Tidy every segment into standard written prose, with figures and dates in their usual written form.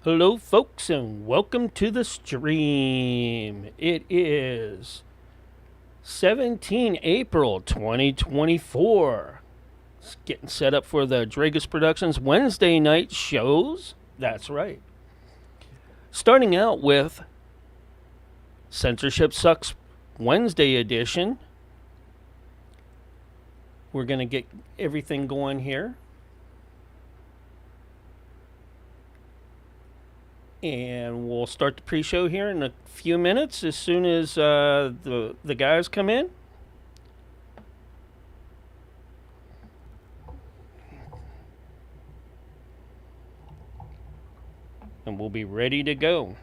Hello, folks, and welcome to the stream. It is 17 April 2024. It's getting set up for the Dreagus Productions Wednesday night shows. That's right. Starting out with Censorship Sucks Wednesday edition. We're going to get everything going here. And we'll start the pre-show here in a few minutes as soon as the guys come in. And we'll be ready to go.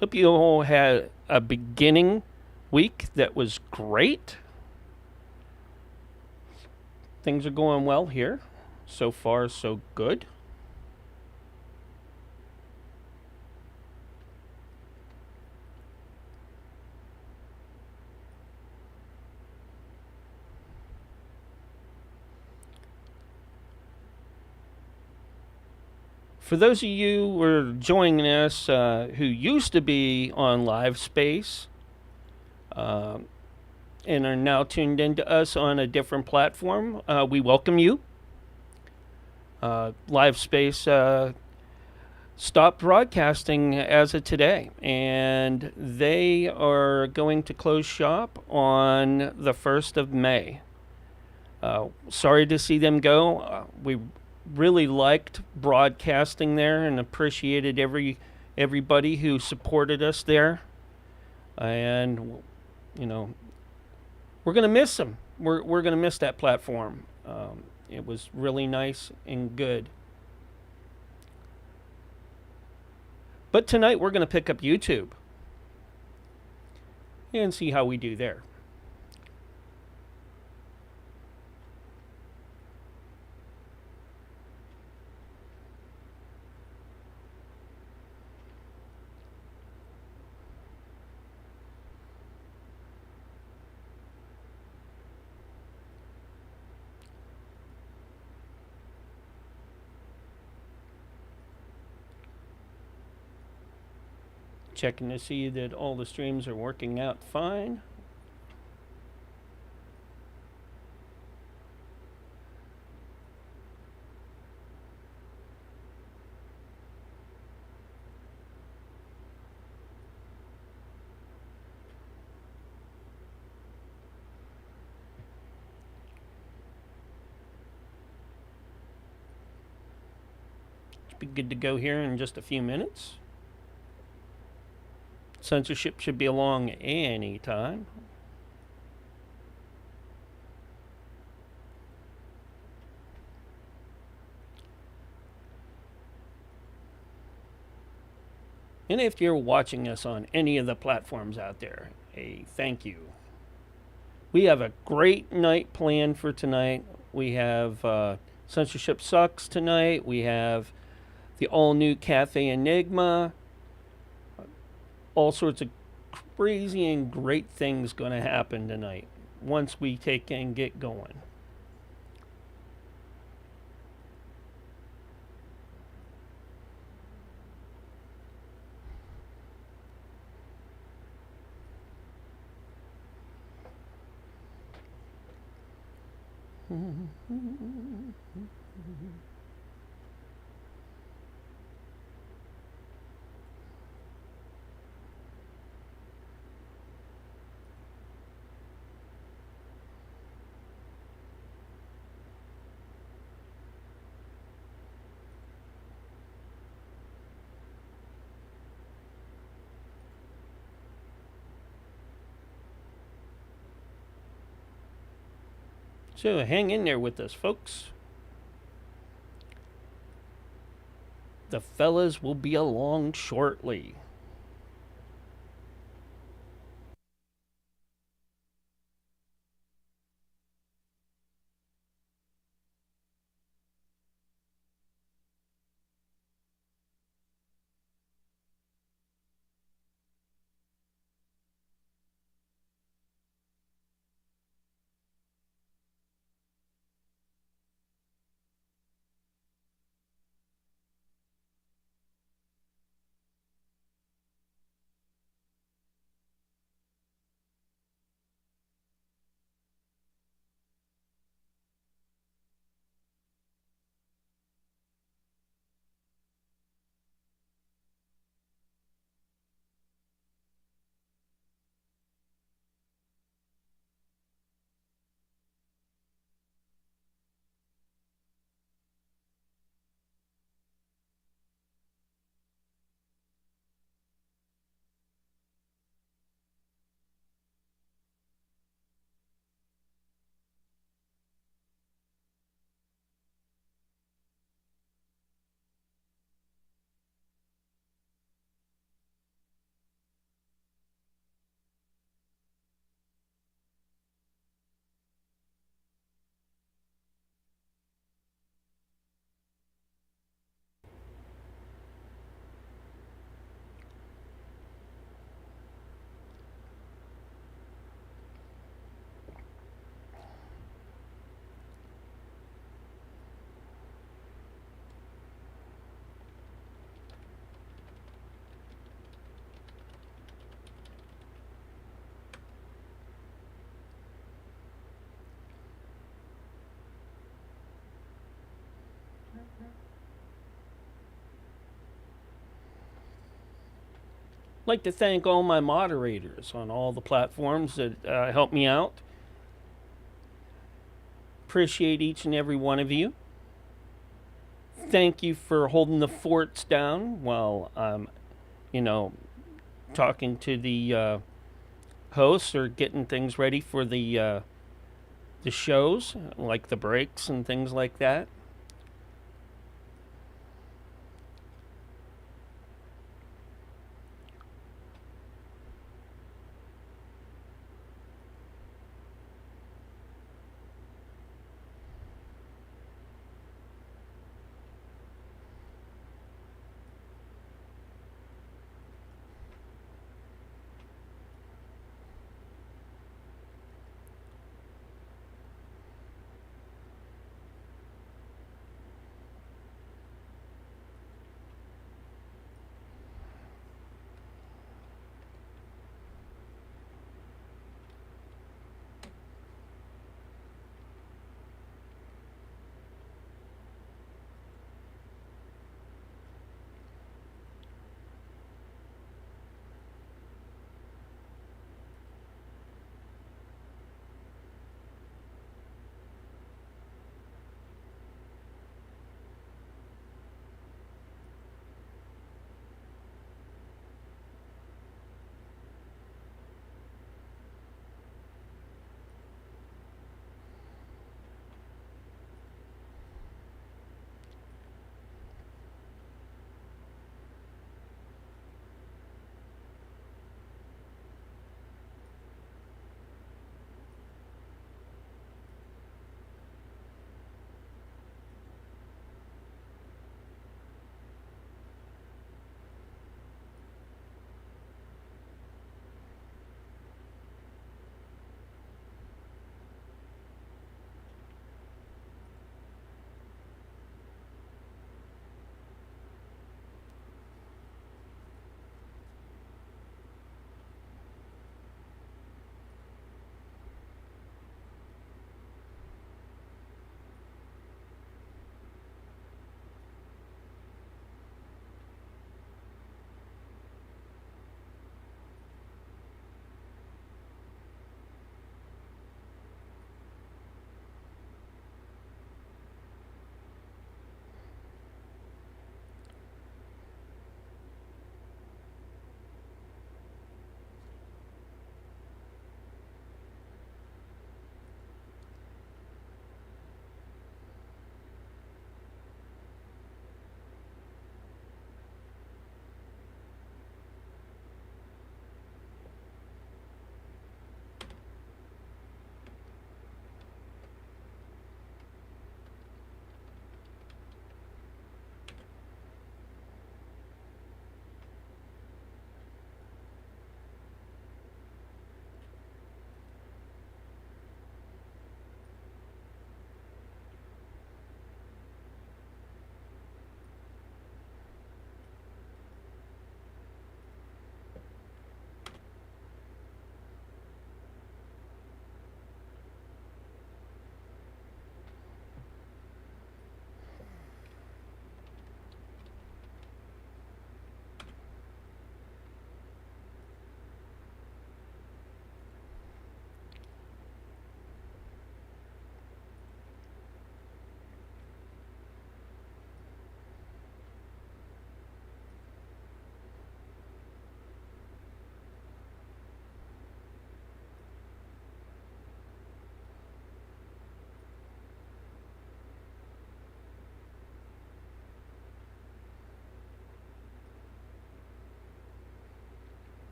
Hope you all had a beginning week that was great. Things are going well here. So far, so good. For those of you who are joining us who used to be on Live Space and are now tuned into us on a different platform, we welcome you. Live Space stopped broadcasting as of today, and they are going to close shop on the 1st of May. Sorry to see them go. We really liked broadcasting there and appreciated everybody who supported us there. And you know, we're gonna miss them. We're gonna miss that platform. It was really nice and good. But tonight we're gonna pick up YouTube and see how we do there. Checking to see that all the streams are working out fine. Should be good to go here in just a few minutes. Censorship should be along any time. And if you're watching us on any of the platforms out there, a thank you. We have a great night planned for tonight. We have Censorship Sucks tonight. We have the all-new Cafe Enigma. All sorts of crazy and great things going to happen tonight once we take and get going. So hang in there with us, folks. The fellas will be along shortly. like to thank all my moderators on all the platforms that help me out. Appreciate each and every one of you. Thank you for holding the forts down while I'm, you know, talking to the hosts or getting things ready for the shows, like the breaks and things like that.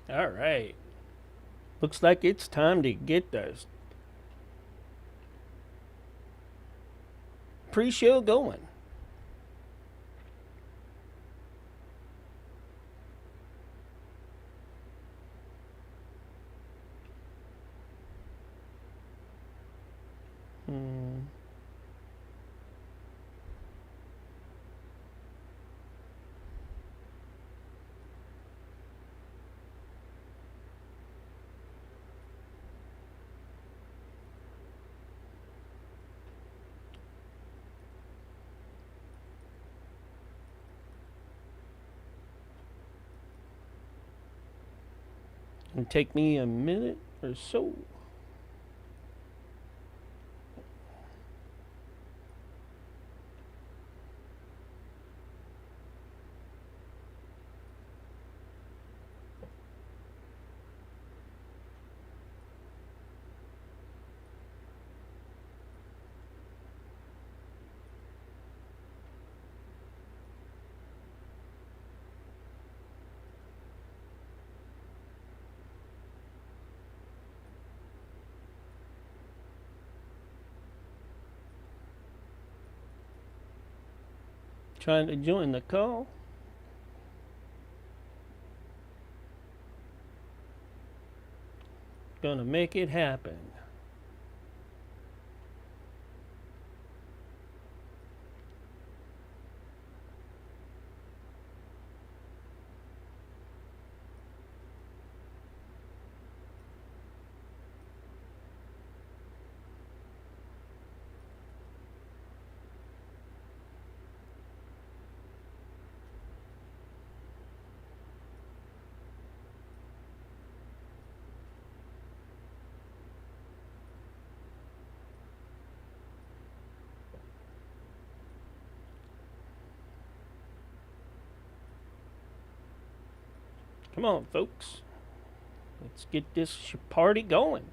All right. Looks like it's time to get the pre-show going. Hmm. It'll take me a minute or so. Trying to join the call. Gonna make it happen. Come on, folks. Let's get this party going.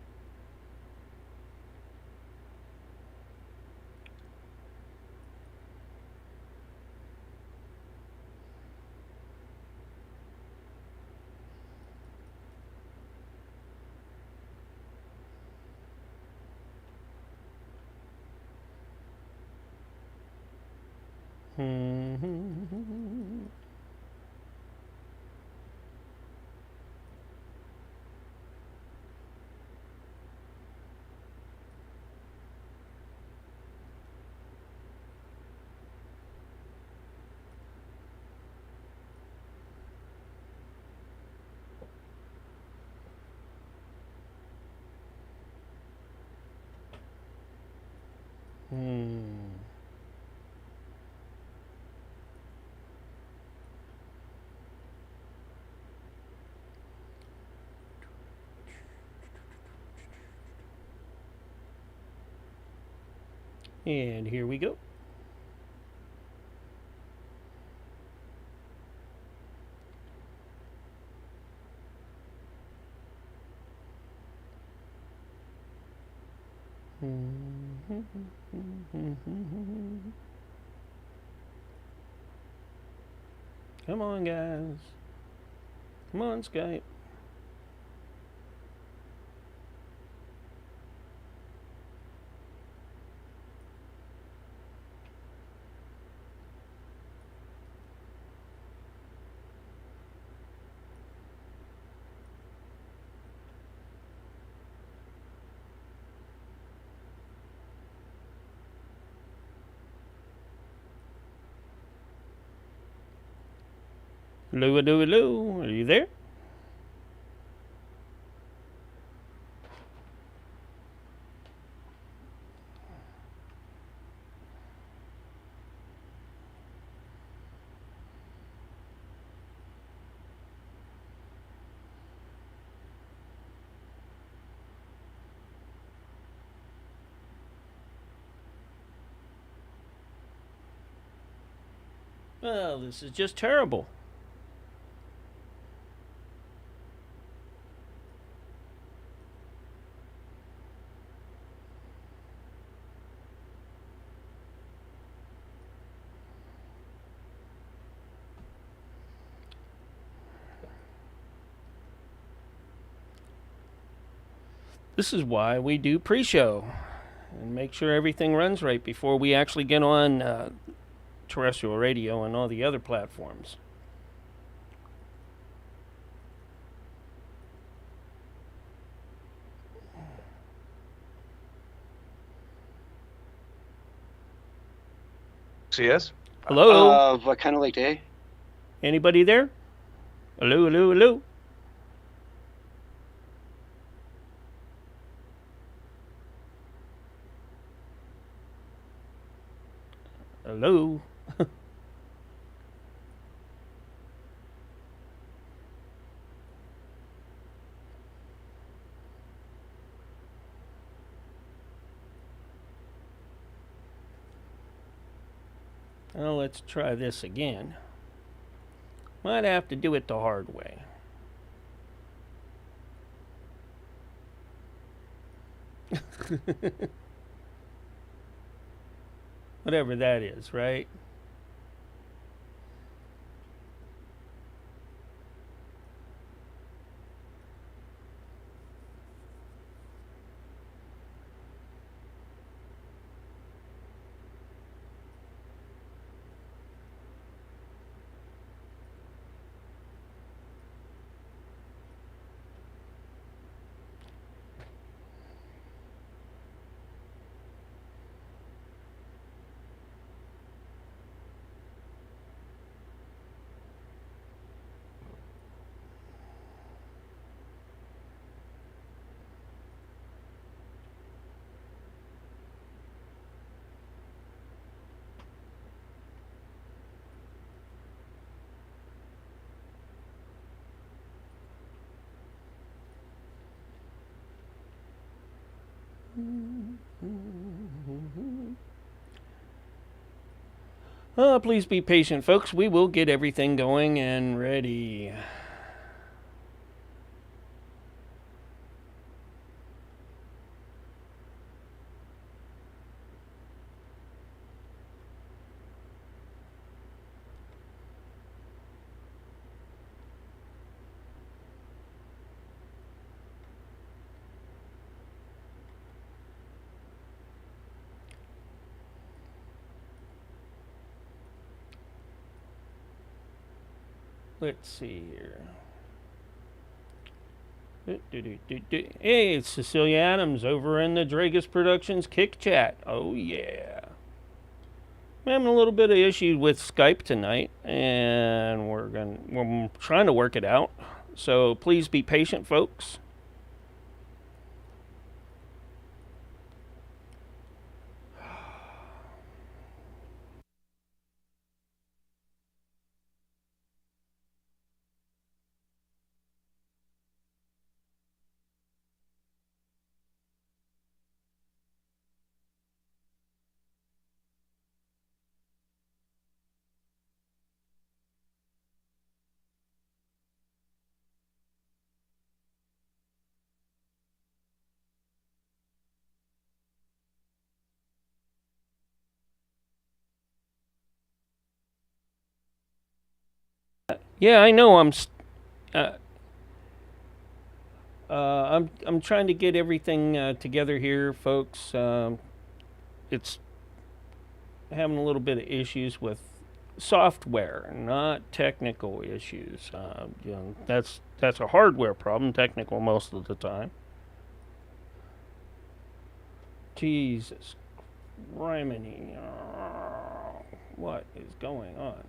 And here we go. Come on, guys. Come on, Skype. Hello, hello, hello. Are you there? Well, this is just terrible. This is why we do pre-show and make sure everything runs right before we actually get on terrestrial radio and all the other platforms. CS? Hello? What kind of late day? Anybody there? Hello, hello, hello? Hello? Well, let's try this again. Might have to do it the hard way. Whatever that is, right? Please be patient, folks. We will get everything going and ready. Let's see here. Hey, it's Cecilia Adams over in the Dreagus Productions Kick Chat. Oh, yeah. I'm having a little bit of issue with Skype tonight, and we're trying to work it out. So please be patient, folks. Yeah, I know. Uh, I'm trying to get everything together here, folks. It's having a little bit of issues with software, not technical issues. That's a hardware problem. Technical most of the time. Jesus, criminy! What is going on?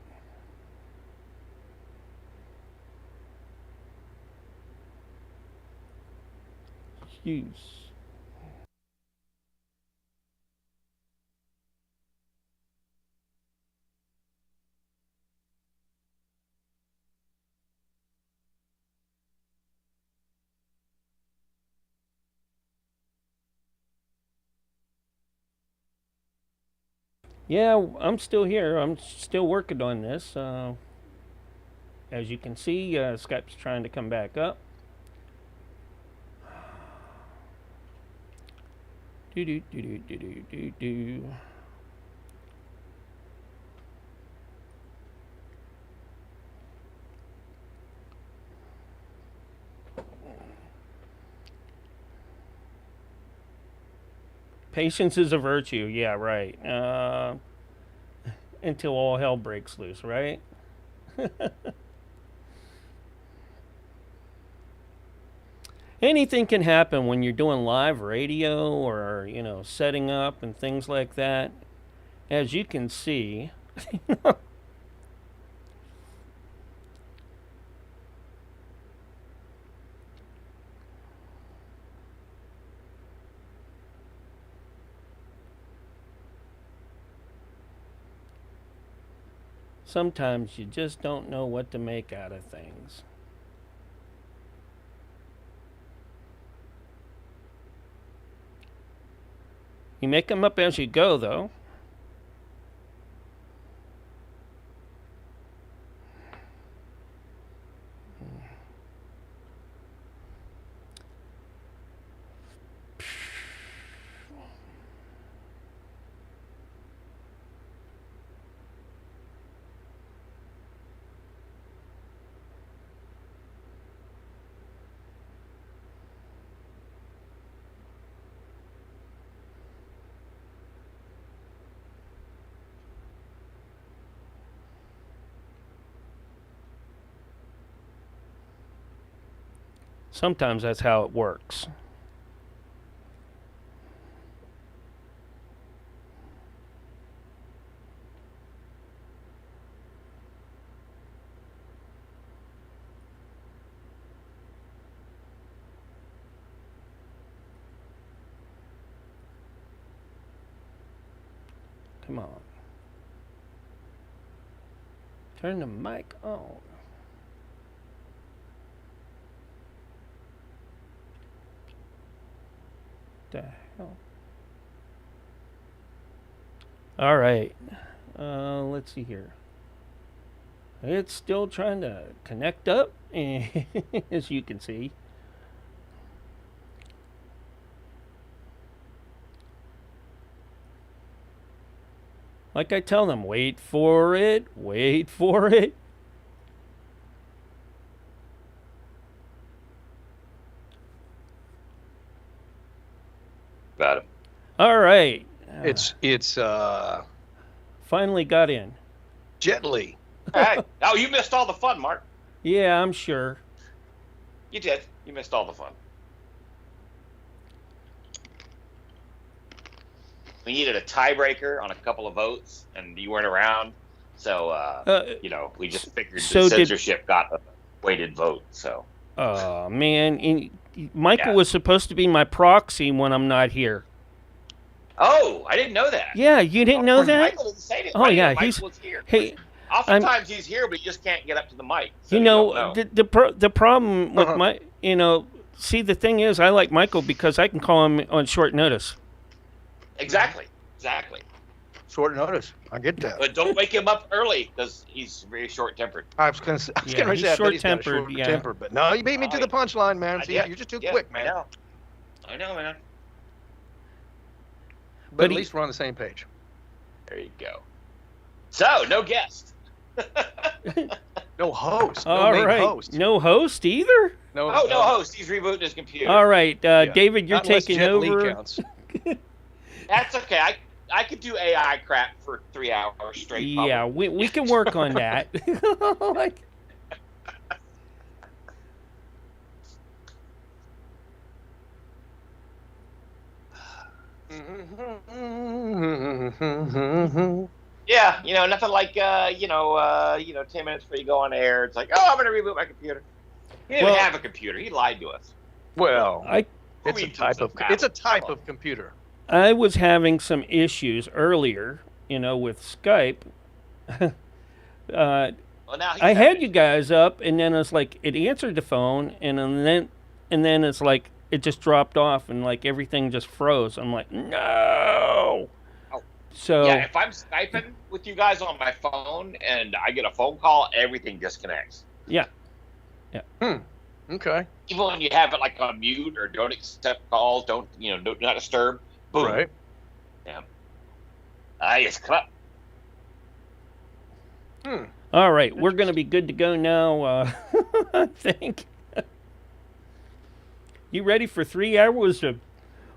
Use. Yeah, I'm still here. I'm still working on this. As you can see, Skype's trying to come back up. Do do do do do do do do. Patience is a virtue. Yeah, right. Until all hell breaks loose, right? Anything can happen when you're doing live radio or, setting up and things like that. As you can see, sometimes you just don't know what to make out of things. You make them up as you go, though. Sometimes that's how it works. Come on. Turn the mic on. The hell? All right. Let's see here. It's still trying to connect up, as you can see. Like I tell them, wait for it, wait for it. Got it. All right. It's Finally got in. gently. Hey. Oh, you missed all the fun, Mark. Yeah, I'm sure. You did. You missed all the fun. We needed a tiebreaker on a couple of votes, and you weren't around. So, we just figured so the censorship got a weighted vote. So. Oh, man. Michael was supposed to be my proxy when I'm not here. Oh, I didn't know that. Yeah, you didn't know that? Michael didn't say anything. Oh, yeah. Michael's here. Hey, oftentimes he's here, but he just can't get up to the mic. So the problem with see, the thing is, I like Michael because I can call him on short notice. Exactly. Short notice. I get that. But don't wake him up early because he's very short-tempered. I was going to say that. Short-tempered, temper, but no, you beat me to the punchline, man. See, you're just too quick, man. I know, man. But at least we're on the same page. There you go. So, no guest. No host. All right. Host. No host either? No host. He's rebooting his computer. All right. David, you're taking over. That's okay. I could do AI crap for 3 hours straight. Yeah, we can work on that. Yeah, nothing like 10 minutes before you go on air. It's like, oh, I'm gonna reboot my computer. He didn't have a computer. He lied to us. Well, it's a type of computer. I was having some issues earlier, with Skype. Now I had you guys up, and then it's like it answered the phone, and then it's like it just dropped off, and like everything just froze. I'm like, no. Oh. So yeah, if I'm Skyping with you guys on my phone and I get a phone call, everything disconnects. Yeah. Okay. Even when you have it like on mute or don't accept calls, do not disturb. Boom. Right. Yeah. I just cut. All right, we're going to be good to go now, I think. You ready for 3 hours of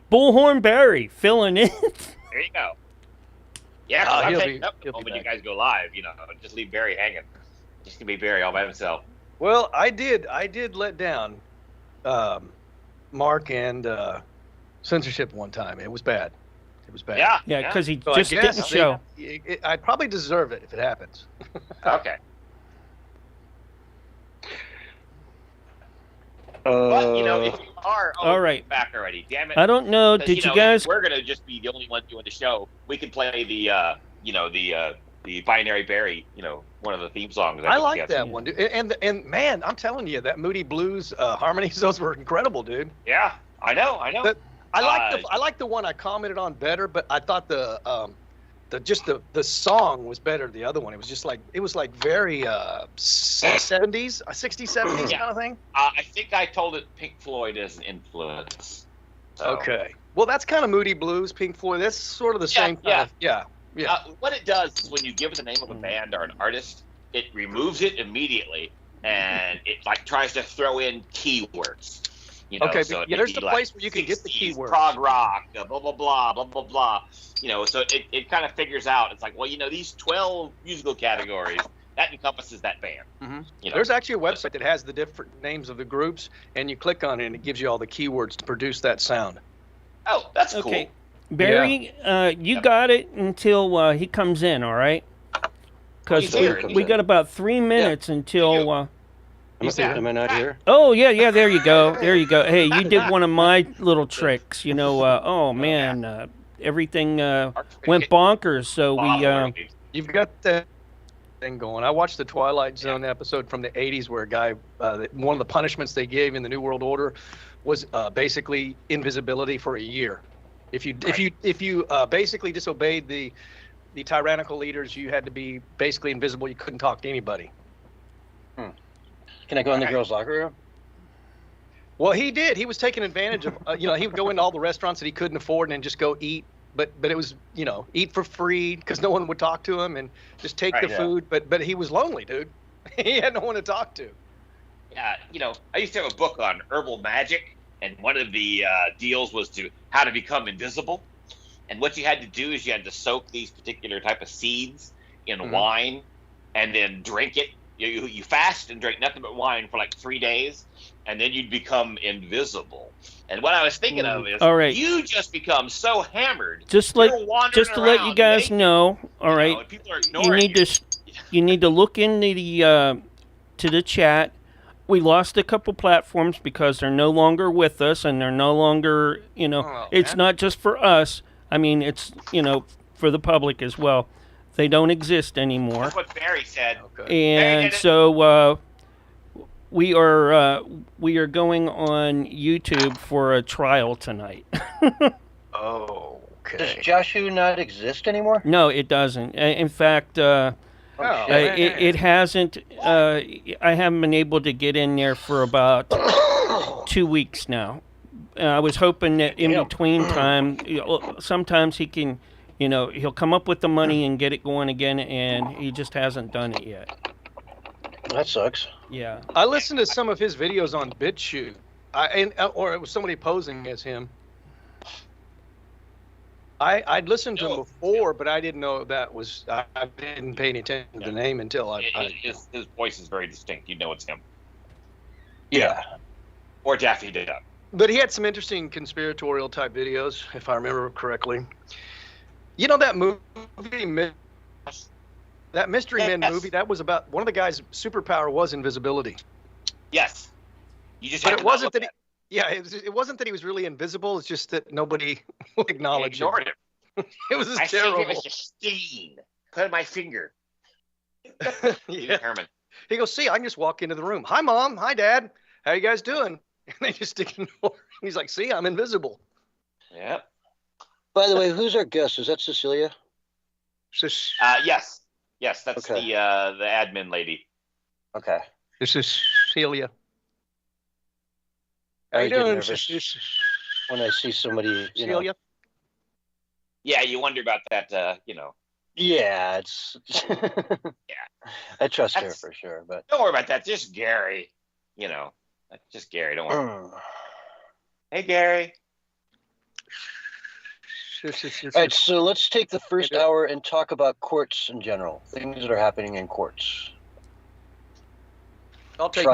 Bullhorn Barry filling in? There you go. Yeah, I'm taking up the moment you guys go live. Just leave Barry hanging. Just gonna be Barry all by himself. Well, I did let down Mark and censorship one time. It was bad. Yeah, because he just didn't show. I'd probably deserve it if it happens. Okay. But if you are all right back already, damn it! I don't know. Did you guys? We're gonna just be the only one doing the show. We can play the Binary Berry, one of the theme songs. I like that one, dude. And man, I'm telling you, that Moody Blues harmonies, those were incredible, dude. Yeah, I know. I like the one I commented on better, but I thought the song was better than the other one. It was like very 70s, 60s, 70s kind of thing. I think I told it Pink Floyd as an influence. So. Okay. Well, that's kind of Moody Blues, Pink Floyd. That's sort of the same kind of, yeah. What it does is when you give it the name of a band or an artist, it removes it immediately, and it like tries to throw in keywords. Okay, so there's the place where you can get the keywords. Prog rock, blah, blah, blah, blah, blah, blah. So it kind of figures out. It's like, well, these 12 musical categories, that encompasses that band. Mm-hmm. You know? There's actually a website that has the different names of the groups, and you click on it, and it gives you all the keywords to produce that sound. Oh, that's Okay. cool. Barry, you got it until he comes in, all right? Because He's here. we got about 3 minutes until. Am I not here? Oh yeah, there you go, Hey, you did one of my little tricks, oh man, everything went bonkers. So we. You've got that thing going. I watched the Twilight Zone episode from the '80s where a guy, one of the punishments they gave in the New World Order was basically invisibility for a year. If you basically disobeyed the tyrannical leaders, you had to be basically invisible. You couldn't talk to anybody. Can I go in the girls' locker room? Well, he did. He was taking advantage of, he would go into all the restaurants that he couldn't afford and then just go eat. But it was, eat for free because no one would talk to him and just take the food. But he was lonely, dude. He had no one to talk to. Yeah, I used to have a book on herbal magic, and one of the deals was how to become invisible. And what you had to do is you had to soak these particular type of seeds in wine and then drink it. You fast and drink nothing but wine for like 3 days, and then you'd become invisible. And what I was thinking of is, all right, you just become so hammered. Just to let you guys know, all right, and people are ignoring you need to look into the chat. We lost a couple platforms because they're no longer with us, and they're no longer, it's not just for us. I mean, it's for the public as well. They don't exist anymore. That's what Barry said. Okay. And so we are going on YouTube for a trial tonight. Oh, okay. Does Joshua not exist anymore? No, it doesn't. In fact, it hasn't. I haven't been able to get in there for about 2 weeks now. I was hoping that in between time, sometimes he can. He'll come up with the money and get it going again, and he just hasn't done it yet. That sucks. Yeah. I listened to some of his videos on BitChute, or it was somebody posing as him. I'd listened to him before, but I didn't know that was. I didn't pay any attention to the name until his voice is very distinct. You know it's him. Yeah. Or Daffy Duck. But he had some interesting conspiratorial type videos, if I remember correctly. You know that movie, that Mystery Men movie? That was about one of the guys' superpower was invisibility. Yes. You just. But it wasn't that. It wasn't that he was really invisible. It's just that nobody would acknowledge him. Ignored him. It was I terrible. think it was a stain. Put on my finger. Yeah. Herman. He goes, see, I can just walk into the room. Hi, Mom. Hi, Dad. How you guys doing? And they just ignore. He's like, see, I'm invisible. Yep. By the way, who's our guest? Is that Cecilia? Yes. Yes, that's okay. The admin lady. Okay. This is Celia. How I you get doing, nervous when I see somebody, Celia? Yeah, you wonder about that, Yeah, it's. Yeah. I trust her for sure, but. Don't worry about that. Just Gary. Just Gary. Don't worry. Hey, Gary. All right, so let's take the first hour and talk about courts in general, things that are happening in courts. I'll take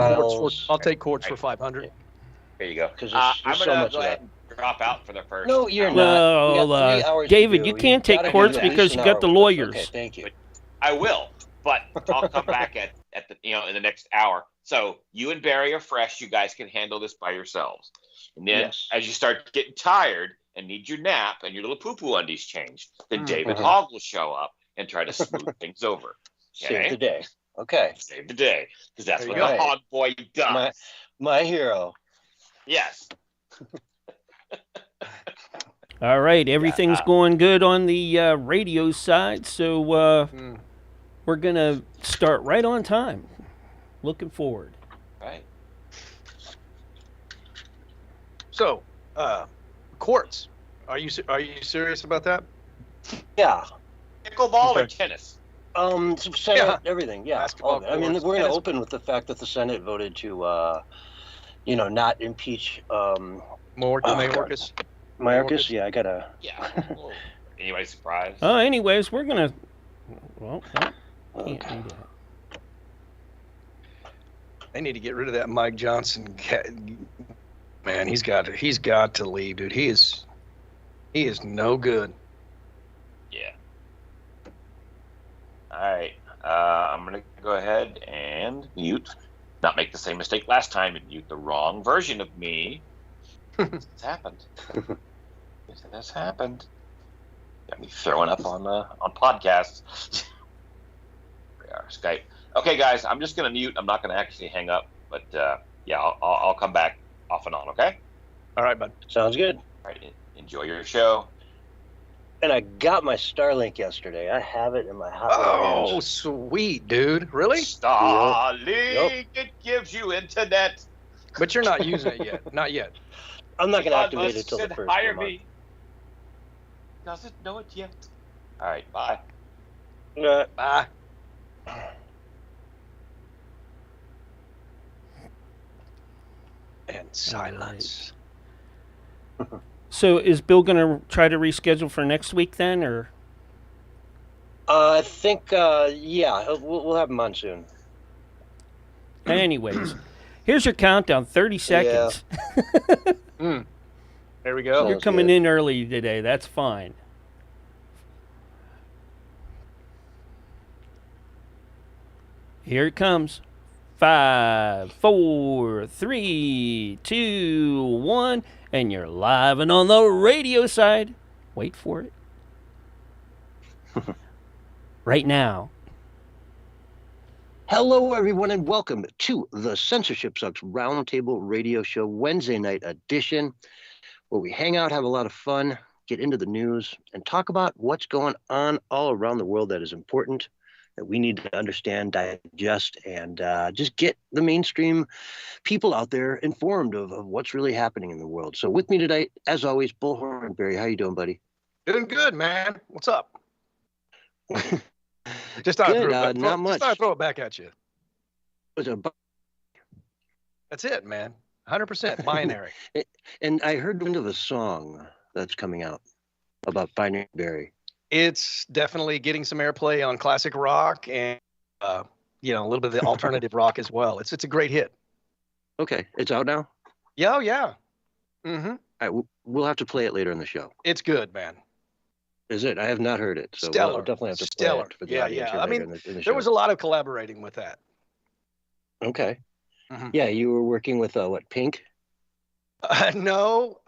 courts for 500. There you go. Because I'm so gonna much go of ahead that. and drop out for the first. No, you're not. Well, We got 3 hours David, to you do. can't take gotta courts do at because least you an got hour the with us. lawyers. Okay, thank you. I will, but I'll come back at the in the next hour. So you and Barry are fresh. You guys can handle this by yourselves. And then as you start getting tired and need your nap and your little poo-poo undies changed, then David Hogg will show up and try to smooth things over. Okay? Save the day. Okay. Save the day, because that's what go. the Hog Boy does. My hero. Yes. All right, everything's going good on the radio side, so we're going to start right on time. Looking forward. Right. So, courts. Are you serious about that? Yeah. Pickleball or tennis? Senate, everything. Yeah. Basketball All of it. I mean, courts, we're going to tennis. open with the fact that the Senate voted to, not impeach Mayorkas. Mayorkas. Yeah, I gotta. Yeah. Anyway, surprise. Anyways, we're going to... Well, can't do that. They need to get rid of that Mike Johnson. Man, he's got to leave, dude. He is no good. Yeah. All right. I'm going to go ahead and mute. Not make the same mistake last time and mute the wrong version of me. It's happened. It has happened. Got me throwing up on podcasts. There we are, Skype. Okay, guys, I'm just going to mute. I'm not going to actually hang up, but yeah, I'll come back off and on. Okay. All right, bud. Sounds good. All right. Enjoy your show. And I got my Starlink yesterday. I have it in my hot Oh, hands. sweet, dude. Really? Starlink, Yep. it gives you internet. But you're not using it yet. Not yet. I'm not going to Elon activate it Musk till the said, first hire of the month. me. Doesn't know it yet. All right, bye. Bye. And silence. So is Bill going to try to reschedule for next week then, or? I think, yeah, we'll have him on soon. Anyways, here's your countdown, 30 seconds. There we go. You're coming in early today. That's fine. Here it comes. 5, 4, 3, 2, 1, and you're live and on the radio side. Wait for it. Right now. Hello, everyone, and welcome to the CensorshipSucks Roundtable Radio Show Wednesday night edition, where we hang out, have a lot of fun, get into the news, and talk about what's going on all around the world that is important, that we need to understand, digest, and just get the mainstream people out there informed of what's really happening in the world. So with me tonight, as always, Bullhorn Barry. How you doing, buddy? Doing good, man. What's up? Just thought Good, I'd not much. Just thought I'd throw it back at you. Was it That's it, man. 100% binary. And I heard the end of a song that's coming out about finding Barry. It's definitely getting some airplay on classic rock and a little bit of the alternative rock as well. It's a great hit. Okay, it's out now? Yeah, oh, yeah. Mm-hmm. All right, we'll have to play it later in the show. It's good, man. Is it? I have not heard it, so Stellar. we'll definitely have to Stellar. play it for the Yeah, audience yeah. here I later mean, in the show. there was a lot of collaborating with that. Okay. Mhm. Yeah, you were working with what, Pink? No,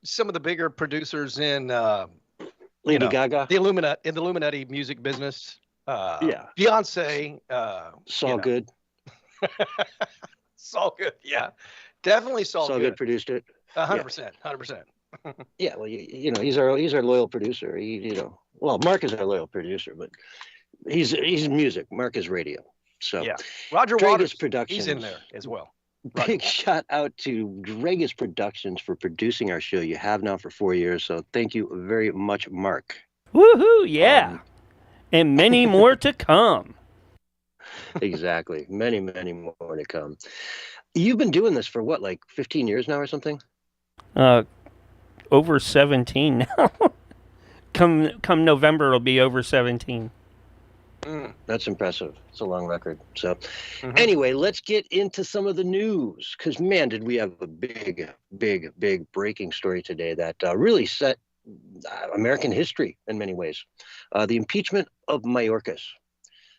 some of the bigger producers in Lady Gaga? the Illuminati music business. Yeah. Beyonce. Saul Good. Saul Good. Yeah, definitely Saul Saul Good. Good produced it. 100%. 100%. Yeah, well, he's our loyal producer. Mark is our loyal producer, but he's music. Mark is radio. So Yeah. Roger Dreagus Waters. Productions. He's in there as well. Big shout out to Dreagus Productions for producing our show. You have now for 4 years, so thank you very much, Mark. Woohoo, yeah. And many more to come. Exactly. Many, many more to come. You've been doing this for what, like 15 years now or something? Over 17 now. Come November, it'll be over 17. That's impressive. It's a long record. So anyway, let's get into some of the news, because man, did we have a big, big, big breaking story today that really set American history in many ways. The impeachment of Mayorkas.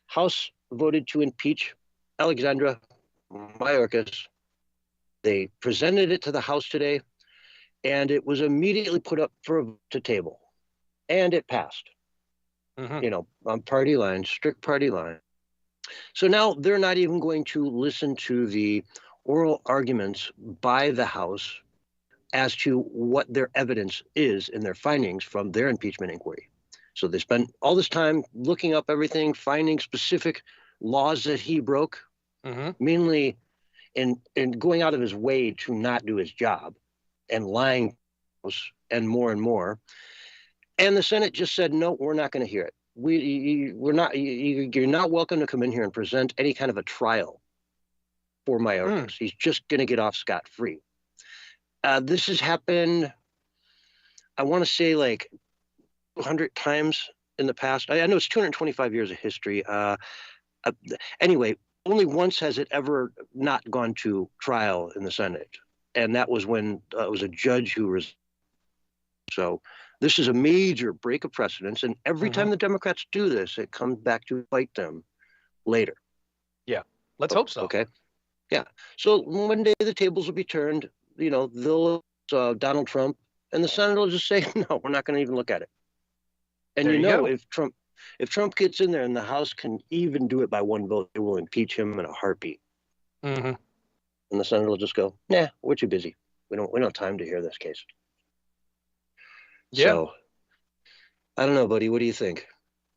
House voted to impeach Alexandra Mayorkas. They presented it to the House today, and it was immediately put up for a vote to table, and it passed. On party line, strict party line. So now they're not even going to listen to the oral arguments by the House as to what their evidence is in their findings from their impeachment inquiry. So they spent all this time looking up everything, finding specific laws that he broke, mainly in going out of his way to not do his job and lying and more. And the Senate just said, no, we're not going to hear it. We're not. You're not welcome to come in here and present any kind of a trial for Mayorkas. He's just going to get off scot-free. This has happened, I want to say, like 200 times in the past. I know it's 225 years of history. Anyway, only once has it ever not gone to trial in the Senate, and that was when it was a judge who was. So this is a major break of precedence, and every time the Democrats do this, it comes back to bite them later. Yeah, let's hope so. Okay, yeah. So one day the tables will be turned. You know, they'll Donald Trump and the Senate will just say, no, we're not going to even look at it. And There you you know, go. if Trump gets in there and the House can even do it by one vote, they will impeach him in a heartbeat. Mm-hmm. And the Senate will just go, nah, we're too busy. We don't have time to hear this case. Yeah. So I don't know, buddy. What do you think?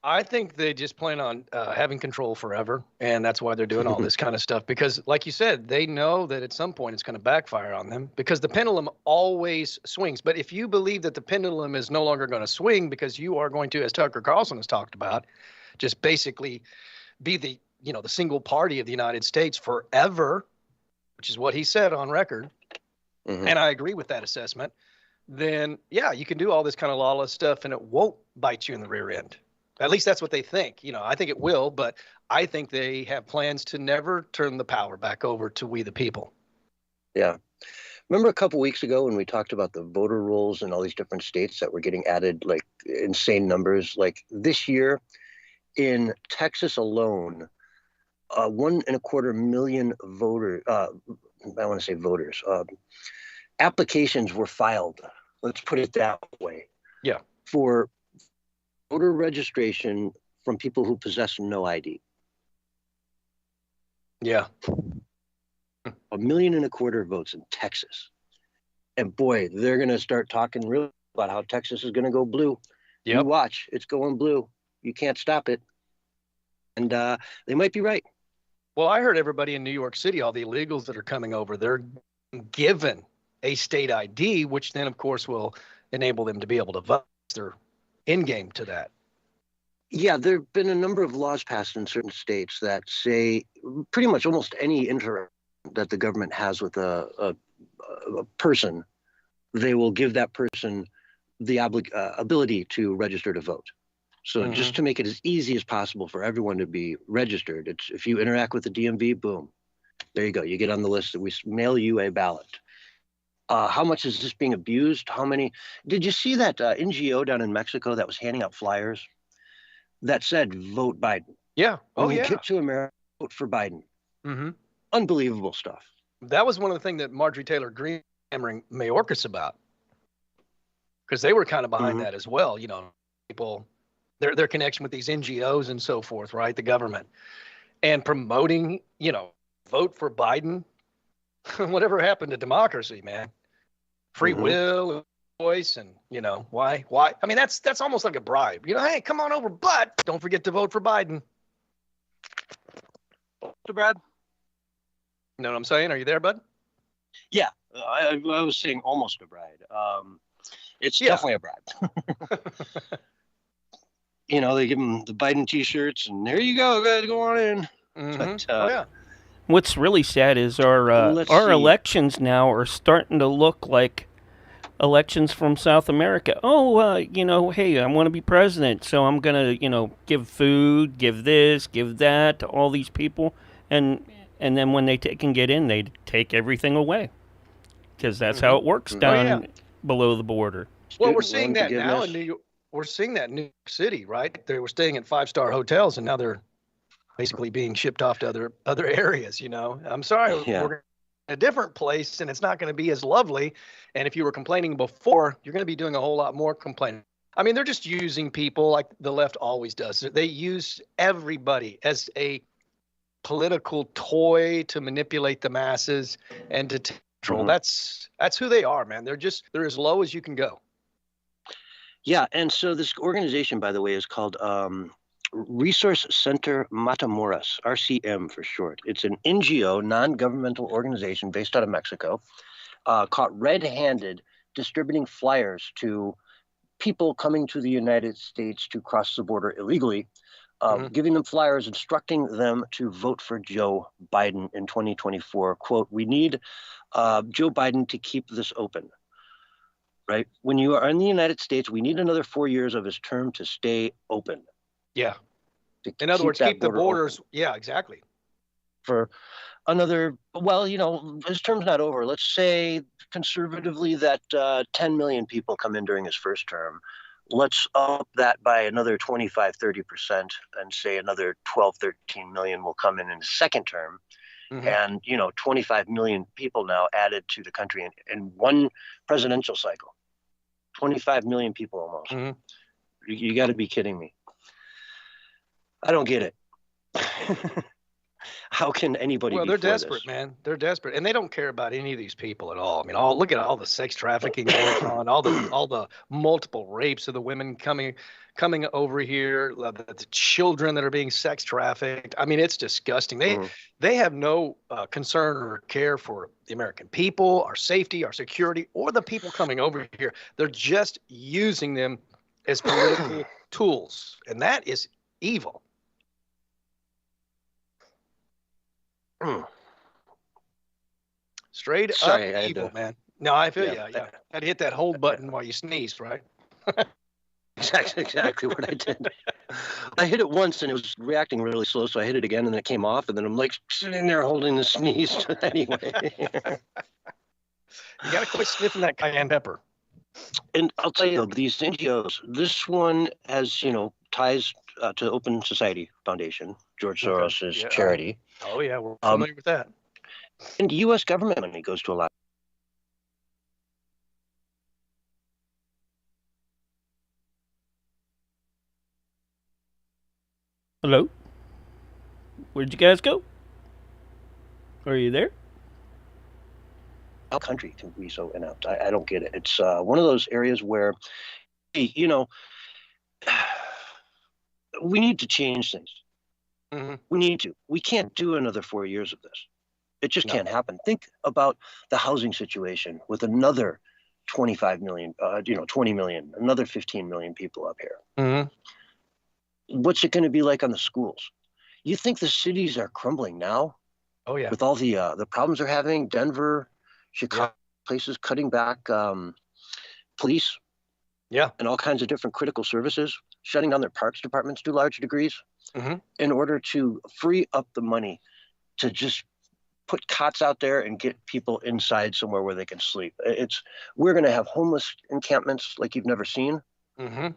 I think they just plan on having control forever, and that's why they're doing all this kind of stuff. Because, like you said, they know that at some point it's going to backfire on them because the pendulum always swings. But if you believe that the pendulum is no longer going to swing because you are going to, as Tucker Carlson has talked about, just basically be the single party of the United States forever, which is what he said on record, and I agree with that assessment, then, yeah, you can do all this kind of lawless stuff and it won't bite you in the rear end. At least that's what they think. I think it will, but I think they have plans to never turn the power back over to we the people. Yeah. Remember a couple weeks ago when we talked about the voter rolls in all these different states that were getting added, like insane numbers? Like this year in Texas alone, 1.25 million applications were filed. Let's put it that way. Yeah. For voter registration from people who possess no ID. Yeah. 1.25 million votes in Texas. And boy, they're going to start talking real about how Texas is going to go blue. Yep. You watch, it's going blue. You can't stop it. And they might be right. Well, I heard everybody in New York City, all the illegals that are coming over, they're given a state ID, which then, of course, will enable them to be able to vote. They're in game to that. Yeah, there have been a number of laws passed in certain states that say pretty much almost any interaction that the government has with a person, they will give that person the ability to register to vote. So just to make it as easy as possible for everyone to be registered, it's if you interact with the DMV, boom, there you go. You get on the list that we mail you a ballot. How much is this being abused? How many? Did you see that NGO down in Mexico that was handing out flyers that said, vote Biden? Yeah. Oh, when yeah. you get to America, vote for Biden. Unbelievable stuff. That was one of the things that Marjorie Taylor Greene hammering Mayorkas about, because they were kind of behind that as well. People, their connection with these NGOs and so forth, right? The government and promoting, vote for Biden. Whatever happened to democracy, man? Free will, voice, and why? I mean, that's almost like a bribe. Hey, come on over, but don't forget to vote for Biden. Brad? You know what I'm saying? Are you there, bud? Yeah, I was saying almost a bride. It's definitely a bribe. They give them the Biden T-shirts, and there you go, guys, go on in. But, yeah. What's really sad is our elections now are starting to look like elections from South America. Oh, hey, I want to be president, so I'm going to, give food, give this, give that to all these people. And then when they can get in, they take everything away. Because that's how it works down below the border. Well, we're seeing that now in New York. We're seeing that in New York City, right? They were staying at 5-star hotels, and now they're basically being shipped off to other areas. I'm sorry, we're in a different place, and it's not going to be as lovely. And if you were complaining before, you're going to be doing a whole lot more complaining. I mean, they're just using people like the left always does. They use everybody as a political toy to manipulate the masses and to control. That's who they are, man. They're as low as you can go. Yeah, and so this organization, by the way, is called Resource Center Matamoros, RCM for short. It's an NGO, non-governmental organization based out of Mexico, caught red-handed distributing flyers to people coming to the United States to cross the border illegally, giving them flyers instructing them to vote for Joe Biden in 2024. Quote, we need Joe Biden to keep this open. Right? When you are in the United States, we need another 4 years of his term to stay open. Yeah. In other words, keep the borders. Open. Yeah, exactly. for another, well, his term's not over. Let's say conservatively that 10 million people come in during his first term. Let's up that by another 25-30% and say another 12-13 million will come in his second term. And 25 million people now added to the country in one presidential cycle. 25 million people almost. You got to be kidding me. I don't get it. How can anybody? Well, be they're for desperate, this? man. They're desperate, and they don't care about any of these people at all. I mean, look at all the sex trafficking going on, all the multiple rapes of the women coming over here, the children that are being sex trafficked. I mean, it's disgusting. They have no concern or care for the American people, our safety, our security, or the people coming over here. They're just using them as political tools, and that is evil. Straight up evil, man. No, I feel you. Yeah. I'd hit that hold button while you sneezed, right? Exactly what I did. I hit it once and it was reacting really slow, so I hit it again and then it came off, and then I'm like sitting there holding the sneeze anyway. You got to quit sniffing that cayenne pepper. And I'll tell you, these NGOs, this one has, ties to Open Society Foundation, George Soros' charity. Oh, yeah, we're familiar with that. And U.S. government money goes to a lot. Hello? Where'd you guys go? Are you there? How country can be so inept? I don't get it. It's one of those areas where, we need to change things. We need to. We can't do another 4 years of this. It just can't happen. Think about the housing situation with another 25 million, 20 million, another 15 million people up here. What's it going to be like on the schools? You think the cities are crumbling now? Oh, yeah. With all the problems they're having, Denver, Chicago, places cutting back police. Yeah. And all kinds of different critical services, shutting down their parks departments to large degrees in order to free up the money to just put cots out there and get people inside somewhere where they can sleep. We're going to have homeless encampments like you've never seen. On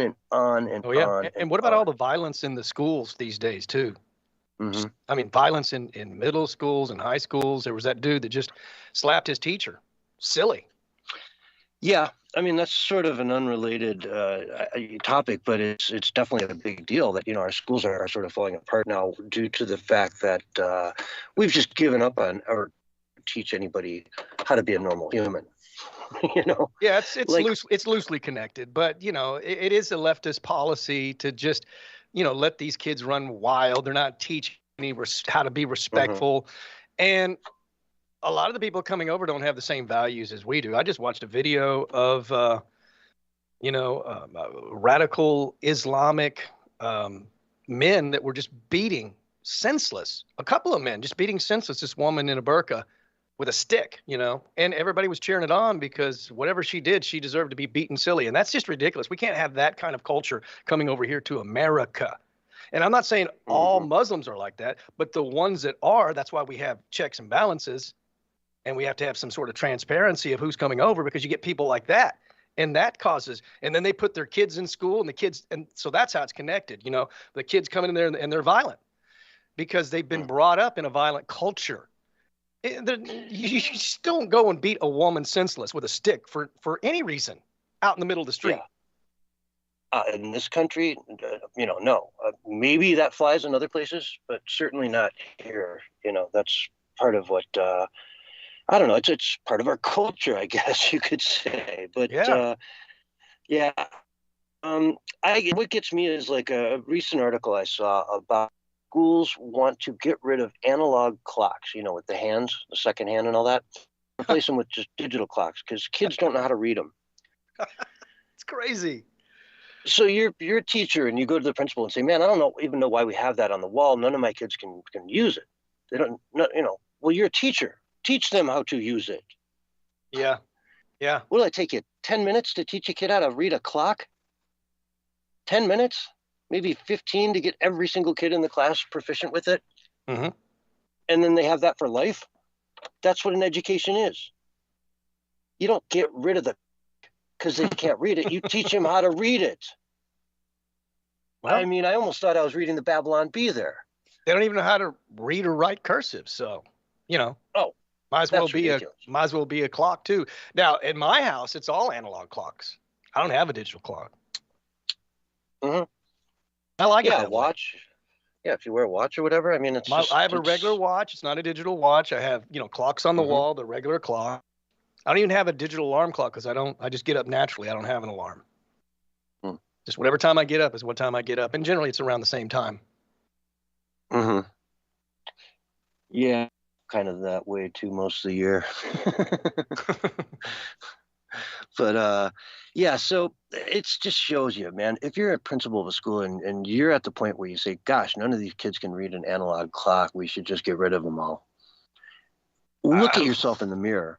and on and on. And what about all the violence in the schools these days too? I mean, violence in middle schools and high schools. There was that dude that just slapped his teacher. Silly. Yeah, I mean, that's sort of an unrelated topic, but it's definitely a big deal that, our schools are sort of falling apart now due to the fact that we've just given up on or teach anybody how to be a normal human. Yeah, it's loosely connected, but it is a leftist policy to just let these kids run wild. They're not teaching how to be respectful, and a lot of the people coming over don't have the same values as we do. I just watched a video of radical Islamic men that were just beating senseless. A couple of men just beating senseless this woman in a burqa with a stick, and everybody was cheering it on because whatever she did, she deserved to be beaten silly. And that's just ridiculous. We can't have that kind of culture coming over here to America. And I'm not saying all Muslims are like that, but the ones that are, that's why we have checks and balances, and we have to have some sort of transparency of who's coming over, because you get people like that. And that causes, and then they put their kids in school, and so that's how it's connected. The kids coming in there and they're violent because they've been brought up in a violent culture. You just don't go and beat a woman senseless with a stick for any reason out in the middle of the street. In this country, no. Maybe that flies in other places, but certainly not here. That's part of what, I don't know, it's part of our culture, I guess you could say. But what gets me is like a recent article I saw about schools want to get rid of analog clocks, with the hands, the second hand and all that, replace them with just digital clocks because kids don't know how to read them. It's crazy. So you're a teacher and you go to the principal and say, man, I don't even know why we have that on the wall. None of my kids can use it. They don't, well, you're a teacher. Teach them how to use it. Yeah. Yeah. Will it take you 10 minutes to teach a kid how to read a clock? 10 minutes? Maybe 15 to get every single kid in the class proficient with it? Mhm. and then they have that for life. That's what an education is. You don't get rid of the because they can't read it. You teach them how to read it. Well, I mean, I almost thought I was reading the Babylon Bee there. they don't even know how to read or write cursive, so Oh, might as well that's be ridiculous. a clock too. Now, in my house, it's all analog clocks. I don't have a digital clock. Mm-hmm. I like it Yeah, that way. watch. Yeah, if you wear a watch or whatever, I mean, it's I have a regular watch. It's not a digital watch. I have, clocks on the wall, the regular clock. I don't even have a digital alarm clock because I just get up naturally. I don't have an alarm. Hmm. Just whatever time I get up is what time I get up. And generally it's around the same time. Mm-hmm. Yeah, kind of that way too most of the year. But yeah, so it just shows you, man, if you're a principal of a school and you're at the point where you say, gosh, none of these kids can read an analog clock, we should just get rid of them all. Look at yourself in the mirror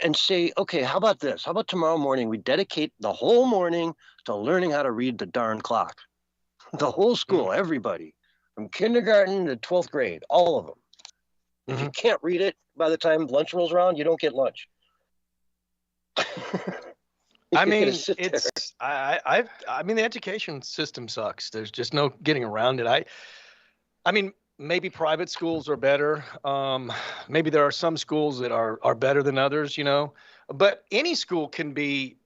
and say, okay, how about this? How about tomorrow morning we dedicate the whole morning to learning how to read the darn clock? The whole school, everybody, from kindergarten to 12th grade, all of them. If you can't read it by the time lunch rolls around, you don't get lunch. I mean, I mean, the education system sucks. There's just no getting around it. I mean, maybe private schools are better. Maybe there are some schools that are better than others, but any school can be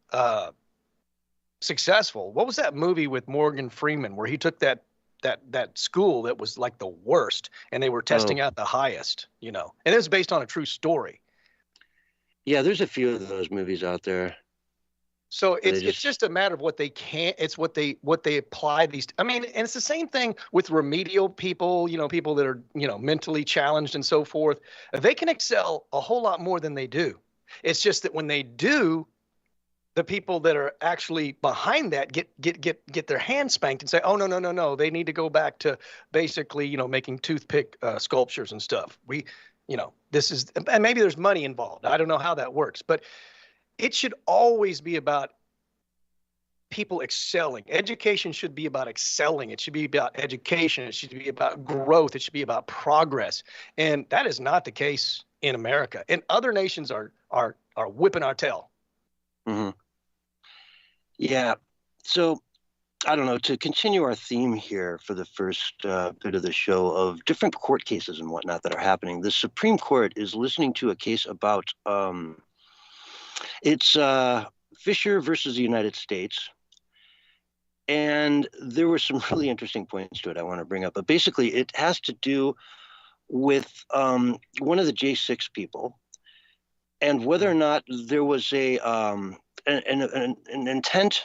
successful. What was that movie with Morgan Freeman where he took that school that was like the worst and they were testing out the highest, and it was based on a true story. Yeah, there's a few of those movies out there. So it's just a matter of what they can. It's what they apply these. I mean, and it's the same thing with remedial people. People that are mentally challenged and so forth. They can excel a whole lot more than they do. It's just that when they do, the people that are actually behind that get their hands spanked and say, oh no, they need to go back to basically making toothpick sculptures and stuff. This is, and maybe there's money involved. I don't know how that works, but it should always be about people excelling. Education should be about excelling. It should be about education. It should be about growth. It should be about progress. And that is not the case in America. And other nations are whipping our tail. Mm-hmm. Yeah. So I don't know, to continue our theme here for the first bit of the show of different court cases and whatnot that are happening, the Supreme Court is listening to a case about it's Fisher versus the United States. And there were some really interesting points to it I want to bring up. But basically, it has to do with one of the J6 people and whether or not there was an intent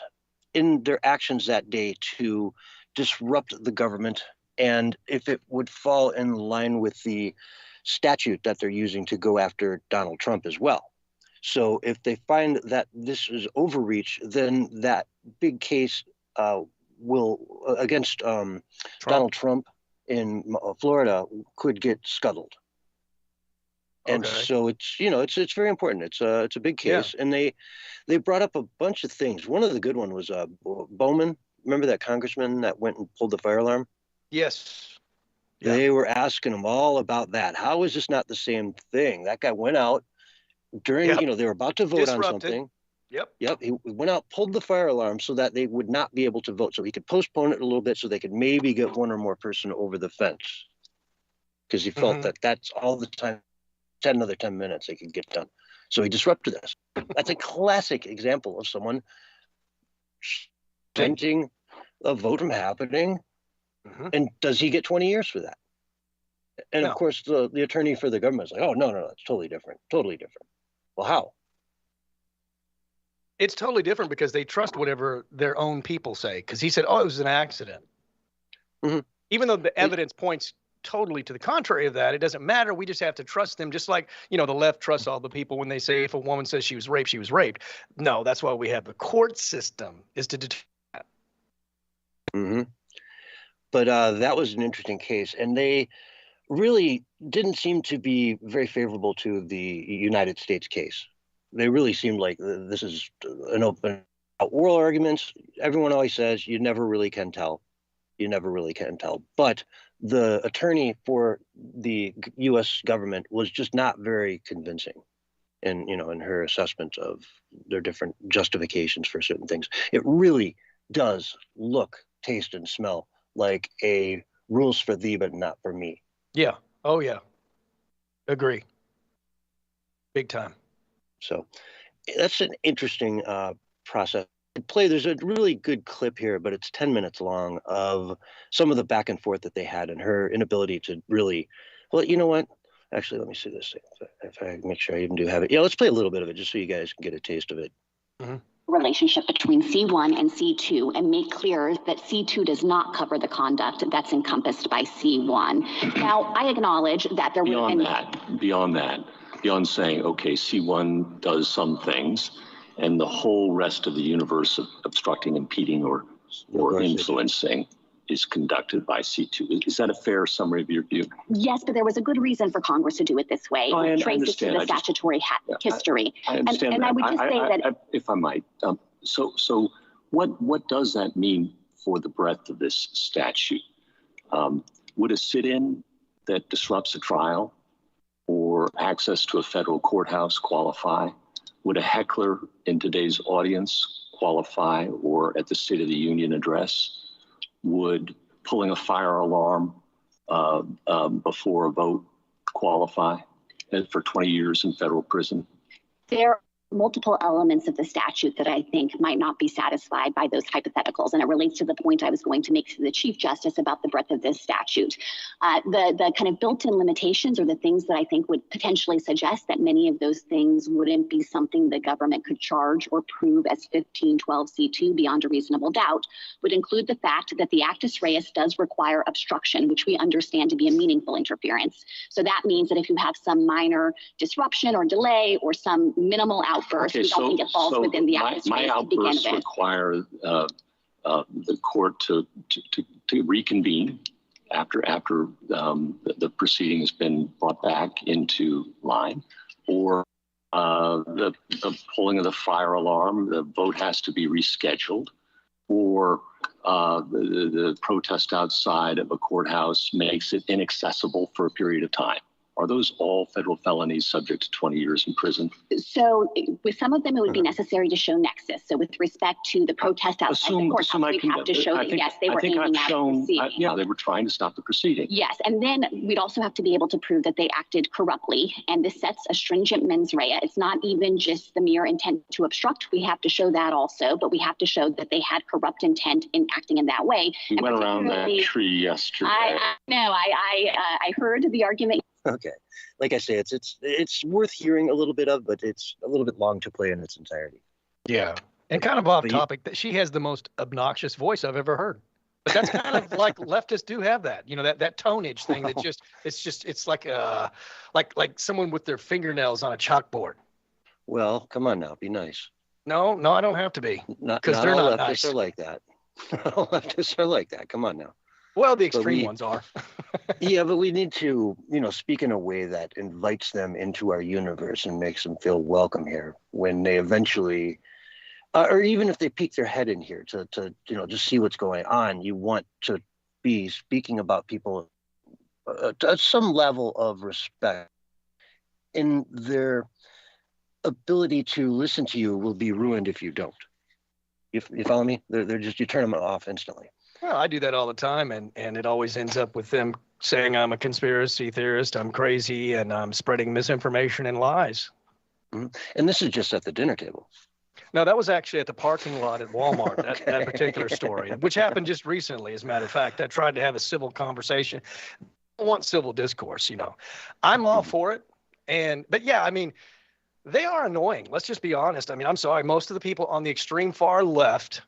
in their actions that day to disrupt the government, and if it would fall in line with the statute that they're using to go after Donald Trump as well. So if they find that this is overreach, then that big case will against Donald Trump in Florida could get scuttled. And so it's very important. It's a big case, and they brought up a bunch of things. One of the good one was Bowman. Remember that congressman that went and pulled the fire alarm? Yes. Yeah. They were asking him all about that. How is this not the same thing? That guy went out during, they were about to vote on something. Yep. He went out, pulled the fire alarm so that they would not be able to vote. So he could postpone it a little bit so they could maybe get one or more person over the fence. Because he felt that that's all the time, another 10 minutes they could get done. So he disrupted this. That's a classic example of someone preventing a vote from happening. And does he get 20 years for that? And of course, the attorney for the government is like, oh, no, it's totally different. Totally different. Well, how? It's totally different because they trust whatever their own people say. Because he said, oh, it was an accident. Even though the evidence points totally to the contrary of that, it doesn't matter. We just have to trust them. Just like, the left trusts all the people when they say if a woman says she was raped, she was raped. No, that's why we have the court system, is to determine that. But that was an interesting case. And they really didn't seem to be very favorable to the United States case. They really seemed like this is an open oral argument. Everyone always says you never really can tell. You never really can tell. But the attorney for the U.S. government was just not very convincing in her assessment of their different justifications for certain things. It really does look, taste, and smell like a rules for thee but not for me. Yeah. Oh yeah. Agree. Big time. So that's an interesting process to play. There's a really good clip here, but it's 10 minutes long, of some of the back and forth that they had and her inability to really, well, you know what? Actually, let me see this. If I make sure I even do have it. Yeah, let's play a little bit of it just so you guys can get a taste of it. Mm-hmm. Relationship between C1 and C2 and make clear that C2 does not cover the conduct that's encompassed by C1. Now, I acknowledge that there beyond saying, okay, C1 does some things and the whole rest of the universe of obstructing, impeding, or influencing is conducted by C2. Is that a fair summary of your view? Yes, but there was a good reason for Congress to do it this way. I Traces to the statutory history. I understand and that. I would just say that, if I might, so what does that mean for the breadth of this statute? Would a sit-in that disrupts a trial or access to a federal courthouse qualify? Would a heckler in today's audience qualify, or at the State of the Union address? Would pulling a fire alarm before a vote qualify for 20 years in federal prison? there are multiple elements of the statute that I think might not be satisfied by those hypotheticals. And it relates to the point I was going to make to the Chief Justice about the breadth of this statute. The kind of built-in limitations are the things that I think would potentially suggest that many of those things wouldn't be something the government could charge or prove as 1512C2 beyond a reasonable doubt, would include the fact that the actus reus does require obstruction, which we understand to be a meaningful interference. So that means that if you have some minor disruption or delay or some minimal outburst, we don't think it falls within the actus reus to begin with. My outbursts require the court to reconvene after the proceeding has been brought back into line, or the pulling of the fire alarm, the vote has to be rescheduled, or the protest outside of a courthouse makes it inaccessible for a period of time. Are those all federal felonies subject to 20 years in prison? So with some of them, it would be necessary to show nexus. So with respect to the protest outside the courthouse, we have to show that, yes, they were aiming at the proceeding. Yeah, they were trying to stop the proceeding. Yes, and then we'd also have to be able to prove that they acted corruptly, and this sets a stringent mens rea. It's not even just the mere intent to obstruct. We have to show that also, but we have to show that they had corrupt intent in acting in that way. We went around that tree yesterday. I heard the argument. Okay, like I say, it's worth hearing a little bit of, but it's a little bit long to play in its entirety. Yeah, and kind of off topic, that she has the most obnoxious voice I've ever heard. But that's kind of like leftists do have that, you know, that tonnage thing that it's like someone with their fingernails on a chalkboard. Well, come on now, be nice. No, I don't have to be, because they're not nice. Leftists are like that. All leftists are like that. Come on now. Well, the extreme ones are. Yeah, but we need to, speak in a way that invites them into our universe and makes them feel welcome here when they eventually, or even if they peek their head in here to just see what's going on. You want to be speaking about people at some level of respect. And their ability to listen to you will be ruined if you don't. You follow me? They're just, you turn them off instantly. Well, I do that all the time, and it always ends up with them saying I'm a conspiracy theorist, I'm crazy, and I'm spreading misinformation and lies. Mm-hmm. And this is just at the dinner table. No, that was actually at the parking lot at Walmart, that particular story, which happened just recently, as a matter of fact. I tried to have a civil conversation. I want civil discourse, I'm all for it. But yeah, I mean, they are annoying. Let's just be honest. I mean, I'm sorry, most of the people on the extreme far left,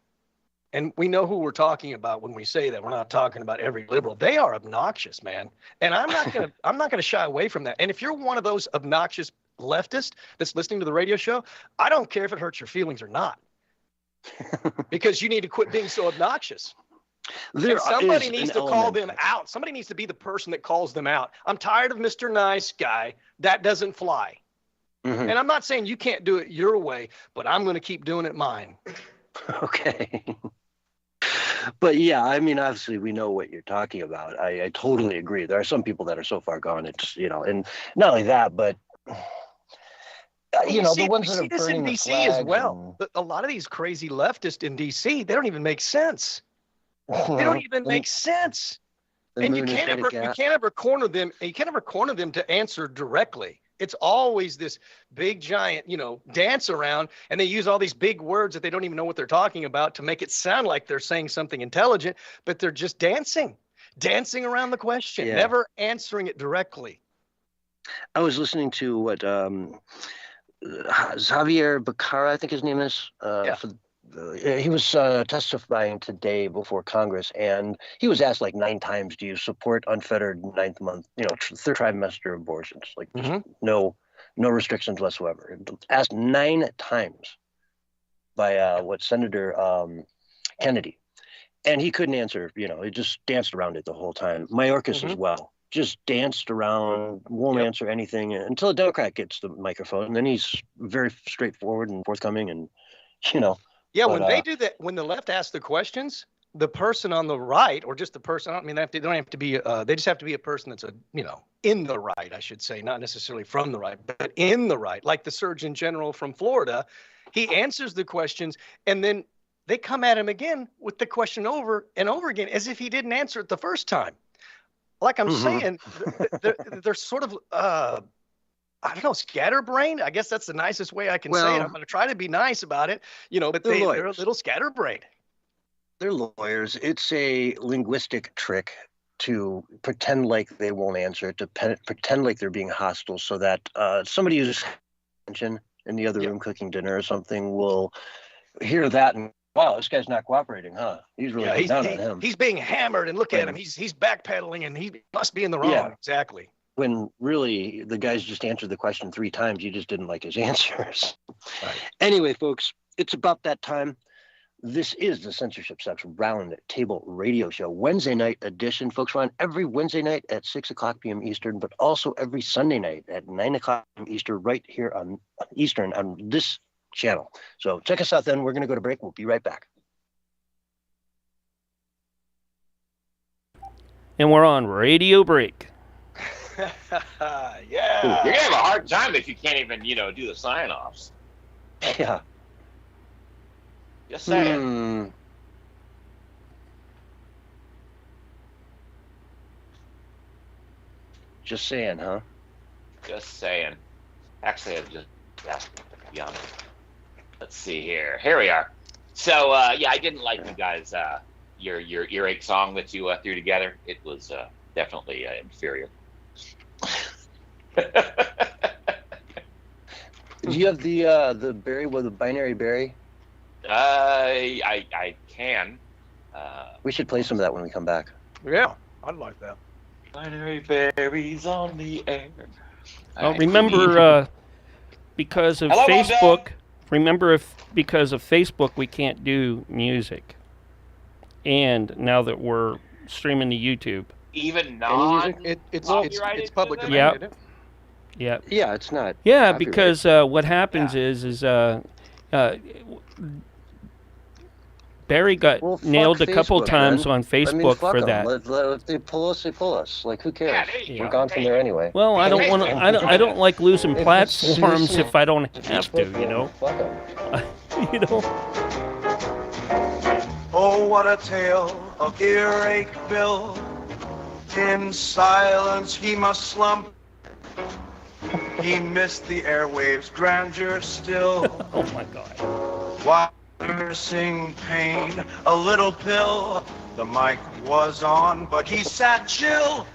and we know who we're talking about when we say that. We're not talking about every liberal. They are obnoxious, man. And I'm not gonna shy away from that. And if you're one of those obnoxious leftists that's listening to the radio show, I don't care if it hurts your feelings or not, because you need to quit being so obnoxious. Somebody needs to call them out. Somebody needs to be the person that calls them out. I'm tired of Mr. Nice Guy. That doesn't fly. Mm-hmm. And I'm not saying you can't do it your way, but I'm going to keep doing it mine. Okay. But yeah, I mean, obviously we know what you're talking about. I totally agree. There are some people that are so far gone. It's, and not only that, but the ones that are this in burning the DC as flags well. A lot of these crazy leftists in DC, they don't even make sense. They don't even make sense. And you can't ever corner them. You can't ever corner them to answer directly. It's always this big giant, dance around, and they use all these big words that they don't even know what they're talking about to make it sound like they're saying something intelligent, but they're just dancing around the question, never answering it directly. I was listening to what Xavier Becerra, I think his name is. He was testifying today before Congress, and he was asked like 9 times, "Do you support unfettered 9th month, third trimester abortions? Like no restrictions whatsoever." Asked 9 times by Senator Kennedy, and he couldn't answer. He just danced around it the whole time. Mayorkas as well. Just danced around, won't answer anything until a Democrat gets the microphone, and then he's very straightforward and forthcoming, and Yeah, when they do that, when the left asks the questions, the person on the right, or just the person, they don't have to be, they just have to be a person that's in the right, I should say, not necessarily from the right, but in the right. Like the Surgeon General from Florida, he answers the questions, and then they come at him again with the question over and over again, as if he didn't answer it the first time. Like I'm saying, they're sort of, I don't know, scatterbrained. I guess that's the nicest way I can say it. I'm going to try to be nice about it, but they're a little scatterbrained. They're lawyers. It's a linguistic trick to pretend like they won't answer, to pretend like they're being hostile, so that somebody who's attention in the other room cooking dinner or something will hear that and, wow, this guy's not cooperating, huh? He's really down on him. He's being hammered, and look at him. He's backpedaling, and he must be in the wrong. Yeah. Exactly. When really the guy's just answered the question 3 times. You just didn't like his answers. Right. Anyway, folks, it's about that time. This is the Censorship Sucks Round Table Radio Show, Wednesday night edition. Folks, we're on every Wednesday night at 6 o'clock p.m. Eastern, but also every Sunday night at 9 o'clock p.m. Eastern, right here on Eastern on this channel. So check us out then. We're going to go to break. We'll be right back. And we're on radio break. Yeah. You're going to have a hard time if you can't even, do the sign-offs. Yeah. Just saying. Just saying, huh? Just saying. Actually, I've just, yum. Let's see here. Here we are. So, I didn't like you guys, your earache song that you threw together. It was definitely inferior. Do you have the berry with the binary berry? I can. We should play some of that when we come back. Yeah, I'd like that. Binary berries on the air. Remember, because of Facebook. Remember, because of Facebook, we can't do music. And now that we're streaming to YouTube, even non, it's public domain. Yeah. Isn't it? Yeah. Yeah, it's not. Yeah, because what happens is Barry got nailed a couple times on Facebook for that. If they pull us, they pull us. Like, who cares? Yeah, We're gone from there anyway. Well, I don't want to. I don't like losing platforms if I don't have to. Oh, what a tale of earache Bill. In silence he must slump. He missed the airwaves' grandeur still. Oh my God. While nursing pain, a little pill. The mic was on, but he sat chill.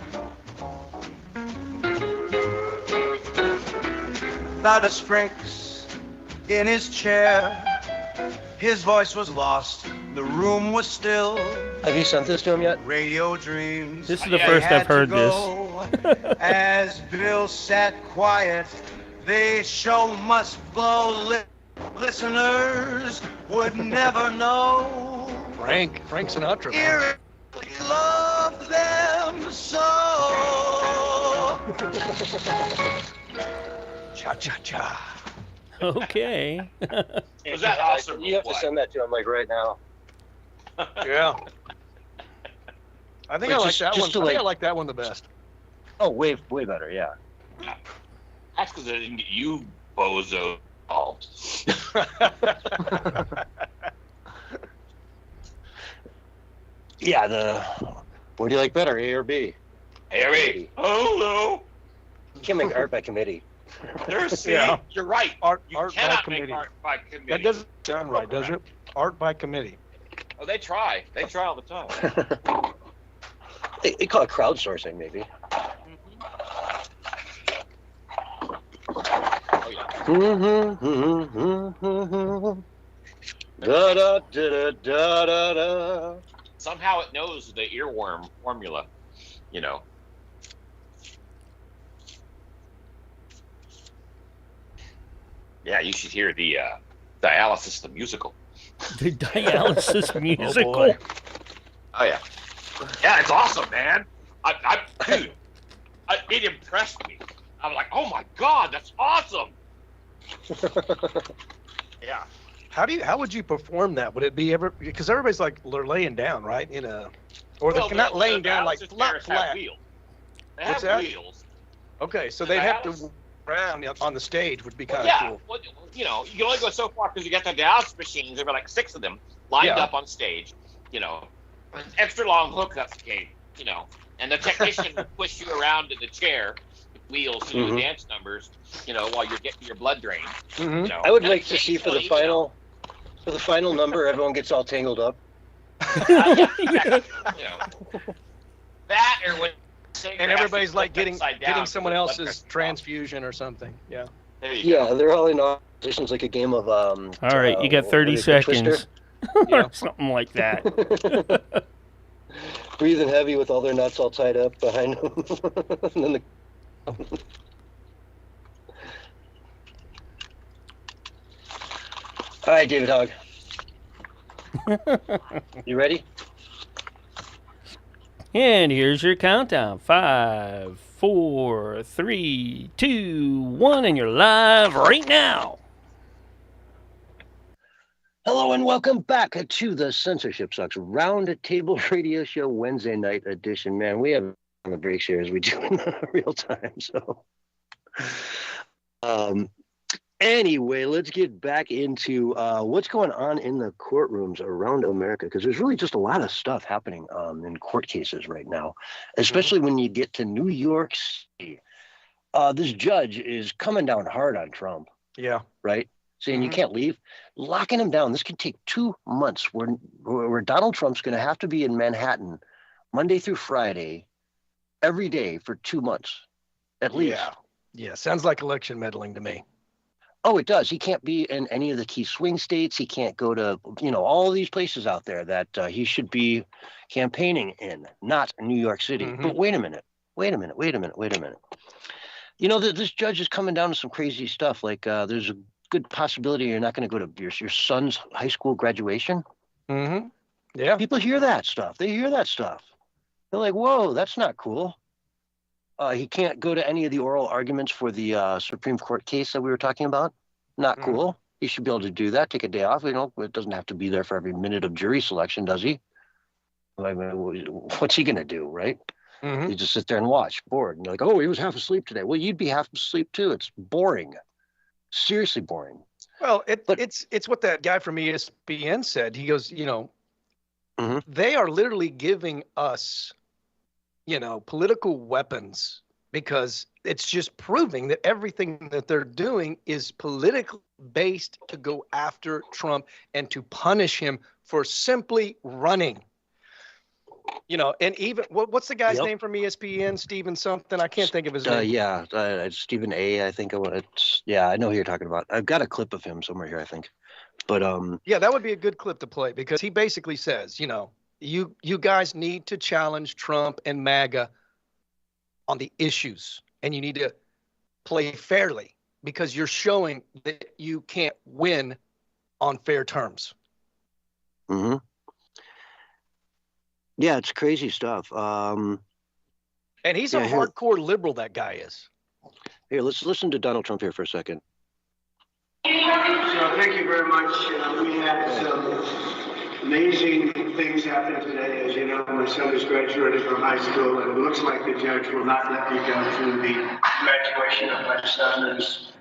Not a Sprinks in his chair. His voice was lost. The room was still. Have you sent this to him yet? Radio dreams. This is the first I've heard this. As Bill sat quiet, the show must blow. Listeners would never know. Frank Sinatra. He loved them so. Cha-cha-cha. Okay. Was that awesome? You have to send that to him like right now. Yeah. I think I like that one. to I think I like that one the best. Oh, way better. Yeah. That's because I didn't get you bozo involved. Yeah. What do you like better, A or B? Harry. Oh no. You can't make art by committee. There's Yeah. You're right. Art You by cannot make committee. art by committee. That doesn't sound right, does it? Art by committee. Oh, they try. They try all the time. They call it crowdsourcing, maybe. Oh yeah. Da da da da da da. Somehow it knows the earworm formula, you know. Yeah, you should hear the dialysis, the musical. The dialysis musical. boy. Oh yeah, yeah, it's awesome, man. Dude, it impressed me. I'm like, oh my god, that's awesome. Yeah. How would you perform that? Would it be ever, because everybody's like they're laying down, right? Or they're not laying down like flat. Wheels. They What's have that? wheels. Okay, so The they'd have to dialysis- around on the stage would be kind of Yeah, cool. well, you know, you can only go so far because you got the dialysis machines. There were like 6 of them lined Yeah. up on stage. You know, extra long hookups came. You know, and the technician would push you around in the chair, with wheels to do dance numbers. You know, while you're getting your blood drained. Mhm. You know, I would and like to see for the final number, everyone gets all tangled up. Yeah, exactly. You know, that or when. And everybody's like getting down someone with blood else's pressure transfusion or something. Yeah. There you go. Yeah, they're all in positions like a game of All right, you got 30 seconds. Or something like that. Breathing heavy with all their nuts all tied up behind them. And then all right, David Hogg. You ready? And here's your countdown. 5, 4, 3, 2, 1, and you're live right now. Hello and welcome back to the CensorshipSucks Round Table Radio Show Wednesday night edition. Man, we have on the breaks here as we do in real time. So, anyway, let's get back into what's going on in the courtrooms around America, because there's really just a lot of stuff happening in court cases right now, especially when you get to New York City. This judge is coming down hard on Trump. Yeah. Right? Saying you can't leave, locking him down. This could take 2 months where Donald Trump's going to have to be in Manhattan Monday through Friday every day for 2 months at least. Yeah. Sounds like election meddling to me. Oh, it does. He can't be in any of the key swing states. He can't go to, all these places out there that he should be campaigning in, not New York City. But wait a minute. This judge is coming down to some crazy stuff. Like there's a good possibility you're not going to go to your son's high school graduation. Yeah. People hear that stuff. They hear that stuff. They're like, whoa, that's not cool. He can't go to any of the oral arguments for the Supreme Court case that we were talking about. Not cool. He should be able to do that, take a day off. It doesn't have to be there for every minute of jury selection, does he? Like, what's he going to do, right? You just sit there and watch, bored. And you're like, oh, he was half asleep today. Well, you'd be half asleep too. It's boring. Seriously boring. Well, it's what that guy from ESPN said. He goes, they are literally giving us, political weapons, because it's just proving that everything that they're doing is politically based to go after Trump and to punish him for simply running. And even what's the guy's name from ESPN? Stephen something. I can't think of his name. Stephen A. I think I know who you're talking about. I've got a clip of him somewhere here, I think. But that would be a good clip to play, because he basically says, you guys need to challenge Trump and MAGA on the issues, and you need to play fairly, because you're showing that you can't win on fair terms. Yeah, it's crazy stuff. And he's a hardcore liberal, that guy is. Here, let's listen to Donald Trump here for a second. So thank you very much. We had some Amazing things happen today. As you know, my son is graduating from high school, and it looks like the judge will not let me go to the graduation of my son, who's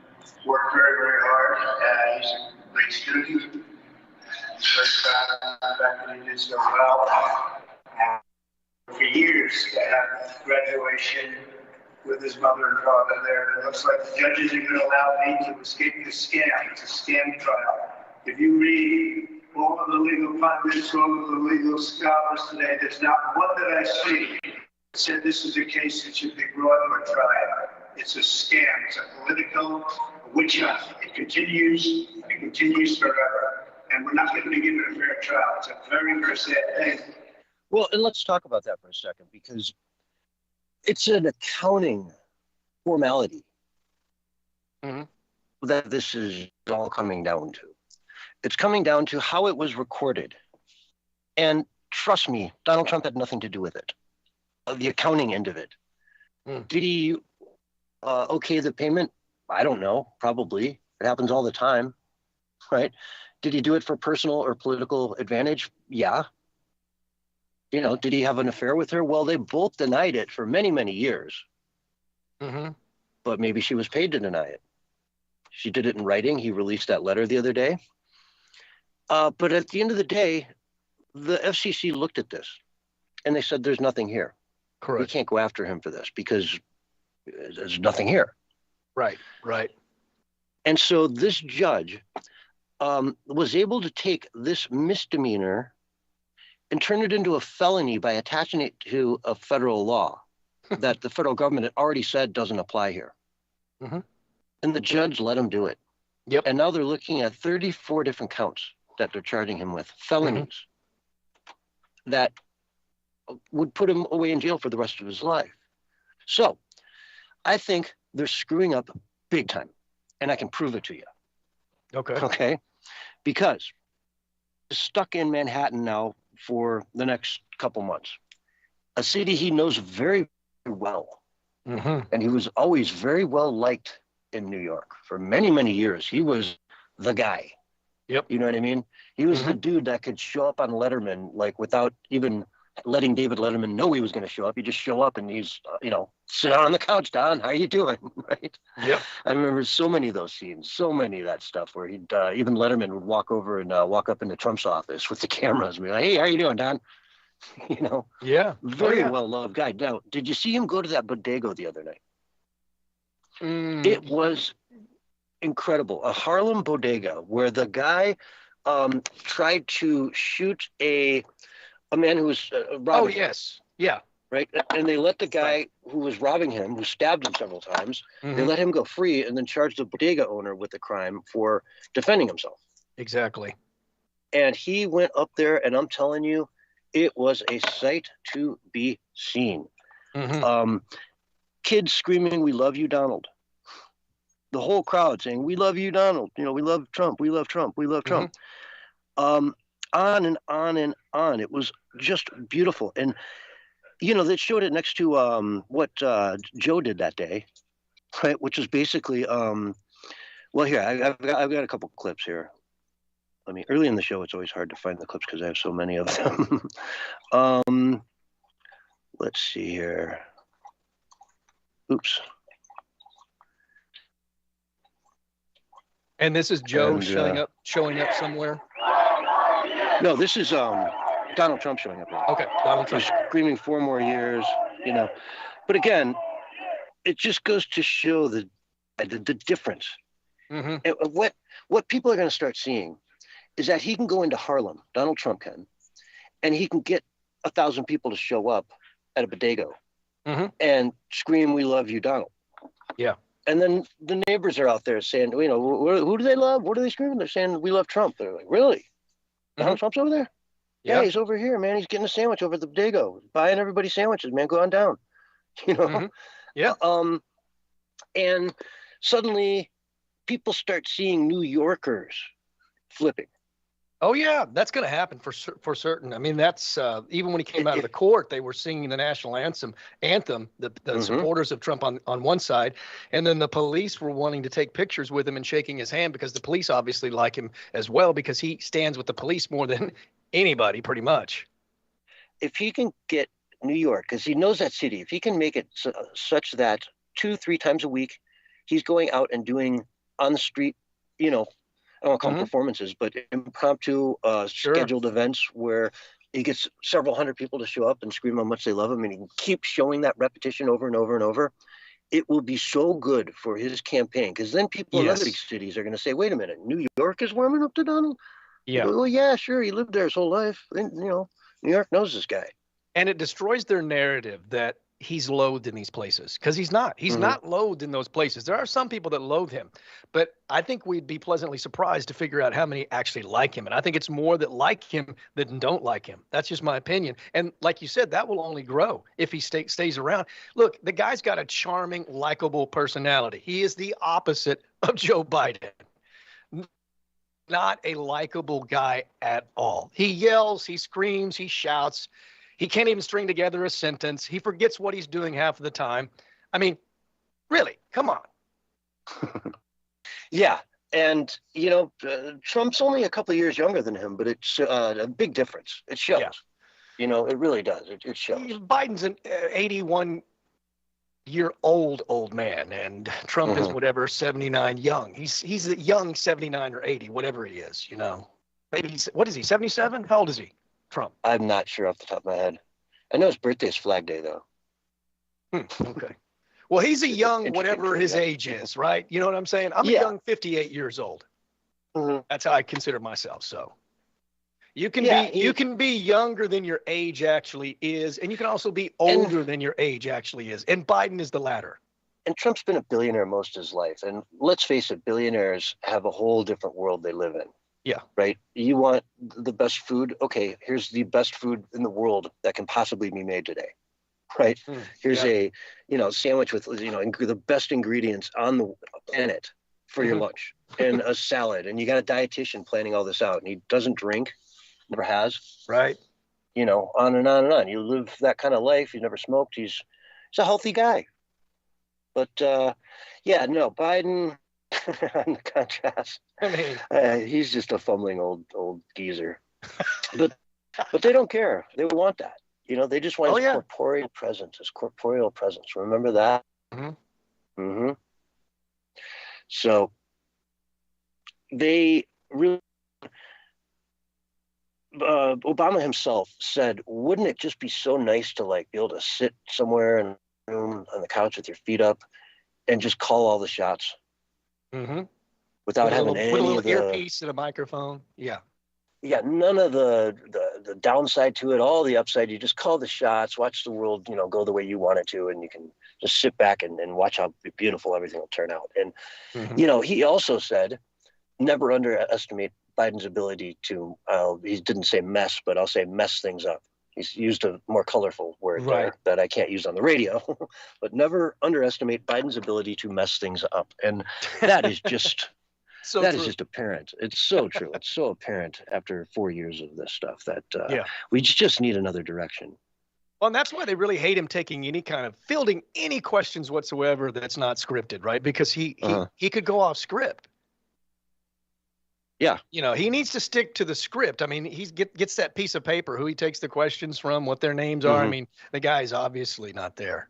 worked very, very hard. He's a great student. He's very proud of the fact that he did so well. For years to have graduation with his mother and father there. And it looks like the judges are going to allow me to escape the scam. It's a scam trial. If you read all of the legal pundits, all of the legal scholars today, there's not one that I see that said this is a case that should be brought for trial. It's a scam. It's a political witch hunt. It continues forever. And we're not going to give it a fair trial. It's a very, very sad thing. Well, and let's talk about that for a second, because it's an accounting formality that this is all coming down to. It's coming down to how it was recorded. And trust me, Donald Trump had nothing to do with it. The accounting end of it. Did he okay the payment? I don't know, probably. It happens all the time, right? Did he do it for personal or political advantage? Yeah. You know, did he have an affair with her? Well, they both denied it for many, many years. But maybe she was paid to deny it. She did it in writing. He released that letter the other day. But at the end of the day, the FCC looked at this and they said, there's nothing here. Correct. We can't go after him for this because there's nothing here. Right. And so this judge was able to take this misdemeanor and turn it into a felony by attaching it to a federal law that the federal government had already said doesn't apply here. And the judge let him do it. Yep. And now they're looking at 34 different counts that they're charging him with, felonies that would put him away in jail for the rest of his life. So I think they're screwing up big time, and I can prove it to you. Okay? Because he's stuck in Manhattan now for the next couple months, a city he knows very well. And he was always very well liked in New York for many, many years. He was the guy. Yep. You know what I mean? He was the dude that could show up on Letterman, like without even letting David Letterman know he was going to show up. He'd just show up and he's, sit down on the couch, Don. How you doing? Right? Yep. I remember so many of those scenes, so many of that stuff where he'd, even Letterman would walk over and walk up into Trump's office with the cameras and be like, hey, how you doing, Don? Yeah. Very well-loved guy. Now, did you see him go to that bodega the other night? It was incredible. A Harlem bodega where the guy tried to shoot a man who was robbing. Oh, yes. Yeah. Right? And they let the guy who was robbing him, who stabbed him several times, they let him go free and then charged the bodega owner with the crime for defending himself. Exactly. And he went up there, and I'm telling you, it was a sight to be seen. Kids screaming, "We love you, Donald." The whole crowd saying, "We love you, Donald. We love Trump. We love Trump. We love Trump." On and on and on. It was just beautiful. And, they showed it next to what Joe did that day, right? Which was basically, here, I've got a couple clips here. Early in the show, it's always hard to find the clips because I have so many of them. Let's see here. Oops. And this is Joe And, showing up somewhere. No, this is Donald Trump showing up here. Okay, Donald Trump. He's screaming 4 more years, But again, it just goes to show the difference. And what people are going to start seeing is that he can go into Harlem, Donald Trump can, and he can get 1,000 people to show up at a bodega and scream, "We love you, Donald." Yeah. And then the neighbors are out there saying, who do they love? What are they screaming? They're saying, "We love Trump." They're like, "Really? Donald Trump's over there?" Yeah, he's over here, man. He's getting a sandwich over at the bodega, buying everybody sandwiches, man. Go on down. Yeah. And suddenly people start seeing New Yorkers flipping. Oh yeah, that's going to happen for certain. That's even when he came out of the court, they were singing the national anthem. The supporters of Trump on one side, and then the police were wanting to take pictures with him and shaking his hand because the police obviously like him as well because he stands with the police more than anybody pretty much. If he can get New York, because he knows that city, if he can make it such that 2-3 times a week, he's going out and doing on the street, I don't want to call them performances, but impromptu scheduled events where he gets several hundred people to show up and scream how much they love him, and he can keep showing that repetition over and over and over. It will be so good for his campaign, because then people in other cities are going to say, wait a minute, New York is warming up to Donald? Yeah. Well, yeah, sure. He lived there his whole life. And, New York knows this guy. And it destroys their narrative that he's loathed in these places, because he's not. He's not loathed in those places. There are some people that loathe him, but I think we'd be pleasantly surprised to figure out how many actually like him. And I think it's more that like him than don't like him. That's just my opinion. And like you said, that will only grow if he stays around. Look, the guy's got a charming, likable personality. He is the opposite of Joe Biden. Not a likable guy at all. He yells, he screams, he shouts. He can't even string together a sentence. He forgets what he's doing half of the time. I mean, really, come on. Yeah. And, Trump's only a couple of years younger than him, but it's a big difference. It shows. Yeah. It really does. It shows. Biden's an 81-year-old man, and Trump is whatever, 79 young. He's a young 79 or 80, whatever he is, Maybe what is he, 77? How old is he? Trump. I'm not sure off the top of my head. I know his birthday is Flag Day, though. Okay. Well, he's a young, whatever his age is, right? You know what I'm saying? I'm a young 58 years old. That's how I consider myself. So you can be younger than your age actually is, and you can also be older than your age actually is. And Biden is the latter. And Trump's been a billionaire most of his life. And let's face it, billionaires have a whole different world they live in. Yeah. Right. You want the best food? Okay, here's the best food in the world that can possibly be made today. Right. Here's a, sandwich with, the best ingredients on the planet for your lunch, and a salad. And you got a dietitian planning all this out, and he doesn't drink, never has. Right. On and on and on. You live that kind of life. You never smoked. He's a healthy guy. But Biden. On the contrast, he's just a fumbling old geezer. but they don't care. They want that. They just want his corporeal presence. Remember that? So they really. Obama himself said, "Wouldn't it just be so nice to be able to sit somewhere in a room on the couch with your feet up and just call all the shots?" Without having any with a little of the earpiece and a microphone. Yeah, none of the downside to it, all the upside. You just call the shots, watch the world, go the way you want it to, and you can just sit back and watch how beautiful everything will turn out. And he also said, never underestimate Biden's ability to. He didn't say mess, but I'll say mess things up. He's used a more colorful word there that I can't use on the radio, but never underestimate Biden's ability to mess things up. And that is just is just apparent. It's so true. It's so apparent after 4 years of this stuff that we just need another direction. Well, and that's why they really hate him taking any kind of fielding any questions whatsoever that's not scripted, right? Because he could go off script. Yeah. He needs to stick to the script. I mean, he gets that piece of paper, who he takes the questions from, what their names are. I mean, the guy's obviously not there.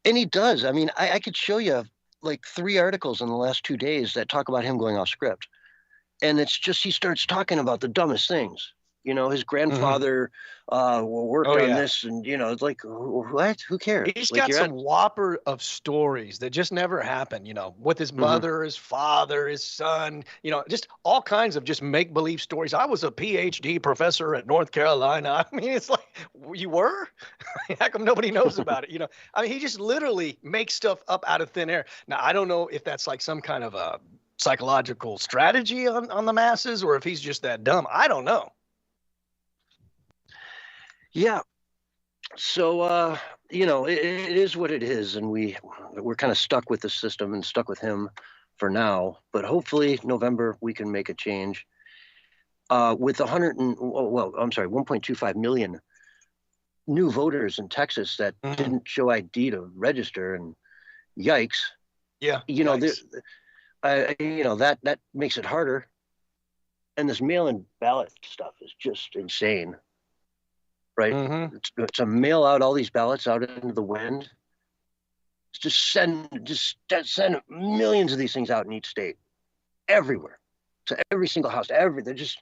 And he does. I mean, I could show you 3 articles in the last 2 days that talk about him going off script. And it's just, he starts talking about the dumbest things. His grandfather worked on this, and it's like, what? Who cares? He's got some whopper of stories that just never happened. With his mother, his father, his son. Just all kinds of just make believe stories. I was a PhD professor at North Carolina. I mean, it's like, you were? How come nobody knows about it? I mean, he just literally makes stuff up out of thin air. Now, I don't know if that's like some kind of a psychological strategy on the masses, or if he's just that dumb. I don't know. Yeah. So, it is what it is. And we're kind of stuck with the system and stuck with him for now. But hopefully November, we can make a change. With 1.25 million new voters in Texas that didn't show ID to register, and yikes. Yeah. That makes it harder. And this mail-in ballot stuff is just insane, right? Mm-hmm. To mail out all these ballots out into the wind, just send millions of these things out in each state, everywhere, to every single house. They just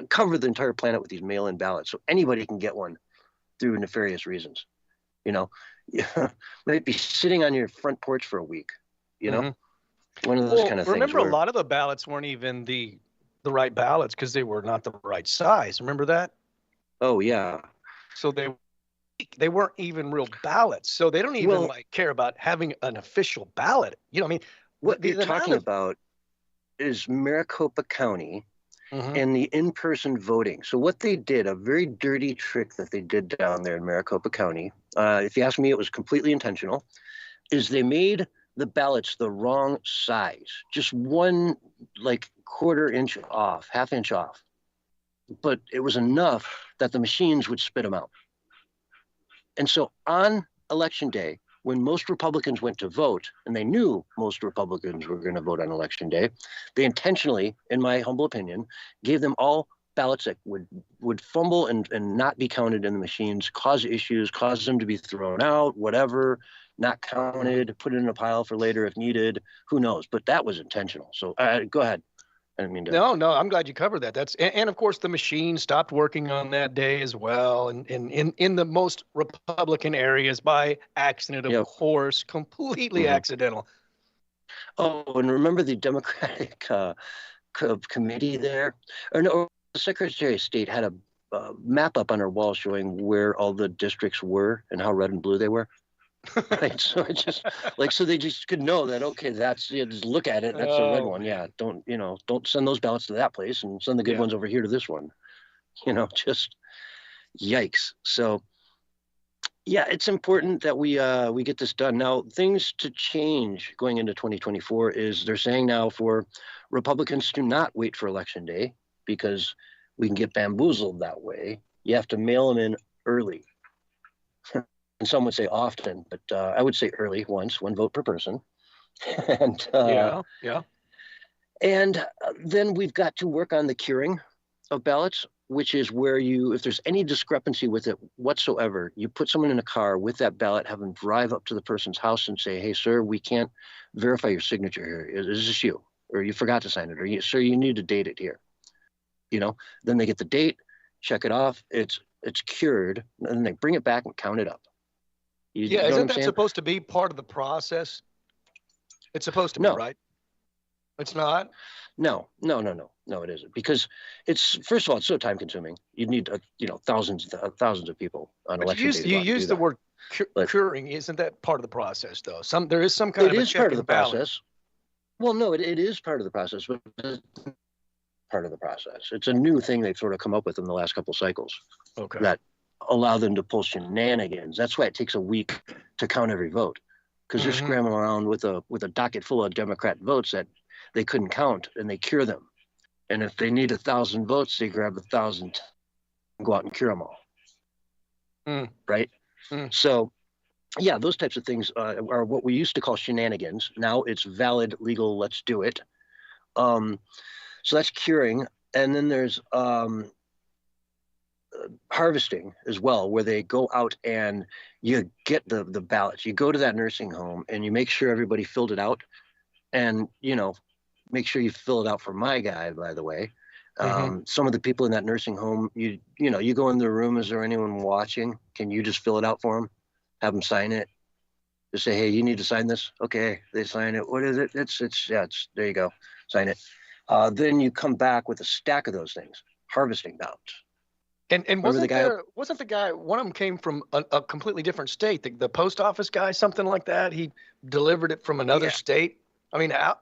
cover the entire planet with these mail-in ballots, so anybody can get one through nefarious reasons. You know, might be sitting on your front porch for a week. You know, one of those kind of things. Remember, a lot of the ballots weren't even the right ballots because they were not the right size. Remember that? Oh yeah. So they weren't even real ballots. So they don't even care about having an official ballot. You know, I mean, what you're talking about is Maricopa County and the in-person voting. So what they did, a very dirty trick that they did down there in Maricopa County, if you ask me, it was completely intentional, is they made the ballots the wrong size, just one like quarter inch off, half inch off. But it was enough that the machines would spit them out. And so on election day, when most Republicans went to vote, and they knew most Republicans were going to vote on election day, they intentionally, in my humble opinion, gave them all ballots that would fumble and not be counted in the machines, cause issues, cause them to be thrown out, whatever, not counted, put it in a pile for later if needed, who knows? But that was intentional. So go ahead. I didn't mean to. No, I'm glad you covered that. And of course the machine stopped working on that day as well, and in the most Republican areas by accident, of course, completely accidental. Oh, and remember the Democratic committee there, or no, the Secretary of State had a map up on her wall showing where all the districts were and how red and blue they were. Right, so it just so they just could know that, okay, that's just look at it, that's the red one. Yeah, don't send those ballots to that place and send the good ones over here to this one. Just yikes. So yeah, it's important that we get this done. Now, things to change going into 2024 is they're saying now for Republicans to not wait for election day because we can get bamboozled that way. You have to mail them in early. And some would say often, but I would say early, one vote per person. And And then we've got to work on the curing of ballots, which is where if there's any discrepancy with it whatsoever, you put someone in a car with that ballot, have them drive up to the person's house and say, hey, sir, we can't verify your signature here. Is this you? Or you forgot to sign it? Or sir, you need to date it here. Then they get the date, check it off. It's cured. And then they bring it back and count it up. Isn't that supposed to be part of the process? It's supposed to be, right? It's not? No, it isn't. Because first of all, it's so time consuming. You need, thousands of people on election day. You use the word curing. Isn't that part of the process, though? There is some kind of a check part of the and balance. Process. Well, no, it is part of the process, but it's part of the process. It's a new thing they've sort of come up with in the last couple cycles. Okay. That allow them to pull shenanigans. That's why it takes a week to count every vote, because they're scrambling around with a docket full of Democrat votes that they couldn't count, and they cure them. And if they need 1,000 votes, they grab 1,000 and go out and cure them all. Right? So, yeah, those types of things are what we used to call shenanigans. Now it's valid, legal, let's do it. So that's curing. And then there's harvesting as well, where they go out and you get the ballots. You go to that nursing home and you make sure everybody filled it out, and make sure you fill it out for my guy, by the way. Some of the people in that nursing home, you go in the room, is there anyone watching? Can you just fill it out for them? Have them sign it. Just say, hey, you need to sign this. Okay, they sign it. What is it? It's there you go. Sign it. Then you come back with a stack of those things, harvesting ballots. And wasn't the guy, one of them came from a completely different state, the post office guy, something like that? He delivered it from another state? I mean, that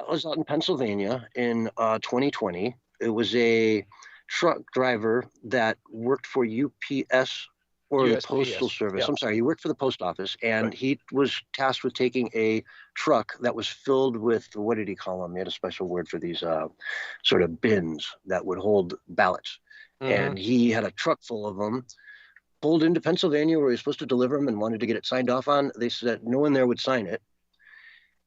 was out in Pennsylvania in 2020. It was a truck driver that worked for UPS or USPS, the Postal Service. Yeah. I'm sorry, he worked for the post office, and he was tasked with taking a truck that was filled with, what did he call them? He had a special word for these sort of bins that would hold ballots. And he had a truck full of them, pulled into Pennsylvania where he was supposed to deliver them and wanted to get it signed off on. They said no one there would sign it.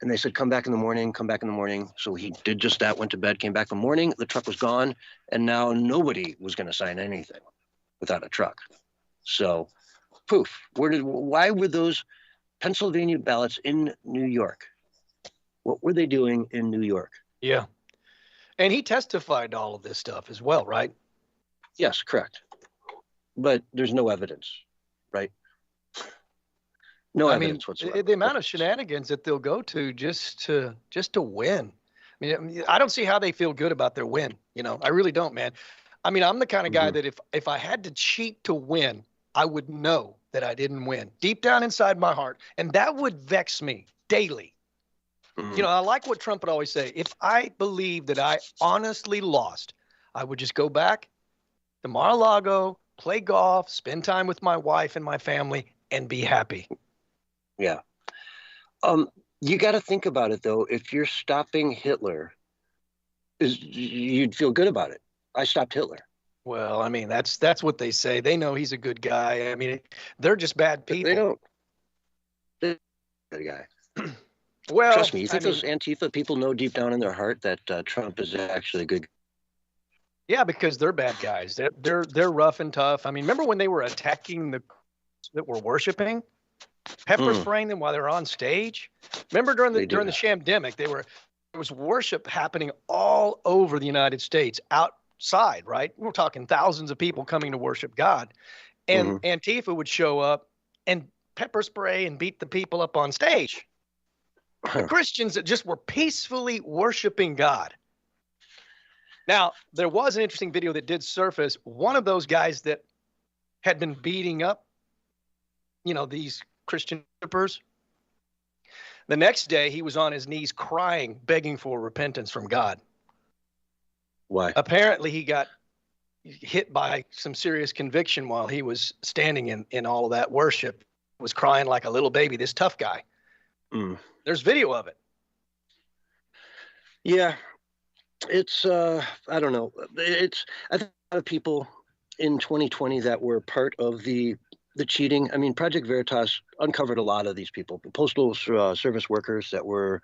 And they said, come back in the morning, come back in the morning. So he did just that, went to bed, came back in the morning. The truck was gone. And now nobody was going to sign anything without a truck. So poof, why were those Pennsylvania ballots in New York? What were they doing in New York? Yeah. And he testified to all of this stuff as well, right? Yes, correct. But there's no evidence, right? No evidence whatsoever. The amount of shenanigans that they'll go to just to win. I mean, I don't see how they feel good about their win. You know, I really don't, man. I mean, I'm the kind of guy that if I had to cheat to win, I would know that I didn't win deep down inside my heart. And that would vex me daily. You know, I like what Trump would always say. If I believed that I honestly lost, I would just go back to Mar-a-Lago, play golf, spend time with my wife and my family, and be happy. Yeah. You got to think about it, though. If you're stopping Hitler, you'd feel good about it. I stopped Hitler. Well, I mean, that's what they say. They know he's a good guy. I mean, they're just bad people. They don't. They're a good guy. Well, trust me. You think those Antifa people know deep down in their heart that Trump is actually a good guy? Yeah, because they're bad guys. They're rough and tough. I mean, remember when they were attacking the that were worshiping, pepper spraying them while they were on stage? Remember during the shamdemic, there was worship happening all over the United States outside, right? We're talking thousands of people coming to worship God, and Antifa would show up and pepper spray and beat the people up on stage. The Christians that just were peacefully worshiping God. Now, there was an interesting video that did surface. One of those guys that had been beating up, you know, these Christian worshipers. The next day, he was on his knees crying, begging for repentance from God. Why? Apparently, he got hit by some serious conviction while he was standing in all of that worship. Was crying like a little baby, this tough guy. There's video of it. Yeah. It's, I don't know. I think a lot of people in 2020 that were part of the cheating. I mean, Project Veritas uncovered a lot of these people, postal service workers that were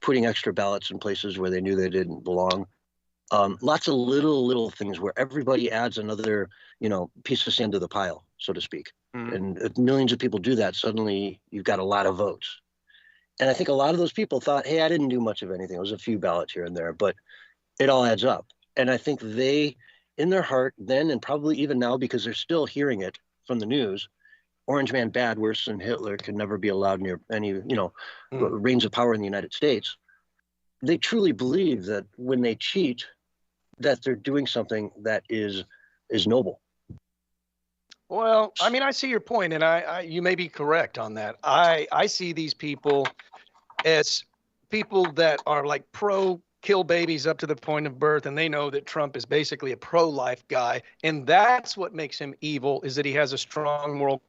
putting extra ballots in places where they knew they didn't belong. Lots of little things where everybody adds another, piece of sand to the pile, so to speak. And if millions of people do that, suddenly you've got a lot of votes. And I think a lot of those people thought, hey, I didn't do much of anything. It was a few ballots here and there, but it all adds up. And I think they, in their heart then, and probably even now, because they're still hearing it from the news, Orange Man bad, worse than Hitler, could never be allowed near any, reigns of power in the United States. They truly believe that when they cheat, that they're doing something that is noble. Well, I mean, I see your point, and you may be correct on that. I see these people as people that are like pro-kill babies up to the point of birth, and they know that Trump is basically a pro-life guy, and that's what makes him evil, is that he has a strong moral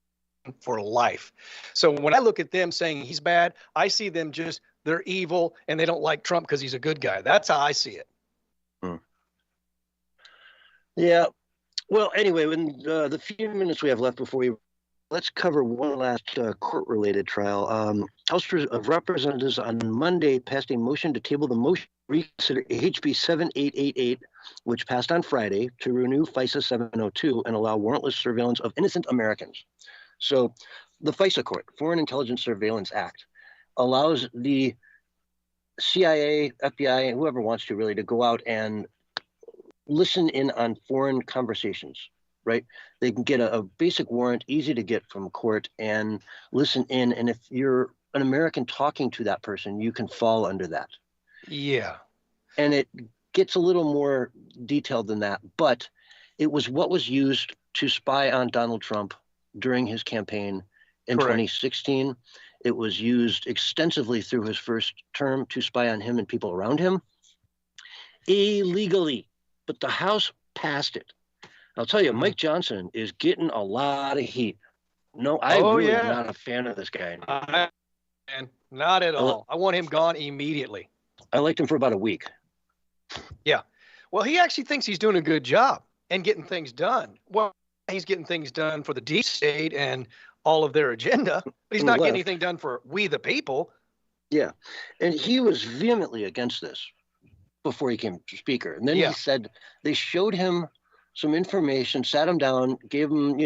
for life. So when I look at them saying he's bad, I see them just, they're evil, and they don't like Trump because he's a good guy. That's how I see it. Yeah. Well, anyway, in the few minutes we have left let's cover one last court-related trial. House of Representatives on Monday passed a motion to table the motion to reconsider HB 7888, which passed on Friday, to renew FISA 702 and allow warrantless surveillance of innocent Americans. So the FISA Court, Foreign Intelligence Surveillance Act, allows the CIA, FBI, and whoever wants to really to go out and listen in on foreign conversations, right? They can get a basic warrant, easy to get from court, and listen in. And if you're an American talking to that person, you can fall under that. Yeah. And it gets a little more detailed than that, but it was what was used to spy on Donald Trump during his campaign in 2016. It was used extensively through his first term to spy on him and people around him illegally. But the House passed it. I'll tell you, Mike Johnson is getting a lot of heat. No, I'm not a fan of this guy. Not at all. I want him gone immediately. I liked him for about a week. Yeah. Well, he actually thinks he's doing a good job and getting things done. Well, he's getting things done for the deep state and all of their agenda, but he's not getting anything done for we the people. Yeah. And he was vehemently against this before he came speaker. And then he said they showed him some information, sat him down, gave him,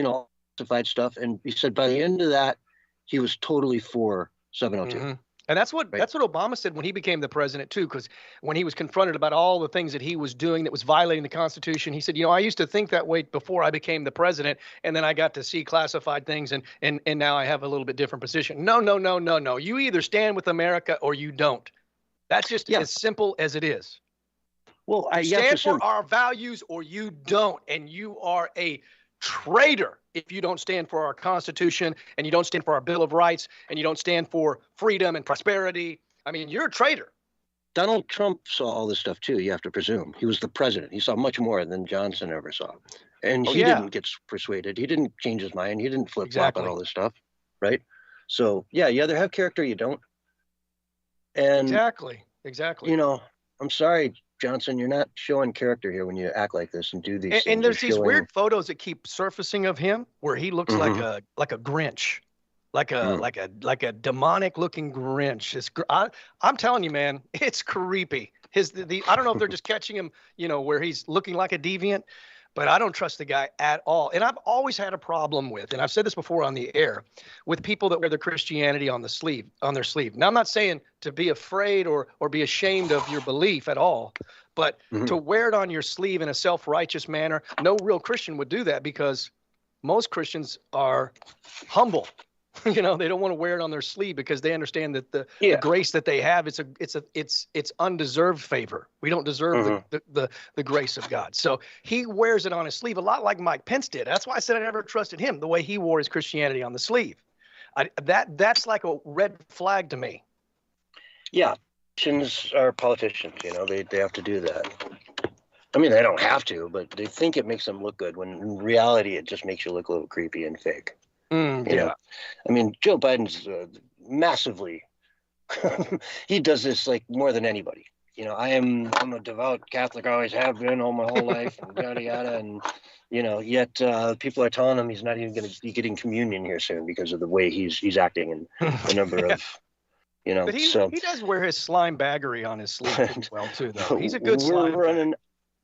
classified stuff. And he said by the end of that, he was totally for 702. Mm-hmm. And that's what Obama said when he became the president too, because when he was confronted about all the things that he was doing that was violating the Constitution, he said, I used to think that way before I became the president, and then I got to see classified things, and now I have a little bit different position. No. You either stand with America or you don't. That's just as simple as it is. Well, you stand for our values or you don't, and you are a traitor if you don't stand for our Constitution, and you don't stand for our Bill of Rights, and you don't stand for freedom and prosperity. I mean, you're a traitor. Donald Trump saw all this stuff too, you have to presume. He was the president. He saw much more than Johnson ever saw. And he didn't get persuaded. He didn't change his mind. He didn't flip-flop on all this stuff, right? So, you either have character or you don't. And Exactly. I'm sorry, Johnson, you're not showing character here when you act like this and do these things. And there's these weird photos that keep surfacing of him where he looks like a Grinch, like a demonic looking Grinch. I'm telling you, man, it's creepy. I don't know if they're just catching him, where he's looking like a deviant, but I don't trust the guy at all. And I've always had a problem with, and I've said this before on the air, with people that wear their Christianity on their sleeve. Now, I'm not saying to be afraid or be ashamed of your belief at all, but to wear it on your sleeve in a self-righteous manner, no real Christian would do that, because most Christians are humble. They don't want to wear it on their sleeve because they understand that the grace that they have, it's undeserved favor. We don't deserve the grace of God. So he wears it on his sleeve a lot like Mike Pence did. That's why I said I never trusted him, the way he wore his Christianity on the sleeve. That's like a red flag to me. Yeah, politicians are politicians. They have to do that. I mean, they don't have to, but they think it makes them look good, when in reality it just makes you look a little creepy and fake. I mean, Joe Biden's massively, he does this like more than anybody. I'm a devout Catholic, always have been all my whole life, and yada yada, and yet people are telling him he's not even going to be getting communion here soon because of the way he's acting, and the number of, But he does wear his slime baggery on his sleeve as well too, though. He's a good slime. We're running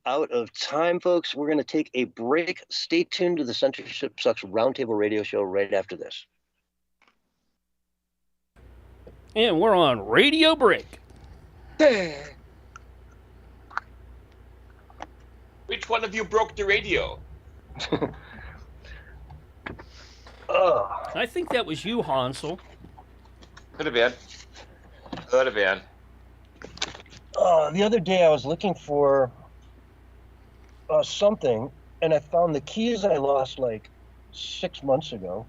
out of time, folks. We're going to take a break. Stay tuned to the Censorship Sucks Roundtable Radio Show right after this. And we're on radio break. Which one of you broke the radio? I think that was you, Hansel. Could have been. The other day I was looking for something, and I found the keys I lost like 6 months ago.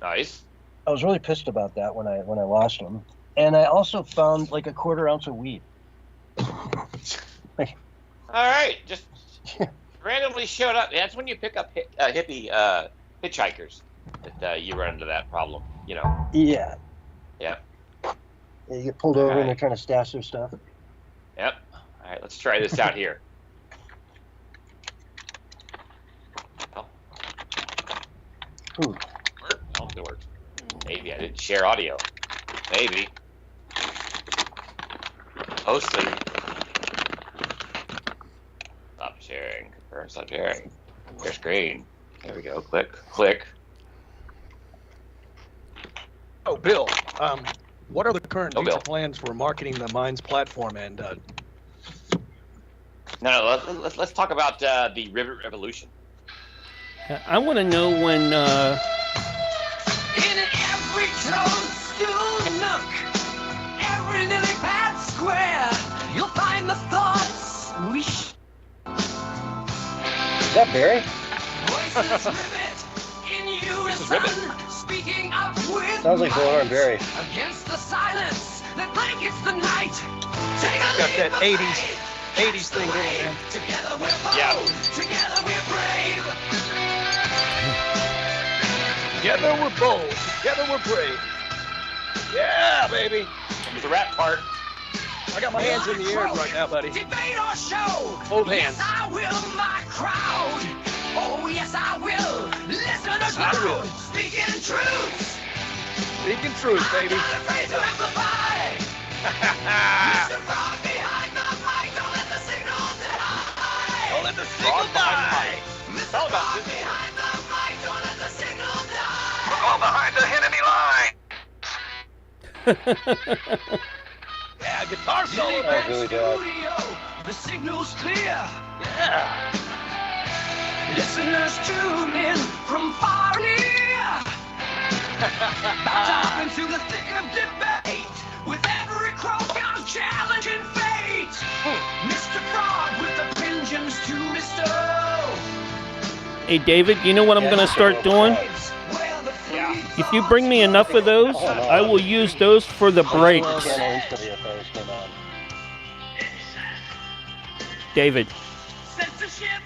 Nice. I was really pissed about that when I lost them. And I also found like a 1/4 ounce of weed. All right, just randomly showed up. That's when you pick up hippie hitchhikers that you run into that problem. Yeah. You get pulled over and they're trying to stash their stuff. Yep. All right, let's try this out here. Ooh. Oh, it worked. Maybe I didn't share audio. Maybe. Hosting. Stop sharing. Confirm stop sharing. Share screen. There we go. Click. Oh, Bill. What are the current future plans for marketing the Minds platform? And let's talk about the Rivet Revolution. I want to know when. In every toadstool nook, every lily pad square, you'll find the thoughts we. Is that Barry? Voices rivet in unison, speaking up with Sounds like Bill and Barry. against the silence that blankets the night. Take a got leap that of 80s faith. 80s thing going, man. Together we're bold. Yeah. Together we're brave. Together we're bold. Together we're brave. Yeah, baby. There's the rap part. I got my hands in the air right now, buddy. Debate or show. Both hands. Yes, I will, my crowd. Oh, yes, I will. Listeners loud. Speaking truth. Speaking truth, baby. I'm not afraid to amplify. Don't let the signal die. It's all about this. We're all behind the enemy line. Yeah, guitar solo. That really does. The signal's clear. Yeah. Listeners tune in from far and near. Back up into the thick of debate. With every crow comes challenging fate. Mr. Frog with the vengeance to bestow. Hey, David, you know what I'm going to start doing? If you bring me enough of those, I will use those for the breaks. David. Censorship.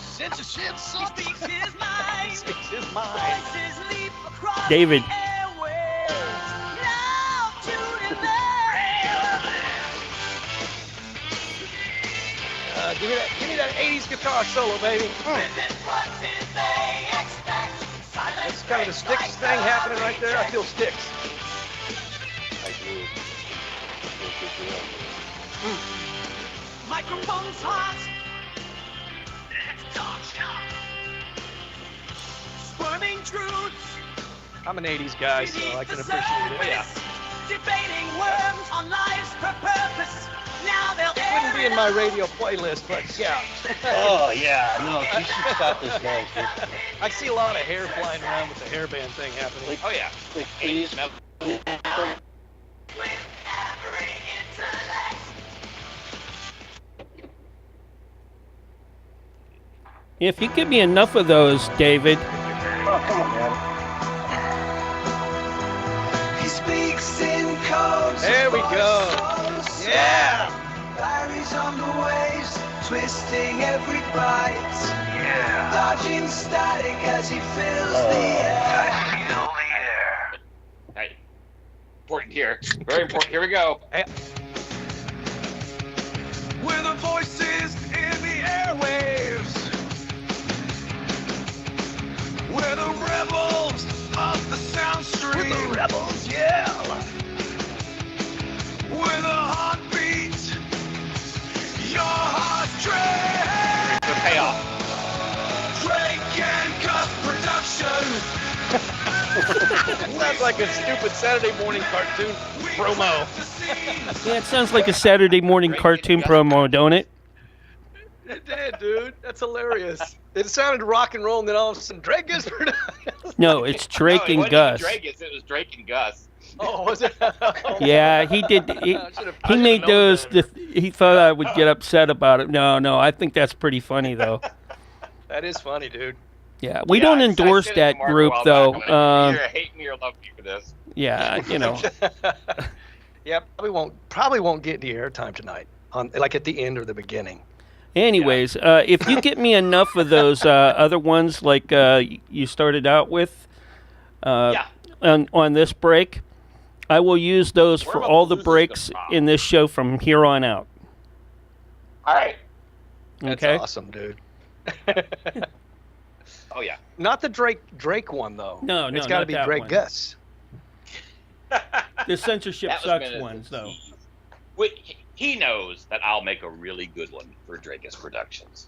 Censorship sucks. Speaks his mind. Speaks his mind. Voices leap across David. the airwaves. Now tune in Give me that 80s guitar solo, baby. That's kind of the sticks thing happening right there. I feel sticks. I do. Microphone's hot. Talk shop. Squirming truths. I'm an 80s guy, so I can appreciate it. Yeah. Debating worms on life's purpose. Now they'll It wouldn't be in my radio playlist, but yeah. Oh, yeah. No, you should stop this guy. I see a lot of hair flying around with the hairband thing happening. Oh yeah. Like 80s. with every intellect. If you give me enough of those, David. Oh, come on, man. He speaks in codes. There we go. Yeah. Barry's on the waves, twisting every bite. Yeah. Dodging static as he fills the air. Feel the air. Hey, important here. Very important. Here we go. We're the voices in the airwaves. We're the rebels of the sound stream. We're the rebels, yeah. We're the heartbeat. Your heart Drake. The payoff. Drake and Gus Production. That sounds like a stupid Saturday morning cartoon promo. Yeah, it sounds like a Saturday morning cartoon promo, don't it? It did, dude. That's hilarious. It sounded rock and roll, and then all of a sudden, Dreagus Productions. No, it's Drake No, it and wasn't Gus. Dreagus, it was Drake and Gus. Oh, was it? Yeah, he did. He made those. He thought I would get upset about it. No, I think that's pretty funny though. That is funny, dude. Yeah, we Yeah, don't I endorse said it to that Mark a group while though. back. I'm like, you either hate me or love me for this. Yeah, you know. Yeah, probably won't get the airtime tonight. Like at the end or the beginning. Anyways, if you get me enough of those other ones like you started out with on this break, I will use those Where for am I all the losing breaks them from? in this show from here on out. All right. That's Okay? awesome, dude. Oh yeah. Not the Drake one though. No, it's got to not be that Drake one. Gus. The censorship That was sucks meant as ones a though. tease. Wait, he knows that I'll make a really good one for Dreagus Productions.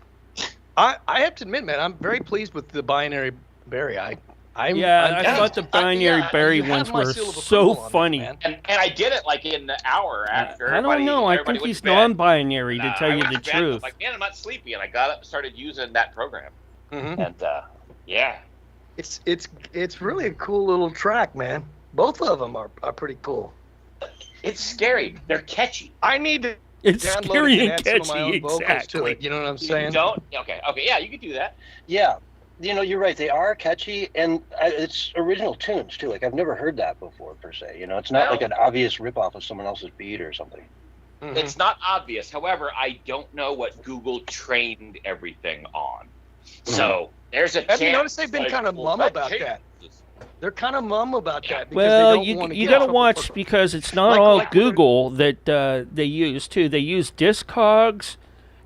I have to admit, man, I'm very pleased with the binary Barry. I thought the binary Barry you have ones my were seal of so approval on that, funny. man. And I did it like in the hour after. I don't know. I everybody think went he's to bed. non-binary, to tell I you went the to bed, I was truth. like, man, I'm not sleepy, and I got up and started using that program. Mhm. And yeah, It's really a cool little track, man. Both of them are pretty cool. it's scary. They're catchy. I need to It's download scary it and and add some of my catchy, own vocals to exactly. it. You know what I'm You saying? don't? Okay, yeah, you could do that. Yeah, you know, you're right. They are catchy, and it's original tunes too. Like I've never heard that before per se. You know, it's not No. like an obvious ripoff of someone else's beat or something. Mhm. It's not obvious. However, I don't know what Google trained everything on. So there's a Have you chance, noticed they've been like, kind of well, mum that about changes. that? They're kind of mum about that because Well, they don't want to you get got to trouble watch for- because it's not Like- all like- Google that they use too. They use Discogs,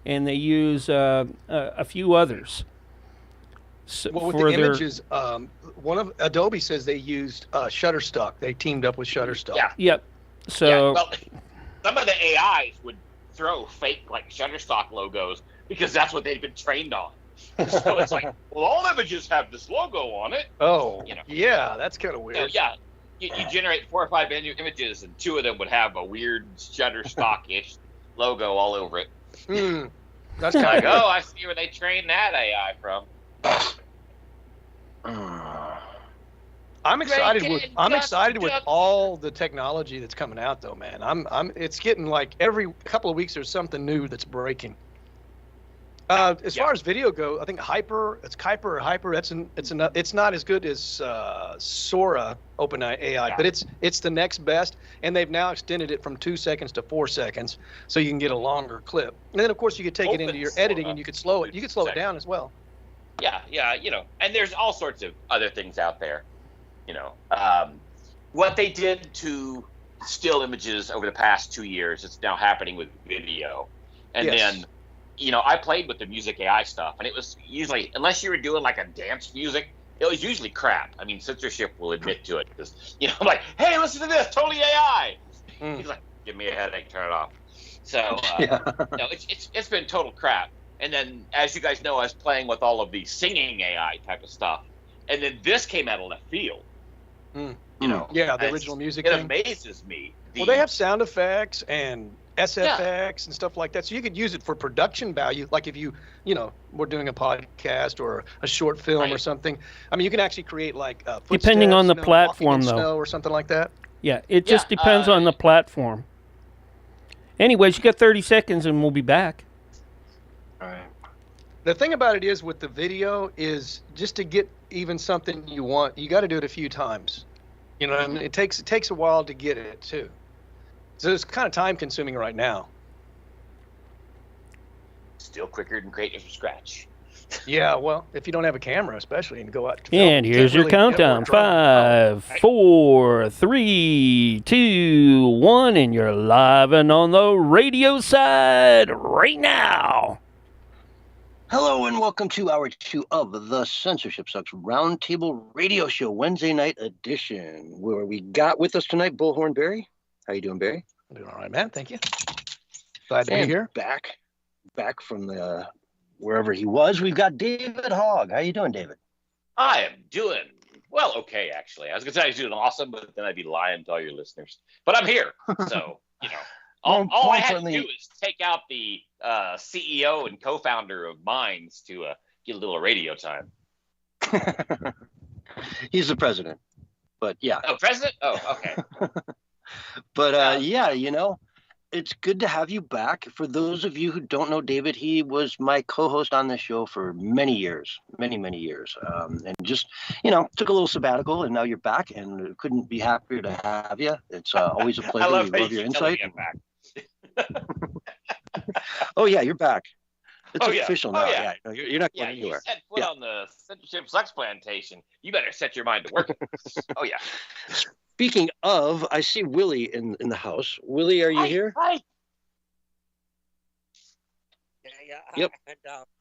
and they use a few others. So Well, with for the their, images, one of Adobe says they used Shutterstock. They teamed up with Shutterstock. Yeah. Yep, So well, some of the AIs would throw fake like Shutterstock logos because that's what they've been trained on. So it's like, well, all images have this logo on it. Oh, You know. yeah, that's kind of weird. So yeah, you generate 4 or 5 images, and 2 of them would have a weird Shutterstock-ish logo all over it. That's Like, kind of oh, I see where they trained that AI from. I'm excited with Just- all the technology that's coming out though, man. It's getting like every couple of weeks there's something new that's breaking. As far as video go, I think Hyper. It's not as good as Sora OpenAI, but it's the next best, and they've now extended it from 2 seconds to 4 seconds, so you can get a longer clip. And then of course you could take it into your editing, and you could slow it. You could slow it down as well. Yeah, and there's all sorts of other things out there. What they did to still images over the past 2 years, it's now happening with video, and then. I played with the music AI stuff, and it was usually, unless you were doing like a dance music, it was usually crap. I mean, censorship will admit to it because, I'm like, hey, listen to this, totally AI. He's like, give me a headache, turn it off. So, it's been total crap. And then, as you guys know, I was playing with all of the singing AI type of stuff, and then this came out of left field. The original music. It thing. Amazes me. Well, they have sound effects and SFX and stuff like that, so you could use it for production value. Like if we're doing a podcast or a short film or something. I mean, you can actually create like depending on the platform, though, snow or something like that. Yeah, it just depends on the platform. Anyways, you got 30 seconds, and we'll be back. All right. The thing about it is with the video is just to get even something you want, you got to do it a few times. And it takes a while to get it too. So it's kind of time consuming right now. Still quicker than creating from scratch. Yeah, well, if you don't have a camera, especially, and go out. To And here's your countdown: 5, 4, 3, 2, 1, and you're live and on the radio side right now. Hello and welcome to hour 2 of the Censorship Sucks Roundtable Radio Show, Wednesday night edition, where we got with us tonight Bullhorn Barry. How you doing, Barry? I'm doing all right, man. Thank you. Glad to be here. Back from the wherever he was. We've got David Hogg. How you doing, David? I am doing okay, actually. I was gonna say I was doing awesome, but then I'd be lying to all your listeners. But I'm here, so all I had to do is take out the CEO and co-founder of Minds to get a little radio time. He's the president, but yeah. Oh, president? Oh, okay. But it's good to have you back. For those of you who don't know David, he was my co-host on this show for many years, many years. And just, took a little sabbatical, and now you're back, and couldn't be happier to have you. It's always a pleasure. We love your insight. Oh, yeah, you're back. It's official now. Yeah. No, you're not going anywhere. You set foot on the Censorship Sucks plantation. You better set your mind to work. Oh, yeah. Speaking of, I see Willie in the house. Willie, are you here? Hi. Yeah. Yep.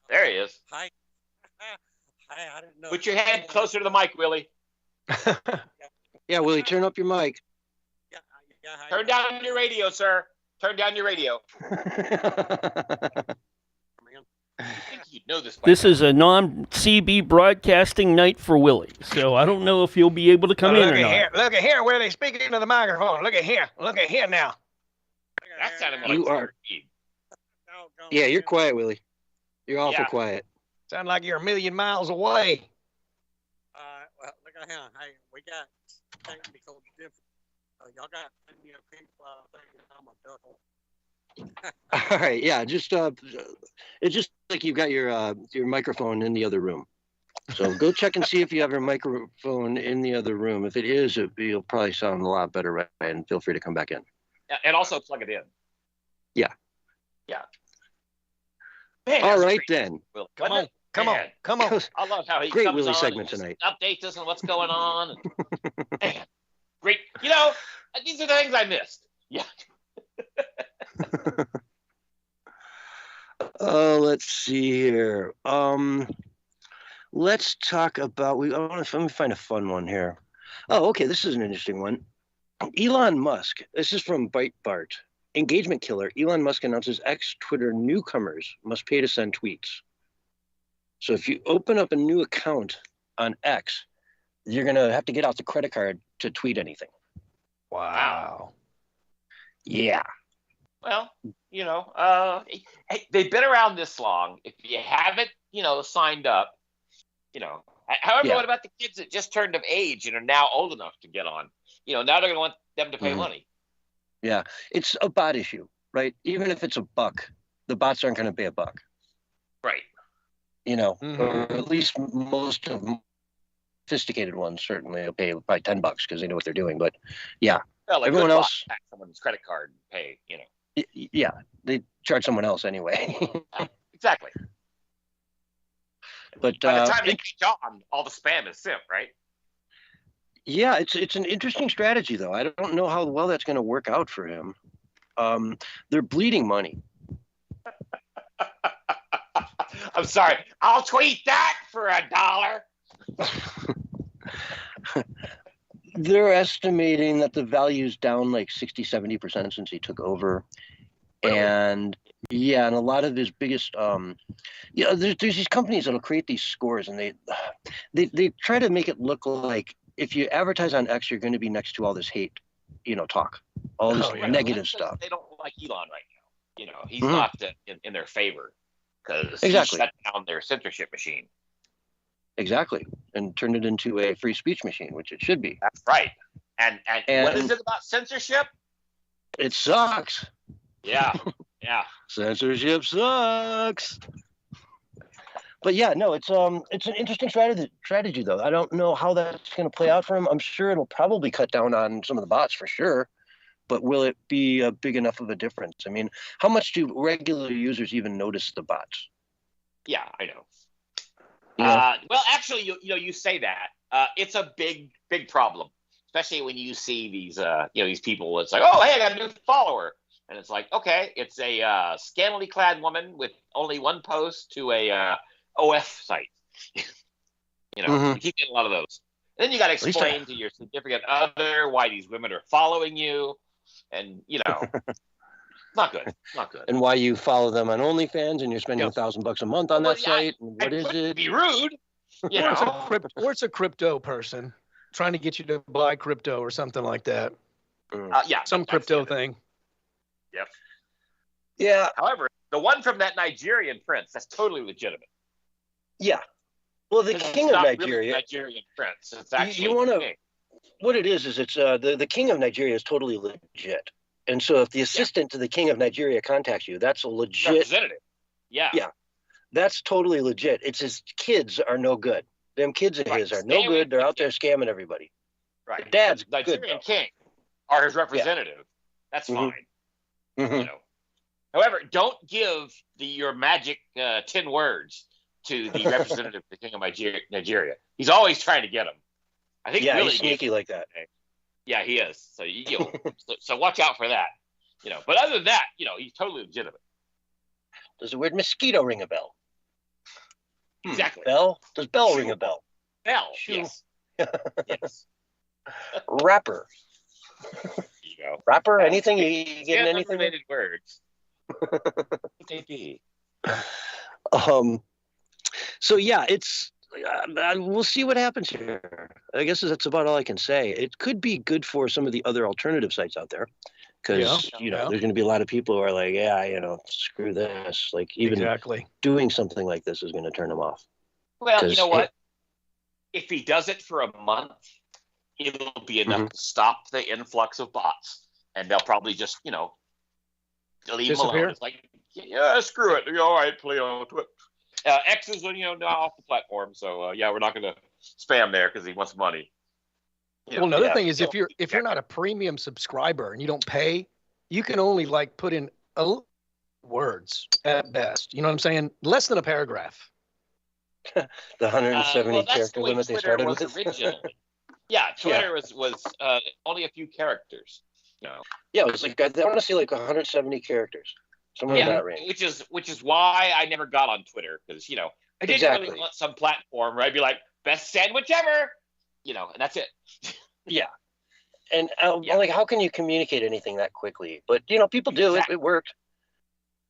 There he is. Hi. I didn't know. Put your head closer to the mic, Willie. Yeah, Willie, turn up your mic. Yeah. Turn down your radio, sir. Turn down your radio. I think you'd know this. This is a non-CB broadcasting night for Willie, so I don't know if he'll be able to come in or not. Look at here, Willie, speaking into the microphone. Look at here now. That sounded more You like are. Steve. Yeah, you're quiet, Willie. You're awful quiet. Sound like you're a million miles away. Well, look at here. Hey, we got technical difference. Y'all got people thinking I'm a duckle. All right, yeah, just it's just like you've got your microphone in the other room. So go check and see if you have your microphone in the other room. If it is, you'll probably sound a lot better, right? And feel free to come back in. Yeah, and also plug it in. Yeah. Man, all right then. Come on. I love how he great comes Willie on segment and tonight. updates us on what's going on. Man, great. These are the things I missed. Yeah. Let's see here. Let's talk about. Let me find a fun one here. Oh, okay. This is an interesting one. Elon Musk, this is from Breitbart. Engagement killer. Elon Musk announces ex-Twitter newcomers must pay to send tweets. So if you open up a new account on X, you're going to have to get out the credit card to tweet anything. Wow. Yeah. Well, hey, they've been around this long. If you haven't, signed up, however, Yeah. what about the kids that just turned of age and are now old enough to get on? Now they're going to want them to pay money. Yeah. It's a bot issue, right? Even if it's $1, the bots aren't going to pay $1. Right. Or at least most of them, sophisticated ones certainly will pay probably $10 because they know what they're doing. But yeah, Well, like everyone else, hack someone's credit card and pay, yeah, they charge someone else anyway. Exactly. But by the time they catch on, all the spam is simp, right? yeah, it's an interesting strategy though. I don't know how well that's going to work out for him. They're bleeding money. I'm sorry. I'll tweet that for $1. They're estimating that the value's down like 60-70% since he took over. Really? And yeah, and a lot of his biggest there's these companies that'll create these scores, and they try to make it look like if you advertise on X, you're going to be next to all this hate, talk, all this negative stuff. They don't like Elon right now. He's not in their favor because he Exactly. shut down their censorship machine. Exactly, and turned it into a free speech machine, which it should be. That's right. And what is it about censorship? It sucks. Yeah, yeah. Censorship sucks. But yeah, no, it's an interesting strategy though. I don't know how that's going to play out for him. I'm sure it'll probably cut down on some of the bots for sure, but will it be a big enough of a difference? I mean, how much do regular users even notice the bots? Yeah, I know. Yeah. Well, actually, you say that. It's a big problem, especially when you see these, these people. It's like, oh, hey, I got a new follower. And it's like, okay, it's a scantily clad woman with only one post to a OF site. You keep getting a lot of those. And then you got to explain to your significant other why these women are following you. And, not good. Not good. And why you follow them on OnlyFans and you're spending $1,000 a month on that site? And what is it? Be rude. Or it's a crypto person trying to get you to buy crypto or something like that. Some crypto thing. Yep. Yeah. However, the one from that Nigerian prince, that's totally legitimate. Yeah. Well, the king of Nigeria. Really Nigerian prince. It's actually you want to. What it is it's the king of Nigeria is totally legit. And so if the assistant to the king of Nigeria contacts you, that's a legit representative. Yeah. Yeah. That's totally legit. It's his kids are no good. Them kids of his are no good. They're out there scamming everybody. Right. Dad's the Nigerian king are his representative. Yeah. That's fine. Mm-hmm. However, don't give your magic 10 words to the representative of the king of Nigeria. He's always trying to get him. I think really he's sneaky like that. Yeah, he is. So so watch out for that. But other than that, he's totally legitimate. Does the word mosquito ring a bell? Exactly. Bell? Does bell ring a bell? Bell. Yes. Yes. Rapper. You go. Rapper? Anything? You getting anything? Related words. So yeah, it's we'll see what happens here. I guess that's about all I can say. It could be good for some of the other alternative sites out there, because there's going to be a lot of people who are like, screw this. Like even doing something like this is going to turn them off. Well, you know what? If he does it for a month, it'll be enough to stop the influx of bots, and they'll probably just leave him alone. It's like, screw it. All right, play on Twitter. X is now off the platform, so we're not going to spam there because he wants money. Well, another thing is if you're not a premium subscriber and you don't pay, you can only put in words at best. You know what I'm saying? Less than a paragraph. The 170 character limit they started with. Originally. Yeah, Twitter was only a few characters. Yeah, it was like I want to say 170 characters. Somewhere in that range. Which is why I never got on Twitter, because I didn't really want some platform where I'd be like, best sandwich ever, and that's it. Yeah. And like, how can you communicate anything that quickly? But people do it. It worked.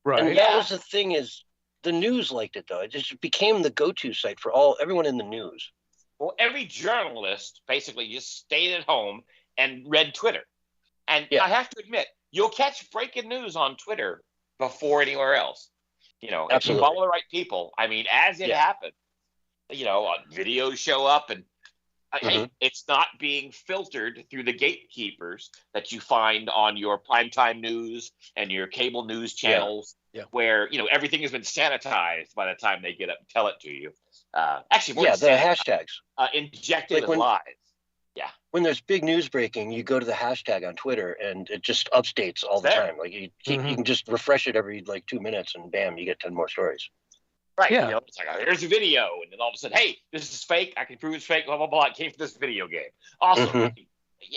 Right. And that was the thing, is the news liked it though. It just became the go-to site for everyone in the news. Well, every journalist basically just stayed at home and read Twitter. And I have to admit, you'll catch breaking news on Twitter before anywhere else. If you follow the right people, I mean, as it happens, videos show up, and hey, it's not being filtered through the gatekeepers that you find on your primetime news and your cable news channels, where everything has been sanitized by the time they get up and tell it to you. Actually, more the hashtags injected with lies. Yeah. When there's big news breaking, you go to the hashtag on Twitter, and it just updates all the time. Like you can just refresh it every 2 minutes, and bam, you get 10 more stories. Right. Yeah. It's like, here's a video, and then all of a sudden, hey, this is fake. I can prove it's fake. Blah blah blah. It came from this video game. Awesome.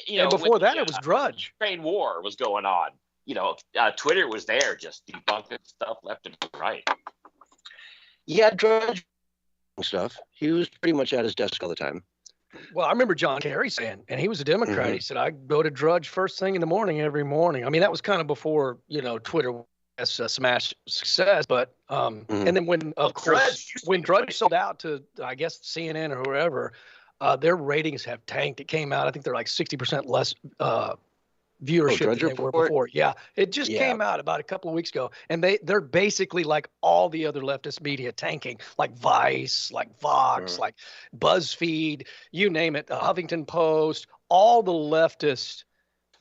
And before that, it was Drudge. Ukraine war was going on. Twitter was there, just debunking stuff left and right. Yeah, Drudge stuff. He was pretty much at his desk all the time. Well, I remember John Kerry saying, and he was a Democrat. He said, I go to Drudge first thing in the morning every morning. I mean, that was kind of before, Twitter was a smash success. But, and then when Drudge sold out to, I guess, CNN or whoever, their ratings have tanked. It came out, I think they're like 60% less viewership than they were before. Yeah, it just came out about a couple of weeks ago, and they're basically like all the other leftist media tanking, like Vice, like Vox, like BuzzFeed, you name it, Huffington Post, all the leftist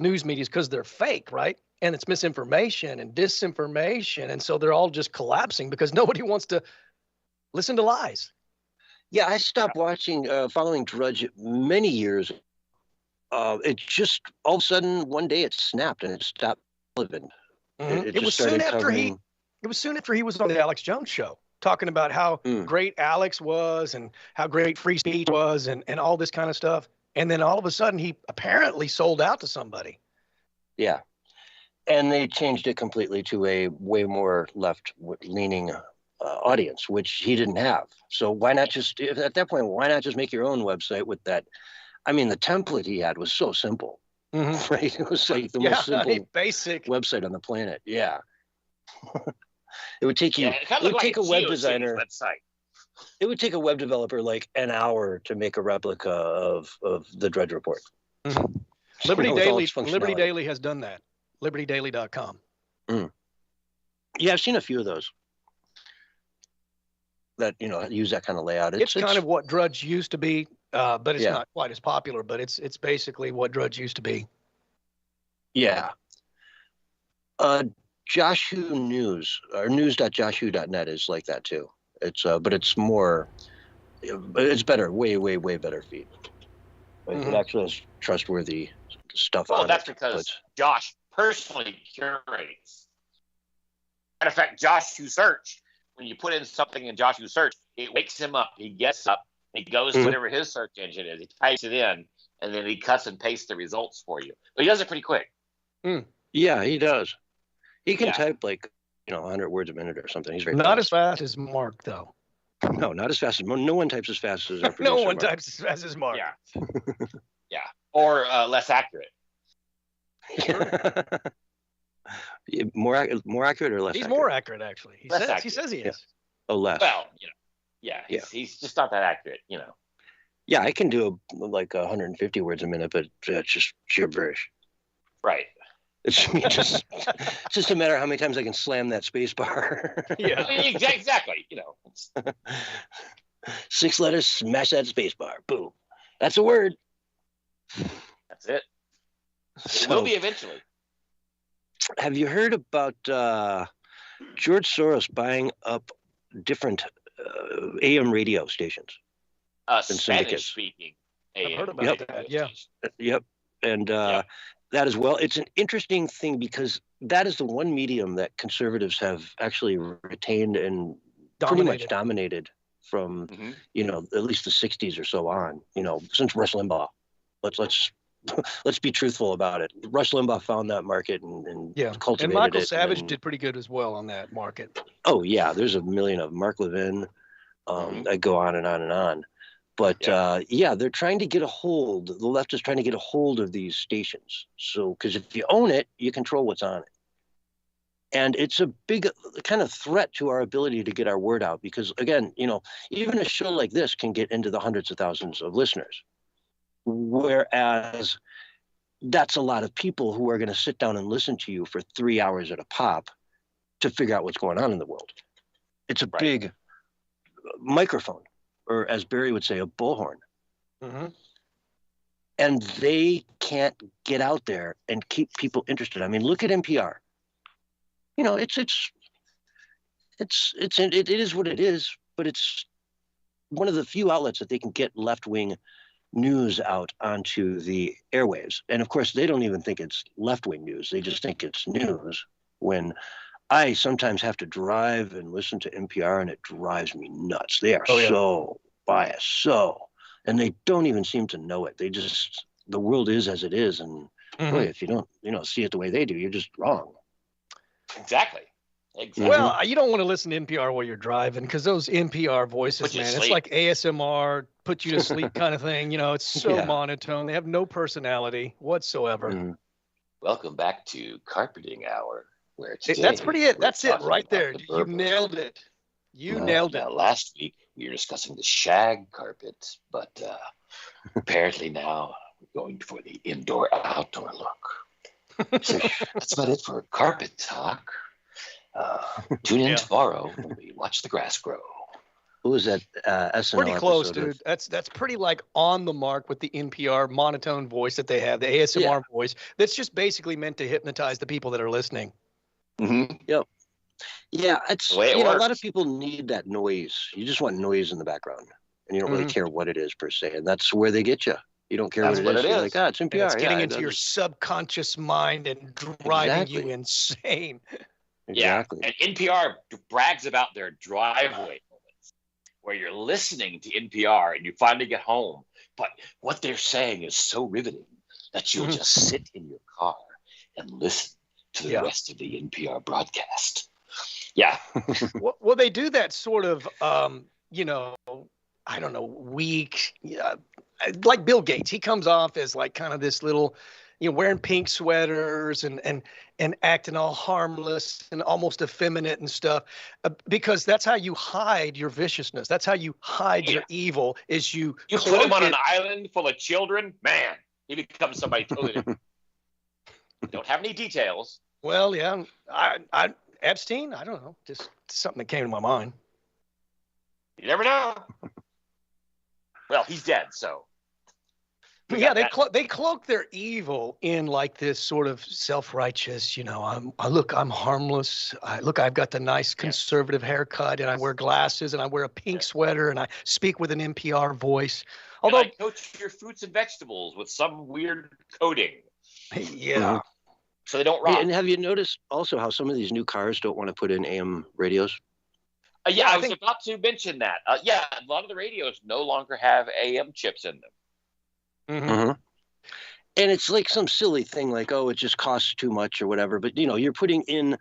news medias, because they're fake, right? And it's misinformation and disinformation, and so they're all just collapsing because nobody wants to listen to lies. Yeah, I stopped following Drudge many years. It just all of a sudden one day it snapped and it stopped living. It was soon after he was on the Alex Jones show, talking about how great Alex was and how great free speech was and all this kind of stuff. And then all of a sudden he apparently sold out to somebody. Yeah. And they changed it completely to a way more left-leaning audience, which he didn't have. So why not just, at that point, why not just make your own website with that? I mean, the template he had was so simple, right? It was like the most simple basic website on the planet. Yeah. It would take you, it would take a web designer. Website. It would take a web developer like an hour to make a replica of the Drudge Report. Liberty Daily has done that. LibertyDaily.com. Yeah, I've seen a few of those that use that kind of layout. It's kind of what Drudge used to be, but it's not quite as popular. But it's basically what Drudge used to be. Yeah. Joshu News or news.joshu.net is like that too. It's but it's more, it's better, way better feed. It actually has trustworthy stuff. Well, that's because Josh personally curates. Matter of fact, Joshu Search, when you put in something in Joshu Search, it wakes him up. He gets up, he goes to whatever his search engine is, he types it in, and then he cuts and pastes the results for you. But he does it pretty quick. Yeah, he does. He can type 100 words a minute or something. He's very not as fast as Mark, though. No, not as fast as Mark. No one types as fast as our producer, no one Mark. types as fast as Mark. Yeah. Yeah. Or less accurate. More accurate or less? He's accurate? More accurate, actually. He says he is. Yeah. Oh, less. Well, he's just not that accurate, Yeah, I can do 150 words a minute, but it's just gibberish. Right. It's just a matter of how many times I can slam that space bar. Yeah, exactly. 6 letters, smash that space bar. Boom. That's a word. That's it. It will be eventually. Have you heard about George Soros buying up different AM radio stations? Spanish-speaking AM. I've heard about that, yeah. Yep. And that as well. It's an interesting thing because that is the one medium that conservatives have actually retained and pretty much dominated from, at least the 60s or so on, since Rush Limbaugh. Let's be truthful about it. Rush Limbaugh found that market and cultivated it. And Michael Savage did pretty good as well on that market. Oh, yeah. There's a million of Mark Levin. I go on and on and on. But they're trying to get a hold. The left is trying to get a hold of these stations. So, because if you own it, you control what's on it. And it's a big kind of threat to our ability to get our word out. Because again, even a show like this can get into the hundreds of thousands of listeners. Whereas that's a lot of people who are going to sit down and listen to you for 3 hours at a pop to figure out what's going on in the world. It's a big microphone, or as Barry would say, a bullhorn. Mm-hmm. And they can't get out there and keep people interested. I mean, look at NPR. It is what it is, but it's one of the few outlets that they can get left-wing news out onto the airwaves. And of course, they don't even think it's left-wing news. They just think it's news. When I sometimes have to drive and listen to NPR, and it drives me nuts. They are so biased, and they don't even seem to know it. The world is as it is. And boy, if you don't, see it the way they do, you're just wrong. Exactly. Well, you don't want to listen to NPR while you're driving, because those NPR voices, man, it's like ASMR, put you to sleep kind of thing. It's so monotone. They have no personality whatsoever. Welcome back to Carpeting Hour, where today that's pretty it. That's it right there. You nailed it. You nailed it. Last week we were discussing the shag carpet, but apparently now we're going for the indoor-outdoor look. So that's about it for carpet talk. Tune in tomorrow when we watch the grass grow. Who was that SNL pretty close, episode dude. That's pretty like on the mark with the NPR monotone voice that they have, the ASMR voice. That's just basically meant to hypnotize the people that are listening. Mm-hmm. Yep. Yeah, it's a lot of people need that noise. You just want noise in the background, and you don't really care what it is per se, and that's where they get you. You don't care what it is. You're like, it's NPR. And it's getting into your subconscious mind and driving you insane. Exactly. Yeah, and NPR brags about their driveway moments where you're listening to NPR and you finally get home, but what they're saying is so riveting that you'll just sit in your car and listen to the rest of the NPR broadcast. Yeah. Well, they do that sort of, I don't know, weak, like Bill Gates. He comes off as like kind of this little, wearing pink sweaters and acting all harmless and almost effeminate and stuff, because that's how you hide your viciousness. That's how you hide your evil. Is you put him on an island full of children, man, he becomes somebody totally different. Don't have any details. Well, yeah, I Epstein. I don't know, just something that came to my mind. You never know. Well, he's dead, so. Yeah, they cloak their evil in like this sort of self-righteous, I'm harmless. I've got the nice conservative haircut, and I wear glasses, and I wear a pink sweater, and I speak with an NPR voice. Although I coat your fruits and vegetables with some weird coating. Yeah. So they don't rot. And have you noticed also how some of these new cars don't want to put in AM radios? I was about to mention that. A lot of the radios no longer have AM chips in them. Mm-hmm. And it's like some silly thing like, it just costs too much or whatever. But, you're putting in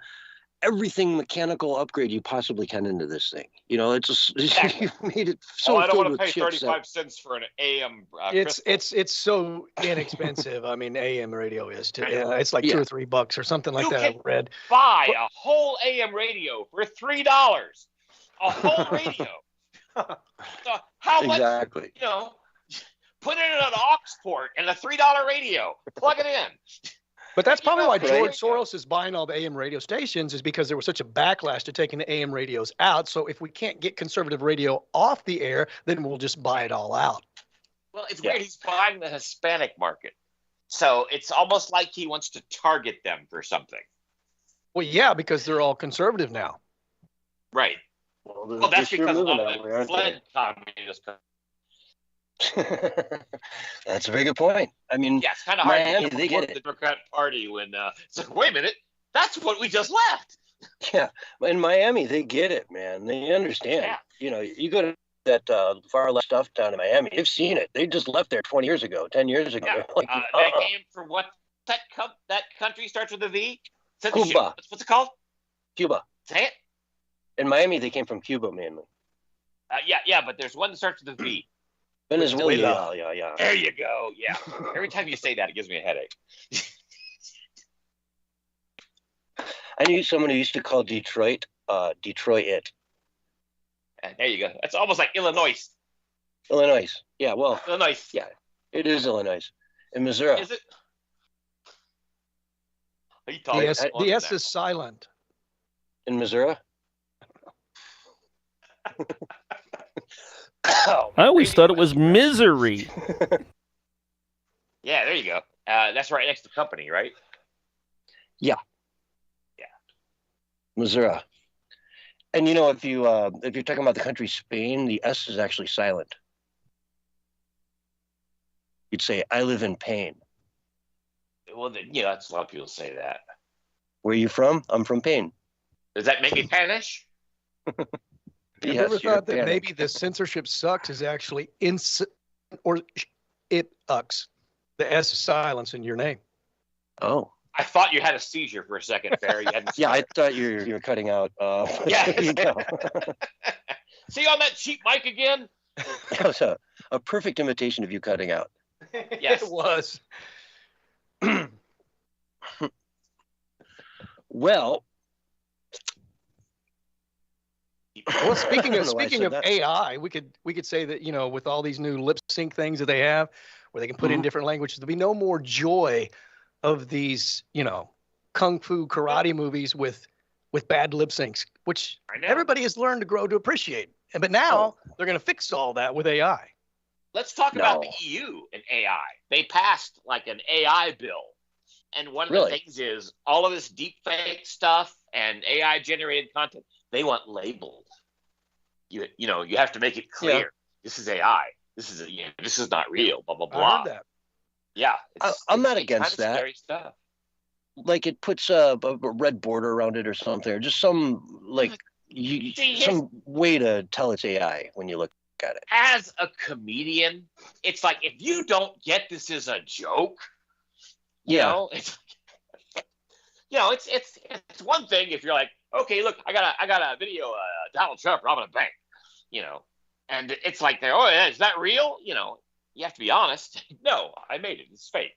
everything mechanical upgrade you possibly can into this thing. It's just, you made it so I don't filled want to with pay 35 cents for an AM it's so inexpensive. I mean, AM radio is too. It's like $2 or $3 or something like that. I read. Buy a whole AM radio for $3. A whole radio. So how much? Exactly. Put it in an aux port and a $3 radio. Plug it in. But that's probably why George Soros is buying all the AM radio stations, is because there was such a backlash to taking the AM radios out. So if we can't get conservative radio off the air, then we'll just buy it all out. Well, it's weird. He's buying the Hispanic market. So it's almost like he wants to target them for something. Well, yeah, because they're all conservative now. Right. Well, that's because of the fled communist countries. That's a very good point. I mean, it's kind of hard Miami, to they get the it. Democrat Party when it's like, wait a minute, that's what we just left. Yeah, in Miami, they get it, man. They understand. Yeah. You go to that far left stuff down in Miami, they've seen it. They just left there 20 years ago, 10 years ago. Yeah. Like, they came from what that country starts with a V? Cuba. What's it called? Cuba. Say it. In Miami, they came from Cuba mainly. But there's one that starts with a V. Venezuela. Yeah. There you go. Yeah. Every time you say that, it gives me a headache. I knew someone who used to call Detroit, Detroit. And there you go. That's almost like Illinois. Illinois. Yeah, well, Illinois. yeah, it is Illinois. In Missouri. Is it? Are you The talking? the S is silent. In Missouri? I always thought it was misery. Yeah, there you go. That's right next to company, right? Missouri. And you know, if you're talking about the country Spain, the S is actually silent. You'd say, "I live in pain." Well, that's a lot of people say that. Where are you from? I'm from Paine. Does that make it Spanish? Have you Yes, ever you're thought that Hispanic. maybe the censorship sucks is actually it ucks? The S is silence in your name. Oh, I thought you had a seizure for a second, Barry. You hadn't yeah. I thought you were cutting out. Yeah. There you go. See on that cheap mic again? That was a perfect imitation of you cutting out. Yes. It was. Well, Well, speaking I of don't know why I speaking said of that. AI, we could say that, with all these new lip sync things that they have, where they can put in Mhm. different languages, there'll be no more joy of these, kung fu karate movies with bad lip syncs, which I know. everybody has learned to grow to appreciate. But now they're going to fix all that with AI. Let's talk about the No. EU and AI. They passed like an AI bill. And one of Really? the things is all of this deep fake stuff and AI generated content, they want labeled. You have to make it clear. Yeah. This is AI. This is not real, blah, blah, I blah. heard that. Yeah. I'm not it's against kinda that. Scary stuff. Like it puts a red border around it or something, or just some some way to tell it's AI when you look at it. As a comedian, it's like if you don't get this as a joke, it's it's one thing if you're like, okay, look, I got a video Donald Trump robbing a bank, and it's like is that real? You have to be honest. No, I made it. It's fake.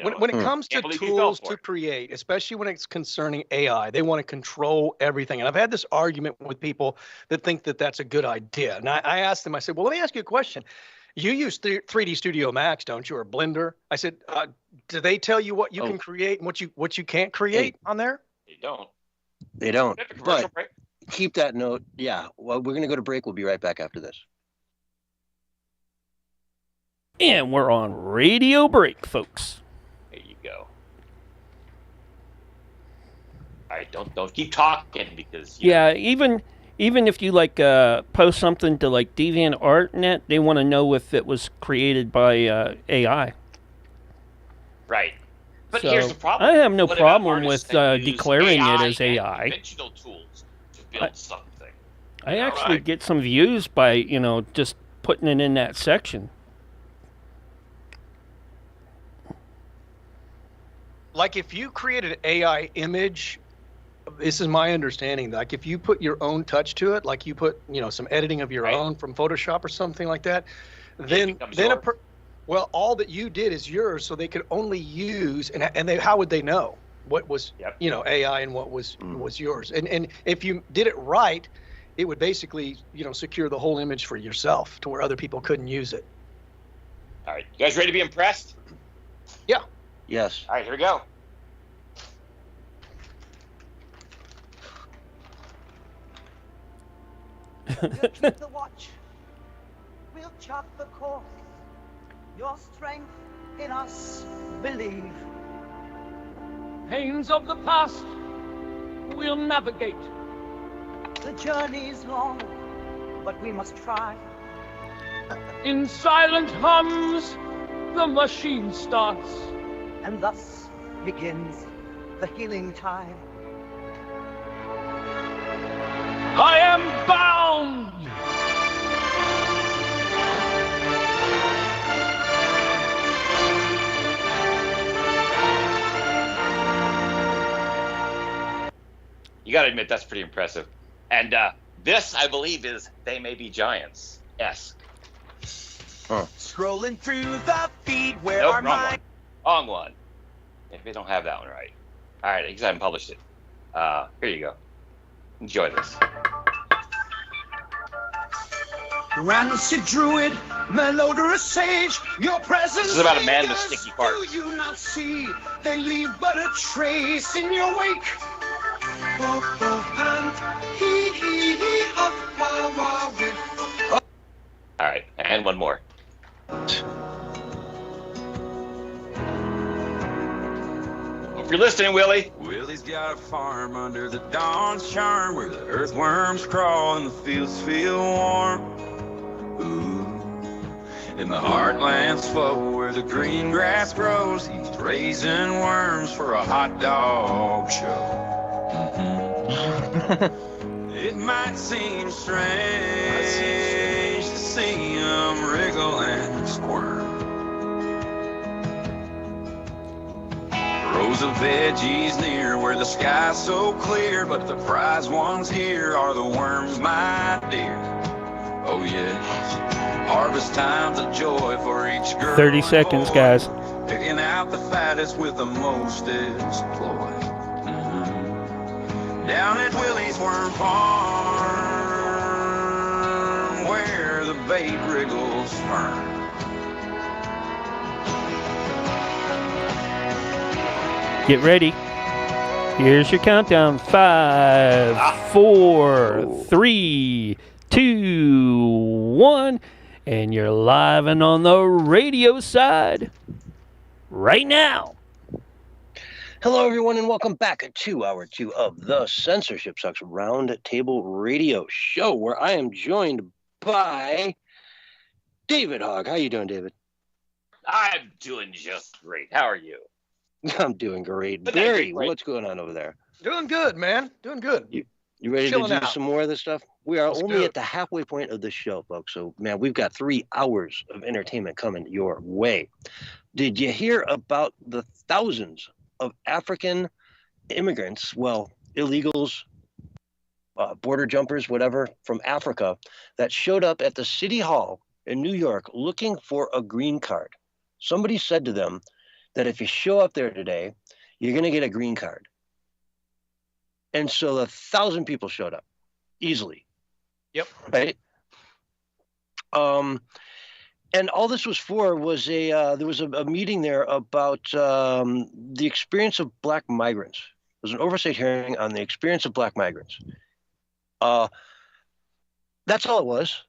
When it comes to Can't believe you fell tools for to it. create, especially when it's concerning AI, they want to control everything. And I've had this argument with people that think that that's a good idea. And I asked them, I said, well, let me ask you a question. You use 3D Studio Max, don't you, or Blender? I said, do they tell you what you can create and what you can't create on there? You don't. They don't. We have a commercial But break. keep that note. Yeah. Well, we're gonna go to break. We'll be right back after this. And we're on radio break, folks. There you go. All right, don't keep talking because Yeah, even if you post something to DeviantArt.net, they want to know if it was created by AI. right. But So, here's the problem. I have no What about problem artists with that use declaring it AI as and AI. conventional tools to build something. I actually right. get some views by just putting it in that section. Like if you create an AI image, this is my understanding. Like if you put your own touch to it, like you put some editing of your Right. own from Photoshop or something like that, It then becomes then yours. well, all that you did is yours, so they could only use and they how would they know what was Yep. AI and what was yours? And if you did it right, it would basically secure the whole image for yourself to where other people couldn't use it. All right, you guys ready to be impressed? Yes. All right, here we go. We'll keep the watch. We'll chart the course. Your strength in us believe. Pains of the past we'll navigate. The journey's long, but we must try. In silent hums, the machine starts. And thus begins the healing time. I am bound. You got to admit that's pretty impressive. And this, I believe, is They May Be Giants-esque. Scrolling through the feed where Nope, our wrong mind. one. Wrong one. If they don't have that one right. All right, because I haven't published it. Here you go. Enjoy this. Rancid druid, malodorous sage, your presence. This is about a man with lingers. sticky farts. Do you not see? They leave but a trace in your wake. All right, and one more. Hope you're listening, Willie. Willie's got a farm under the dawn's charm where the earthworms crawl and the fields feel warm. Ooh. In the heartlands flow where the green grass grows, he's raising worms for a hot dog show. It might seem strange to see him wriggle and squirm. Rows of veggies near where the sky's so clear, but the prize ones here are the worms, my dear. Oh yes, harvest time's a joy for each girl. 30 seconds, guys. Picking out the fattest with the most exploit. Down at Willie's Worm Farm, where the bait wriggles firm. Get ready. Here's your countdown. 5, 4, 3, 2, 1. And you're live and on the radio side right now. Hello, everyone, and welcome back to hour 2 of the Censorship Sucks Round Table Radio Show, where I am joined by David Hogg. How you doing, David? I'm doing just great. How are you? I'm doing great. But Barry, great. what's going on over there? Doing good, man. Doing good. You ready Chilling to do out. some more of this stuff? We are Let's only do at it. the halfway point of the show, folks. So, man, we've got 3 hours of entertainment coming your way. Did you hear about the thousands of African immigrants, well, illegals, border jumpers, whatever, from Africa that showed up at the City Hall in New York looking for a green card? Somebody said to them that if you show up there today, you're going to get a green card. And so 1,000 people showed up easily. Yep. Right. And all this was for was there was a meeting there about the experience of Black migrants. It was an oversight hearing on the experience of Black migrants. That's all it was.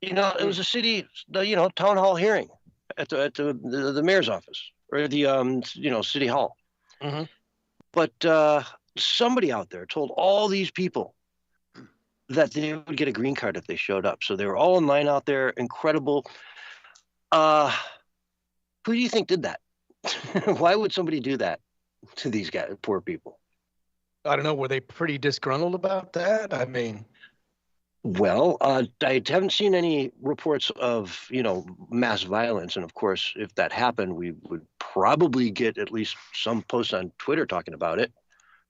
You know, it was a city, town hall hearing at the mayor's office or the city hall. Mm-hmm. But somebody out there told all these people that they would get a green card if they showed up. So they were all in line out there. Incredible. Who do you think did that? Why would somebody do that to these guys, poor people? I don't know. Were they pretty disgruntled about that? I mean, Well, I haven't seen any reports of, mass violence. And of course, if that happened, we would probably get at least some posts on Twitter talking about it.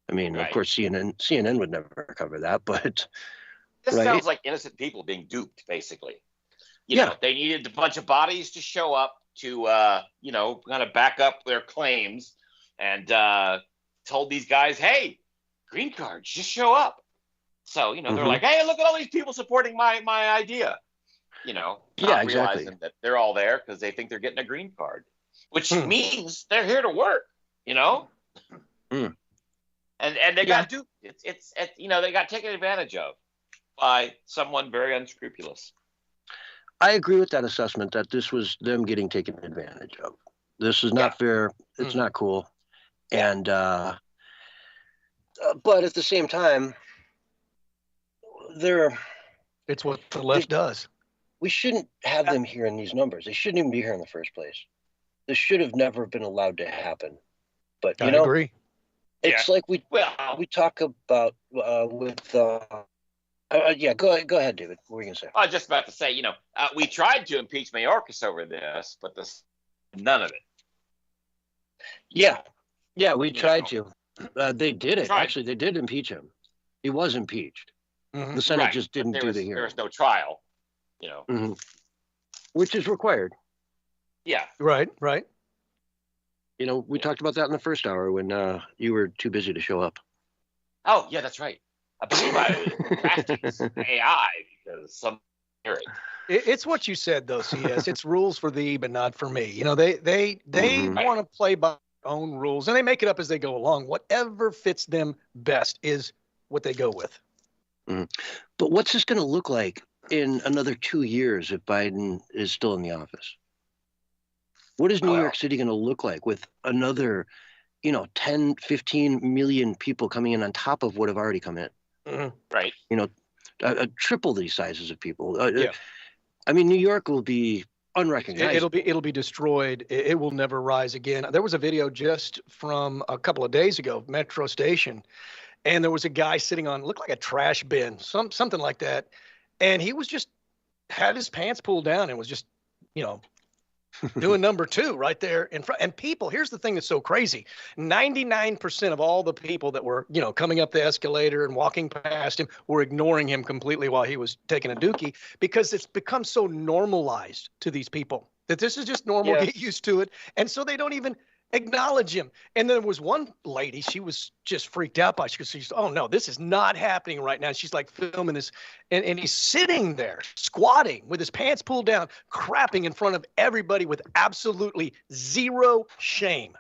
I mean, Right. Of course, CNN would never cover that, but This Right. sounds like innocent people being duped, basically. You Yeah. know, they needed a bunch of bodies to show up to, kind of back up their claims, and told these guys, "Hey, green cards, just show up." So, they're Mhm. like, "Hey, look at all these people supporting my idea." Not Yeah, exactly. realizing that they're all there because they think they're getting a green card, which Hmm. means they're here to work. Mm. And they got duped. It's they got taken advantage of by someone very unscrupulous. I agree with that assessment that this was them getting taken advantage of. This is not fair. It's not cool. And, but at the same time, it's what the left does. we shouldn't have them here in these numbers. They shouldn't even be here in the first place. This should have never been allowed to happen. But, I agree. it's like we talk about go ahead, David. What were you going to say? I was just about to say, we tried to impeach Mayorkas over this, but none of it. Yeah, we tried to. They did it. Tried. Actually, they did impeach him. He was impeached. Mhm. The Senate Right, just but didn't there do was, the there hearing. was no trial. You know. Mm-hmm. Which is required. Yeah. Right. Right. You know, we talked about that in the first hour when you were too busy to show up. Oh, yeah, that's right. I believe I was drafting AI because some hear it. It's what you said though, CS. It's rules for thee, but not for me. You know, they Mhm. want to play by their own rules, and they make it up as they go along. Whatever fits them best is what they go with. Mhm. But what's this going to look like in another 2 years if Biden is still in the office? What is New York City going to look like with another, 10, 15 million people coming in on top of what have already come in? Mm-hmm. Right. Triple these sizes of people. Yeah. I mean, New York will be unrecognizable. It'll be destroyed. It will never rise again. There was a video just from a couple of days ago, Metro Station, and there was a guy sitting on, looked like a trash bin, something like that, and he was just had his pants pulled down and was just, doing number 2 right there in front. And people, here's the thing that's so crazy: 99% of all the people that were, coming up the escalator and walking past him were ignoring him completely while he was taking a dookie, because it's become so normalized to these people that this is just normal. Yeah. Get used to it, and so they don't even acknowledge him. And there was one lady, she was just freaked out by it. She's, oh no, this is not happening right now. She's like filming this, and he's sitting there squatting with his pants pulled down, crapping in front of everybody with absolutely zero shame.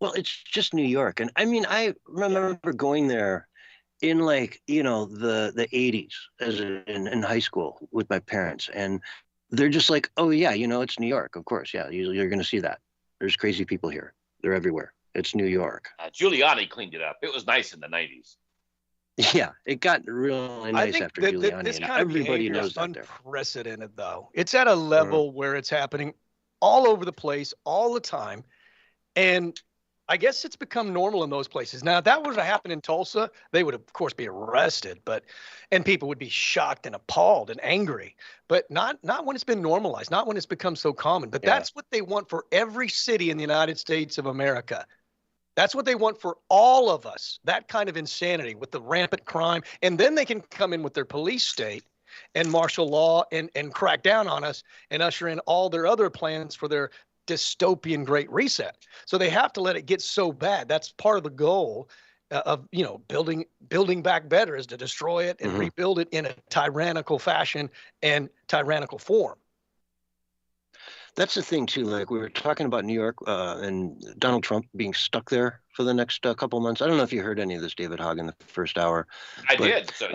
Well, it's just New York. And I mean, I remember going there in the 80s in high school with my parents. And they're just like, oh yeah, it's New York. Of course. Yeah. You're going to see that. There's crazy people here. They're everywhere. It's New York. Giuliani cleaned it up. It was nice in the 90s. Yeah, it got really nice after Giuliani. This and kind of everybody behavior knows is that there. unprecedented, though. It's at a level where it's happening all over the place, all the time. And I guess it's become normal in those places. Now, if that were to happen in Tulsa, they would, of course, be arrested, and people would be shocked and appalled and angry. But not when it's been normalized, not when it's become so common. But that's what they want for every city in the United States of America. That's what they want for all of us, that kind of insanity with the rampant crime. And then they can come in with their police state and martial law and crack down on us and usher in all their other plans for their dystopian Great Reset. So they have to let it get so bad. That's part of the goal of building back better, is to destroy it and rebuild it in a tyrannical fashion and tyrannical form. That's the thing too. Like we were talking about New York and Donald Trump being stuck there for the next couple months. I don't know if you heard any of this, David Hogg, in the first hour. I did. So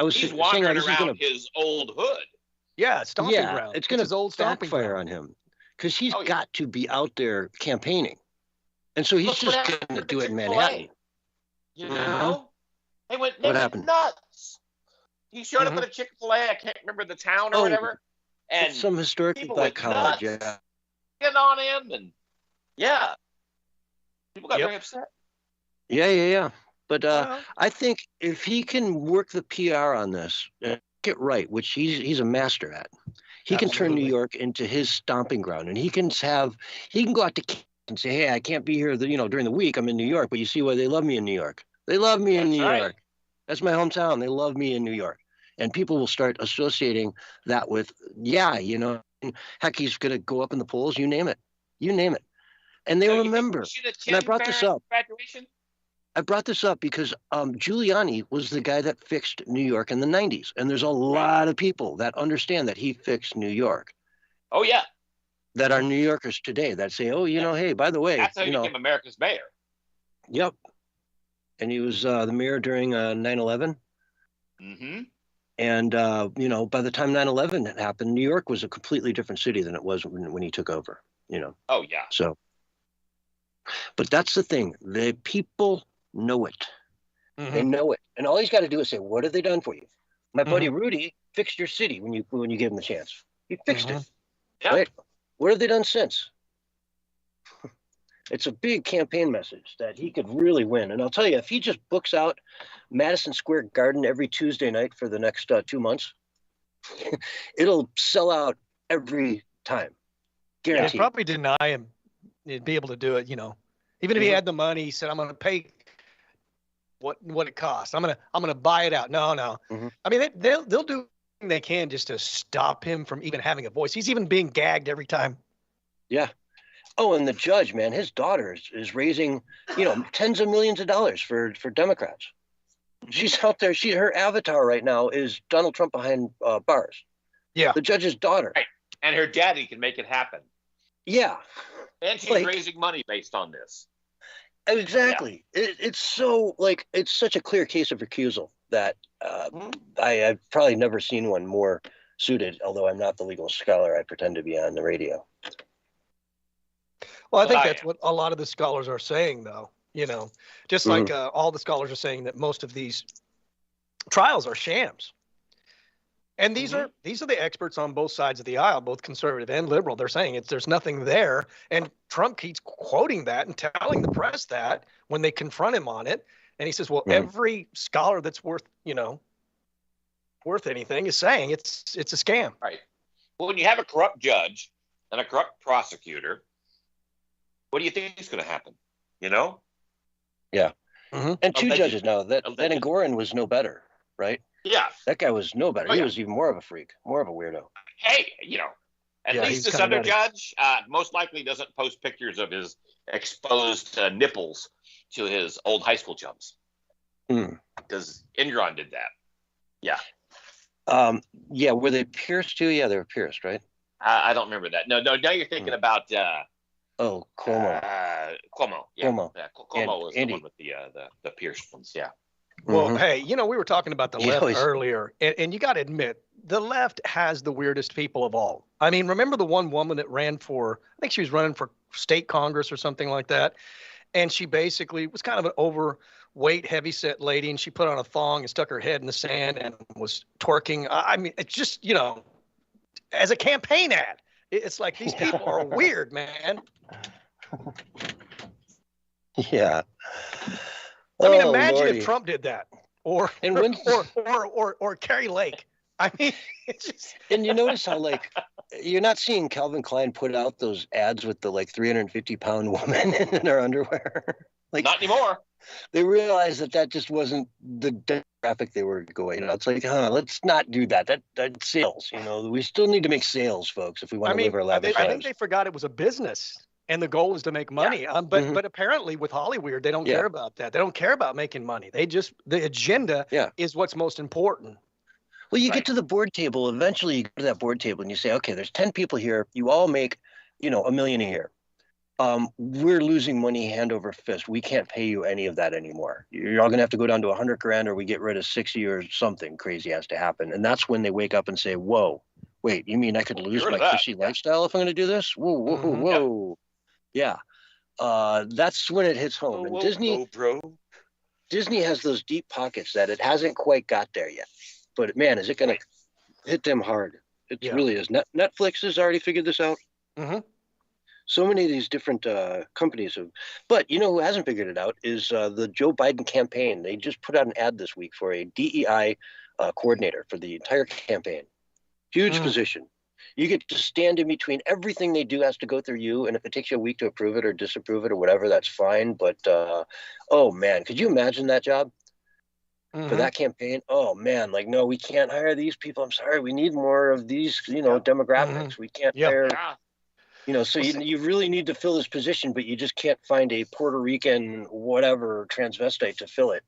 he's wandering around his old hood. Yeah, stomping ground. It's going to stomping backfire on him because he's got to be out there campaigning, and so he's just going to do it in Manhattan. You know, they went what happened? Nuts. He showed up at a Chick-fil-A. I can't remember the town or whatever. And it's some historically black college, get on him, and people got very upset. Yeah. But I think if he can work the PR on this and get right, which he's a master at, he can turn New York into his stomping ground, and he can go out to and say, hey, I can't be here, during the week. I'm in New York, but you see why they love me in New York. They love me in New York. That's my hometown. They love me in New York. And people will start associating that with, heck, he's going to go up in the polls. You name it. And they remember. And I brought this up. I brought this up because Giuliani was the guy that fixed New York in the 90s. And there's a lot of people that understand that he fixed New York. Oh, yeah. That are New Yorkers today that say, oh, hey, by the way. That's how he became America's mayor. Yep. And he was the mayor during 9/11. Mm-hmm. And, by the time 9/11 happened, New York was a completely different city than it was when he took over, Oh, yeah. So, but that's the thing. The people know it. They know it. And all he's got to do is say, what have they done for you? My buddy Rudy fixed your city when you gave him the chance. He fixed it. Yeah. Right? What have they done since? It's a big campaign message that he could really win. And I'll tell you, if he just books out Madison Square Garden every Tuesday night for the next 2 months, it'll sell out every time. Guaranteed. They'd probably deny him. He'd be able to do it, Even if he had the money, he said, I'm going to pay what it costs. I'm going to buy it out. No. I mean, they'll do they can just to stop him from even having a voice. He's even being gagged every time. Yeah. Oh, and the judge, man, his daughter is raising, tens of millions of dollars for Democrats. She's out there. Her avatar right now is Donald Trump behind bars. Yeah. The judge's daughter. Right. And her daddy can make it happen. Yeah. And she's raising money based on this. Exactly. Yeah. It's so it's such a clear case of recusal that I've probably never seen one more suited, although I'm not the legal scholar. I pretend to be on the radio. Well, I think that's what a lot of the scholars are saying, though. Just like all the scholars are saying that most of these trials are shams. And these are the experts on both sides of the aisle, both conservative and liberal. They're saying there's nothing there. And Trump keeps quoting that and telling the press that when they confront him on it. And he says, well, every scholar that's worth anything is saying it's a scam. Right. Well, when you have a corrupt judge and a corrupt prosecutor, what do you think is going to happen? Yeah. And two judges now. That Engoron was no better, right? Yeah. That guy was no better. He was even more of a freak, more of a weirdo. Hey, at least this other judge most likely doesn't post pictures of his exposed nipples to his old high school chums. Because Engoron did that. Yeah. Yeah, were they pierced too? Yeah, they were pierced, right? I don't remember that. No, now you're thinking about Cuomo. Cuomo. Yeah. Cuomo. Yeah, Cuomo was the one with the pierced ones. Yeah. Well, hey, we were talking about the left earlier, and you got to admit, the left has the weirdest people of all. I mean, remember the one woman that ran for, I think she was running for state Congress or something like that, and she basically was kind of an overweight, heavy-set lady, and she put on a thong and stuck her head in the sand and was twerking. I mean, it's just, as a campaign ad, it's like these people are weird, man. Yeah. I mean, imagine if Trump did that, or Carrie Lake. I mean, it's just. And you notice how you're not seeing Calvin Klein put out those ads with the 350-pound woman in her underwear. Not anymore. They realized that just wasn't the demographic they were going. It's let's not do that. That's sales. We still need to make sales, folks, if we want to live our lavish lives. I think they forgot it was a business. And the goal is to make money. Yeah. But apparently with Hollywood, they don't care about that. They don't care about making money. The agenda is what's most important. Well, you get to the board table. Eventually you go to that board table and you say, okay, there's 10 people here. You all make, $1 million a year. We're losing money hand over fist. We can't pay you any of that anymore. You're all going to have to go down to $100,000 or we get rid of 60 or something crazy has to happen. And that's when they wake up and say, whoa, wait, you mean I could lose my cushy lifestyle if I'm going to do this? Whoa. Yeah. That's when it hits home. And Disney has those deep pockets that it hasn't quite got there yet. But man, is it going to hit them hard? It really is. Netflix has already figured this out. So many of these different companies have. But who hasn't figured it out is the Joe Biden campaign. They just put out an ad this week for a DEI coordinator for the entire campaign. Huge position. You get to stand in between. Everything they do has to go through you. And if it takes you a week to approve it or disapprove it or whatever, that's fine. But, oh, man, could you imagine that job for that campaign? Oh, man, no, we can't hire these people. I'm sorry. We need more of these, demographics. We can't hire, so you really need to fill this position, but you just can't find a Puerto Rican, whatever, transvestite to fill it.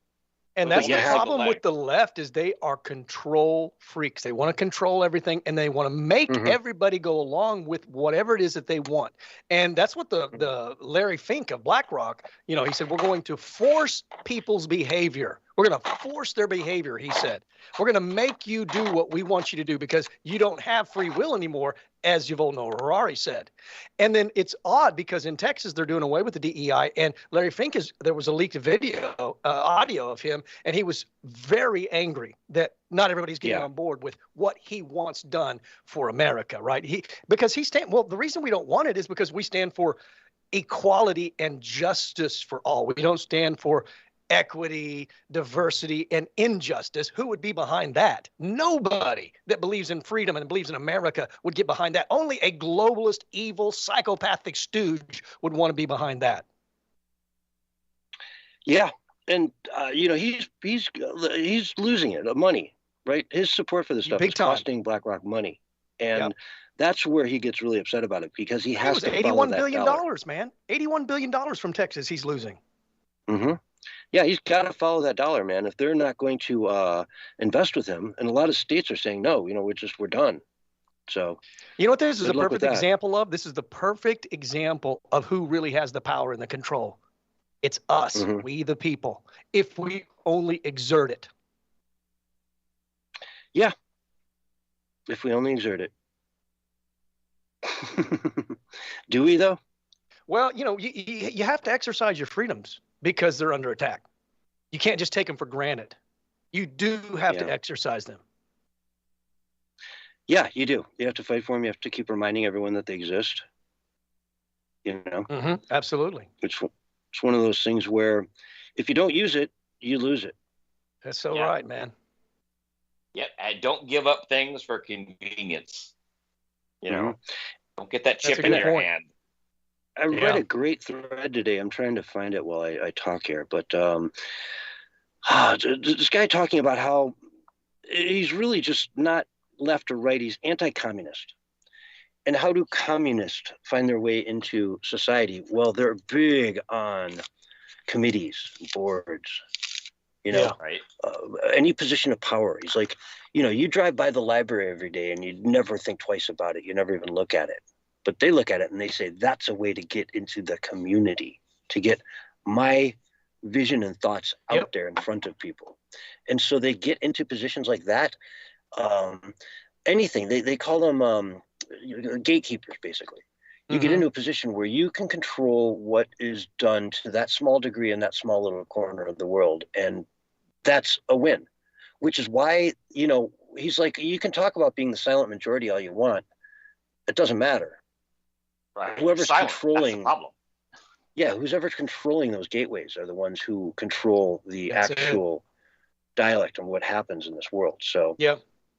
And that's the problem with the left is they are control freaks. They want to control everything, and they want to make everybody go along with whatever it is that they want. And that's what the Larry Fink of BlackRock, he said, we're going to force people's behavior. We're going to force their behavior, he said. We're going to make you do what we want you to do because you don't have free will anymore, as Yuval Noah Harari said. And then it's odd because in Texas, they're doing away with the DEI. And Larry Fink, there was a leaked audio of him, and he was very angry that not everybody's getting on board with what he wants done for America, right? The reason we don't want it is because we stand for equality and justice for all. We don't stand for equity, diversity, and injustice. Who would be behind that? Nobody that believes in freedom and believes in America would get behind that. Only a globalist, evil, psychopathic stooge would want to be behind that. Yeah, and he's losing it. Money. right? His support for this stuff Big is time. costing BlackRock money. And Yep. that's where he gets really upset about it, because he It has was to follow $81 that billion, dollar. man. $81 billion from Texas he's losing. Mm-hmm. Yeah, he's got to follow that dollar, man. If they're not going to invest with him, and a lot of states are saying no, we're done. So, you know what this is a good luck with perfect that. example of? This is the perfect example of who really has the power and the control. It's us, Mhm. we the people, if we only exert it. Yeah, if we only exert it. Do we, though? Well, you have to exercise your freedoms because they're under attack. You can't just take them for granted. You do have to Yeah. exercise them. Yeah, you do. You have to fight for them. You have to keep reminding everyone that they exist. Absolutely. It's one of those things where if you don't use it, you lose it. That's so Yeah. right, man. Yeah, and don't give up things for convenience. Don't get that That's chip a in good your point. hand. I Yeah. read a great thread today. I'm trying to find it while I talk here, but this guy talking about how he's really just not left or right. He's anti-communist. And how do communists find their way into society? Well, they're big on committees, boards, Yeah. Right. Any position of power. He's like, you drive by the library every day and you never think twice about it. You never even look at it. But they look at it and they say, that's a way to get into the community, to get my vision and thoughts out there in front of people. And so they get into positions like that. Anything. They call them gatekeepers, basically. You get into a position where you can control what is done to that small degree in that small little corner of the world. And that's a win, which is why, he's like, you can talk about being the silent majority all you want. It doesn't matter. Right. Whoever's Silent. controlling, That's the problem. yeah, whoever's controlling those gateways are the ones who control the That's actual dialect of what happens in this world. So, yeah.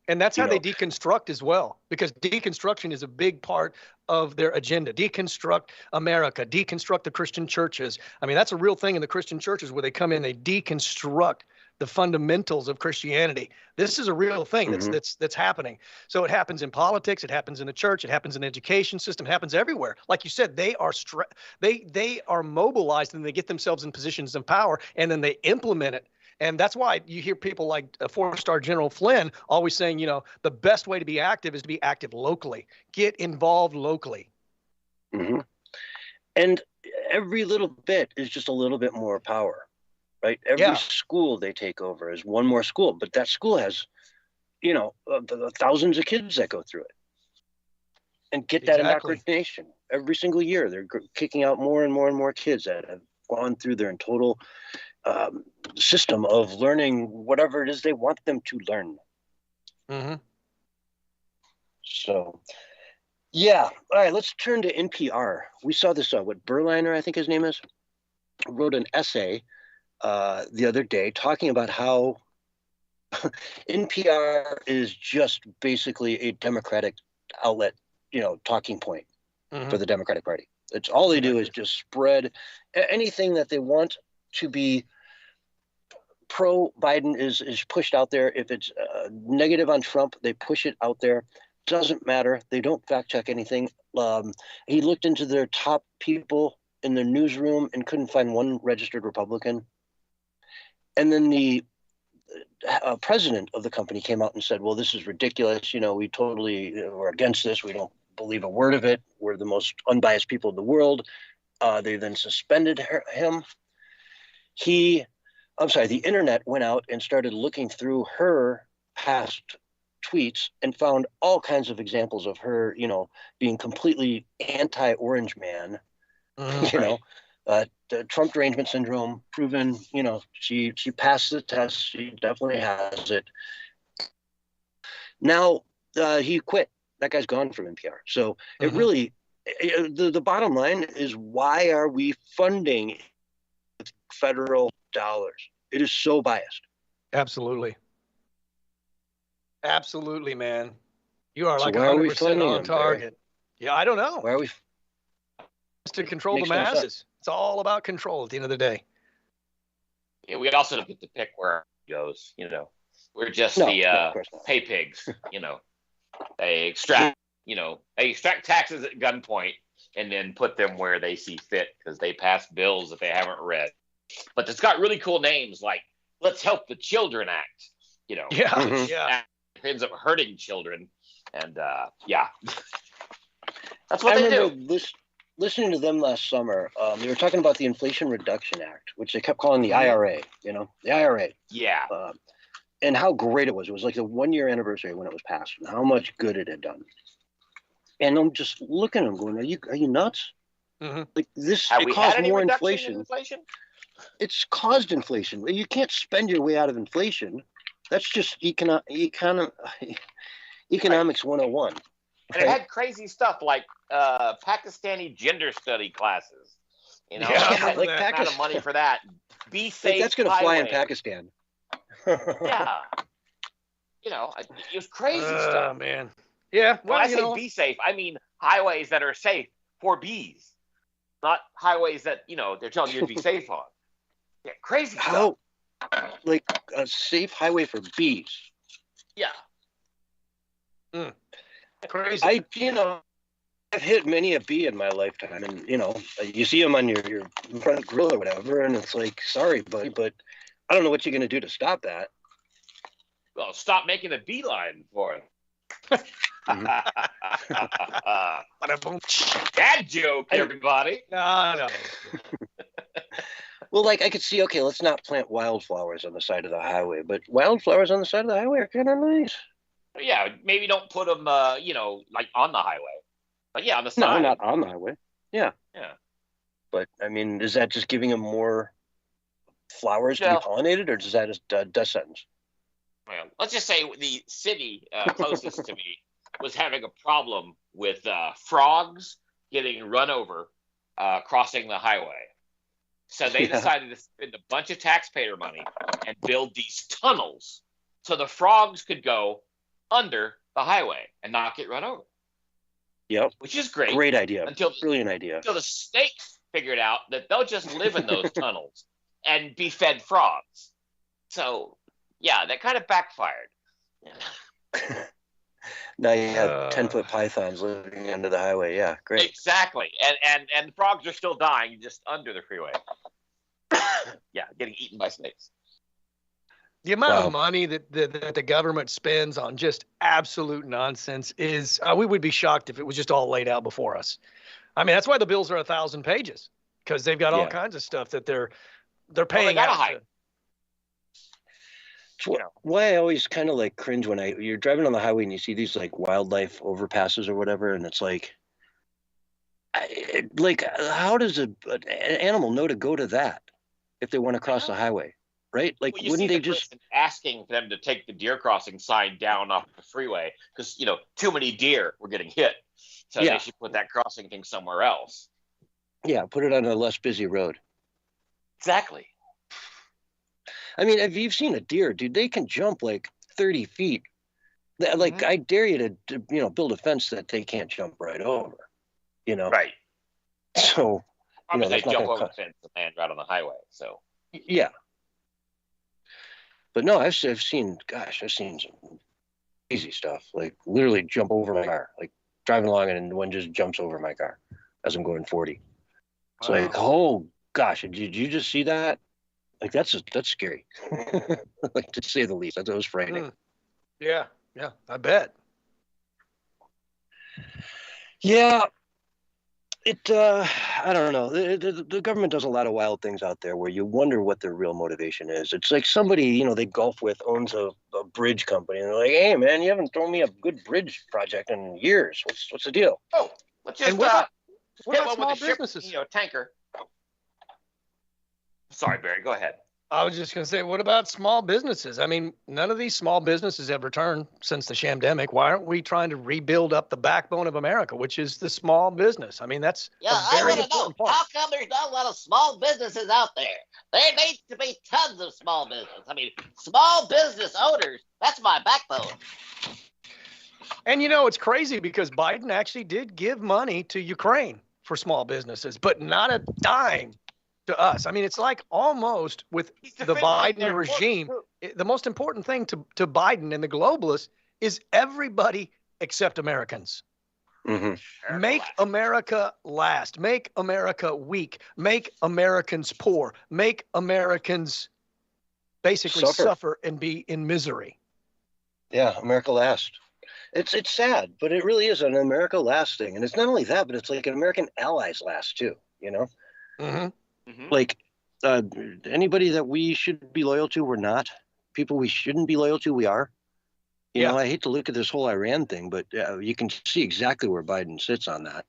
And that's how they deconstruct as well, because deconstruction is a big part of their agenda. Deconstruct America, deconstruct the Christian churches. I mean, that's a real thing in the Christian churches where they come in, they deconstruct the fundamentals of Christianity. This is a real thing that's happening. So it happens in politics, it happens in the church, it happens in the education system, it happens everywhere. Like you said, they are mobilized and they get themselves in positions of power and then they implement it. And that's why you hear people like four-star General Flynn always saying, the best way to be active is to be active locally. Get involved locally. And every little bit is just a little bit more power, right? Every school they take over is one more school, but that school has, thousands of kids that go through it. And get that indoctrination. Every single year, they're kicking out more and more and more kids that have gone through their total system of learning whatever it is they want them to learn. So, yeah. All right, let's turn to NPR. We saw this, Berliner, I think his name is, wrote an essay the other day talking about how NPR is just basically a Democratic outlet, talking point for the Democratic Party. It's all they do is just spread anything that they want to be pro-Biden is pushed out there. If it's negative on Trump, they push it out there. Doesn't matter. They don't fact check anything. He looked into their top people in their newsroom and couldn't find one registered Republican. And then the president of the company came out and said, well, this is ridiculous. We totally we're against this. We don't believe a word of it. We're the most unbiased people in the world. They then suspended him. The internet went out and started looking through her past tweets and found all kinds of examples of her, being completely anti-orange man, the Trump derangement syndrome proven, she passed the test. She definitely has it. Now he quit. That guy's gone from NPR. So it really, the bottom line is, why are we funding federal dollars? It is so biased. Absolutely. Absolutely, man. You are So like why are we 100% funding on them, target. Barry? Yeah, I don't know. Why are we? It's to control Makes the no sense. masses. It's all about control at the end of the day. Yeah, we also don't get to pick where it goes. We're just No, the no, of course not. pay pigs. They extract taxes at gunpoint and then put them where they see fit because they pass bills that they haven't read. But it's got really cool names like "Let's Help the Children Act." Yeah, which yeah. ends up hurting children, and that's what I they remember do. listening to them last summer. They were talking about the Inflation Reduction Act, which they kept calling the IRA. The IRA. Yeah, And how great it was. It was like the 1-year anniversary when it was passed, and how much good it had done. And I'm just looking at them going, are you nuts? Mhm. Like this, have it we caused had any more reduction in inflation. inflation? It's caused inflation. You can't spend your way out of inflation. That's just economics 101. And it had crazy stuff like Pakistani gender study classes. Yeah, I remember like that. Amount of money for that. Be safe. Like that's going to fly in highway. Pakistan. Yeah. It was crazy stuff. Man. Yeah. When Well, I say be safe, I mean highways that are safe for bees, not highways that they're telling you to be safe on. Yeah, crazy stuff. How, like a safe highway for bees? Yeah. Crazy. I've hit many a bee in my lifetime, and you see them on your front grill or whatever, and it's like, sorry, buddy, but I don't know what you're going to do to stop that. Well, stop making a beeline for it. Dad joke, everybody. No. Well, like I could see, okay, let's not plant wildflowers on the side of the highway, but wildflowers on the side of the highway are kind of nice. Yeah, maybe don't put them, like on the highway. But yeah, on the No, side. not on the highway. Yeah. Yeah. But I mean, is that just giving them more flowers to be pollinated, or does that just death sentence? Well, let's just say the city closest to me was having a problem with frogs getting run over crossing the highway. So they decided to spend a bunch of taxpayer money and build these tunnels so the frogs could go under the highway and not get run over. Yep. Which is great. Great idea. Brilliant idea. Until the snakes figured out that they'll just live in those tunnels and be fed frogs. So, yeah, that kind of backfired. Now you have 10-foot pythons living under the highway. Yeah, great. Exactly. And the frogs are still dying just under the freeway. Yeah, getting eaten by snakes. The amount of money that the government spends on just absolute nonsense is, we would be shocked if it was just all laid out before us. I mean, that's why the bills are 1,000 pages, because they've got all kinds of stuff that they're paying out. Why I always kind of like cringe when you're driving on the highway and you see these like wildlife overpasses or whatever, and it's like, how does an animal know to go to that if they want to cross the highway, right? Like, wouldn't they just asking them to take the deer crossing sign down off the freeway because too many deer were getting hit, so they should put that crossing thing somewhere else. Yeah, put it on a less busy road. Exactly. I mean, if you've seen a deer, dude, they can jump like 30 feet. Like, I dare you to build a fence that they can't jump right over, Right. So, they jump over the fence and land right on the highway, so. Yeah. But no, I've seen some easy stuff, like literally jump over my car, like driving along and one just jumps over my car as I'm going 40. It's like, oh gosh, did you just see that? Like that's scary, like to say the least. That was frightening. Yeah, I bet. Yeah, I don't know. The government does a lot of wild things out there where you wonder what their real motivation is. It's like somebody they golf with owns a bridge company, and they're like, "Hey, man, you haven't thrown me a good bridge project in years. What's the deal?" Oh, let's just what hit about one small with the ship, businesses? Tanker. Sorry, Barry. Go ahead. I was just going to say, what about small businesses? I mean, none of these small businesses have returned since the shamdemic. Why aren't we trying to rebuild up the backbone of America, which is the small business? I mean, that's I want to know, how come there's not a lot of small businesses out there? There needs to be tons of small business. I mean, small business owners, that's my backbone. And it's crazy because Biden actually did give money to Ukraine for small businesses, but not a dime to us. I mean, it's like almost with the Biden regime, the most important thing to Biden and the globalists is everybody except Americans. Mm-hmm. Make America last. Make America weak. Make Americans poor. Make Americans basically suffer and be in misery. Yeah, America last. It's sad, but it really is an America last thing. And it's not only that, but it's like an American allies last too, you know? Like anybody that we should be loyal to, we're not. People we shouldn't be loyal to, we are. You know, I hate to look at this whole Iran thing, but you can see exactly where Biden sits on that.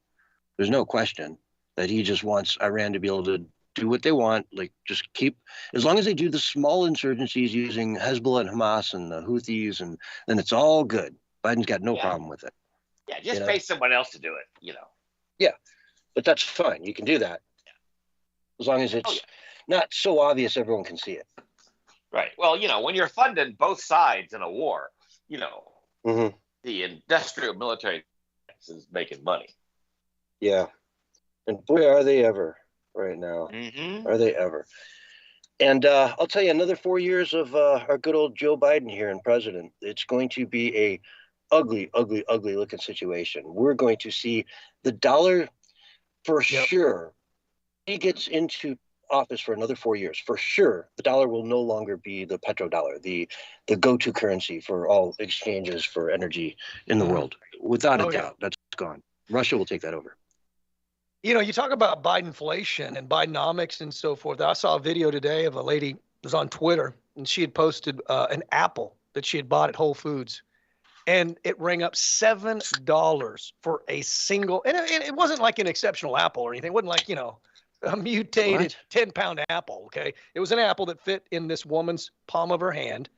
There's no question that he just wants Iran to be able to do what they want, like just keep, as long as they do the small insurgencies using Hezbollah and Hamas and the Houthis, and then it's all good. Biden's got no problem with it. Yeah, just pay someone else to do it, you know. Yeah, but that's fine. You can do that. As long as it's not so obvious everyone can see it. Right. Well, you know, when you're funding both sides in a war, you know, the industrial military is making money. Yeah. And boy, are they ever right now. Are they ever. And I'll tell you, another 4 years of our good old Joe Biden here in president, it's going to be a ugly, ugly, ugly looking situation. We're going to see the dollar for sure. He gets into office for another 4 years, for sure, the dollar will no longer be the petrodollar, the go-to currency for all exchanges for energy in the world. Without a doubt, that's gone. Russia will take that over. You know, you talk about Bidenflation and Bidenomics and so forth. I saw a video today of a lady who was on Twitter, and she had posted an apple that she had bought at Whole Foods, and it rang up $7 for a single, and it wasn't like an exceptional apple or anything. It wasn't like, you know, a mutated 10-pound apple. Okay. It was an apple that fit in this woman's palm of her hand.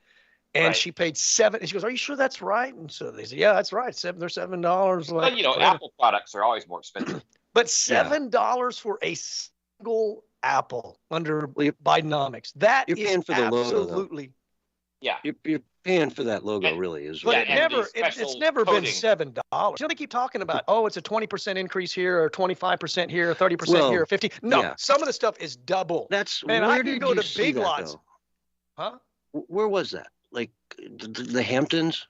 And she paid $7. And she goes, "Are you sure that's right?" And so they said, "Yeah, that's right. They're $7." Well, you know, Apple products are always more expensive. But $7 for a single apple under Bidenomics. That you're paying is for the absolutely. Yeah. You're paying for that logo, really, is But what it's never been $7. You know, they keep talking about, oh, it's a 20% increase here, or 25% here, or 30% here, or 50. No, some of the stuff is double. That's man. Where I can did go you to see Big that, Lots. though? Huh? Where was that? Like the Hamptons?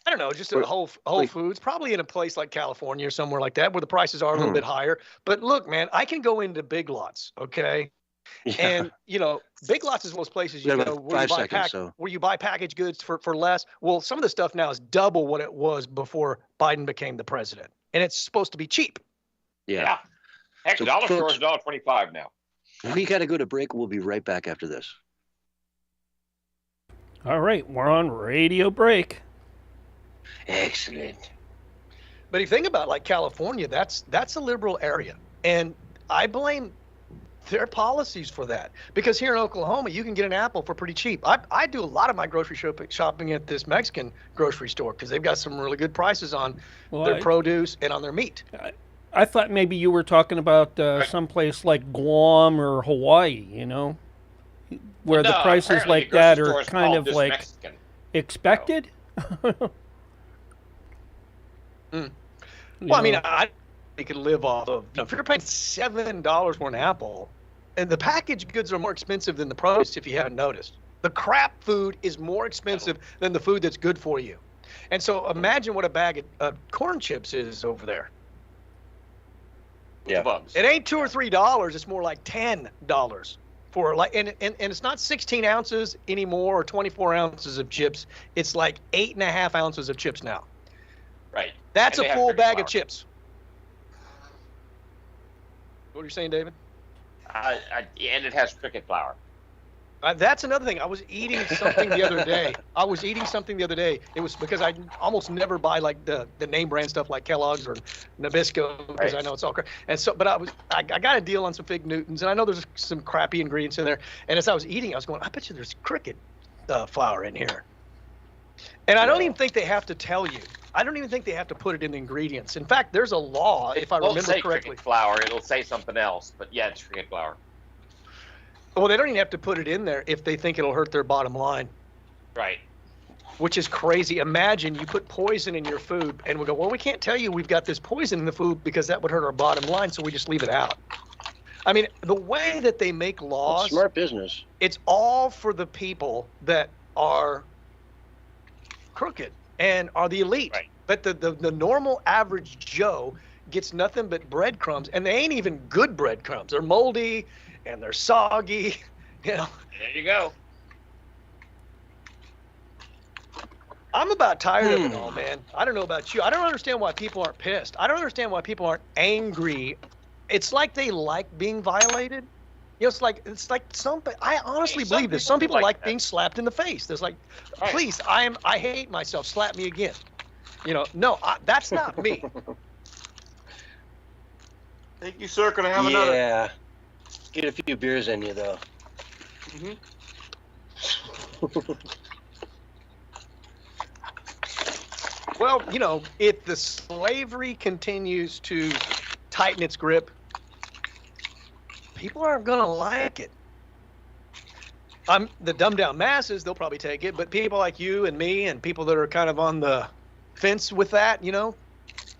I don't know, just at Whole Foods, probably in a place like California or somewhere like that, where the prices are a little bit higher. But look, man, I can go into Big Lots, okay? And, you know, Big Lots is one of those places you go where you buy packaged goods for less. Well, some of the stuff now is double what it was before Biden became the president. And it's supposed to be cheap. Yeah. Heck, dollar store is $1.25 now. We got to go to break. We'll be right back after this. All right, we're on radio break. Excellent. But if you think about like California, that's a liberal area. And I blame their policies for that, because here in Oklahoma you can get an apple for pretty cheap. I do a lot of my grocery shopping at this Mexican grocery store because they've got some really good prices on their produce and on their meat. I thought maybe you were talking about someplace like Guam or Hawaii, you know, where the prices like that are kind of like Mexican. Expected. Well, I mean, they could live off of, if you're paying $7 for an apple, and the packaged goods are more expensive than the produce, if you haven't noticed. The crap food is more expensive than the food that's good for you. And so imagine what a bag of corn chips is over there. Yeah. It ain't $2 or $3, it's more like $10 for like, and it's not 16 ounces anymore or 24 ounces of chips. It's like 8.5 ounces of chips now. Right. That's a full bag of chips. What are you saying, David? And it has cricket flour. That's another thing. I was eating something the other day. It was because I almost never buy like the name brand stuff like Kellogg's or Nabisco, because I know it's all crap. And so, but I got a deal on some Fig Newtons, and I know there's some crappy ingredients in there. And as I was eating, I was going, I bet you there's cricket flour in here. And I don't even think they have to tell you. I don't even think they have to put it in the ingredients. In fact, there's a law, if I remember correctly. Cricket flour, it'll say something else, but yeah, it's cricket flour. Well, they don't even have to put it in there if they think it'll hurt their bottom line. Right. Which is crazy. Imagine you put poison in your food and we go, well, we can't tell you we've got this poison in the food because that would hurt our bottom line, so we just leave it out. I mean, the way that they make laws, Smart business. it's all for the people that are crooked and are the elite. Right. But the normal average Joe gets nothing but breadcrumbs, and they ain't even good breadcrumbs. They're moldy and they're soggy. You know. There you go. I'm about tired of it all, man. I don't know about you. I don't understand why people aren't pissed. I don't understand why people aren't angry. It's like they like being violated. You know, it's like some. I honestly Some believe this. people Some people like like that. being slapped in the face. There's like, Right. please, I hate myself. Slap me again. You know, no, that's not me. Thank you, sir. Can I have another? Yeah. Get a few beers in you, though. Well, you know, if the slavery continues to tighten its grip, people aren't going to like it. The dumbed down masses, they'll probably take it, but people like you and me and people that are kind of on the fence with that, you know,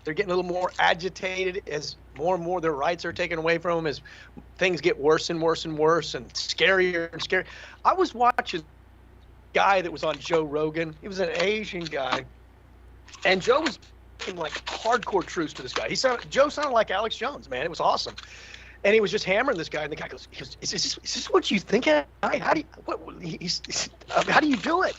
they're getting a little more agitated as more and more their rights are taken away from them, as things get worse and worse and worse and scarier and scarier. I was watching a guy that was on Joe Rogan. He was an Asian guy. And Joe was like hardcore truths to this guy. Joe sounded like Alex Jones, man. It was awesome. And he was just hammering this guy, and the guy goes, "Is this what you think? How do you do it?"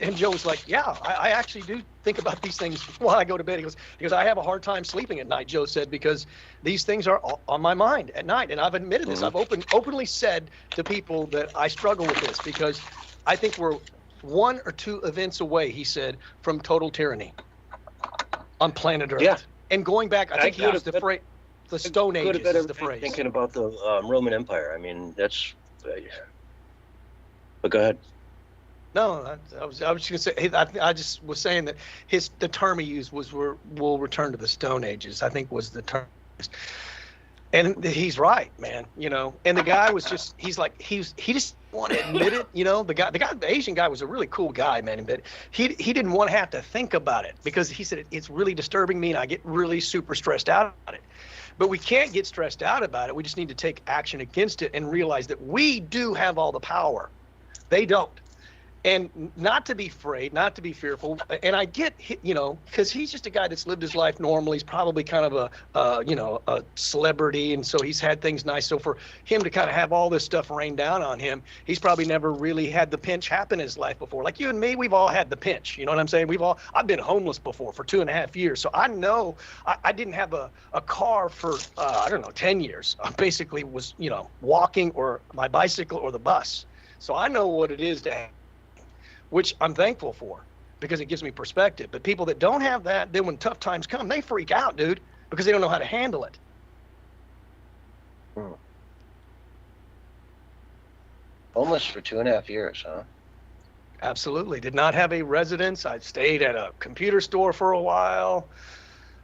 And Joe was like, "Yeah, I actually do think about these things while I go to bed." He goes, "I have a hard time sleeping at night," Joe said, "because these things are on my mind at night." And I've admitted this. I've openly said to people that I struggle with this because I think we're one or two events away, he said, from total tyranny on planet Earth. Yeah. And going back, I think he used the phrase. The Stone Ages Go to is the phrase. Thinking about the Roman Empire. I mean, that's. But go ahead. No, I was just gonna say. I just was saying that the term he used was "we'll return to the Stone Ages." I think was the term, and he's right, man. You know, and the guy was just he just want to admit it. You know, the Asian guy was a really cool guy, man. But he didn't want to have to think about it because he said it's really disturbing me and I get really super stressed out about it. But we can't get stressed out about it. We just need to take action against it and realize that we do have all the power. They don't. And not to be afraid, not to be fearful. And I get, you know, because he's just a guy that's lived his life normally. He's probably kind of a celebrity. And so he's had things nice. So for him to kind of have all this stuff rain down on him, he's probably never really had the pinch happen in his life before. Like you and me, we've all had the pinch. You know what I'm saying? I've been homeless before for 2.5 years. So I know I didn't have a car for, 10 years. I basically was, you know, walking or my bicycle or the bus. So I know what it is to have, which I'm thankful for because it gives me perspective. But people that don't have that, then when tough times come, they freak out, dude, because they don't know how to handle it. Homeless for 2.5 years, huh? Absolutely. Did not have a residence. I stayed at a computer store for a while.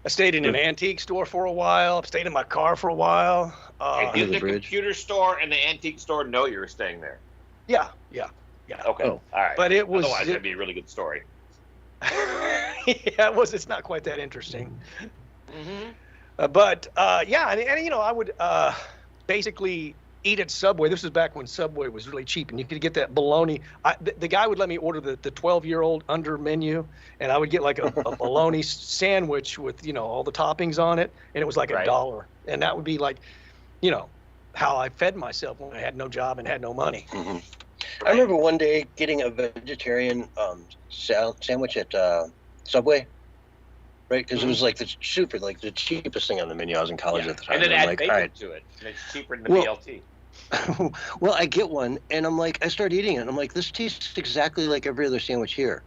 I stayed in an antique store for a while. I stayed in my car for a while. Did the computer store and the antique store know you were staying there? Yeah. Okay. All right. But it was. Otherwise, that'd be a really good story. Yeah, it was. It's not quite that interesting. But and you know, I would basically eat at Subway. This was back when Subway was really cheap, and you could get that bologna. The guy would let me order the 12-year-old under menu, and I would get like a bologna sandwich with, you know, all the toppings on it, and it was like $1, and that would be like, you know, how I fed myself when I had no job and had no money. I remember one day getting a vegetarian sandwich at Subway, right? Because it was like the cheapest thing on the menu. I was in college at the time. And then I'm add like, bacon all right. to it. And it's cheaper than the BLT. Well, I get one, and I'm like, I start eating it, and I'm like, this tastes exactly like every other sandwich here.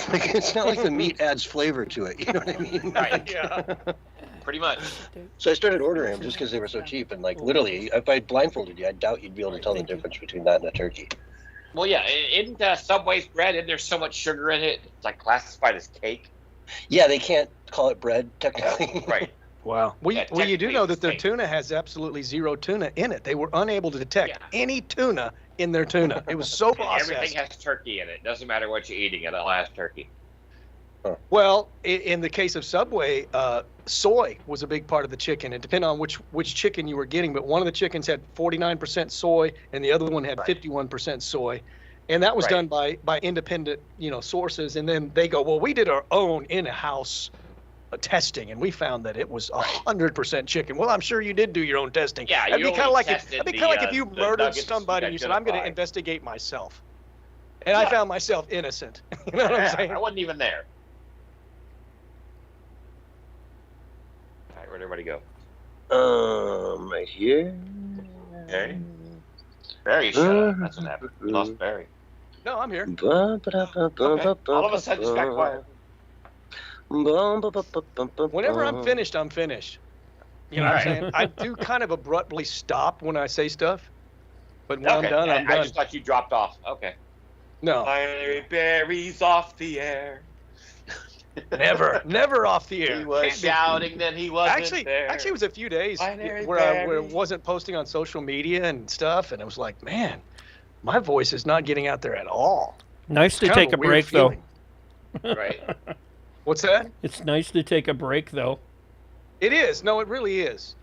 Like, it's not like the meat adds flavor to it. You know what I mean? Right. Yeah. Pretty much. So I started ordering them just because they were so cheap, and like literally, if I blindfolded you, I doubt you'd be able to tell the difference between that and a turkey. Well, yeah. Isn't Subway's bread? Isn't there so much sugar in it? It's like classified as cake. Yeah, they can't call it bread technically. Right. Wow. Well, you do know that their tuna has absolutely zero tuna in it. They were unable to detect any tuna in their tuna. It was so processed. Everything has turkey in it. Doesn't matter what you're eating, it'll have turkey. Well, in the case of Subway, soy was a big part of the chicken. It depended on which chicken you were getting, but one of the chickens had 49% soy, and the other one had 51% soy, and that was done by independent, sources. And then they go, well, we did our own in-house testing, and we found that it was 100% chicken. Well, I'm sure you did do your own testing. Yeah, it'd be kind of like if you the murdered nuggets somebody and you said, I'm going to identified. investigate myself, and I found myself innocent. You know what I'm saying? I wasn't even there. All right, where'd everybody go? Right here. Okay. Barry shut up. That's what happened. We lost Barry. No, I'm here. Okay. All of a sudden, just got quiet. Whenever I'm finished, I'm finished. You know what I'm saying? I do kind of abruptly stop when I say stuff, but when I'm done, I'm done. I just thought you dropped off. Okay. No. Finally, Barry's off the air. Never off the air. He was shouting that he wasn't there. Actually, it was a few days Binary where I Barry. wasn't posting on social media and stuff, and it was like, man, my voice is not getting out there at all. Nice to Kind of take a weird break, though. feeling. Right. What's that? It's nice to take a break, though. It is. No, it really is.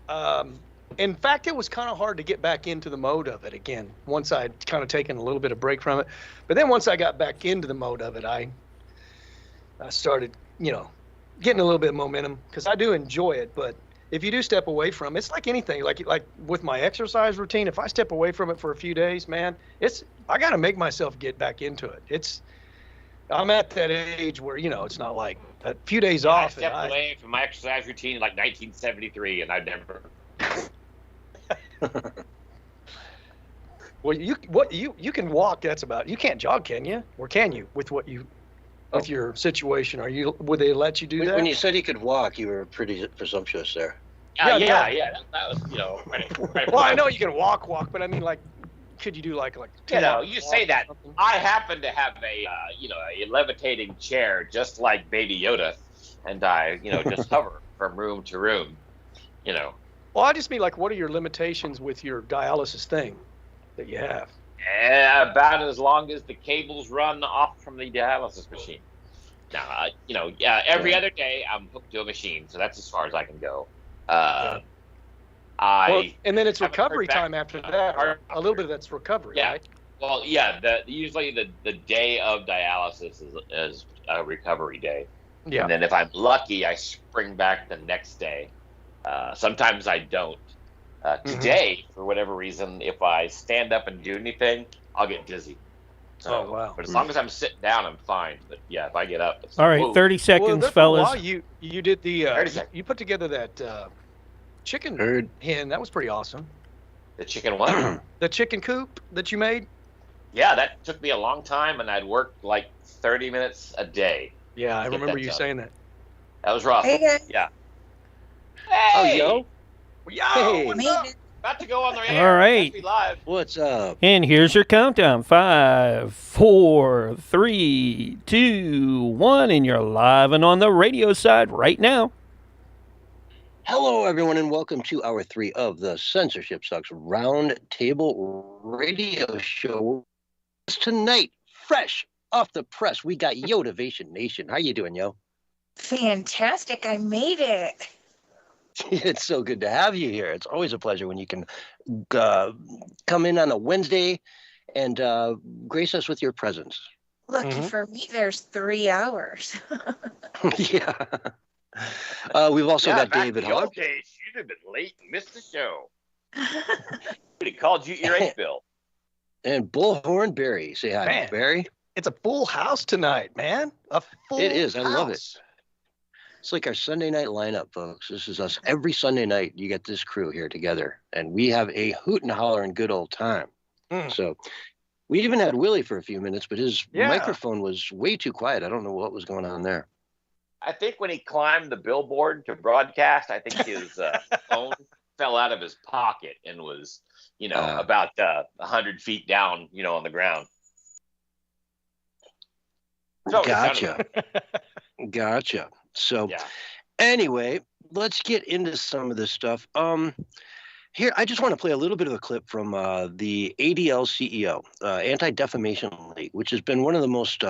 In fact, it was kind of hard to get back into the mode of it again once I'd kind of taken a little bit of break from it. But then once I got back into the mode of it, I started, getting a little bit of momentum, because I do enjoy it. But if you do step away from it, it's like anything. Like with my exercise routine, if I step away from it for a few days, man, I got to make myself get back into it. I'm at that age where, it's not like a few days off. I stepped away from my exercise routine in like 1973, and I've never. Well, you can walk. That's about. You can't jog, can you? Or can you with with your situation? Would they let you do that? When you said he could walk, you were pretty presumptuous there. Yeah. That was, right. Well, I know you can walk, but I mean, like, could you do like? You say that. I happen to have a levitating chair just like Baby Yoda, and I just hover from room to room. Well, I just mean, like, what are your limitations with your dialysis thing that you have? About as long as the cables run off from the dialysis machine. Now, every other day I'm hooked to a machine, so that's as far as I can go. And then it's recovery time after that. A little bit of that's recovery, right? Well, yeah. Usually the day of dialysis is a recovery day. Yeah. And then if I'm lucky, I spring back the next day. Sometimes I don't. Today, for whatever reason, if I stand up and do anything, I'll get dizzy. So, oh, wow. But as long as I'm sitting down, I'm fine. But yeah, if I get up, it's All right, whoa. 30 seconds, fellas. Well, you did the you put together that chicken hen. That was pretty awesome. The chicken what? The chicken coop that you made. Yeah, that took me a long time, and I'd worked like 30 minutes a day. Yeah, I remember you saying that. That was rough. Hey, guys. Yeah. Hey. Oh, yo. Yo, what's up? About to go on the air. All right. Live. What's up? And here's your countdown. 5, 4, 3, 2, 1, and you're live and on the radio side right now. Hello, everyone, and welcome to hour 3 of the Censorship Sucks Round Table Radio Show. Tonight, fresh off the press, we got Yotivation Nation. How you doing, yo? Fantastic. I made it. It's so good to have you here. It's always a pleasure when you can come in on a Wednesday and grace us with your presence. Lucky for me, there's 3 hours. Yeah. We've also got David Hogg. Okay, you'd have been late and missed the show. Would have called you your bill. And Bullhorn Barry. Say hi, Man. Barry. It's a full house tonight, man. A full It is. I love it. house. It's like our Sunday night lineup, folks. This is us. Every Sunday night, you get this crew here together, and we have a hoot and holler and good old time. So we even had Willie for a few minutes, but his microphone was way too quiet. I don't know what was going on there. I think when he climbed the billboard to broadcast, I think his phone fell out of his pocket and was, about 100 feet down, on the ground. Gotcha. Gotcha. So anyway, let's get into some of this stuff. Here, I just want to play a little bit of a clip from the ADL CEO, Anti-Defamation League, which has been one of the most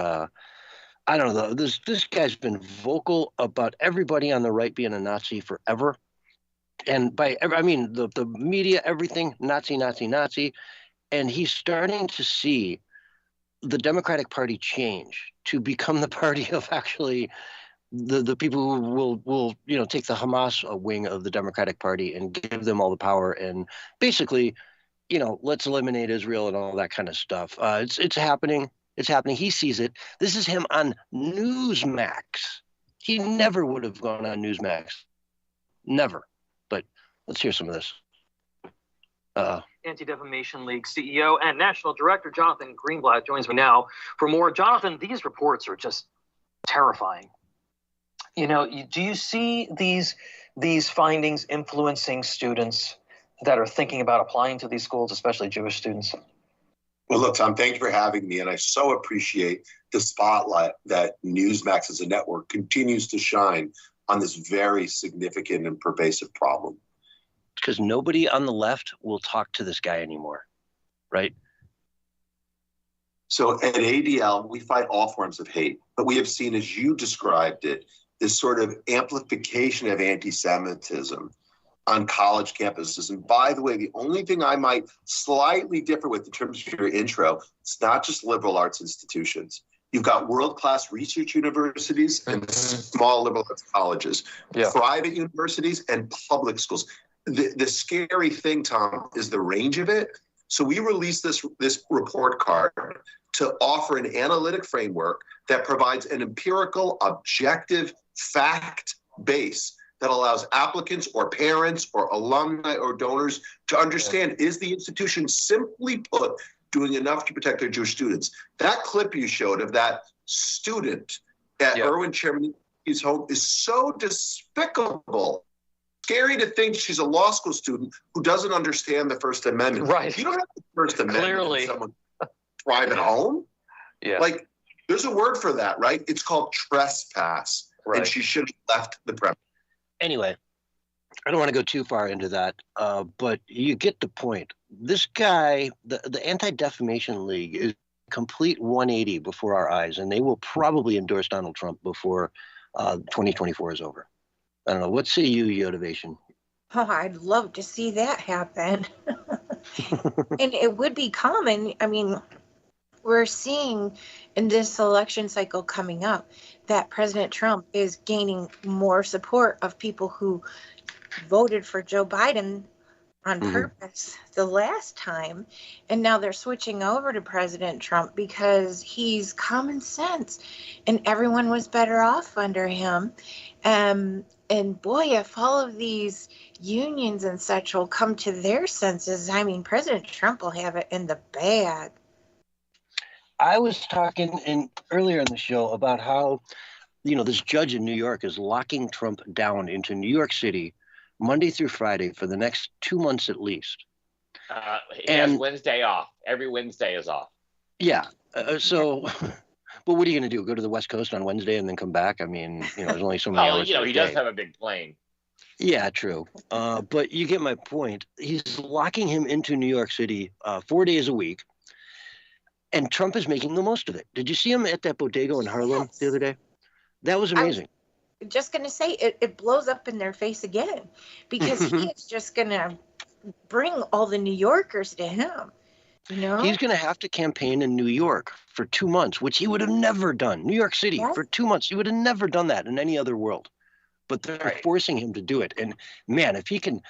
I don't know. This guy's been vocal about everybody on the right being a Nazi forever. And I mean, the media, everything, Nazi, Nazi, Nazi. And he's starting to see the Democratic Party change to become the party of actually the people who will take the Hamas wing of the Democratic Party and give them all the power and basically, let's eliminate Israel and all that kind of stuff. It's happening. It's happening. He sees it. This is him on Newsmax. He never would have gone on Newsmax. Never. But let's hear some of this. Anti-Defamation League CEO and National Director Jonathan Greenblatt joins me now for more. Jonathan, these reports are just terrifying. Do you see these findings influencing students that are thinking about applying to these schools, especially Jewish students? Well, look, Tom, thank you for having me. And I so appreciate the spotlight that Newsmax as a network continues to shine on this very significant and pervasive problem. Because nobody on the left will talk to this guy anymore, right? So at ADL, we fight all forms of hate, but we have seen, as you described it, this sort of amplification of anti-Semitism on college campuses. And by the way, the only thing I might slightly differ with in terms of your intro, it's not just liberal arts institutions. You've got world-class research universities and small liberal arts colleges, private universities and public schools. The scary thing, Tom, is the range of it. So we released this report card to offer an analytic framework that provides an empirical, objective fact base that allows applicants or parents or alumni or donors to understand, is the institution, simply put, doing enough to protect their Jewish students? That clip you showed of that student at Erwin Chermany's home is so despicable. Scary to think she's a law school student who doesn't understand the First Amendment. Right. You don't have the First Amendment Clearly. in someone's private home. Yeah. Like, there's a word for that, right? It's called trespass. Right. And she should have left the premise. Anyway, I don't want to go too far into that, but you get the point. This guy, the Anti-Defamation League, is complete 180 before our eyes, and they will probably endorse Donald Trump before 2024 is over. I don't know. What say you, Yotivation? Oh, I'd love to see that happen. And it would be common. I mean, we're seeing in this election cycle coming up that President Trump is gaining more support of people who voted for Joe Biden on purpose the last time. And now they're switching over to President Trump because he's common sense and everyone was better off under him. And boy, if all of these unions and such will come to their senses, I mean, President Trump will have it in the bag. I was talking earlier in the show about how, this judge in New York is locking Trump down into New York City Monday through Friday for the next 2 months at least. He has Wednesday off. Every Wednesday is off. Yeah. But what are you going to do? Go to the West Coast on Wednesday and then come back? I mean, there's only so many hours. He does have a big plane. Yeah, true. But you get my point. He's locking him into New York City 4 days a week. And Trump is making the most of it. Did you see him at that bodega in Harlem the other day? That was amazing. I was just going to say it blows up in their face again because he is just going to bring all the New Yorkers to him. He's going to have to campaign in New York for 2 months, which he would have never done. New York City for 2 months. He would have never done that in any other world. But they're forcing him to do it. And man, if he can,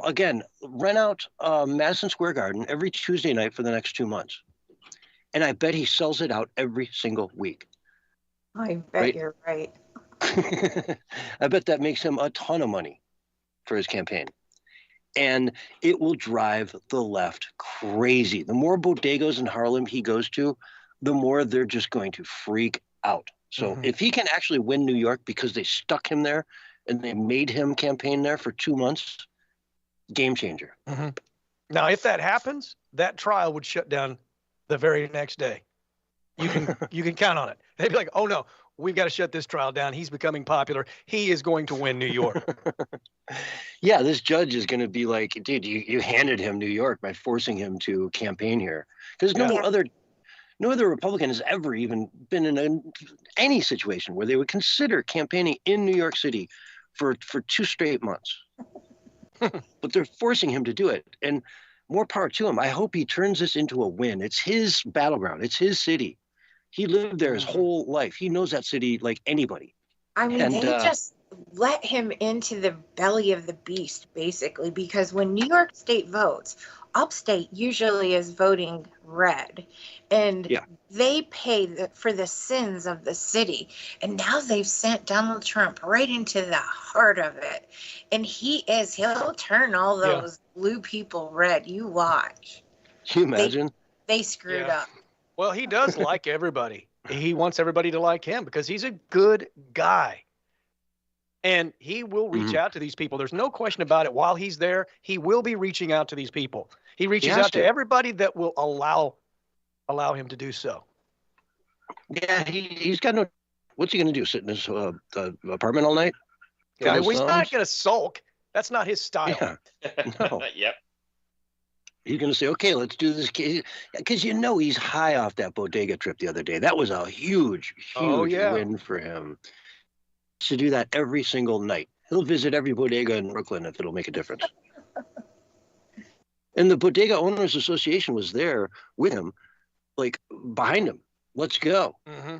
again, rent out Madison Square Garden every Tuesday night for the next 2 months. And I bet he sells it out every single week. I bet you're right. I bet that makes him a ton of money for his campaign. And it will drive the left crazy. The more bodegas in Harlem he goes to, the more they're just going to freak out. So if he can actually win New York because they stuck him there and they made him campaign there for 2 months, game changer. Now, if that happens, that trial would shut down the very next day. You can count on it. They'd be like, oh no, we've got to shut this trial down. He's becoming popular. He is going to win New York. Yeah, this judge is going to be like, dude, you handed him New York by forcing him to campaign here. There's no No other Republican has ever even been in any situation where they would consider campaigning in New York City for 2 straight months. But they're forcing him to do it. And more power to him. I hope he turns this into a win. It's his battleground. It's his city. He lived there his whole life. He knows that city like anybody. I mean, And, they just let him into the belly of the beast, basically, because when New York State votes, upstate usually is voting red. And they pay for the sins of the city. And now they've sent Donald Trump right into the heart of it. And he'll turn all those blue people red. You watch. Can you imagine? They screwed up. Well, he does like everybody. He wants everybody to like him because he's a good guy. And he will reach out to these people. There's no question about it. While he's there, he will be reaching out to these people. He reaches out to everybody that will allow him to do so. Yeah, he's got no. What's he going to do? Sit in his apartment all night? Yeah, well, he's not going to sulk. That's not his style. Yeah. No. Yep. He's going to say, okay, let's do this. Because he's high off that bodega trip the other day. That was a huge win for him. To do that every single night. He'll visit every bodega in Brooklyn if it'll make a difference. And the Bodega Owners Association was there with him, like behind him. Let's go. Mm-hmm.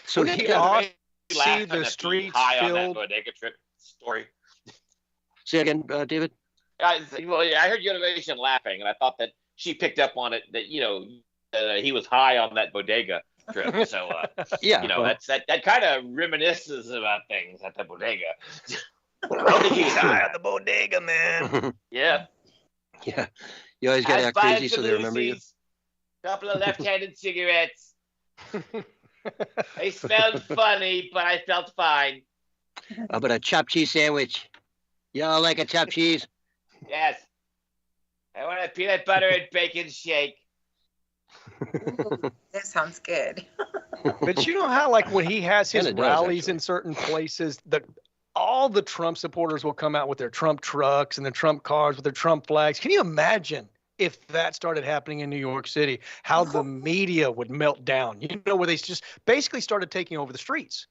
So he see the streets high filled on that bodega trip story. Say again, David. I heard Univision laughing, and I thought that she picked up on it. That he was high on that bodega trip. So that kind of reminisces about things at the bodega. I don't think he was high on the bodega, man. Yeah. Yeah. You always got to act crazy so they remember you. Couple of left-handed cigarettes. They smelled funny, but I felt fine. How about a chopped cheese sandwich? Y'all like a chopped cheese? Yes. I want a peanut butter and bacon shake. That sounds good. But you know how, like, when he has his rallies in certain places, all the Trump supporters will come out with their Trump trucks and their Trump cars with their Trump flags. Can you imagine if that started happening in New York City, how the media would melt down? You know, where they just basically started taking over the streets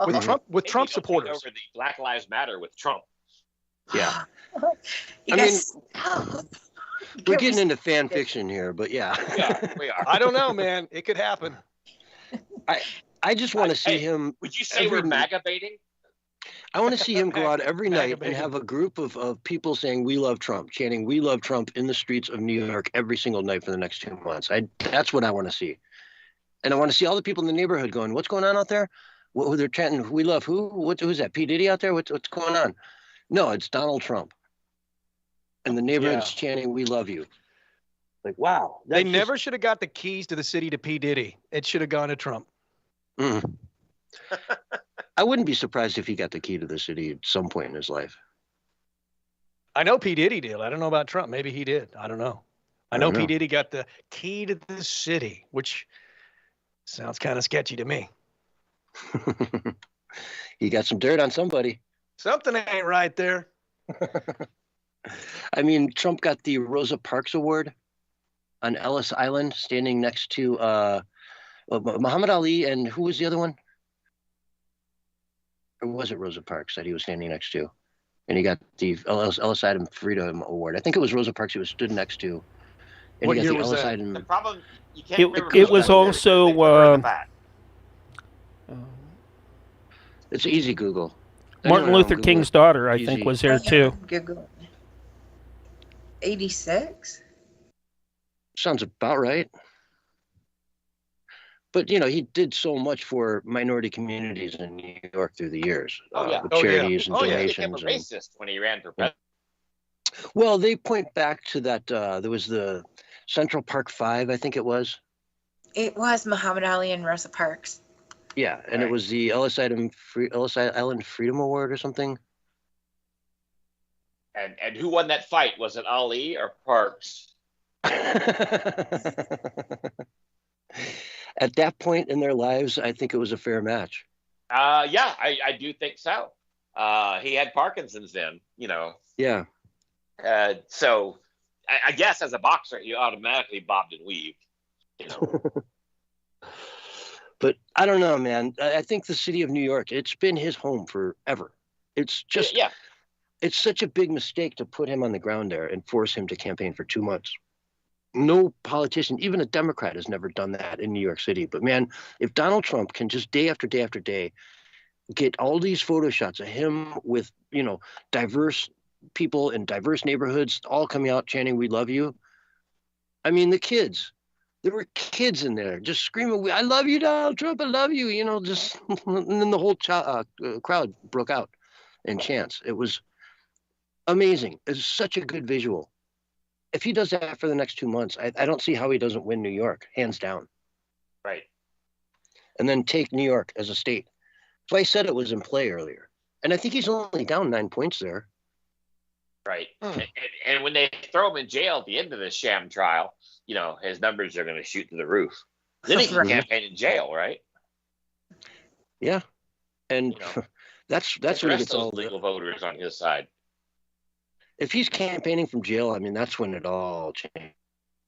with Trump supporters. Over the Black Lives Matter with Trump. Yeah. We're getting into fan fiction here, but yeah. Yeah, we are. I don't know, man. It could happen. I just want to see him. Would you say we're MAGA baiting? I want to see him go out every night and have a group of people saying, "We love Trump," chanting, "We love Trump" in the streets of New York every single night for the next 2 months. That's what I want to see. And I want to see all the people in the neighborhood going, "What's going on out there?" They're chanting, "We love who? Who's that? P. Diddy out there? What's going on?" No, it's Donald Trump. And the neighborhood's chanting, "We love you." Like, wow. They never should have got the keys to the city to P. Diddy. It should have gone to Trump. I wouldn't be surprised if he got the key to the city at some point in his life. I know P. Diddy did. I don't know about Trump. Maybe he did. I don't know. I know P. Diddy got the key to the city, which sounds kind of sketchy to me. He got some dirt on somebody. Something ain't right there. I mean, Trump got the Rosa Parks Award on Ellis Island, standing next to Muhammad Ali, and who was the other one? Or was it Rosa Parks that he was standing next to? And he got the Ellis Island Freedom Award. I think it was Rosa Parks he was stood next to. And what he got year the was Ellis that? Island. The problem, you can't it was also it's easy Google. Martin Luther King's daughter, I think, was there too. Google. 86? Sounds about right. But, he did so much for minority communities in New York through the years. With charities and donations. He became a racist when he ran for president. Well, they point back to that. There was the Central Park 5, I think it was. It was Muhammad Ali and Rosa Parks. Yeah, and it was the Ellis Island Freedom Award or something. And who won that fight? Was it Ali or Parks? At that point in their lives, I think it was a fair match. Yeah, I do think so. He had Parkinson's then, Yeah. So I guess as a boxer, you automatically bobbed and weaved. But I don't know, man. I think the city of New York, it's been his home forever. It's just, Yeah. it's such a big mistake to put him on the ground there and force him to campaign for 2 months. No politician, even a Democrat, has never done that in New York City. But man, if Donald Trump can just day after day after day get all these photo shots of him with, diverse people in diverse neighborhoods all coming out chanting, "We love you." I mean, there were kids in there just screaming, "I love you, Donald Trump, I love you," just, and then the whole crowd broke out in chants. It was amazing. It's such a good visual. If he does that for the next 2 months, I don't see how he doesn't win New York, hands down. Right. And then take New York as a state. So I said it was in play earlier. And I think he's only down 9 points there. Right. And when they throw him in jail at the end of the sham trial, his numbers are going to shoot through the roof. Then he can campaign in jail, right? Yeah. And that's when he gets all the legal voters on his side. If he's campaigning from jail, I mean, that's when it all changes.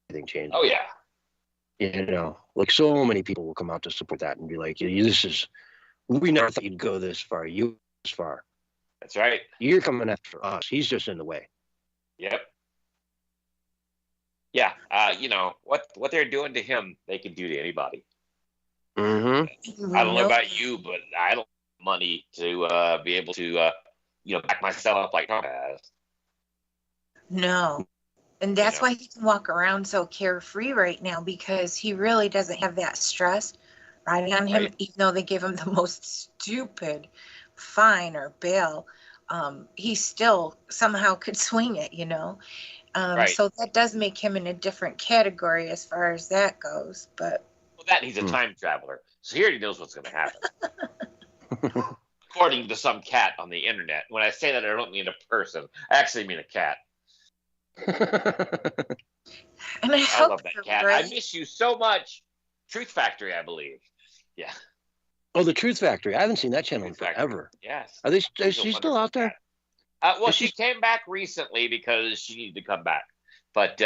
Everything changes. Oh, yeah. Like so many people will come out to support that and be like, we never thought you'd go this far. You this far. That's right. You're coming after us. He's just in the way. Yep. Yeah. What they're doing to him, they can do to anybody. Mm-hmm. I don't know about you, but I don't have money to be able to, back myself up like Trump has. No. And that's why he can walk around so carefree right now, because he really doesn't have that stress riding on him, even though they give him the most stupid fine or bail. He still somehow could swing it, So that does make him in a different category as far as that goes. But he's a time traveler, so he already knows what's going to happen. According to some cat on the internet. When I say that, I don't mean a person. I actually mean a cat. And I love that cat. Right. I miss you so much. Truth Factory, I believe. Yeah. Oh, the Truth Factory. I haven't seen that channel in forever. Yes. Is she still out there? Well, she came back recently because she needed to come back, but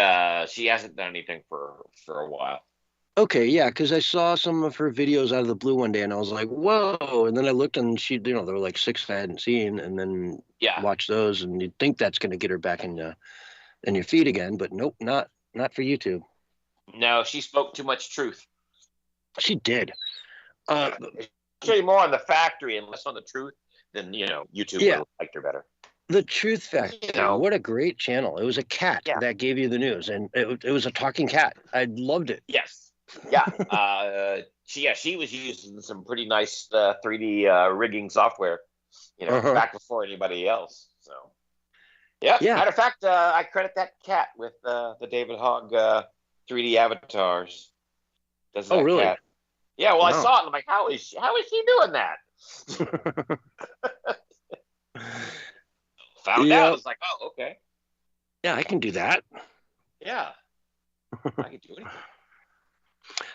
she hasn't done anything for a while. Okay, yeah, because I saw some of her videos out of the blue one day, and I was like, "Whoa!" And then I looked, and there were like 6 I hadn't seen, and then watched those, and you'd think that's going to get her back in your feed again, but nope, not for YouTube. No, she spoke too much truth. She did. Show you more on the factory and less on the truth, then YouTube would have liked her better. The Truth Factory. What a great channel! It was a cat that gave you the news, and it was a talking cat. I loved it. Yes. Yeah. She was using some pretty nice 3D rigging software, back before anybody else. So. Yeah. Matter of fact, I credit that cat with the David Hogg 3D avatars. Really? Cat. Yeah. Well, I saw it, and I'm like, how is she doing that? Found out. I was like, oh, okay. Yeah, I can do that. Yeah. I can do it.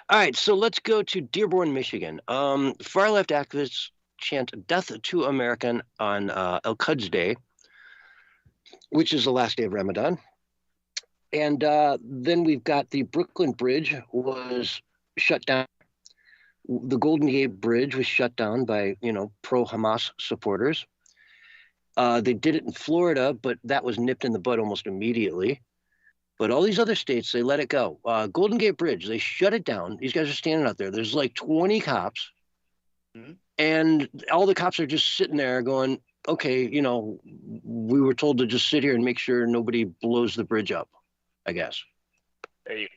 All right, so let's go to Dearborn, Michigan. Far left activists chant "Death to American" on Al-Quds Day, which is the last day of Ramadan. And then we've got the Brooklyn Bridge was shut down. The Golden Gate Bridge was shut down by, pro-Hamas supporters. They did it in Florida, but that was nipped in the bud almost immediately. But all these other states, they let it go. Golden Gate Bridge, they shut it down. These guys are standing out there. There's like 20 cops. Mm-hmm. And all the cops are just sitting there going, okay, we were told to just sit here and make sure nobody blows the bridge up, I guess.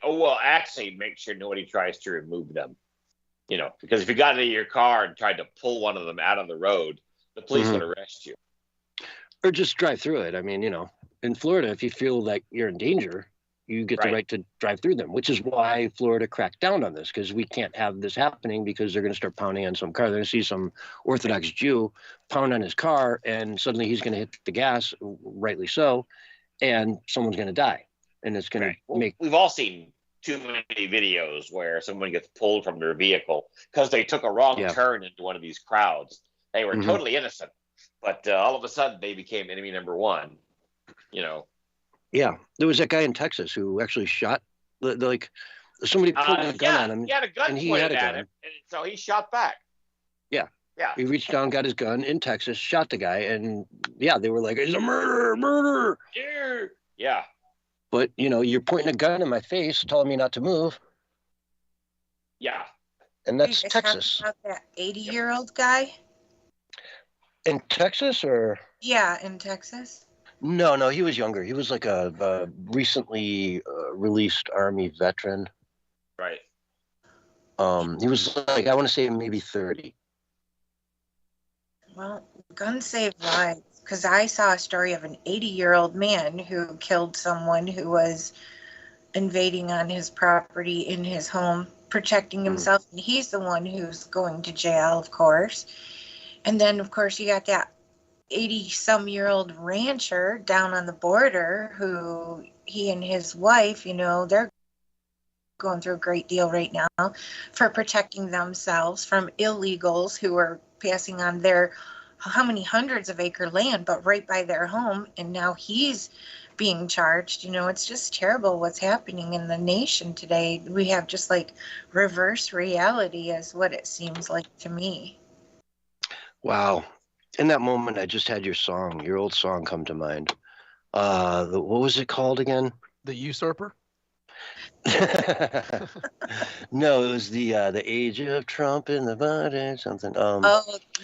Well, actually, make sure nobody tries to remove them. Because if you got into your car and tried to pull one of them out of the road, the police would arrest you. Or just drive through it. I mean, in Florida, if you feel like you're in danger, you get the right to drive through them, which is why Florida cracked down on this, because we can't have this happening, because they're going to start pounding on some car. They're going to see some Orthodox Jew pound on his car, and suddenly he's going to hit the gas, rightly so, and someone's going to die. And it's going to make... We've all seen too many videos where someone gets pulled from their vehicle because they took a wrong turn into one of these crowds. They were totally innocent, but all of a sudden they became enemy number one. Yeah, there was that guy in Texas who actually shot, somebody pointed a gun yeah, on him. he had a gun and he pointed had a at gun. him, and so he shot back. Yeah. Yeah. He reached down, got his gun in Texas, shot the guy, and yeah, they were like, "It's a murder, murder." Yeah. But you're pointing a gun in my face, telling me not to move, Yeah. and Are you that's guys Texas. talking about that 80-year-old guy? In Texas, or Yeah, in Texas. no, he was younger. He was like a recently released Army veteran. Right. He was like, I want to say maybe 30. Well, guns save lives, because I saw a story of an 80-year-old man who killed someone who was invading on his property in his home, protecting himself, and he's the one who's going to jail, of course. And then, of course, you got that 80-some-year-old rancher down on the border who he and his wife, they're going through a great deal right now for protecting themselves from illegals who are passing on their how many hundreds of acre land, but right by their home. And now he's being charged. It's just terrible what's happening in the nation today. We have just like reverse reality is what it seems like to me. Wow. In that moment, I just had your old song come to mind. What was it called again? The Usurper? No, it was the Age of Trump in the body, something.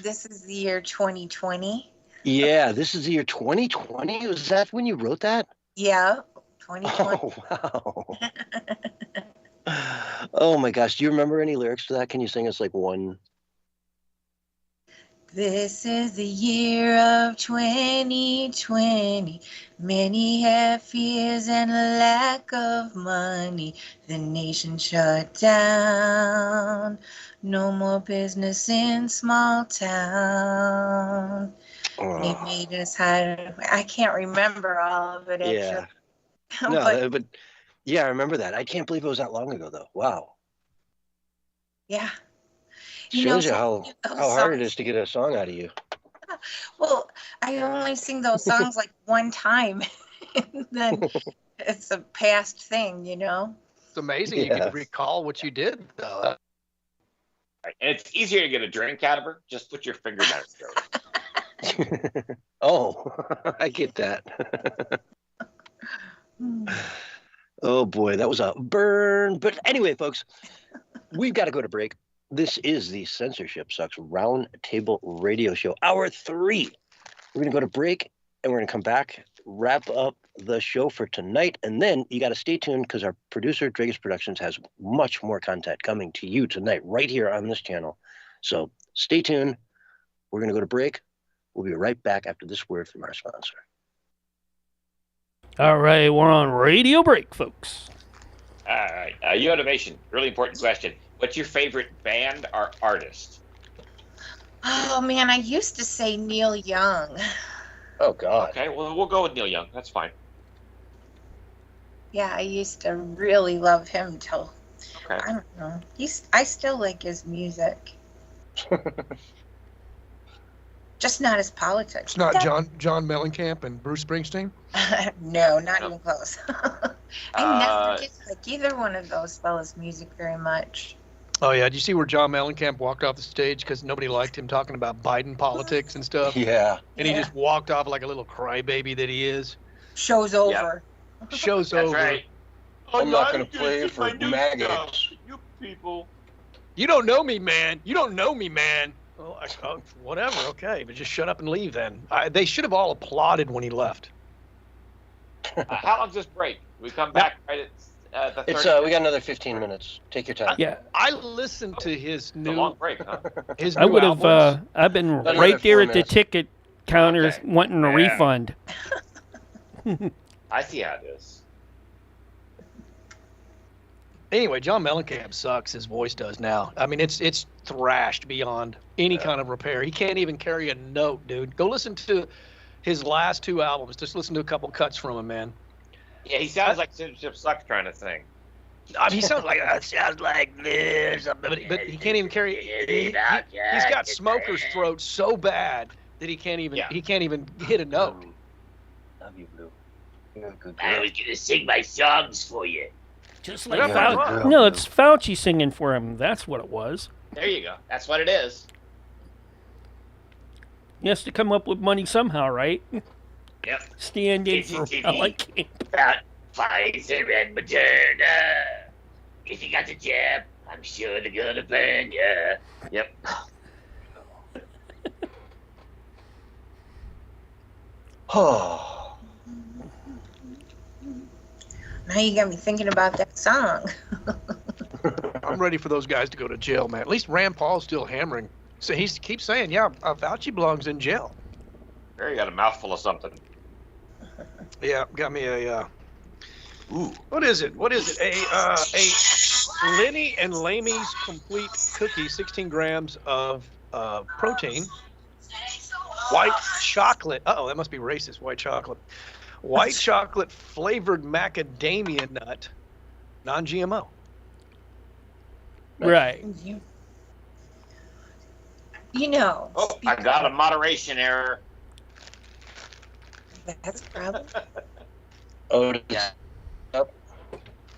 This is the year 2020. Yeah, this is the year 2020. Was that when you wrote that? Yeah, 2020. Oh, wow. Oh my gosh. Do you remember any lyrics to that? Can you sing us like one? This is the year of 2020. Many have fears and a lack of money. The nation shut down. No more business in small town. They made us hide. I can't remember all of it, Yeah. actually. No, but yeah, I remember that. I can't believe it was that long ago, though. Wow. Yeah. Shows you how hard it is to get a song out of you. Well, I only sing those songs like one time, and then it's a past thing, It's amazing you can recall what you did, though. And it's easier to get a drink out of her. Just put your finger down her throat. Oh, I get that. Oh boy, that was a burn. But anyway, folks, we've got to go to break. This is the Censorship Sucks Round Table Radio Show, Hour 3. We're going to go to break, and we're going to come back, wrap up the show for tonight, and then you got to stay tuned because our producer, Dreagus Productions, has much more content coming to you tonight right here on this channel. So stay tuned. We're going to go to break. We'll be right back after this word from our sponsor. All right, we're on radio break, folks. All right. You Innovation, really important question. What's your favorite band or artist? Oh, man, I used to say Neil Young. Oh, God. Okay, well, we'll go with Neil Young. That's fine. Yeah, I used to really love him till, Okay. I don't know. I still like his music. Just not his politics. It's not John Mellencamp and Bruce Springsteen? No, not even close. I never did like either one of those fellas' music very much. Oh, yeah. Did you see where John Mellencamp walked off the stage because nobody liked him talking about Biden politics and stuff? Yeah. And he just walked off like a little crybaby that he is. Show's over. Show's That's over. right. I'm not going to play for maggots. You people. You don't know me, man. You don't know me, man. Well, whatever, okay. But just shut up and leave then. They should have all applauded when he left. How long's this break? We come back right at the 30. It's we got another 15 minutes. Take your time. Yeah. I listened to his new... It's a long break, huh? His I new would have, albums. I've been Another right there 4 at the minutes. ticket counter Okay. wanting a Yeah. refund. I see how it is. Anyway, John Mellencamp sucks. His voice does now. I mean, it's thrashed beyond any kind of repair. He can't even carry a note, dude. Go listen to his last 2 albums. Just listen to a couple cuts from him, man. Yeah, he sounds like CensorshipSucks trying to sing. I mean, he sounds like sounds like this, but he can't even carry. He's got smoker's throat so bad that he can't even hit a note. Love you, Blue. You're a good I girl. was gonna sing my songs for you. Just like Yeah, Fauci. yeah. No, it's Fauci singing for him. That's what it was. There you go. That's what it is. He has to come up with money somehow, right? Yep. Stand in for CCTV. Pfizer and Moderna. If you got the jab, I'm sure they're gonna burn you. Yep. Oh. Now you got me thinking about that song. I'm ready for those guys to go to jail, man. At least Rand Paul's still hammering. So he keeps saying, yeah, Fauci belongs in jail. There you got a mouthful of something. Yeah, got me a, ooh, what is it? A Lenny and Lamy's complete cookie, 16 grams of protein. White chocolate. Uh-oh, that must be racist. White chocolate. White chocolate flavored macadamia nut, non-GMO. Right. You know. Oh, I got a moderation error. That's a problem. Oh, yeah. No.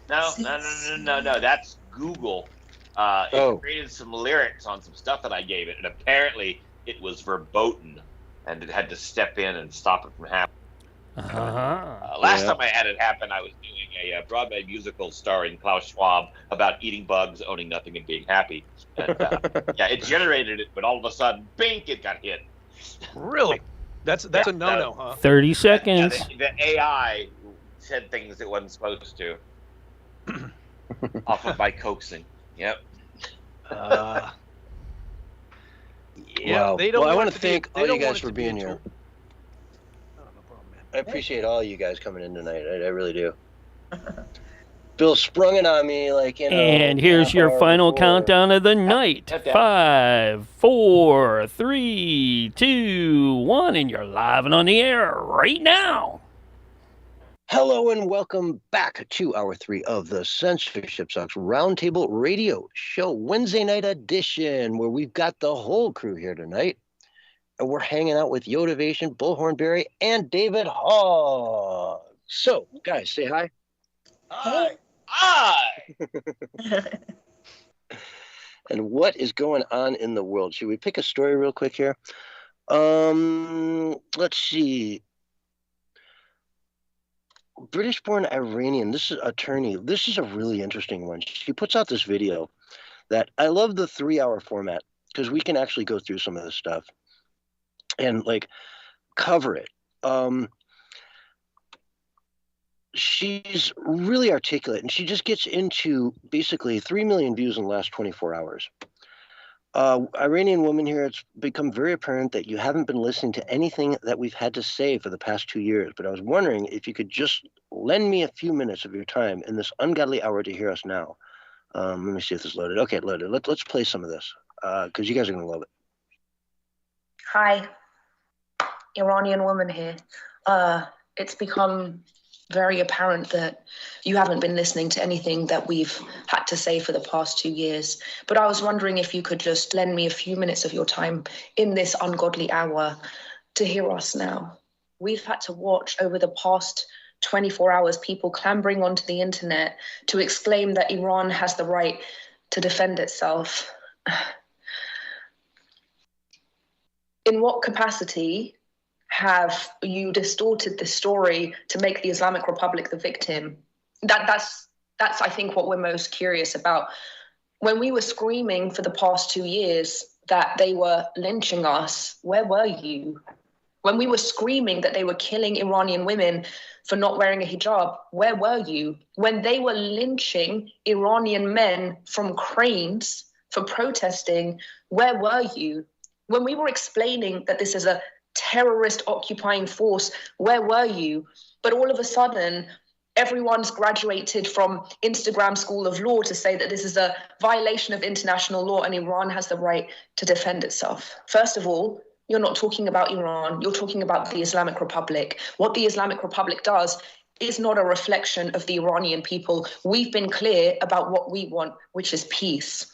That's Google. It created some lyrics on some stuff that I gave it, and apparently it was verboten, and it had to step in and stop it from happening. Last time I had it happen, I was doing a Broadway musical starring Klaus Schwab about eating bugs, owning nothing, and being happy. And, it generated it, but all of a sudden, bink, it got hit. Really? That's a no-no, huh? 30 seconds. The AI said things it wasn't supposed to. Off of my coaxing. Yep. Yeah, Wow. they don't Well, I want want to thank all you guys for being here. No problem, man. I appreciate all you guys coming in tonight. I really do. Bill sprung it on me like, you know. And here's half your hour final before. countdown of the night. 5, 4, 3, 2, 1, and you're live and on the air right now. Hello and welcome back to hour 3 of the CensorshipSucks Roundtable Radio Show Wednesday night edition, where we've got the whole crew here tonight. And we're hanging out with Yodavation, Bullhorn Barry, and David Hogg. So, guys, say hi. Hi. Hi. And what is going on in the world? Should we pick a story real quick here? Let's see. British-born Iranian, this is attorney. This is a really interesting one. She puts out this video that I love the 3-hour format because we can actually go through some of this stuff and like cover it. She's really articulate, and she just gets into basically 3 million views in the last 24 hours. Iranian woman here, it's become very apparent that you haven't been listening to anything that we've had to say for the past 2 years, but I was wondering if you could just lend me a few minutes of your time in this ungodly hour to hear us now. Let me see if this is loaded. Okay, loaded. Let's play some of this because you guys are going to love it. Hi, Iranian woman here. It's become very apparent that you haven't been listening to anything that we've had to say for the past 2 years. But I was wondering if you could just lend me a few minutes of your time in this ungodly hour to hear us now. We've had to watch over the past 24 hours people clambering onto the internet to exclaim that Iran has the right to defend itself. In what capacity have you distorted the story to make the Islamic Republic the victim? That's I think what we're most curious about. When we were screaming for the past 2 years that they were lynching us, where were you? When we were screaming that they were killing Iranian women for not wearing a hijab, where were you? When they were lynching Iranian men from cranes for protesting, where were you? When we were explaining that this is a terrorist occupying force, where were you? But all of a sudden, everyone's graduated from Instagram School of Law to say that this is a violation of international law and Iran has the right to defend itself. First of all, you're not talking about Iran, you're talking about the Islamic Republic. What the Islamic Republic does is not a reflection of the Iranian people. We've been clear about what we want, which is peace.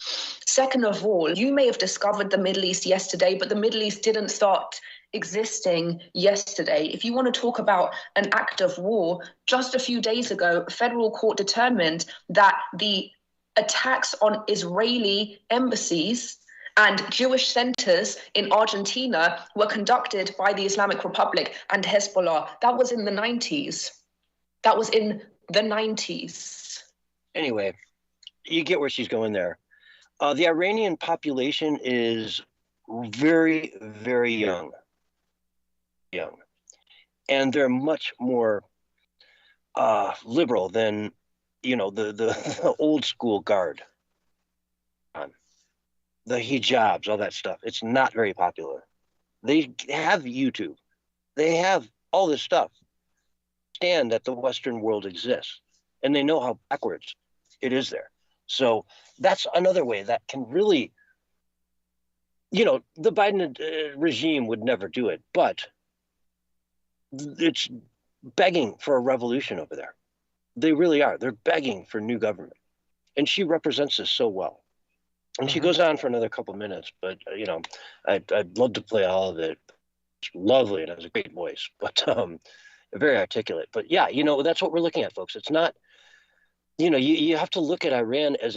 Second of all, you may have discovered the Middle East yesterday, but the Middle East didn't start existing yesterday. If you want to talk about an act of war, just a few days ago, a federal court determined that the attacks on Israeli embassies and Jewish centers in Argentina were conducted by the Islamic Republic and Hezbollah. That was in the 90s. That was in the 90s. Anyway, you get where she's going there. The Iranian population is very, very young. And they're much more liberal than, the old school guard. The hijabs, all that stuff. It's not very popular. They have YouTube. They have all this stuff. Understand that the Western world exists. And they know how backwards it is there. So that's another way that can really, the Biden regime would never do it, but it's begging for a revolution over there. They really are. They're begging for new government. And she represents this so well. And she goes on for another couple of minutes, but, I'd love to play all of it. It's lovely and has a great voice, but very articulate. But yeah, that's what we're looking at, folks. It's not, you have to look at Iran as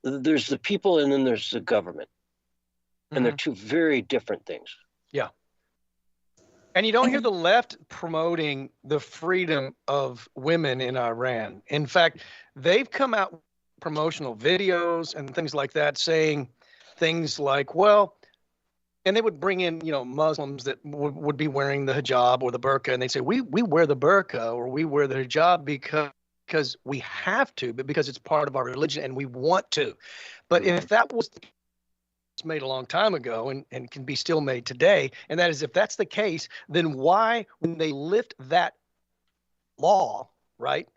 there's the people and then there's the government. And they're two very different things. Yeah. And you don't hear the left promoting the freedom of women in Iran. In fact, they've come out with promotional videos and things like that saying things like, and they would bring in, Muslims that would be wearing the hijab or the burqa, and they'd say, we wear the burqa or we wear the hijab because we have to, but because it's part of our religion and we want to. But if that was made a long time ago and can be still made today, and that is, if that's the case, then why, when they lift that law, right,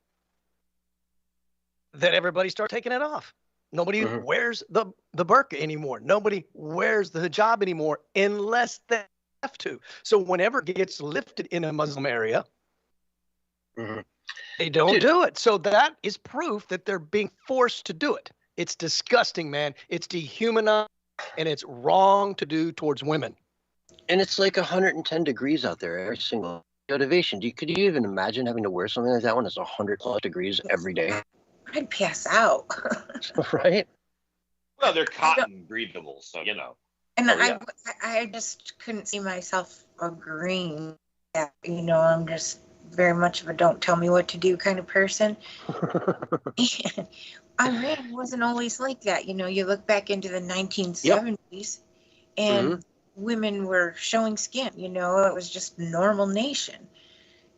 that everybody start taking it off? Nobody wears the burqa anymore. Nobody wears the hijab anymore unless they have to. So whenever it gets lifted in a Muslim area, they don't do it. So that is proof that they're being forced to do it. It's disgusting, man. It's dehumanizing, and it's wrong to do towards women. And it's like 110 degrees out there every single motivation. Could you even imagine having to wear something like that when it's 100+ degrees every day? I'd pass out. Right? Well, they're cotton breathables, so And I just couldn't see myself agreeing that, I'm just very much of a don't tell me what to do kind of person. And Iran wasn't always like that. You look back into the 1970s and women were showing skin, it was just a normal nation.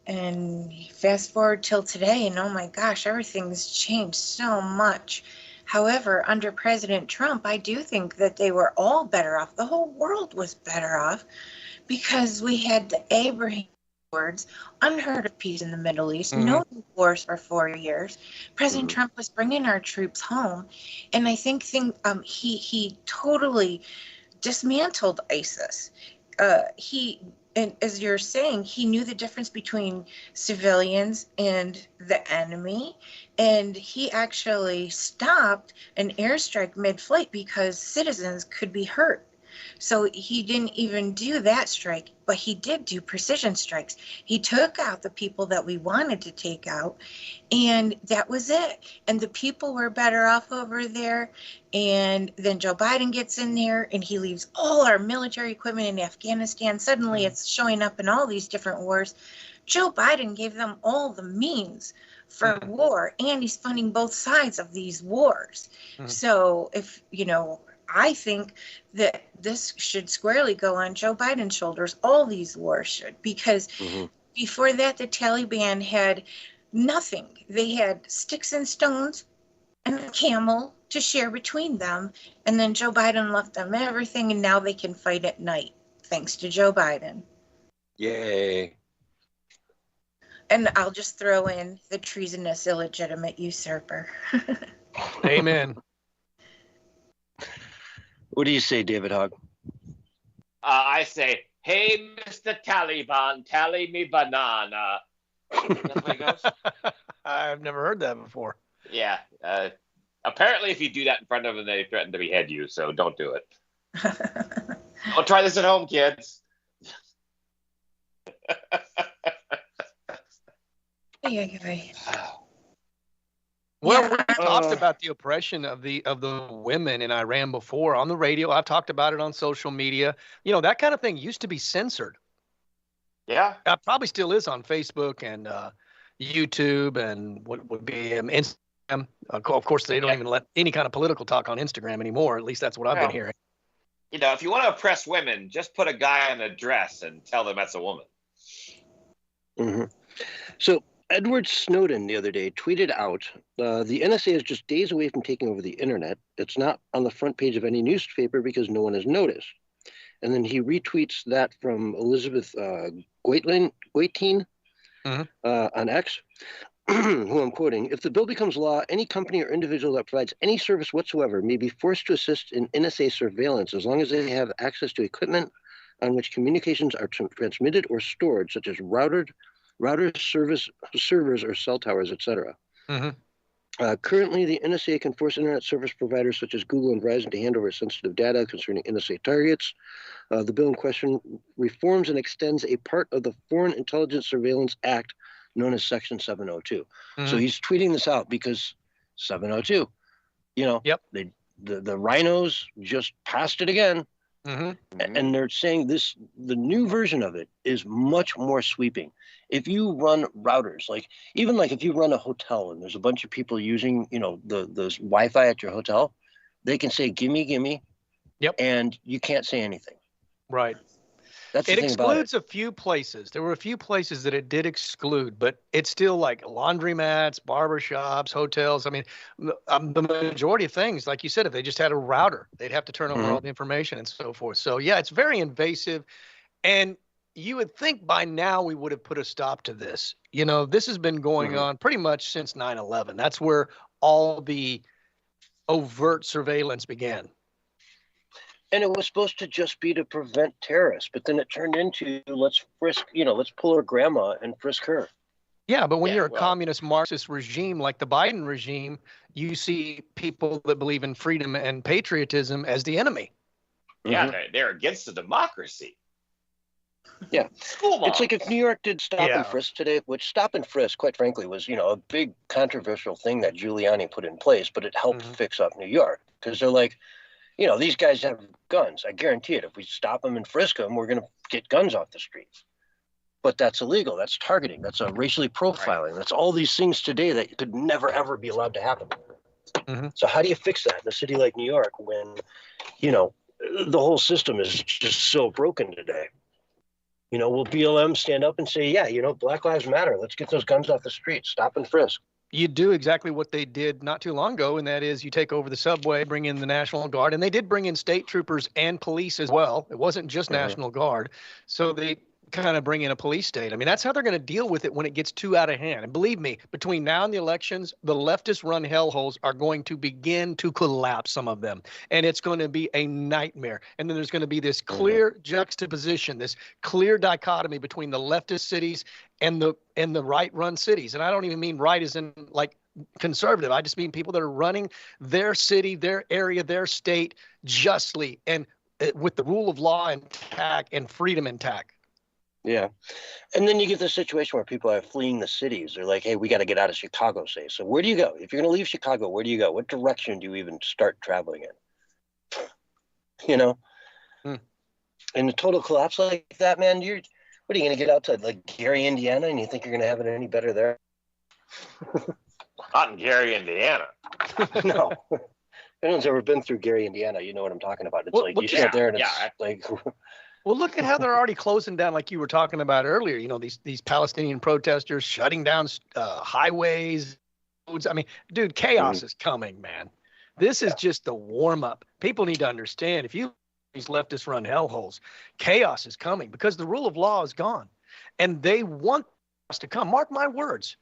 And fast forward till today, and oh my gosh, everything's changed so much. However, under President Trump, I do think that they were all better off. The whole world was better off because we had the Abraham Accords, unheard of peace in the Middle East, no wars for 4 years. President Trump was bringing our troops home, and I think he totally dismantled ISIS. And as you're saying, he knew the difference between civilians and the enemy. And he actually stopped an airstrike mid-flight because citizens could be hurt. So he didn't even do that strike, but he did do precision strikes. He took out the people that we wanted to take out, and that was it. And the people were better off over there. And then Joe Biden gets in there and he leaves all our military equipment in Afghanistan. Suddenly it's showing up in all these different wars. Joe Biden gave them all the means for war, and he's funding both sides of these wars. So if, I think that this should squarely go on Joe Biden's shoulders. All these wars should, because before that, the Taliban had nothing. They had sticks and stones and a camel to share between them. And then Joe Biden left them everything, and now they can fight at night, thanks to Joe Biden. Yay. And I'll just throw in the treasonous, illegitimate usurper. Amen. What do you say, David Hogg? I say, hey, Mr. Taliban, tally me banana. That's how it goes? I've never heard that before. Yeah. Apparently, if you do that in front of them, they threaten to behead you, so don't do it. Don't try this at home, kids. Ay. Well, Yeah. we've talked about the oppression of the women in Iran before on the radio. I've talked about it on social media. You know, that kind of thing used to be censored. Yeah. Probably still is on Facebook and YouTube and what would be Instagram. Of course, they don't even let any kind of political talk on Instagram anymore. At least that's what I've been hearing. You know, if you want to oppress women, just put a guy in a dress and tell them that's a woman. Mm-hmm. So Edward Snowden the other day tweeted out, the NSA is just days away from taking over the internet. It's not on the front page of any newspaper because no one has noticed. And then he retweets that from Elizabeth Guaitine on X, who I'm quoting, if the bill becomes law, any company or individual that provides any service whatsoever may be forced to assist in NSA surveillance as long as they have access to equipment on which communications are transmitted or stored, such as routers, servers, or cell towers, etc. Currently, the NSA can force internet service providers such as Google and Verizon to hand over sensitive data concerning NSA targets. The bill in question reforms and extends a part of the Foreign Intelligence Surveillance Act known as Section 702. So he's tweeting this out because 702, you know, the rhinos just passed it again. And they're saying the new version of it is much more sweeping. If you run routers, even if you run a hotel and there's a bunch of people using, you know, the Wi-Fi at your hotel, they can say, gimme, and you can't say anything. Right. That's the it thing about excludes a few places. There were a few places that it did exclude, but it's still like laundromats, barbershops, hotels. I mean, the majority of things, like you said, if they just had a router, they'd have to turn over all the information and so forth. So yeah, it's very invasive. And you would think by now we would have put a stop to this. You know, this has been going on pretty much since 9/11. That's where all the overt surveillance began. And it was supposed to just be to prevent terrorists, but then it turned into let's pull her grandma and frisk her. Yeah, but when you're a communist Marxist regime like the Biden regime, you see people that believe in freedom and patriotism as the enemy. Yeah, they're against the democracy. Yeah. School it's like if New York did stop and frisk today, which stop and frisk, quite frankly, was, you know, a big controversial thing that Giuliani put in place, but it helped fix up New York because they're like, you know, these guys have guns. I guarantee it. If we stop them and frisk them, we're going to get guns off the streets. But that's illegal. That's targeting. That's racially profiling. That's all these things today that could never, ever be allowed to happen. So how do you fix that in a city like New York when, you know, the whole system is just so broken today? You know, will BLM stand up and say, yeah, you know, Black Lives Matter. Let's get those guns off the streets. Stop and frisk. You do exactly what they did not too long ago, and that is you take over the subway, bring in the National Guard, and they did bring in state troopers and police as well. It wasn't just National Guard. So they kind of bring in a police state. I mean, that's how they're going to deal with it when it gets too out of hand. And believe me, between now and the elections, the leftist-run hellholes are going to begin to collapse, some of them. And it's going to be a nightmare. And then there's going to be this clear juxtaposition, this clear dichotomy between the leftist cities and the right-run cities. And I don't even mean right as in like conservative. I just mean people that are running their city, their area, their state justly and with the rule of law intact and freedom intact. Yeah. And then you get this situation where people are fleeing the cities. They're like, hey, we got to get out of Chicago, say. So where do you go? If you're going to leave Chicago, where do you go? What direction do you even start traveling in? You know? In a total collapse like that, man, what are you going to get out to, like, Gary, Indiana, and you think you're going to have it any better there? Not in Gary, Indiana. No. If anyone's ever been through Gary, Indiana, you know what I'm talking about. It's you sit there and it's like... Well, look at how they're already closing down, like you were talking about earlier. You know, these Palestinian protesters shutting down highways. I mean, dude, chaos is coming, man. This is just the warm up. People need to understand if you these leftist run hellholes, chaos is coming because the rule of law is gone, and they want us to come. Mark my words.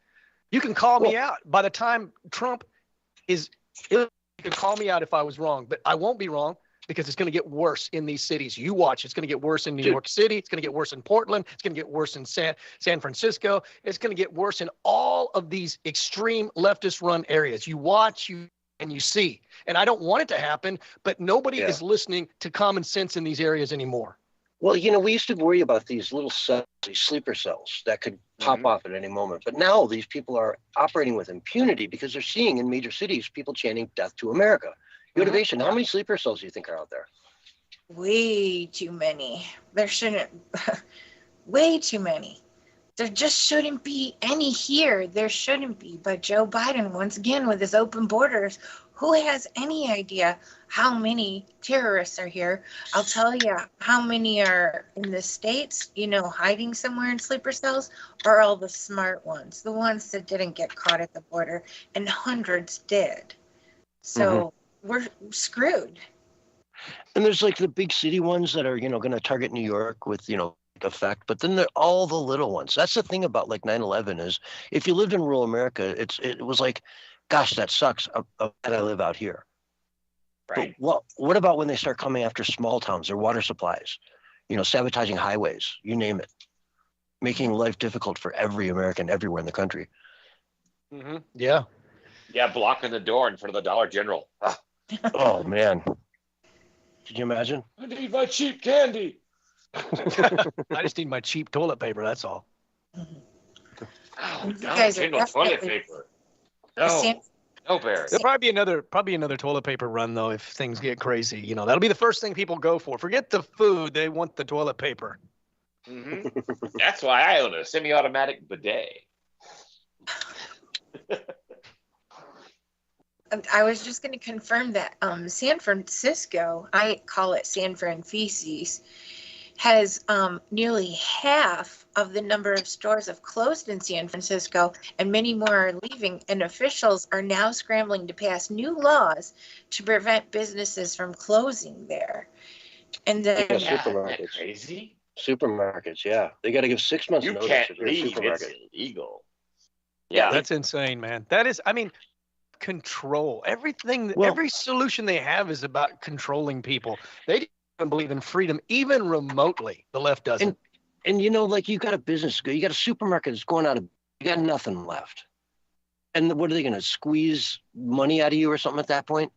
You can call me out by the time Trump is. You can call me out if I was wrong, but I won't be wrong. Because it's going to get worse in these cities. You watch. It's going to get worse in New York City. It's going to get worse in Portland. It's going to get worse in San Francisco. It's going to get worse in all of these extreme leftist-run areas. You watch, and you see. And I don't want it to happen, but nobody is listening to common sense in these areas anymore. Well, you know, we used to worry about these little cells, these sleeper cells that could pop off at any moment. But now these people are operating with impunity because they're seeing in major cities people chanting "Death to America." Motivation. How many sleeper cells do you think are out there? Way too many. There shouldn't. Way too many. There just shouldn't be any here. There shouldn't be. But Joe Biden, once again, with his open borders, who has any idea how many terrorists are here? I'll tell you how many are in the States, hiding somewhere in sleeper cells, are all the smart ones, the ones that didn't get caught at the border, and hundreds did. So we're screwed. And there's like the big city ones that are, going to target New York with, effect, but then there are all the little ones. That's the thing about like 9/11 is if you lived in rural America, it was like, gosh, that sucks that I live out here. Right. But what about when they start coming after small towns, their water supplies, sabotaging highways, you name it, making life difficult for every American everywhere in the country. Yeah. Yeah, blocking the door in front of the Dollar General. Oh, man. Can you imagine? I need my cheap candy. I just need my cheap toilet paper, that's all. Oh, Dollar General toilet paper. No, Barry. There'll probably be another toilet paper run though if things get crazy. That'll be the first thing people go for. Forget the food; they want the toilet paper. That's why I own a semi-automatic bidet. I was just going to confirm that San Francisco, I call it San Fran feces, has nearly half of the number of stores have closed in San Francisco, and many more are leaving, and officials are now scrambling to pass new laws to prevent businesses from closing there. And then supermarkets. Crazy? Supermarkets, yeah. They got to give 6 months notice. You can't if you're a leave, supermarket. it's illegal. Yeah, that's insane, man. That is, control. Every solution they have is about controlling people. They don't even believe in freedom, even remotely. The left doesn't. And like you got a business, you got a supermarket that's going out of, you got nothing left. And what are they going to squeeze money out of you or something at that point?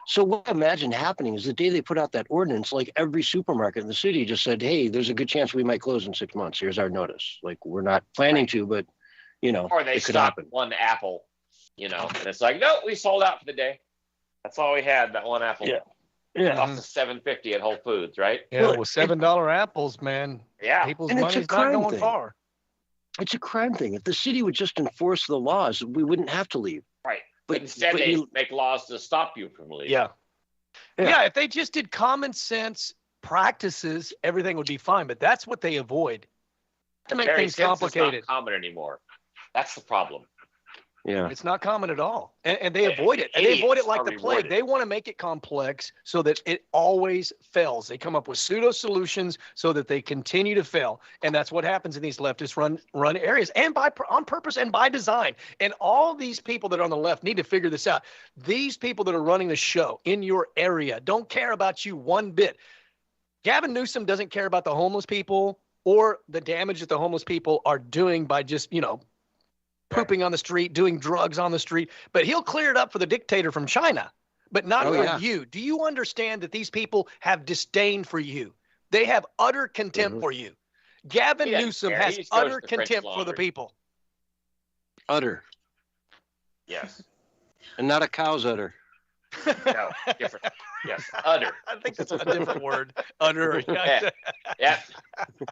So what I imagine happening is the day they put out that ordinance, like every supermarket in the city just said, hey, there's a good chance we might close in 6 months. Here's our notice. Like, we're not planning to, but, or they it could stop happen. one apple, and it's like, no, we sold out for the day. That's all we had, that one apple. Yeah. Off to $7.50 at Whole Foods, right? Yeah, well, $7 apples, man. Yeah. People's And it's money's a not crime going thing. far. It's a crime thing. If the city would just enforce the laws, we wouldn't have to leave. Right. But instead, they make laws to stop you from leaving. Yeah, if they just did common sense practices, everything would be fine. But that's what they avoid. To make Barry, things sense complicated. is not common anymore. That's the problem. Yeah. It's not common at all. And they avoid it. And they avoid it like the plague. They want to make it complex so that it always fails. They come up with pseudo solutions so that they continue to fail. And that's what happens in these leftist run areas, and on purpose and by design. And all these people that are on the left need to figure this out. These people that are running the show in your area don't care about you one bit. Gavin Newsom doesn't care about the homeless people or the damage that the homeless people are doing by just, pooping on the street, doing drugs on the street, but he'll clear it up for the dictator from China, but not for you. Do you understand that these people have disdain for you? They have utter contempt for you. Gavin Newsom has utter contempt for the people. Utter. Yes. And not a cow's udder. No, different. Yes, utter. I think that's a different word. Utter. Yeah.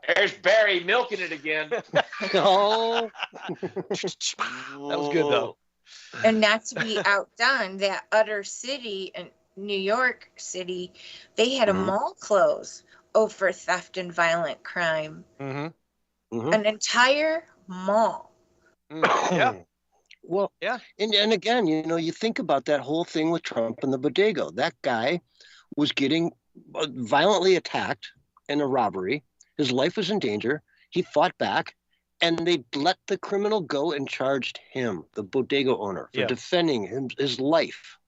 There's Barry milking it again. Oh. That was good, though. And not to be outdone, that utter city in New York City, they had a mall close over theft and violent crime. An entire mall. Yeah. Well, yeah. And again, you think about that whole thing with Trump and the bodega. That guy was getting violently attacked in a robbery. His life was in danger. He fought back, and they let the criminal go and charged him, the bodega owner, for defending his life.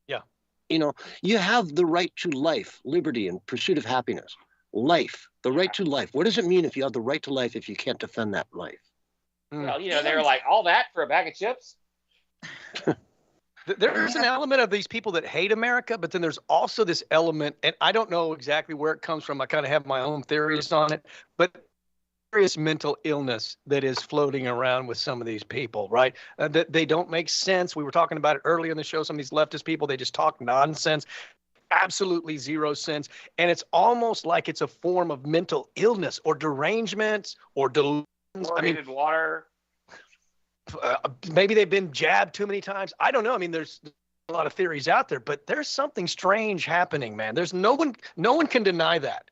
Yeah. You have the right to life, liberty, and pursuit of happiness. Life, the right to life. What does it mean if you have the right to life if you can't defend that life? Well, they were like, all that for a bag of chips? There's an element of these people that hate America, but then there's also this element, and I don't know exactly where it comes from. I kind of have my own theories on it, but serious mental illness that is floating around with some of these people, right? That they don't make sense. We were talking about it earlier in the show. Some of these leftist people, they just talk nonsense, absolutely zero sense. And it's almost like it's a form of mental illness or derangements or delusions. Fluoridated water. Maybe they've been jabbed too many times. I don't know. I mean, there's a lot of theories out there, but there's something strange happening, man. There's no one can deny that.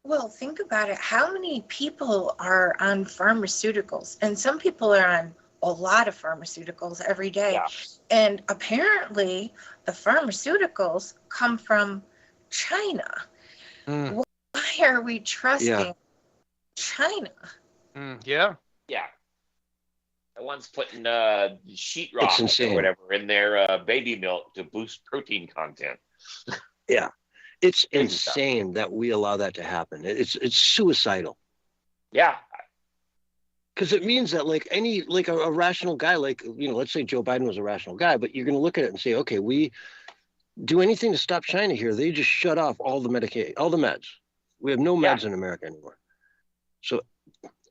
Well, think about it. How many people are on pharmaceuticals? And some people are on a lot of pharmaceuticals every day. Yeah. And apparently the pharmaceuticals come from China. Why are we trusting China? Yeah. Yeah. The one's putting sheetrock or whatever in their baby milk to boost protein content. Yeah. It's insane that we allow that to happen. It's suicidal. Yeah. Because it means that a rational guy, let's say Joe Biden was a rational guy, but you're going to look at it and say, okay, we do anything to stop China here. They just shut off all the meds. We have no meds in America anymore. So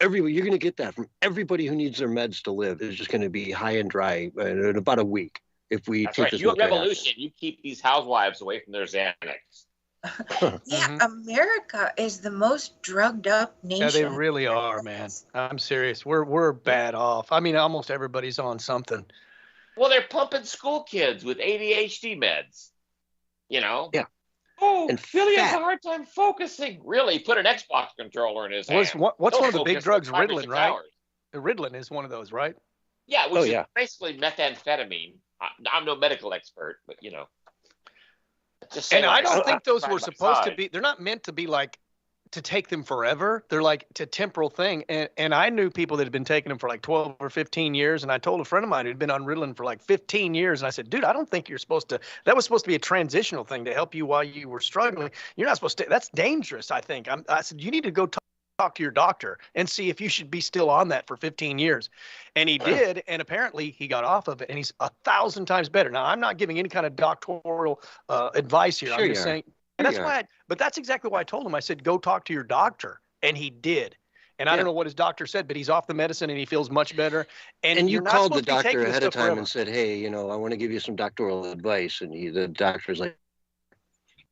you're going to get that from everybody who needs their meds to live is just going to be high and dry in about a week. If we That's take right. this You revolution, you keep these housewives away from their Xanax. Yeah, America is the most drugged up nation. Yeah, they really are, man. I'm serious. We're bad off. I mean, almost everybody's on something. Well, they're pumping school kids with ADHD meds. You know? Yeah. Oh, And Billy has a hard time focusing. Really? Put an Xbox controller in his hand. What's He'll one of the big focus drugs? for 5 or Ritalin, 6 right? hours. Ritalin is one of those, right? Yeah, which is basically methamphetamine. I'm no medical expert, but you know. And I don't think those were supposed to be. They're not meant to be like to take them forever. They're like a temporal thing. And I knew people that had been taking them for like 12 or 15 years. And I told a friend of mine who'd been on Ritalin for like 15 years. And I said, dude, I don't think you're supposed to. That was supposed to be a transitional thing to help you while you were struggling. You're not supposed to. That's dangerous, I think. I said, you need to go talk to your doctor and see if you should be still on that for 15 years. And he did. And apparently he got off of it and he's 1,000 times better. Now, I'm not giving any kind of doctoral advice here. Sure I'm just saying. And that's why, but that's exactly why I told him. I said, go talk to your doctor. And he did. And I don't know what his doctor said, but he's off the medicine and he feels much better. And you you're not called the supposed to be doctor taking this ahead of stuff time forever. and said, hey, I want to give you some doctoral advice. And the doctor's like,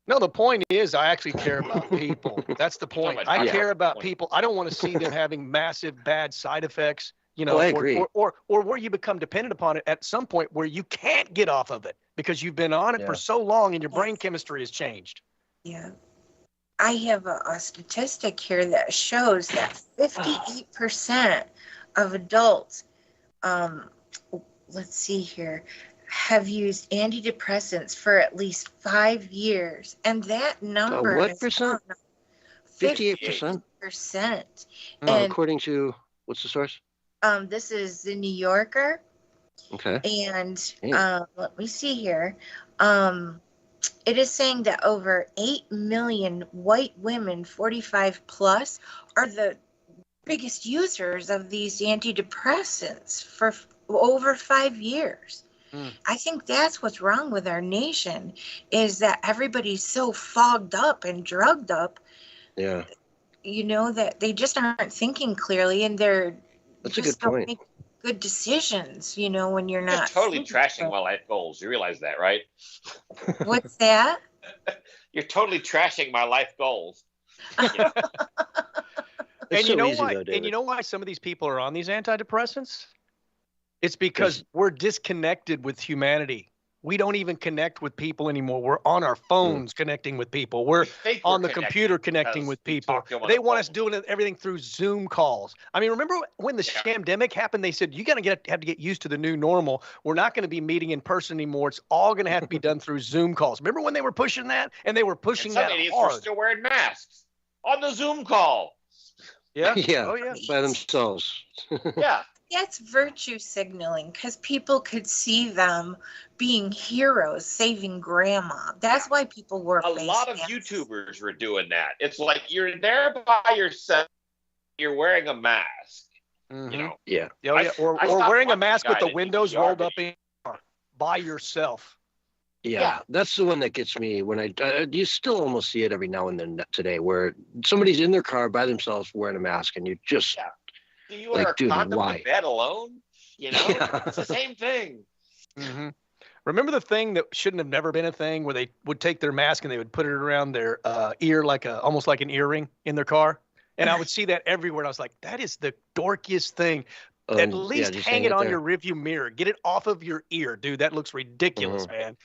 No, the point is I actually care about people. That's the point. I care about people. I don't want to see them having massive bad side effects, I agree. or where you become dependent upon it at some point where you can't get off of it because you've been on it for so long and your brain chemistry has changed. Yeah. I have a statistic here that shows that 58% of adults, let's see here, have used antidepressants for at least 5 years. And that number what is percent? 58%? 58%. Oh, And according to, what's the source? this is the New Yorker. Okay. And let me see here. It is saying that over 8 million white women 45 plus are the biggest users of these antidepressants for over 5 years. I think that's what's wrong with our nation is that everybody's so fogged up and drugged up. Yeah. That they just aren't thinking clearly and they're That's a good point. Make good decisions, when you're You're not totally trashing my life goals. You realize that, right? What's that? You're totally trashing my life goals. And It's you so know easy, why? though, And David. you know why some of these people are on these antidepressants? It's because we're disconnected with humanity. We don't even connect with people anymore. We're on our phones connecting with people. We're on the computer connecting with people. They want us doing everything through Zoom calls. I mean, remember when the pandemic happened? They said, you have to get used to the new normal. We're not going to be meeting in person anymore. It's all going to have to be done through Zoom calls. Remember when they were pushing that? And they were pushing Some that idiots hard. are still wearing masks on the Zoom call. Yeah. Yeah. Oh, yeah. By themselves. Yeah. That's virtue signaling because people could see them being heroes saving grandma. That's why people wore A face lot of masks. YouTubers were doing that. It's like you're there by yourself. You're wearing a mask. Yeah. Or I stopped wearing a watching mask with guy the that windows did rolled PR up in by yourself. Yeah, that's the one that gets me when you still almost see it every now and then today where somebody's in their car by themselves wearing a mask and you just Do you wear like, a dude, condom why? to bed alone? You know, Yeah. it's the same thing. Mm-hmm. Remember the thing that shouldn't have never been a thing where they would take their mask and they would put it around their ear almost like an earring in their car? And I would see that everywhere. And I was like, that is the dorkiest thing. At least just hang it on there. your rearview mirror. Get it off of your ear, dude. That looks ridiculous, man.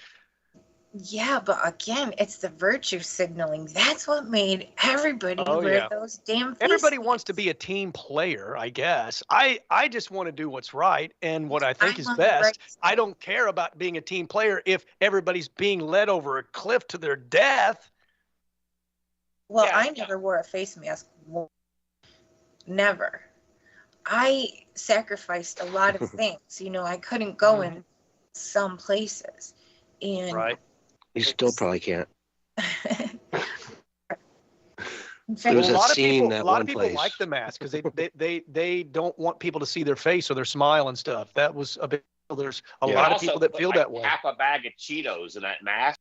Yeah, but again, it's the virtue signaling. That's what made everybody wear those damn face Everybody wants to be a team player, I guess. I just want to do what's right and what I think is best. I don't care about being a team player if everybody's being led over a cliff to their death. Well, I never wore a face mask. Never. I sacrificed a lot of things. You know, I couldn't go in some places. And you still probably can't. There was a lot of people like the mask because they don't want people to see their face or their smile and stuff. That was a bit. There's a lot of people that feel that way. Half a bag of Cheetos in that mask.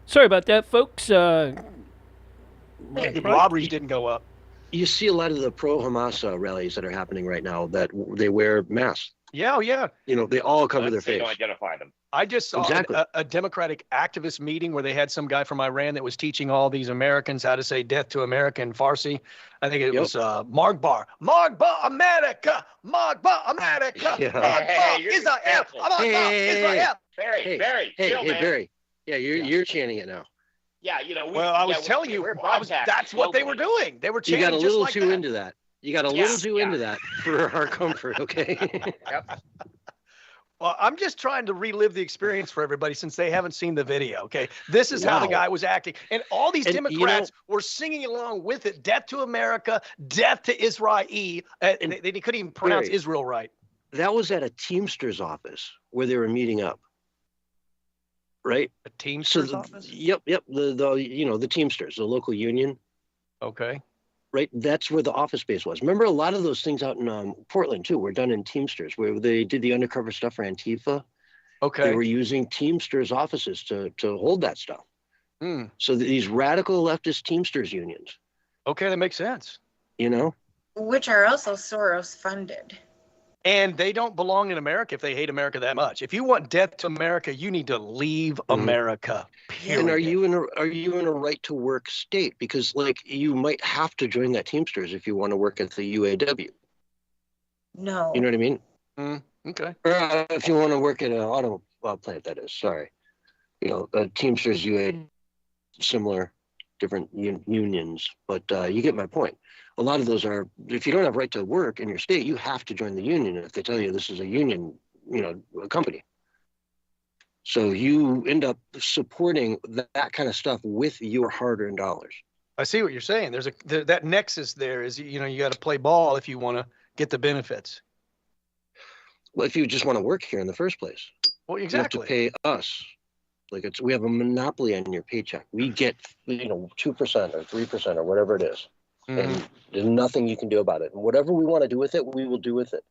Sorry about that, folks. Robberies didn't go up. You see a lot of the pro-Hamas rallies that are happening right now that they wear masks. Yeah, yeah. You know, they all cover their face. Don't identify them. I just saw a Democratic activist meeting where they had some guy from Iran that was teaching all these Americans how to say death to America in Farsi. I think it was Margbar. Margbar America! Margbar America! Margbar Israel! Margbar Israel! Barry. Yeah, you're chanting it now. Yeah, you know. I was telling you, that's what they were doing. They were chanting. You got a little like too into that. You got a little too into that for our comfort, okay? Yep. Well, I'm just trying to relive the experience for everybody since they haven't seen the video, okay? This is how the guy was acting. And all these Democrats were singing along with it. Death to America, death to Israel. And they couldn't even pronounce Israel right. That was at a Teamsters office where they were meeting up. Right? A Teamsters office? Yep. The Teamsters, the local union. Okay. Right? That's where the office space was. Remember, a lot of those things out in Portland, too, were done in Teamsters, where they did the undercover stuff for Antifa. Okay. They were using Teamsters offices to hold that stuff. So these radical leftist Teamsters unions. Okay, that makes sense. You know? Which are also Soros funded. And they don't belong in America if they hate America that much. If you want death to America, you need to leave America. Period. And are you in a right to work state? Because you might have to join that Teamsters if you want to work at the UAW. No. You know what I mean? Okay. Or if you want to work at an auto plant, that is. Sorry. You know, Teamsters, UAW, similar, different unions. But you get my point. A lot of those are, if you don't have right to work in your state, you have to join the union if they tell you this is a union, a company. So you end up supporting that kind of stuff with your hard-earned dollars. I see what you're saying. There's that nexus there is, you got to play ball if you want to get the benefits. Well, if you just want to work here in the first place. Well, exactly. You have to pay us. We have a monopoly on your paycheck. We get, 2% or 3% or whatever it is. And there's nothing you can do about it. And whatever we want to do with it, we will do with it.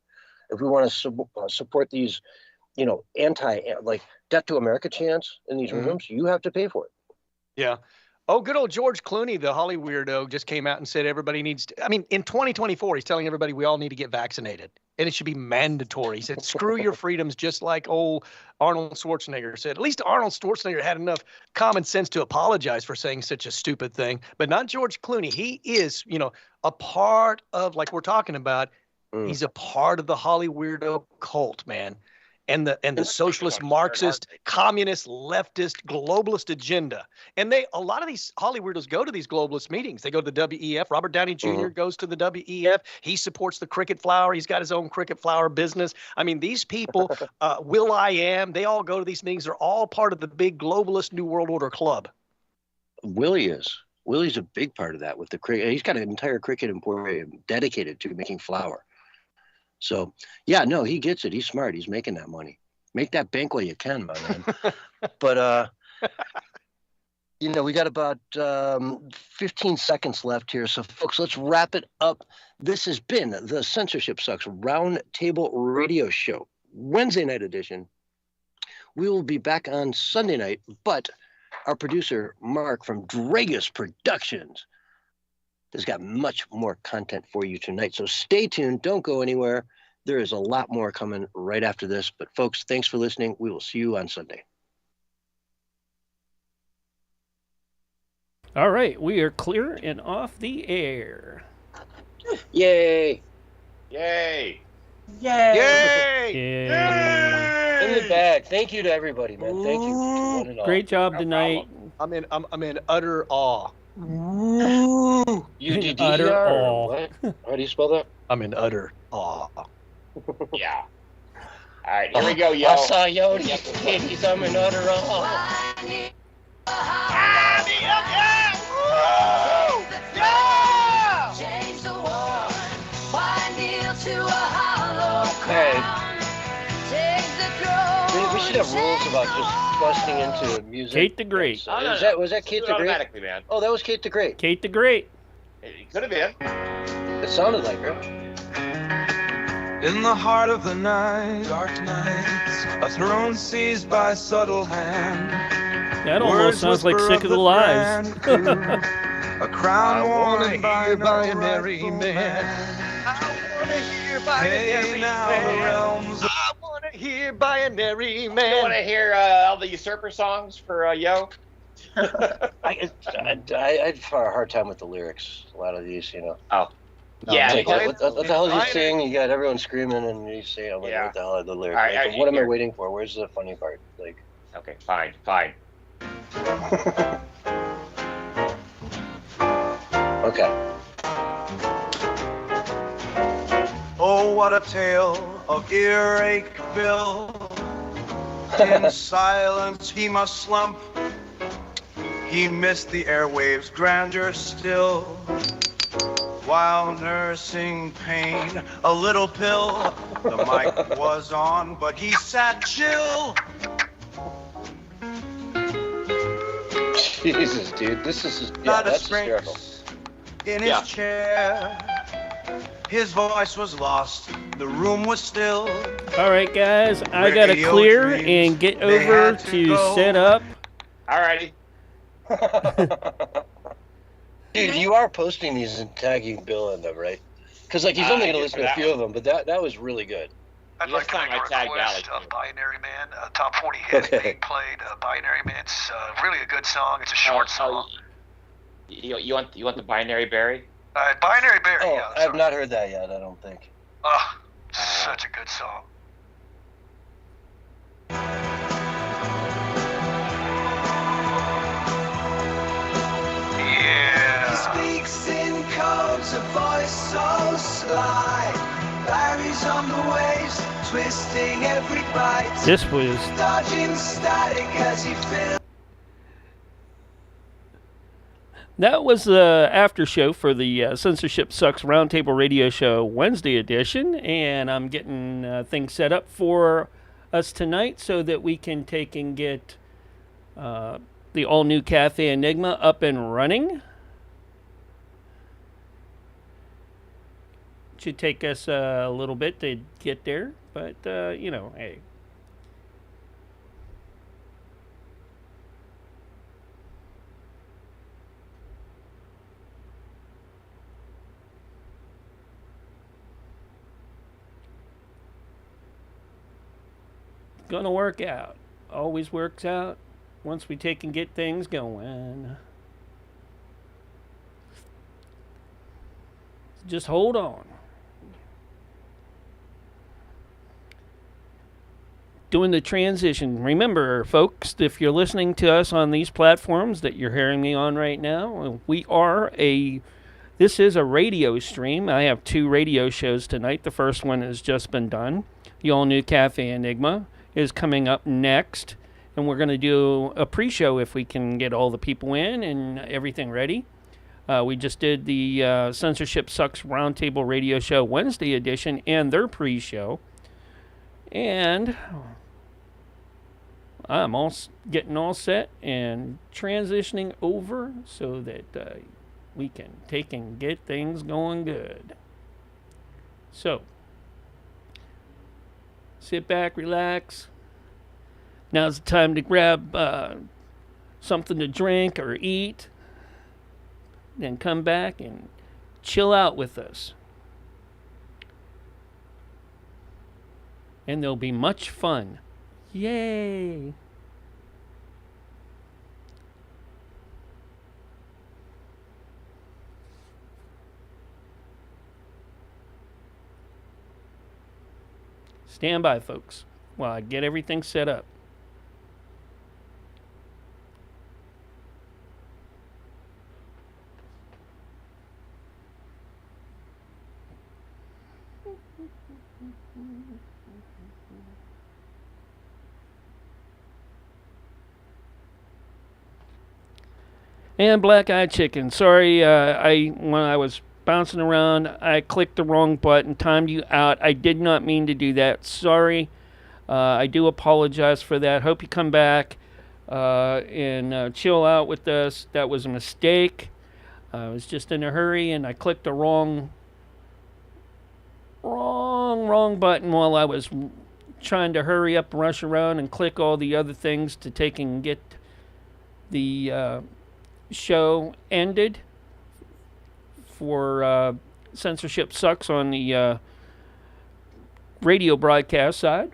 If we want to support these, death to America chants in these rooms, you have to pay for it. Yeah. Oh, good old George Clooney, the Holly weirdo, just came out and said everybody needs to, in 2024, he's telling everybody we all need to get vaccinated. And it should be mandatory. He said, screw your freedoms, just like old Arnold Schwarzenegger said. At least Arnold Schwarzenegger had enough common sense to apologize for saying such a stupid thing. But not George Clooney. He is, a part of, like we're talking about, he's a part of the Holly weirdo cult, man. And the socialist, Marxist, communist, leftist, globalist agenda. And a lot of these Holly weirdos go to these globalist meetings. They go to the WEF. Robert Downey Jr. goes to the WEF. He supports the cricket flower. He's got his own cricket flower business. These people, Will.i.am, they all go to these meetings. They're all part of the big globalist New World Order club. Willie is. Willie's a big part of that with the cricket. He's got an entire cricket emporium dedicated to making flour. So, he gets it. He's smart. He's making that money. Make that bank while you can, my man. But we got about 15 seconds left here. So, folks, let's wrap it up. This has been the Censorship Sucks Roundtable Radio Show, Wednesday night edition. We will be back on Sunday night, but our producer, Mark from Dreagus Productions, has got much more content for you tonight. So stay tuned. Don't go anywhere. There is a lot more coming right after this. But, folks, thanks for listening. We will see you on Sunday. All right, we are clear and off the air. Yay! Yay! Yay! Yay! In the bag. Thank you to everybody, man. Thank you. One and all. Great job tonight. I'm in utter awe. UDDR. Utter awe. What? How do you spell that? I'm in utter awe. Yeah. All right, here we go, yo. I saw Yodi at the titties. I'm in utter awe. Hey, we should have rules about just busting into music. Kate the Great. Was that Kate the Great? Automatically, man. Oh, that was Kate the Great. Kate the Great. It could have been. It sounded like her. In the heart of the night, dark nights, a throne seized by subtle hand. That almost sounds like Sick of the Lies. A crown worn by a binary man. Hey, now the realms. I want to hear binary man. You want to hear all the Usurper songs for Yo? I'd have a hard time with the lyrics. A lot of these, Oh. Yeah. Like, what the hell is he saying? You got everyone screaming, and you say, "I'm like, Yeah. what the hell are the lyrics?" All right, Like, what am I waiting for? Where's the funny part? Like, Okay, fine. okay. Oh, what a tale of earache Bill. In silence he must slump. He missed the airwaves' grandeur still. While nursing pain, a little pill. The mic was on, but he sat chill. Jesus, dude, this is Not a that's spring hysterical. in his chair. His voice was lost. The room was still. All right, guys, I got to Radio clear dreams, and get they over had to to go. set up. Alrighty. Dude, you are posting these and tagging Bill in them, right? Because like he's only going to listen to a few of them, but that was really good. I'd like to make a request of Binary Man, a top 40 hit being played. Binary Man, it's really a good song. It's a short song. You want the Binary Berry? Binary Berry, Oh, yeah. I have not heard that yet. I don't think. Oh, such a good song. Yeah. He speaks in codes, a voice so sly. Barry's on the waves, twisting every bite. This was Dodging static as he fills. That was the after show for the Censorship Sucks Roundtable Radio Show Wednesday edition, and I'm getting things set up for us tonight so that we can take and get the all-new Cafe Enigma up and running. Should take us a little bit to get there, but hey. Gonna work out. Always works out once we take and get things going. Just hold on. Doing the transition. Remember, folks, if you're listening to us on these platforms that you're hearing me on right now, this is a radio stream. I have 2 radio shows tonight. The first one has just been done. The all-new Cafe Enigma is coming up next, and we're going to do a pre-show if we can get all the people in and everything ready. We just did the Censorship Sucks Roundtable Radio Show Wednesday edition and their pre-show. And I'm getting all set and transitioning over so that we can take and get things going good. So, sit back, relax. Now's the time to grab something to drink or eat. Then come back and chill out with us. And there'll be much fun. Yay! Stand by, folks, while I get everything set up. And Black Eyed Chicken. Sorry, when I was bouncing around, I clicked the wrong button, timed you out. I did not mean to do that. Sorry. I do apologize for that. Hope you come back and chill out with us. That was a mistake. I was just in a hurry and I clicked the wrong button while I was trying to hurry up and rush around and click all the other things to take and get the show ended for Censorship Sucks on the radio broadcast side.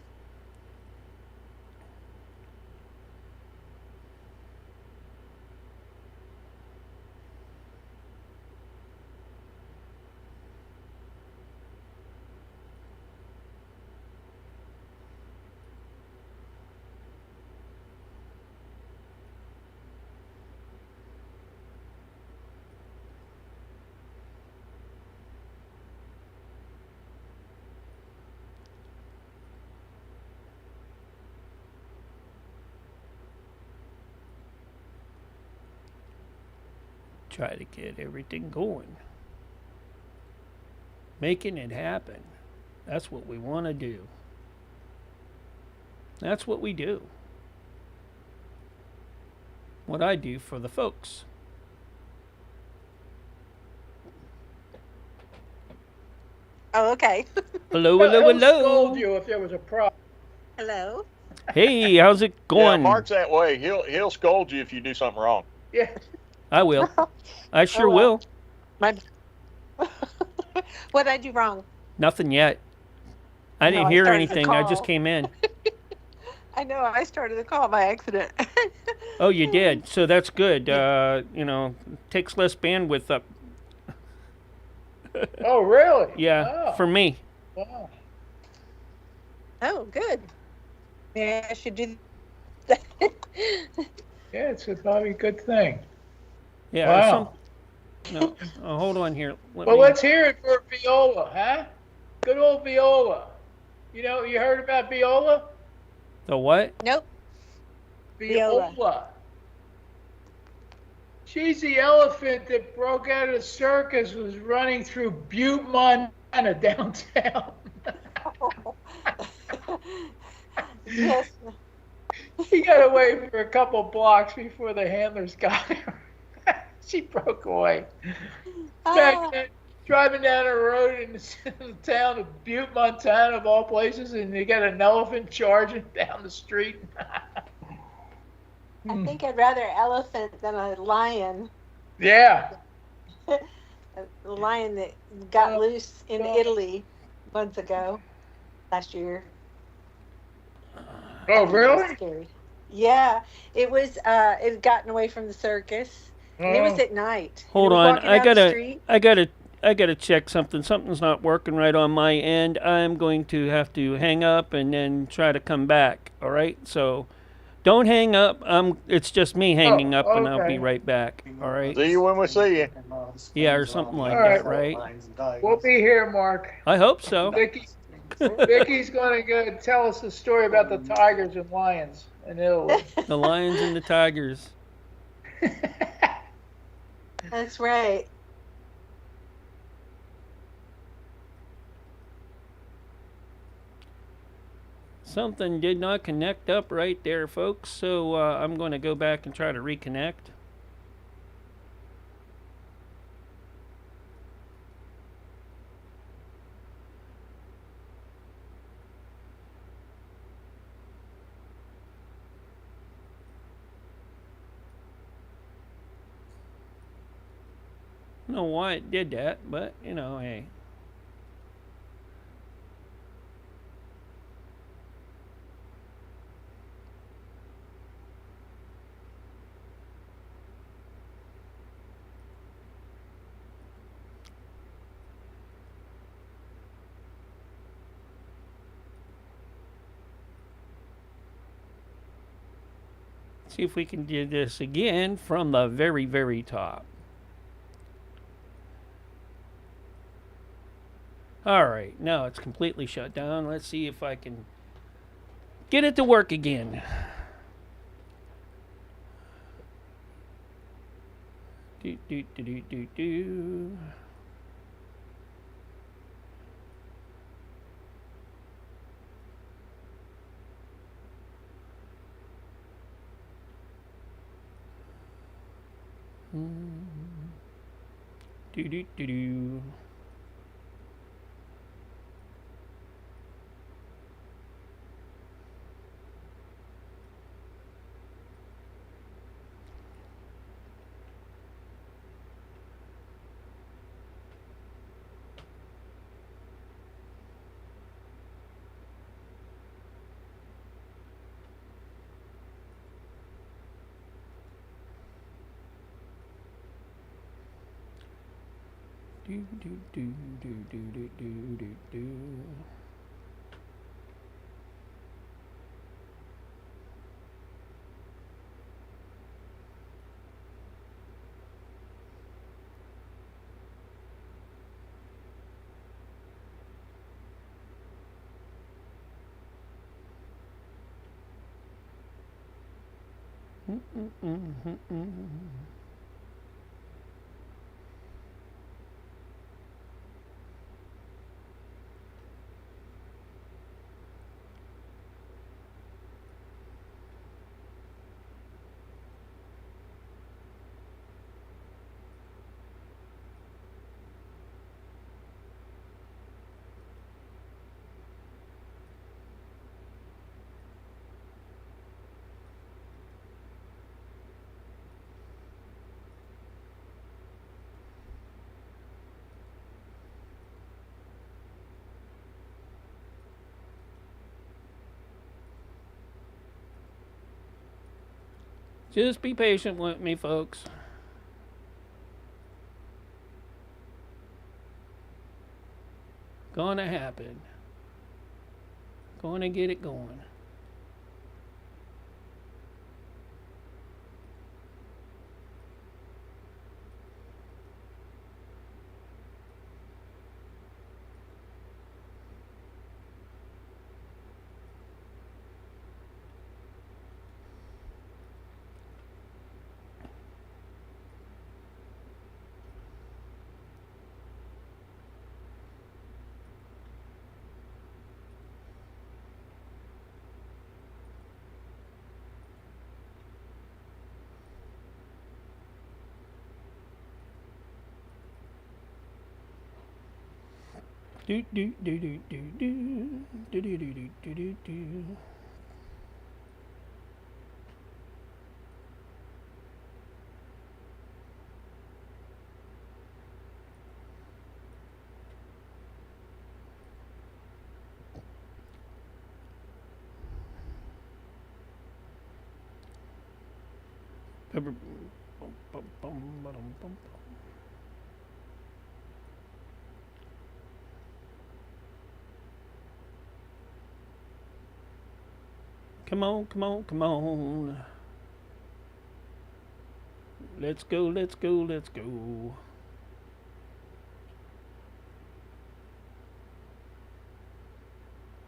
Try to get everything going. Making it happen. That's what we want to do. That's what we do. What I do for the folks. Oh, okay. Hello, hello, He'll hello. scold you if there was a problem. Hello. Hey, how's it going? Yeah, Mark's that way. He'll scold you if you do something wrong. Yeah. I will. I sure Oh, well. will. What did I do wrong? Nothing yet. I No, didn't I hear started the anything. I just call. came in. I know I started the call by accident. Oh, you did. So that's good. Takes less bandwidth up. Oh, really? Yeah, Oh. for me. Wow. Oh, good. Maybe I should do Yeah, it's probably a good thing. Yeah. Wow. No, hold on here. Let's hear it for Viola, huh? Good old Viola. You heard about Viola? The what? Nope. Viola. She's the elephant that broke out of the circus, was running through Butte, Montana, downtown. Yes. She got away for a couple blocks before the handlers got her. She broke away. Back then, driving down a road in the town of Butte, Montana, of all places, and you got an elephant charging down the street. I think I'd rather elephant than a lion. Yeah. A lion that got loose in Italy months ago, last year. Oh, really? It was scary. Yeah, it was. It had gotten away from the circus, and it was at night. Hold It was on. walking down the street. I gotta check something. Something's not working right on my end. I'm going to have to hang up and then try to come back. All right. So, don't hang up. It's just me hanging up, and I'll be right back. All right. See you when we see you. Yeah, or something like All that, right. right? We'll be here, Mark. I hope so. Vicky's going to go tell us the story about the tigers and lions in Italy. The lions and the tigers. That's right. Something did not connect up right there, folks, so I'm going to go back and try to reconnect. I don't know why it did that, but, you know, hey. See if we can do this again from the very, very top. Alright, now it's completely shut down. Let's see if I can get it to work again. Do, do, do, do, do, do. Do, do, do, do. Do, do, do, do, do, do, do, do. Just be patient with me, folks. Gonna happen. Gonna get it going. Do do do do do do do do do do do do. Come on, come on, come on. Let's go, let's go, let's go.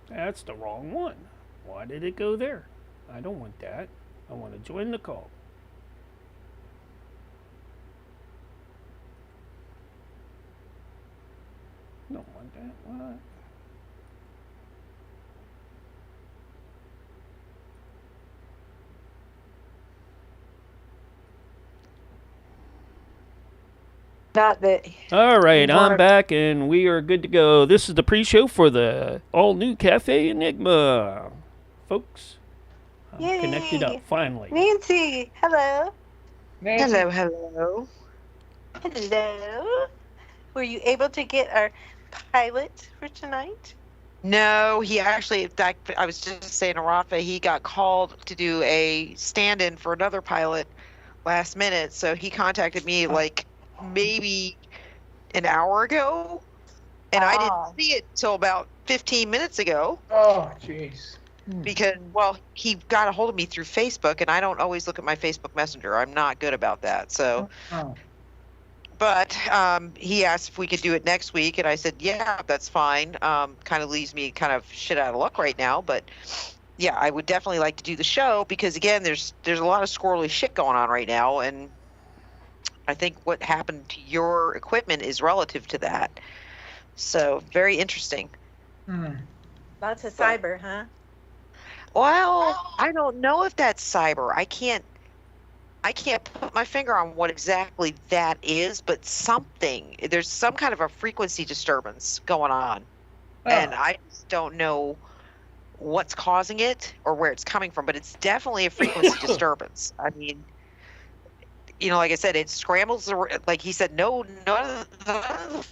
That's the wrong one. Why did it go there? I don't want that. I want to join the call. Don't want that. What? Not that. All right, we I'm wanna- back and we are good to go. This is the pre-show for the all-new Cafe Enigma. Folks, I'm Yay! connected up finally. Nancy, hello. Nancy. Hello. Hello. Were you able to get our pilot for tonight? No, he actually, in fact, I was just saying to Rafa, he got called to do a stand-in for another pilot last minute. So he contacted me like maybe an hour ago, and I didn't see it till about 15 minutes ago. Oh, jeez. Because, well, he got a hold of me through Facebook, and I don't always look at my Facebook Messenger. I'm not good about that. So, Oh. but he asked if we could do it next week, and I said, yeah, that's fine. Kind of leaves me kind of shit out of luck right now, but yeah, I would definitely like to do the show because, again, there's a lot of squirrely shit going on right now, and I think what happened to your equipment is relative to that. So, very interesting. Lots of cyber, huh? Well, I don't know if that's cyber. I can't put my finger on what exactly that is, but there's some kind of a frequency disturbance going on. And I just don't know what's causing it or where it's coming from, but it's definitely a frequency disturbance. I mean, like I said, it scrambles, like he said, none of the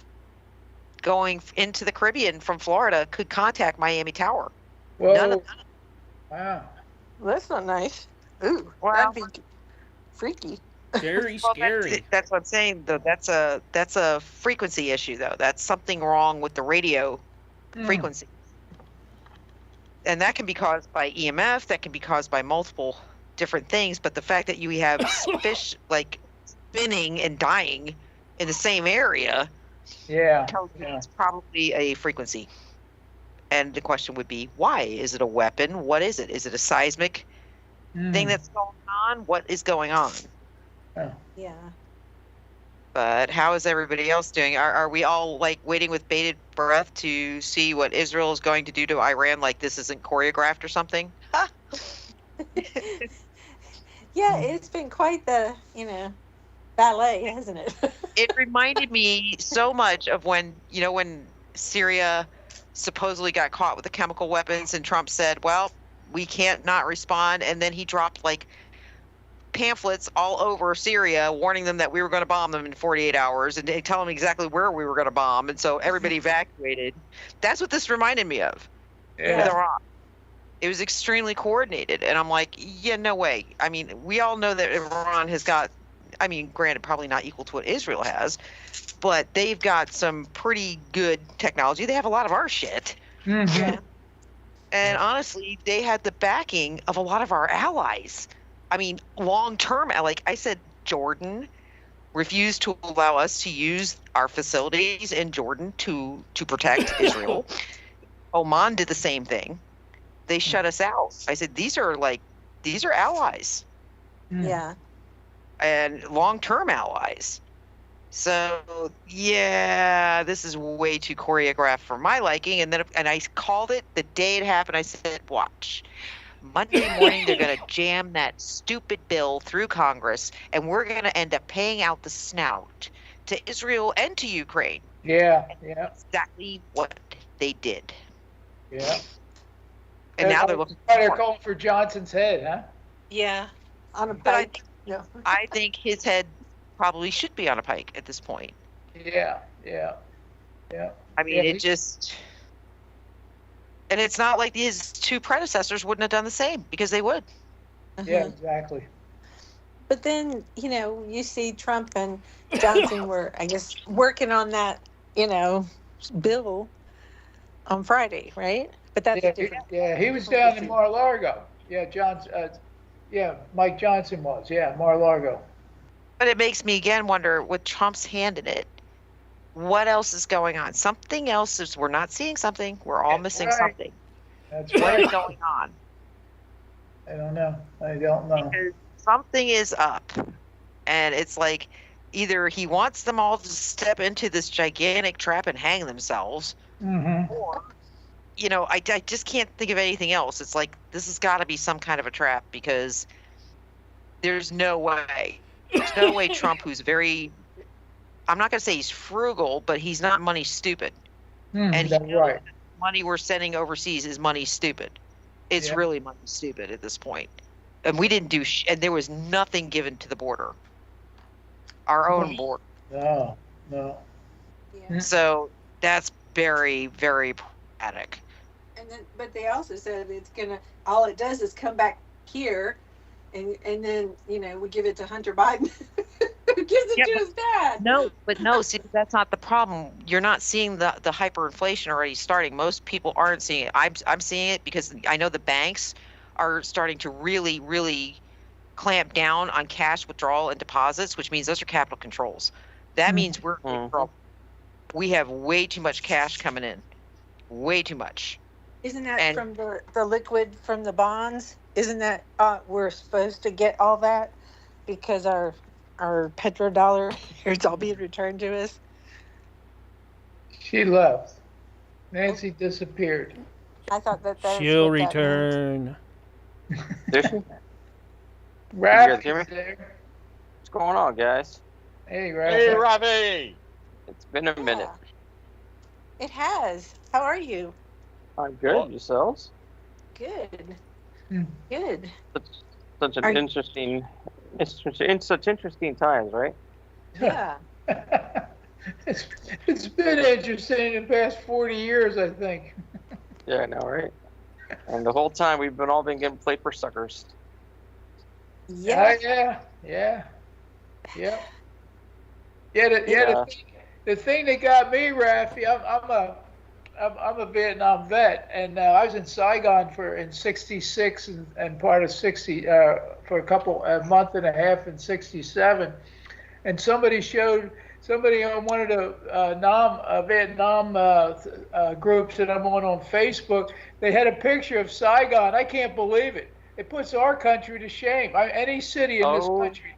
going into the Caribbean from Florida could contact Miami Tower. Whoa. None of them. Wow. Well, that's not nice. Ooh, Well, that'd be freaky. Very Well, scary. that's what I'm saying, though. That's a frequency issue, though. That's something wrong with the radio frequency. And that can be caused by EMF. That can be caused by multiple different things. But the fact that you have fish like spinning and dying in the same area, tells me it's probably a frequency. And the question would be, why? Is it a weapon? What is it? Is it a seismic thing that's going on? What is going on? Yeah. But how is everybody else doing? Are we all like waiting with bated breath to see what Israel is going to do to Iran? Like this isn't choreographed or something? Yeah, it's been quite the, ballet, hasn't it? It reminded me so much of when Syria supposedly got caught with the chemical weapons and Trump said, well, we can't not respond. And then he dropped like pamphlets all over Syria warning them that we were going to bomb them in 48 hours and telling them exactly where we were going to bomb. And so everybody evacuated. That's what this reminded me of. Yeah. With Iran. It was extremely coordinated. And I'm like, yeah, no way. I mean, we all know that Iran has got, granted, probably not equal to what Israel has, but they've got some pretty good technology. They have a lot of our shit. Mm-hmm. And honestly, they had the backing of a lot of our allies. Long-term, like I said, Jordan refused to allow us to use our facilities in Jordan to protect Israel. Oman did the same thing. They shut us out. I said, these are allies. Yeah. And long-term allies. So yeah, this is way too choreographed for my liking. And I called it the day it happened. I said, watch. Monday morning, they're going to jam that stupid bill through Congress, and we're going to end up paying out the snout to Israel and to Ukraine. Yeah. Exactly what they did. Yeah. And now they're looking. They're calling for Johnson's head, huh? Yeah. On a But bike. Yeah. I think his head probably should be on a pike at this point. Yeah. It just. And it's not like his two predecessors wouldn't have done the same, because they would. Yeah, exactly. But then, you see Trump and Johnson were, I guess, working on that, bill on Friday, right? But that's different. Yeah, he was down in Mar-a-Lago. Yeah, Mike Johnson was. Yeah, Mar-a-Lago. But it makes me again wonder, with Trump's hand in it, what else is going on? Something else is, we're not seeing something. We're all missing something. That's What right. is going on? I don't know. Because something is up. And it's like either he wants them all to step into this gigantic trap and hang themselves, or, I just can't think of anything else. It's like, this has got to be some kind of a trap, because there's no way. There's no way Trump, who's very I'm not going to say he's frugal, but he's not money stupid. And he That's knows right. that the money we're sending overseas is money stupid. It's Yeah. really money stupid at this point. And we didn't do and there was nothing given to the border. Our own border. No, no. So that's very, very problematic. And then, but they also said it's gonna. All it does is come back here, and then we give it to Hunter Biden. Who gives it to his dad? No, see, that's not the problem. You're not seeing the hyperinflation already starting. Most people aren't seeing it. I'm seeing it because I know the banks are starting to really, really clamp down on cash withdrawal and deposits, which means those are capital controls. That means we're in trouble. We have way too much cash coming in. Way too much. Isn't that from the liquid from the bonds? Isn't that we're supposed to get all that because our petrodollar is all being returned to us? She left. Nancy disappeared. I thought that She'll return. Raffy's hear me? there. What's going on, guys? Hey, Raffy. Hey, Ravi. It's been a minute. It has. How are you? I'm good. Yourselves? Good. Good. Such an interesting, in such interesting times, right? Yeah. It's been interesting in the past 40 years, I think. Yeah, I know, right? And the whole time we've all been getting played for suckers. Yeah. Yeah. The thing that got me, Raffy, I'm a Vietnam vet, and I was in Saigon in '66 and part of '60 for a month and a half in '67, and somebody on one of the Vietnam groups that I'm on Facebook. They had a picture of Saigon. I can't believe it. It puts our country to shame. Any city in this country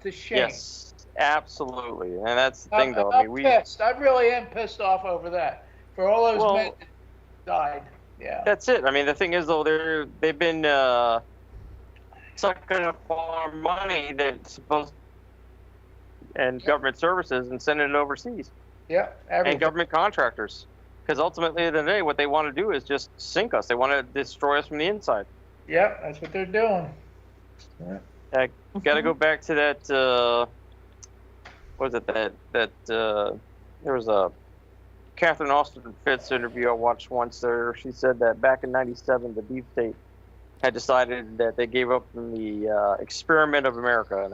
to shame. Yes, absolutely. And that's the thing, though. I'm pissed. I really am pissed off over that. For all those men that died. Yeah. That's it. I mean, the thing is, though, they've been sucking up all our money that's supposed and government services and sending it overseas. Yeah. And government contractors. Because ultimately, at the end of the day, what they want to do is just sink us. They want to destroy us from the inside. Yeah, that's what they're doing. I got to go back to that. What was it? That there was a Catherine Austin Fitz interview I watched once. There, she said that back in '97, the deep state had decided that they gave up on the experiment of America, and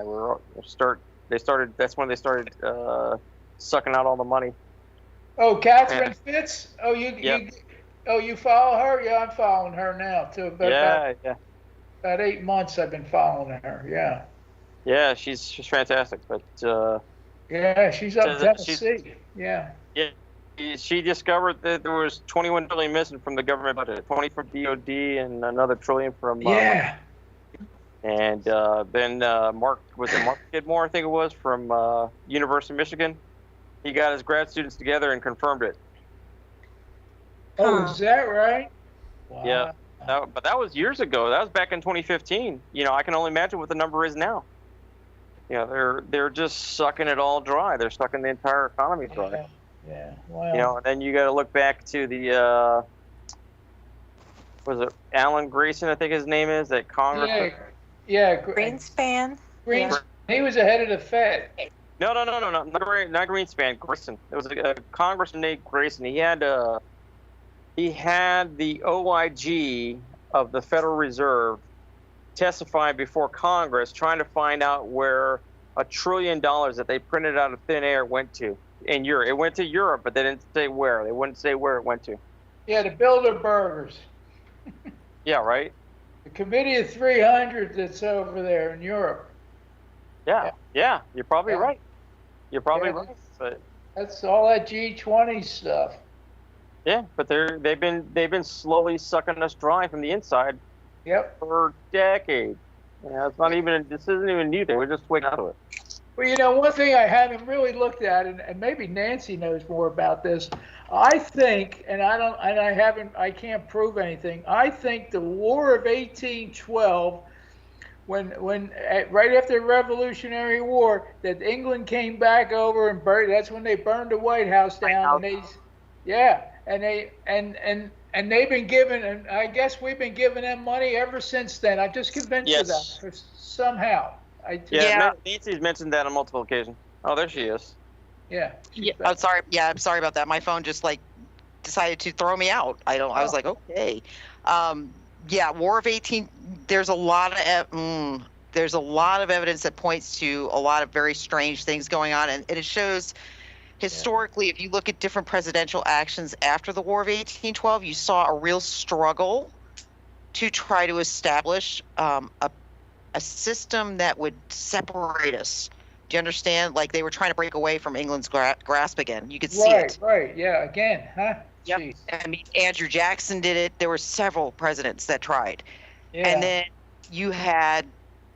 That's when they started sucking out all the money. Oh, Catherine Fitz. Oh, you follow her? Yeah, I'm following her now too. About 8 months I've been following her. Yeah. Yeah, she's fantastic. But yeah, she's up in Tennessee. Yeah. Yeah. She discovered that there was 21 billion missing from the government budget, 20 from DOD, and another trillion from. And then Mark Skidmore, I think it was, from University of Michigan. He got his grad students together and confirmed it. Oh, is that right? Wow. Yeah. But that was years ago. That was back in 2015. I can only imagine what the number is now. They're just sucking it all dry. They're sucking the entire economy dry. Yeah. Wow. And then you got to look back to the was it Alan Grayson? I think his name is that Congress. Yeah. Greenspan. He was the head of the Fed. No, not Greenspan. Grayson. It was a Congressman named Grayson. He had the OIG of the Federal Reserve testifying before Congress, trying to find out where $1 trillion that they printed out of thin air went to in Europe. It went to Europe, but they didn't say where. They wouldn't say where it went to. Yeah, the Bilderbergers. Yeah, right. The Committee of 300 that's over there in Europe. Yeah, you're probably right. You're probably right. But that's all that G20 stuff. Yeah, but they've been slowly sucking us dry from the inside. Yep. For decades. This isn't even new. We're just waking up to it. Well, one thing I haven't really looked at, and maybe Nancy knows more about this. I think, I can't prove anything. I think the War of 1812 right after the Revolutionary War, that England came back over and burned. That's when they burned the White House down. And they've been giving, and I guess we've been giving them money ever since then. I'm just convinced of that somehow. Nancy's mentioned that on multiple occasions. Oh, there she is. Yeah. I'm sorry. Yeah, I'm sorry about that. My phone just decided to throw me out. I was like, okay. War of 18. There's a lot of evidence that points to a lot of very strange things going on, and it shows historically, if you look at different presidential actions after the War of 1812, you saw a real struggle to try to establish a system that would separate us. Do you understand? Like they were trying to break away from England's grasp again. You could see it. Right. Yeah. Again, huh? Yep. Jeez. I mean, Andrew Jackson did it. There were several presidents that tried. Yeah. And then you had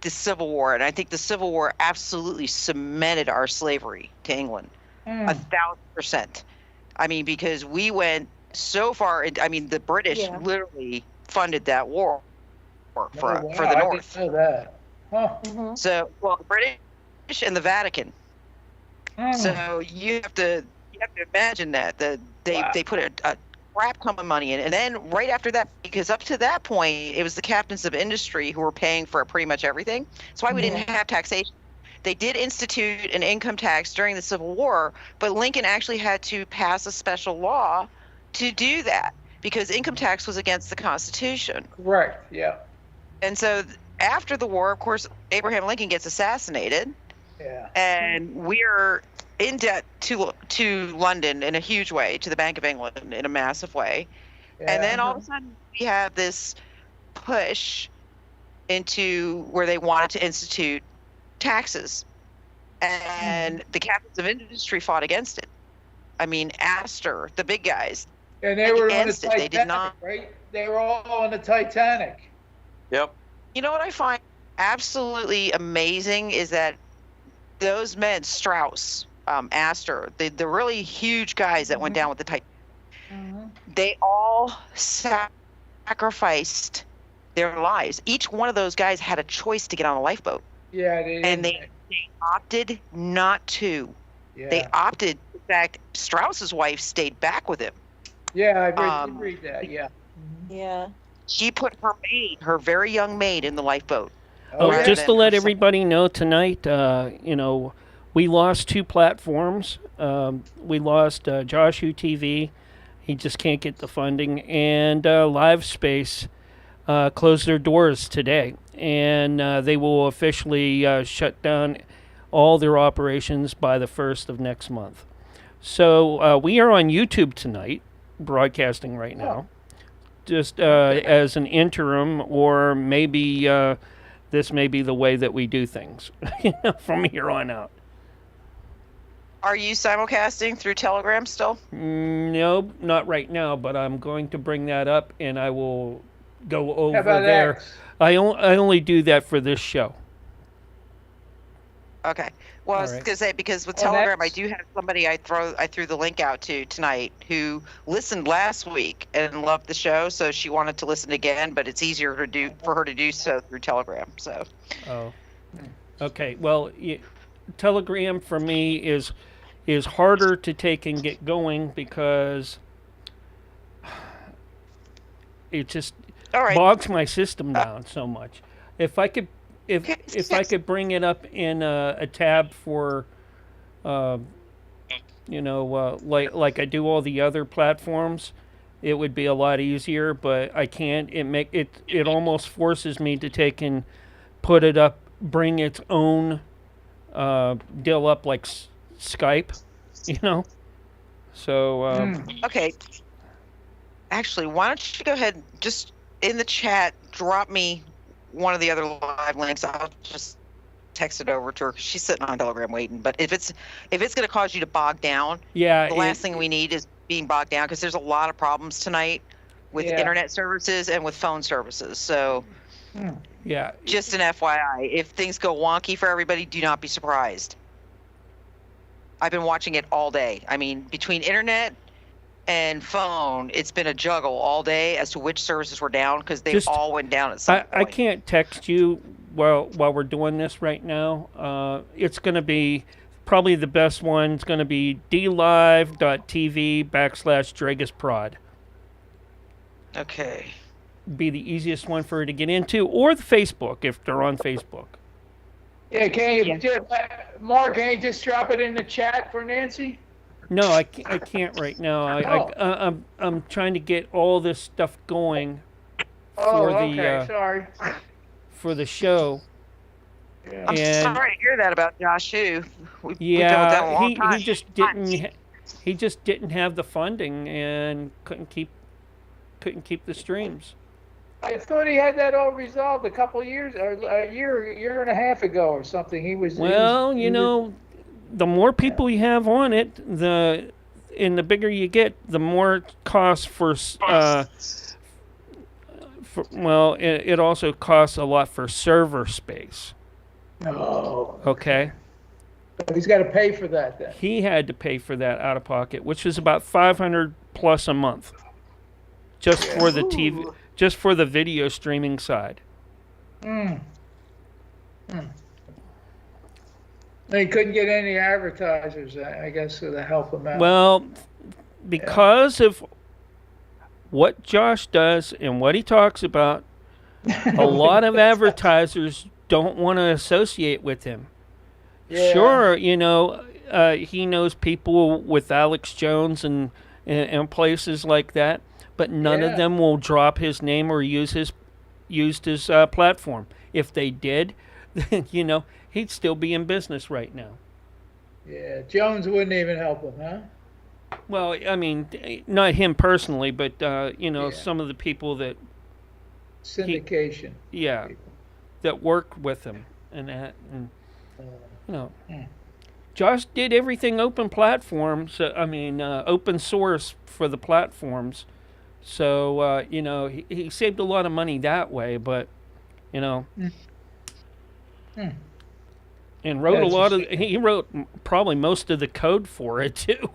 the Civil War, and I think the Civil War absolutely cemented our slavery to England. 1,000%. I mean, because we went so far. I mean, the British literally funded that war for the North. I didn't know that. Huh. So, the British and the Vatican. So you have to imagine that they put a crap ton of money in, and then right after that, because up to that point it was the captains of industry who were paying for pretty much everything. That's why we didn't have taxation. They did institute an income tax during the Civil War, but Lincoln actually had to pass a special law to do that because income tax was against the Constitution. Correct. Yeah. And so after the war, of course, Abraham Lincoln gets assassinated. Yeah. And we're in debt to London in a huge way, to the Bank of England in a massive way. Yeah. And then all of a sudden we have this push into where they wanted to institute taxes. And the captains of industry fought against it. I mean, Astor, the big guys. And they were on the Titanic, Titanic, they did not, right? They were all on the Titanic. Yep. You know what I find absolutely amazing is that those men, Strauss, Astor, the really huge guys that went down with the Titanic, they all sacrificed their lives. Each one of those guys had a choice to get on a lifeboat. Yeah, they opted not to. Yeah. They opted. In fact, Strauss's wife stayed back with him. Yeah, I did read that. Yeah. Yeah. She put her very young maid, in the lifeboat. Just to let everybody know tonight, we lost 2 platforms. We lost Josh TV. He just can't get the funding. And LiveSpace closed their doors today. And they will officially shut down all their operations by the 1st of next month. So we are on YouTube tonight, broadcasting right now. Just as an interim, or maybe this may be the way that we do things from here on out. Are you simulcasting through Telegram still? No, not right now, but I'm going to bring that up, and I will go over about there. X? I only do that for this show. Okay. Well, I was All right. going to say, because with Oh, Telegram, that's- I do have somebody I threw the link out to tonight who listened last week and loved the show, so she wanted to listen again, but it's easier for her to do so through Telegram. So. Oh. Okay. Well, Telegram for me is harder to take and get going because it just bogs my system down so much. If I could bring it up in a tab for, like I do all the other platforms, it would be a lot easier. But I can't. It almost forces me to take and put it up, bring its own deal up like Skype, So. Okay. Actually, why don't you go ahead, just in the chat, drop me one of the other live links. I'll just text it over to her. She's sitting on Telegram waiting. But if it's going to cause you to bog down, the last thing we need is being bogged down, because there's a lot of problems tonight with internet services and with phone services. So, just an FYI, if things go wonky for everybody, do not be surprised. I've been watching it all day. I mean, between internet and phone, it's been a juggle all day as to which services were down, because they all went down at some point. I can't text you while we're doing this right now. It's going to be probably the best one. It's going to be dlive.tv/Dreagus Prod. Okay. Be the easiest one for her to get into, or the Facebook if they're on Facebook. Yeah, Mark, can you just drop it in the chat for Nancy? No, I can't right now. I'm trying to get all this stuff going for the show. I'm sorry to hear that about Josh too. We've been with that a long time. He just didn't have the funding and couldn't keep the streams. I thought he had that all resolved a couple of years, or a year and a half ago, or something. The more people you have on it, the bigger you get, the more it costs it also costs a lot for server space. Oh. Okay. So he's got to pay for that then. He had to pay for that out of pocket, which is about $500 plus a month, just for the TV, just for the video streaming side. He couldn't get any advertisers, I guess, to help him out. Well, because of what Josh does and what he talks about, a lot of advertisers don't want to associate with him. Yeah. Sure, he knows people with Alex Jones and places like that, but none of them will drop his name or use his platform. If they did, then, he'd still be in business right now. Yeah, Jones wouldn't even help him, huh? Well, I mean, not him personally, but some of the people that syndication. That worked with him and that, and Josh did everything open platforms. Open source for the platforms. So he saved a lot of money that way, but and wrote he wrote probably most of the code for it too,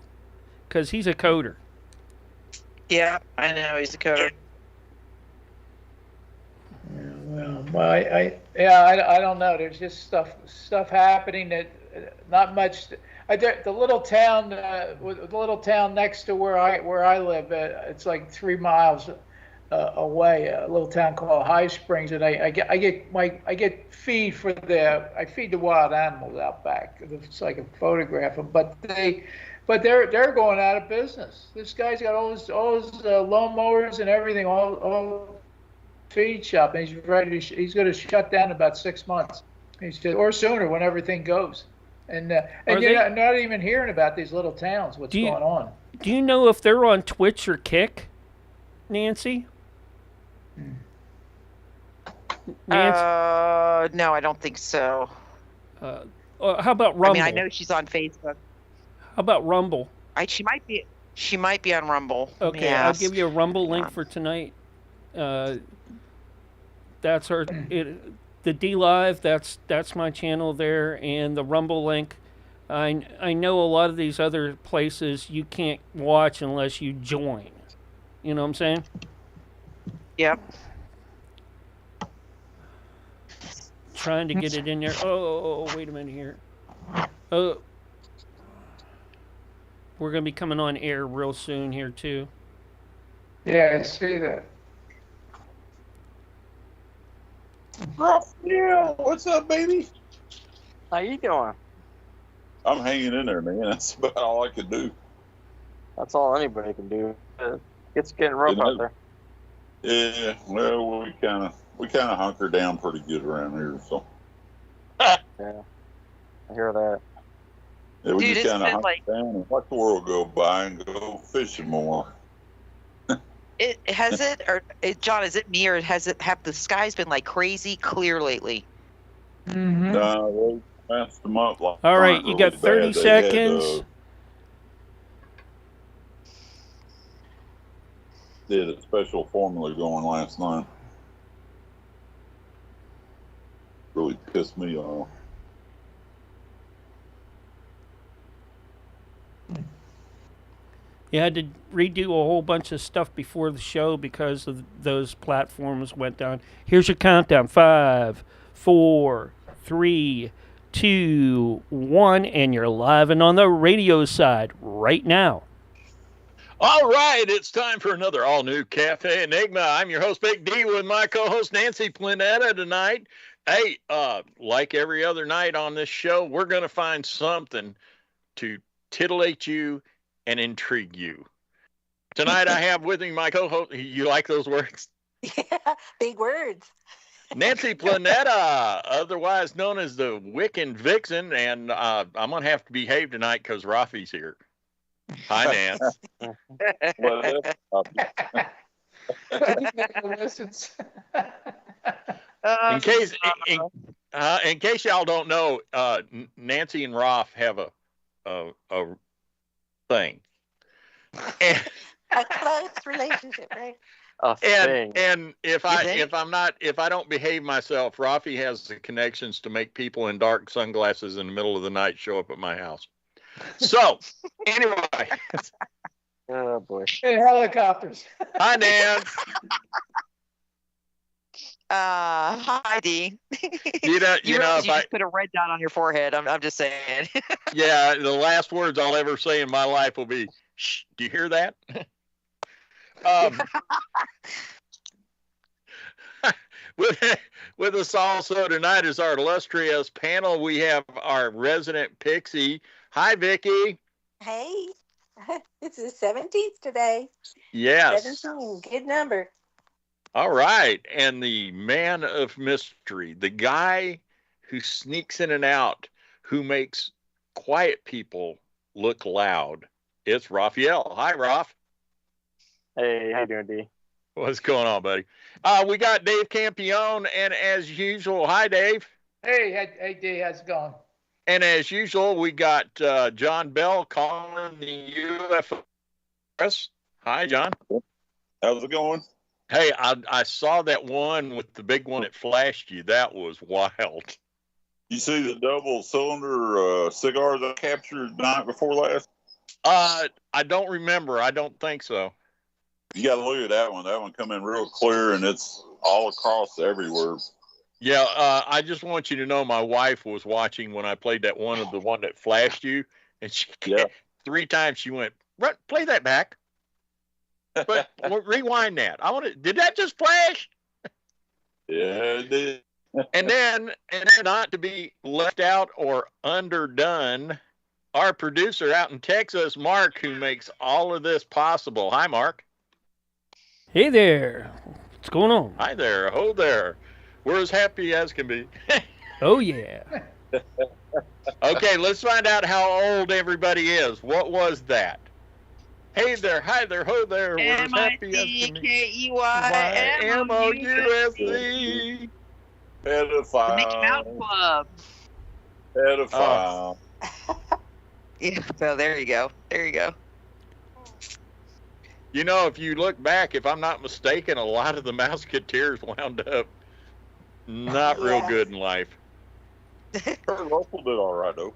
because he's a coder. Yeah, I know he's a coder. I don't know. There's just stuff happening that not much. The little town next to where I live, it's like 3 miles away. A little town called High Springs, and I get feed I feed the wild animals out back. So I can photograph them, but they're going out of business. This guy's got all his lawnmowers and everything, all feed shop, and he's going to shut down in about 6 months. Or sooner when everything goes. And you're not even hearing about these little towns. What's going on? Do you know if they're on Twitch or Kick, Nancy? Nancy? No, I don't think so. How about Rumble? I know she's on Facebook. How about Rumble? She might be on Rumble. Okay, I'll give you a Rumble link for tonight. That's her. The D Live. That's my channel there, and the Rumble link. I know a lot of these other places you can't watch unless you join. You know what I'm saying? Yep. Trying to get it in there. Oh, wait a minute here. Oh, we're gonna be coming on air real soon here too. Yeah, I see that. Raphael, what's up, baby? How you doing? I'm hanging in there, man. That's about all I could do. That's all anybody can do. It's getting rough out there. Yeah, well, we kind of hunker down pretty good around here, so. Yeah, I hear that. Yeah, we just kind of hunker down and let the world go by and go fishing more. John, is it me, or have the skies been like crazy clear lately? Mm-hmm. No, they messed them up. All right, you got 30 seconds. Did a special formula going last night. Really pissed me off. You had to redo a whole bunch of stuff before the show because of those platforms went down. Here's your countdown: 5, 4, 3, 2, 1, and you're live and on the radio side right now. All right, it's time for another all-new Cafe Enigma. I'm your host, Big D, with my co-host, Nancy Planetta, tonight. Hey, like every other night on this show, we're going to find something to titillate you and intrigue you. Tonight, I have with me my co-host. You like those words? Yeah, big words. Nancy Planetta, otherwise known as the Wiccan Vixen, and I'm going to have to behave tonight because Rafi's here. Hi, Nance. In case y'all don't know, Nancy and Raf have a thing. A close relationship, right? And if I don't behave myself, Rafi has the connections to make people in dark sunglasses in the middle of the night show up at my house. So, anyway. Oh, boy. In helicopters. Hi, Nan. Hi, D. You know, you just put a red dot on your forehead. I'm just saying. Yeah, the last words I'll ever say in my life will be, shh, do you hear that? With us also tonight is our illustrious panel. We have our resident pixie. Hi, Vicky. Hey, it's the 17th today. Yes. 17, good number. All right. And the man of mystery, the guy who sneaks in and out, who makes quiet people look loud. It's Raphael. Hi, Raf. Hey, how you doing, D? What's going on, buddy? We got Dave Campione, and as usual, hi, Dave. Hey, D, how's it going? And as usual, we got John Bell calling the UFO press. Hi, John. How's it going? Hey, I saw that one with the big one that flashed you. That was wild. You see the double cylinder cigar that I captured the night before last? I don't remember. I don't think so. You got to look at that one. That one come in real clear, and it's all across everywhere. Yeah, I just want you to know my wife was watching when I played that one of the one that flashed you, and she 3 times she went, play that back. But rewind that. Did that just flash? Yeah, it did. and then not to be left out or underdone, our producer out in Texas, Mark, who makes all of this possible. Hi, Mark. Hey there. What's going on? Hi there. Ho there. We're as happy as can be. Oh, yeah. Okay, let's find out how old everybody is. What was that? Hey there, hi there, ho there. We're as happy as can be. M-O-U-S-E. Pedophile. Mickey Mouse Club. Pedophile. Yeah, well, there you go. There you go. You know, if you look back, if I'm not mistaken, a lot of the Mouseketeers wound up not real good in life. Kurt Russell did all right, though.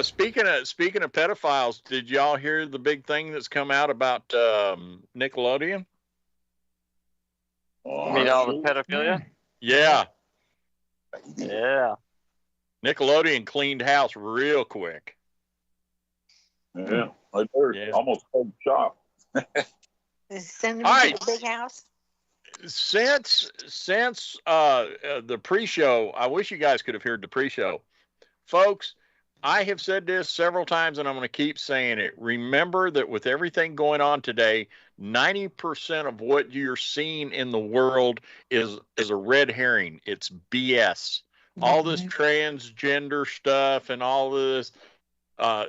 Speaking of pedophiles, did y'all hear the big thing that's come out about Nickelodeon? You mean all the pedophilia? Yeah. Yeah. Nickelodeon cleaned house real quick. Yeah, right there. Yeah. Almost closed shop. Send them to the big house. Since the pre-show, I wish you guys could have heard the pre-show. Folks, I have said this several times, and I'm going to keep saying it. Remember that with everything going on today, 90% of what you're seeing in the world is a red herring. It's BS. All this transgender stuff and all this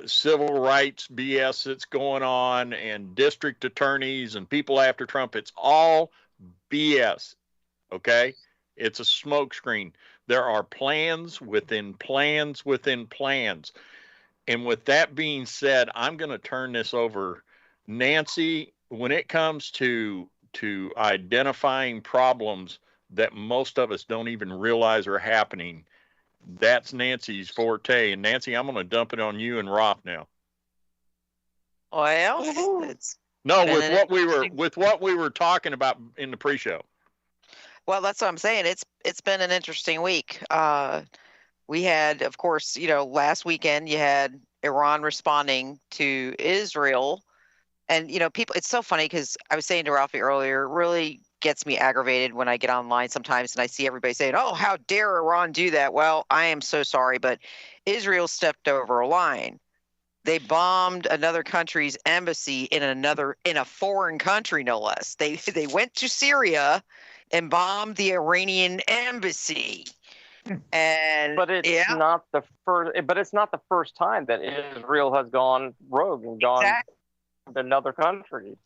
civil rights BS that's going on, and district attorneys and people after Trump, it's all BS. Okay? It's a smokescreen. There are plans within plans within plans. And with that being said, I'm going to turn this over. Nancy, when it comes to identifying problems that most of us don't even realize are happening, that's Nancy's forte. And Nancy, I'm going to dump it on you and Roth now. Well, it's No, been with what we were talking about in the pre-show. Well, that's what I'm saying. It's been an interesting week. We had, of course, last weekend you had Iran responding to Israel, and people. It's so funny because I was saying to Ralphie earlier, it really gets me aggravated when I get online sometimes and I see everybody saying, "Oh, how dare Iran do that?" Well, I am so sorry, but Israel stepped over a line. They bombed another country's embassy in a foreign country, no less. They went to Syria and bombed the Iranian embassy. And it's not the first. But it's not the first time that Israel has gone rogue and gone to another country,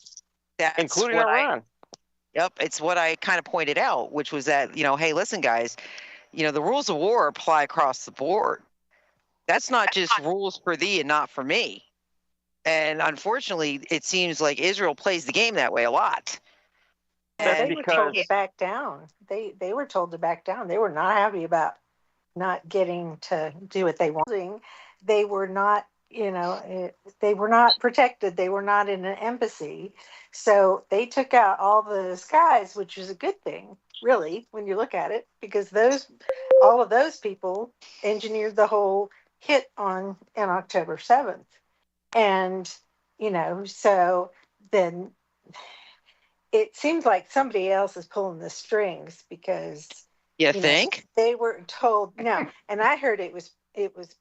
including Iran. Yep, it's what I kind of pointed out, which was that hey, listen, guys, the rules of war apply across the board. That's not just rules for thee and not for me. And unfortunately, it seems like Israel plays the game that way a lot. They were told to back down. They were told to back down. They were not happy about not getting to do what they wanted. They were not, they were not protected. They were not in an embassy. So they took out all the guys, which is a good thing, really, when you look at it, because all of those people engineered the whole hit on October 7th. And, so then it seems like somebody else is pulling the strings because you think they were told no. And I heard it was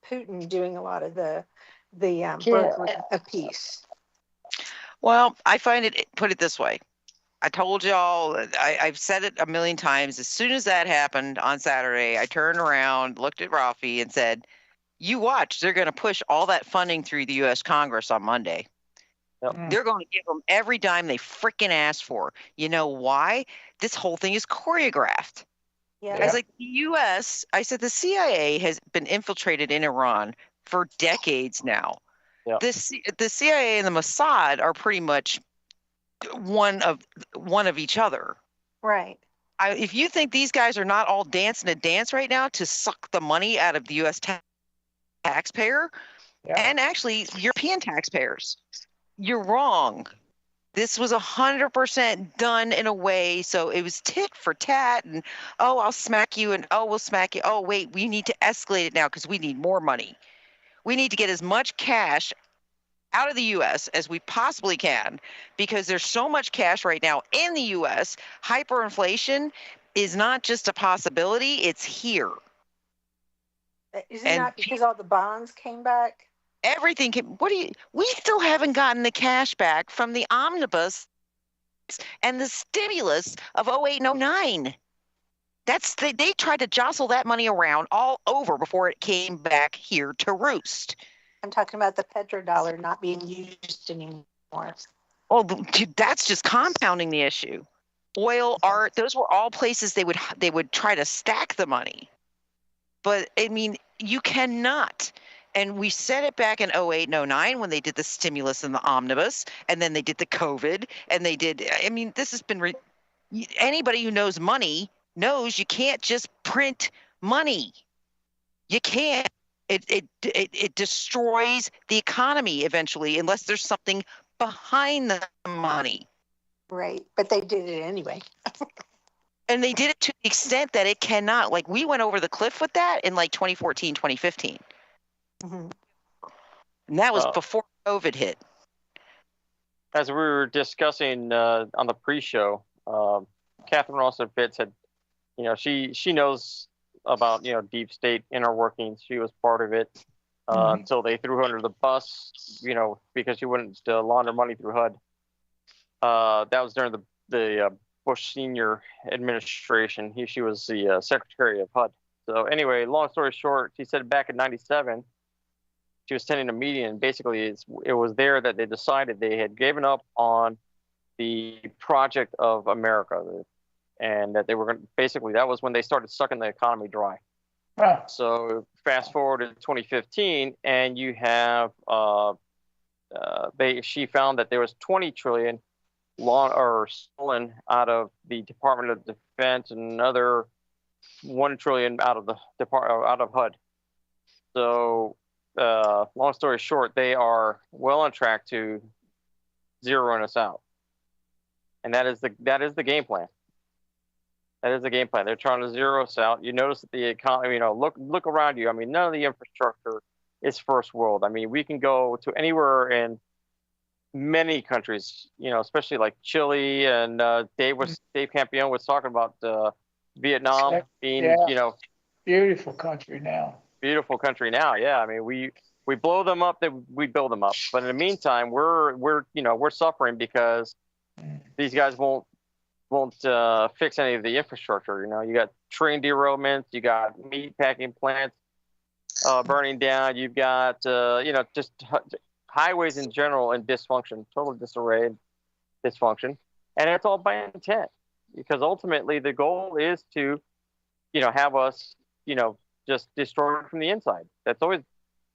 Putin doing a lot of the brokering of peace. Well, I find put it this way. I told y'all, I've said it a million times. As soon as that happened on Saturday, I turned around, looked at Ralphie and said, you watch, they're going to push all that funding through the U.S. Congress on Monday. Yep. They're going to give them every dime they freaking asked for. You know why? This whole thing is choreographed. Yeah. I was like, the U.S., I said, the CIA has been infiltrated in Iran for decades now. Yep. The CIA and the Mossad are pretty much one of each other. Right. If you think these guys are not all dancing a dance right now to suck the money out of the U.S. taxpayer and actually European taxpayers, you're wrong. This was 100% done in a way so it was tit for tat, and I'll smack you, and we'll smack you. Oh wait, we need to escalate it now because we need more money. We need to get as much cash out of the U.S. as we possibly can because there's so much cash right now in the U.S. Hyperinflation is not just a possibility; it's here. Is it not because all the bonds came back? Everything came. We still haven't gotten the cash back from the omnibus and the stimulus of 08 and 09. They tried to jostle that money around all over before it came back here to roost. I'm talking about the petrodollar not being used anymore. Oh, dude, that's just compounding the issue. Oil, art, those were all places they would try to stack the money. But I mean, you cannot. And we said it back in 08 and 09 when they did the stimulus and the omnibus, and then they did the COVID, and they did. I mean, this has been. Anybody who knows money knows you can't just print money. You can't. It destroys the economy eventually unless there's something behind the money. Right, but they did it anyway. And they did it to the extent that it cannot. Like, we went over the cliff with that in like 2014, 2015. Mm-hmm. And that was before COVID hit. As we were discussing on the pre-show, Catherine Austin Fitz had, she knows about, deep state inner workings. She was part of it until they threw her under the bus, because she wouldn't launder money through HUD. That was during the Bush Senior administration. She was the secretary of HUD. So anyway, long story short, she said back in '97, she was attending a meeting, and basically it was there that they decided they had given up on the project of America, and that they were going to, basically, that was when they started sucking the economy dry. Wow. So fast forward to 2015, and you have she found that there was 20 trillion stolen out of the Department of Defense, and another 1 trillion out of HUD. So long story short, they are well on track to zeroing us out, and that is the game plan. That is the game plan. They're trying to zero us out. You notice that the economy, look around you. I mean, none of the infrastructure is first world. I mean, we can go to anywhere in many countries, especially like Chile, and Dave Campion was talking about Vietnam being, beautiful country now. Beautiful country now. Yeah, I mean, we blow them up, that we build them up. But in the meantime, we're suffering because these guys won't fix any of the infrastructure. You got train derailments, you got meat packing plants burning down, you've got just highways in general in dysfunction, total disarray and dysfunction, and it's all by intent, because ultimately the goal is to have us just destroyed from the inside. That's always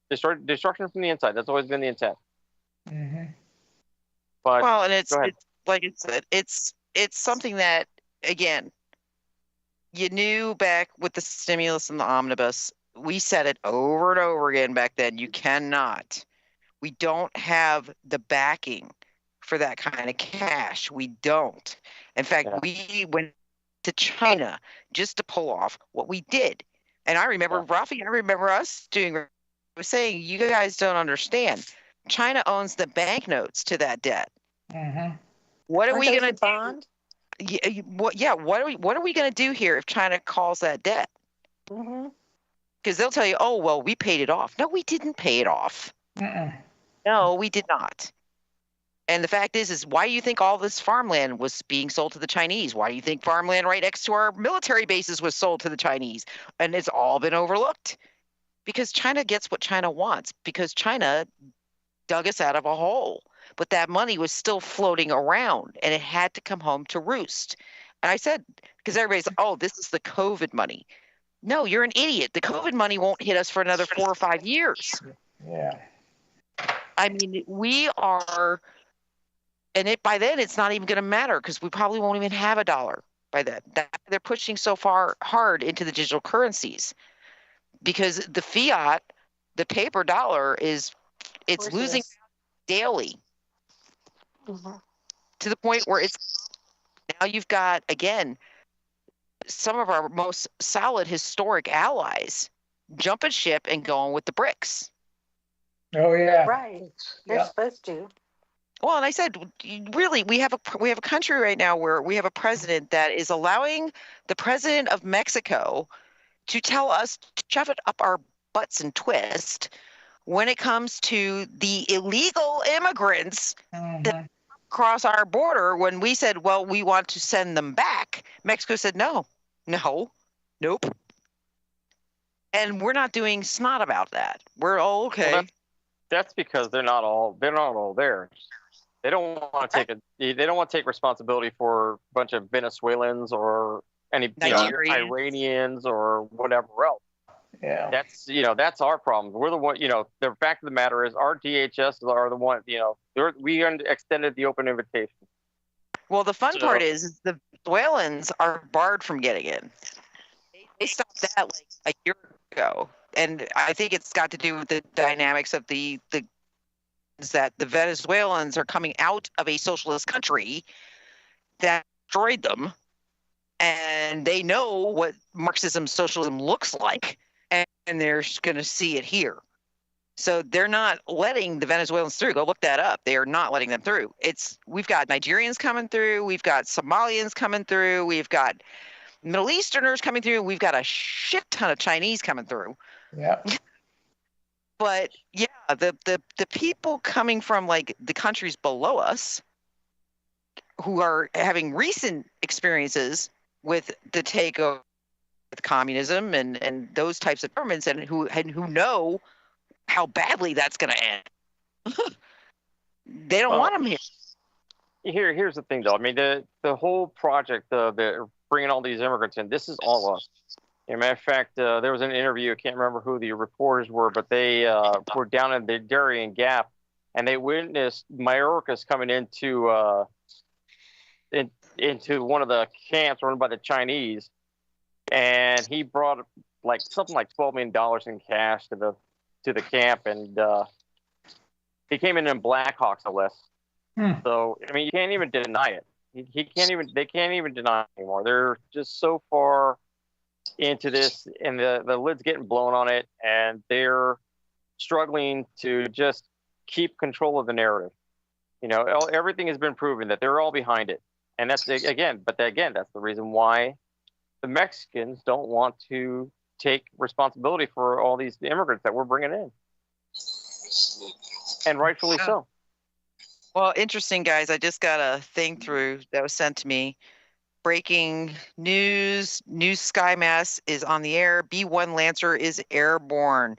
destruction from the inside. That's always been the intent. Mm-hmm. But well, and it's like I said, it's something that, again, you knew back with the stimulus and the omnibus. We said it over and over again back then. You cannot. We don't have the backing for that kind of cash. We don't. In fact, we went to China just to pull off what we did. And I remember, Rafi, I remember us saying, you guys don't understand. China owns the banknotes to that debt. Mm-hmm. What are we going to bond? What are we going to do here if China calls that debt? Mm-hmm. Because they'll tell you, oh, well, we paid it off. No, we didn't pay it off. Mm-mm. No, we did not. And the fact is why do you think all this farmland was being sold to the Chinese? Why do you think farmland right next to our military bases was sold to the Chinese? And it's all been overlooked because China gets what China wants, because China dug us out of a hole. But that money was still floating around, and it had to come home to roost. And I said, because everybody's like, oh, this is the COVID money. No, you're an idiot. The COVID money won't hit us for another 4 or 5 years. Yeah. I mean, we are, and by then it's not even going to matter, because we probably won't even have a dollar by then. They're pushing so far hard into the digital currencies, because the fiat, the paper dollar, it's losing daily. Mm-hmm. To the point where now you've got, again, some of our most solid historic allies jumping ship and going with the BRICS. Oh yeah, right. They're supposed to. Well, and I said, really, we have a country right now where we have a president that is allowing the president of Mexico to tell us to shove it up our butts and twist when it comes to the illegal immigrants that cross our border. When we said, well, we want to send them back, Mexico said, nope. And we're not doing snot about that. We're all okay. Well, that's because they're not all there. They don't want to take responsibility for a bunch of Venezuelans or any Iranians or whatever else. Yeah. That's our problem. We're the one, the fact of the matter is our DHS are the one, we extended the open invitation. Well, the fun part is the Venezuelans are barred from getting in. They stopped that like a year ago. And I think it's got to do with the dynamics of that the Venezuelans are coming out of a socialist country that destroyed them. And they know what Marxism, socialism looks like. And they're going to see it here. So they're not letting the Venezuelans through. Go look that up. They are not letting them through. We've got Nigerians coming through. We've got Somalians coming through. We've got Middle Easterners coming through. We've got a shit ton of Chinese coming through. Yeah. But yeah, the people coming from like the countries below us who are having recent experiences with the takeover with communism and those types of governments, and who know how badly that's going to end. They don't want them here. Here's the thing, though. I mean, the whole project of bringing all these immigrants in, this is all us. As a matter of fact, there was an interview. I can't remember who the reporters were, but they were down in the Darien Gap, and they witnessed Mayorkas coming into one of the camps run by the Chinese, and he brought something like $12 million in cash to to the camp, and he came in Blackhawks, no less. So I mean, you can't even deny it. He can't even. They can't even deny it anymore. They're just so far into this, and the lid's getting blown on it, and they're struggling to just keep control of the narrative. You know, everything has been proven that they're all behind it, and that's that's the reason why the Mexicans don't want to take responsibility for all these immigrants that we're bringing in, and rightfully so. Well, interesting, guys. I just got a thing through that was sent to me. Breaking news. New Sky Mass is on the air. B-1 Lancer is airborne.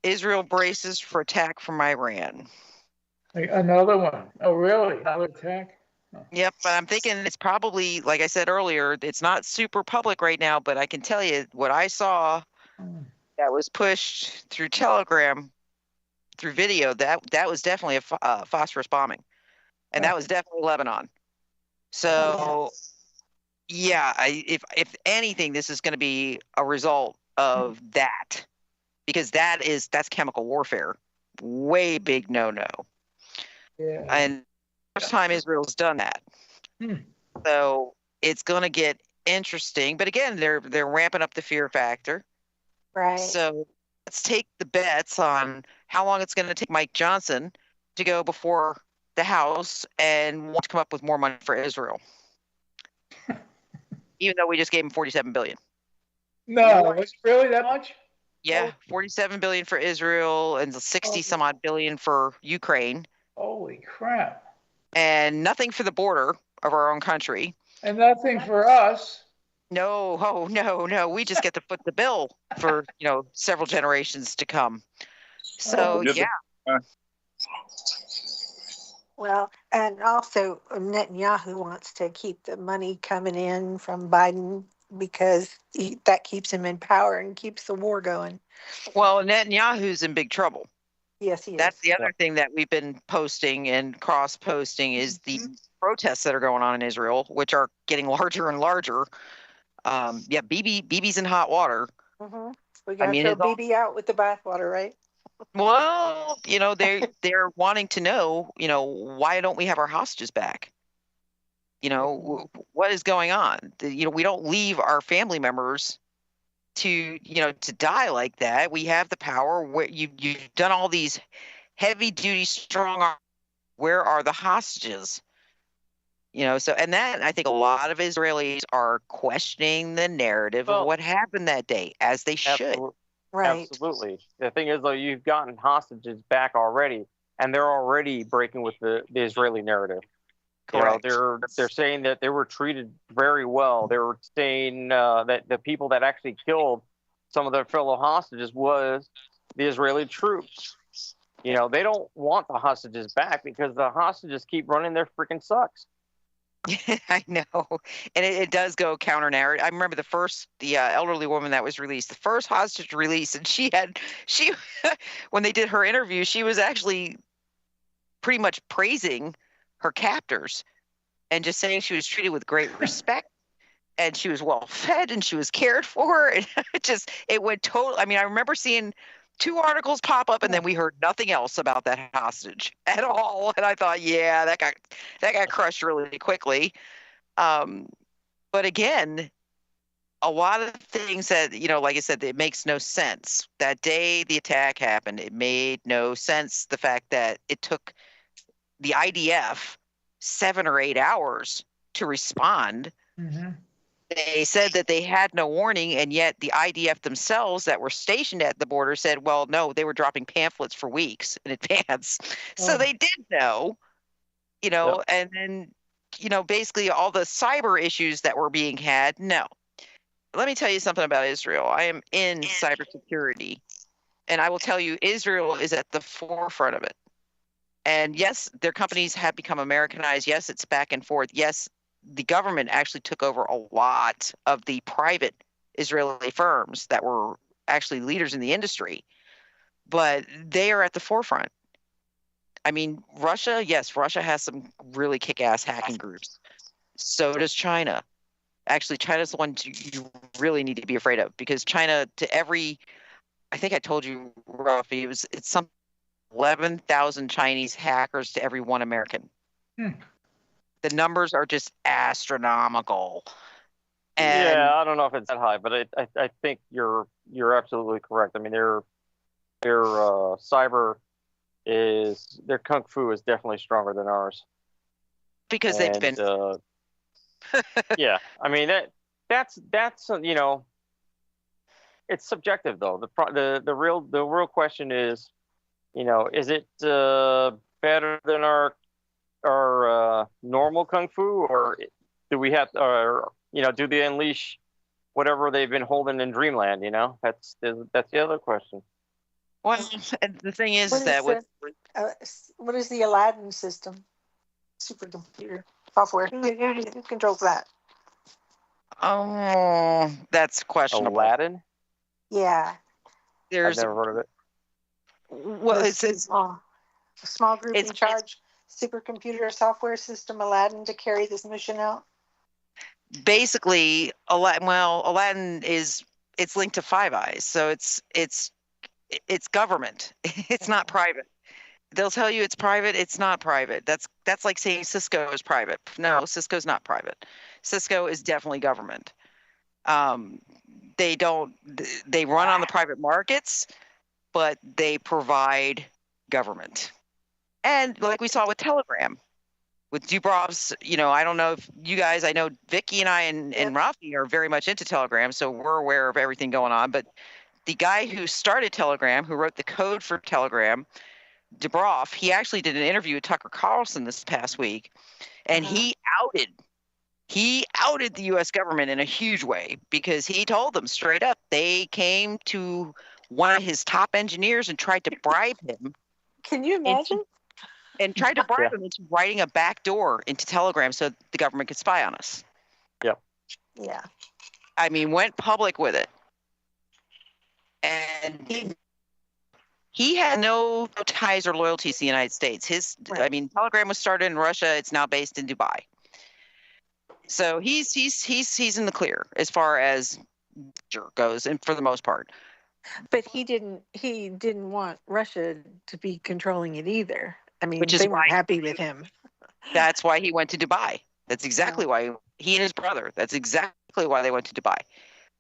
Israel braces for attack from Iran. Another one. Oh, really? Another attack? Yep, but I'm thinking it's probably, like I said earlier, it's not super public right now, but I can tell you what I saw that was pushed through Telegram, through video, that was definitely a phosphorus bombing. And that was definitely Lebanon. So, yeah, if anything, this is going to be a result of that, because that's chemical warfare. Way big no-no. Yeah. And first time Israel's done that. So it's going to get interesting. But again, they're ramping up the fear factor. Right. So let's take the bets on how long it's going to take Mike Johnson to go before the House and want to come up with more money for Israel. Even though we just gave him $47 billion. No, it's really that much? Yeah, $47 billion for Israel and 60 some odd billion for Ukraine. Holy crap. And nothing for the border of our own country. And nothing for us. No, oh no. We just get to foot the bill for, several generations to come. So, yeah. Well, and also Netanyahu wants to keep the money coming in from Biden because that keeps him in power and keeps the war going. Well, Netanyahu's in big trouble. Yes, he is. That's the other thing that we've been posting and cross-posting is the protests that are going on in Israel, which are getting larger and larger. Bibi's in hot water. Mm-hmm. We got to throw Bibi out with the bathwater, right? Well, they're wanting to know, why don't we have our hostages back? What is going on? We don't leave our family members to die like that. We have the power. Where you've done all these heavy duty strong arm. Where are the hostages? So, and then I think a lot of Israelis are questioning the narrative of what happened that day, as they should. Right. Absolutely. The thing is, though, you've gotten hostages back already, and they're already breaking with the Israeli narrative. Correct. They're saying that they were treated very well. They were saying that the people that actually killed some of their fellow hostages was the Israeli troops. They don't want the hostages back because the hostages keep running their freaking sucks. I know. And it does go counter narrative. I remember the elderly woman that was released, the first hostage release, and she when they did her interview, she was actually pretty much praising her captors and just saying she was treated with great respect and she was well fed and she was cared for. And it went total. I mean, I remember seeing 2 articles pop up and then we heard nothing else about that hostage at all. And I thought, yeah, that got crushed really quickly. But again, a lot of things that, like I said, it makes no sense. That day the attack happened, it made no sense. The fact that it took the IDF 7 or 8 hours to respond. Mm-hmm. They said that they had no warning, and yet the IDF themselves that were stationed at the border said, well, no, they were dropping pamphlets for weeks in advance. So they did know, and then, basically all the cyber issues that were being had. No. Let me tell you something about Israel. I am in cybersecurity, and I will tell you, Israel is at the forefront of it. And yes, their companies have become Americanized. Yes, it's back and forth. Yes, the government actually took over a lot of the private Israeli firms that were actually leaders in the industry, but they are at the forefront. I mean, Russia has some really kick-ass hacking groups. So does China. Actually, China's the one you really need to be afraid of, because China, to every I think I told you, Ruffy, it's some 11,000 Chinese hackers to every one American. The numbers are just astronomical. And yeah, I don't know if it's that high, but I think you're absolutely correct. I mean, their cyber their kung fu is definitely stronger than ours. Because they've been. Yeah, I mean that's it's subjective though. The real question is, is it better than our normal kung fu, or do we have, do they unleash whatever they've been holding in Dreamland? That's the other question. Well, the thing is what is the Aladdin system? Supercomputer software. Who controls that? Oh, that's questionable. Aladdin? Yeah. I've never heard of it. Well, it's a small group in charge. Supercomputer software system Aladdin to carry this mission out. Basically, Aladdin it's linked to Five Eyes, so it's government. It's not private. They'll tell you it's private. It's not private. That's like saying Cisco is private. No, Cisco's not private. Cisco is definitely government. They run on the private markets, but they provide government. And like we saw with Telegram, with Dubrov's, I don't know if you guys, I know Vicky and I and Rafi are very much into Telegram, so we're aware of everything going on. But the guy who started Telegram, who wrote the code for Telegram, Dubrov, he actually did an interview with Tucker Carlson this past week, and he outed the U.S. government in a huge way, because he told them straight up they came to one of his top engineers and tried to bribe him. Can you imagine? And tried to bribe him into writing a back door into Telegram so the government could spy on us. Yep. Yeah. I mean, went public with it. And he had no ties or loyalties to the United States. Telegram was started in Russia. It's now based in Dubai. So he's in the clear as far as goes, and for the most part. But he didn't want Russia to be controlling it either. I mean, they weren't happy with him. That's why he went to Dubai. That's exactly why he and his brother. That's exactly why they went to Dubai.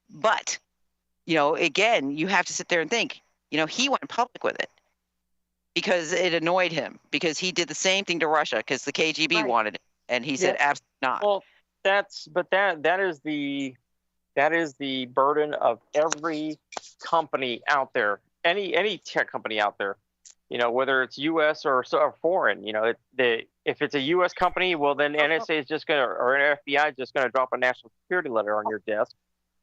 But, again, you have to sit there and think. He went public with it because it annoyed him, because he did the same thing to Russia because the KGB wanted it, and he said absolutely not. Well, that is the burden of every company out there, any tech company out there, whether it's U.S. or foreign. If it's a U.S. company, well, then NSA is just or FBI is just gonna drop a national security letter on your desk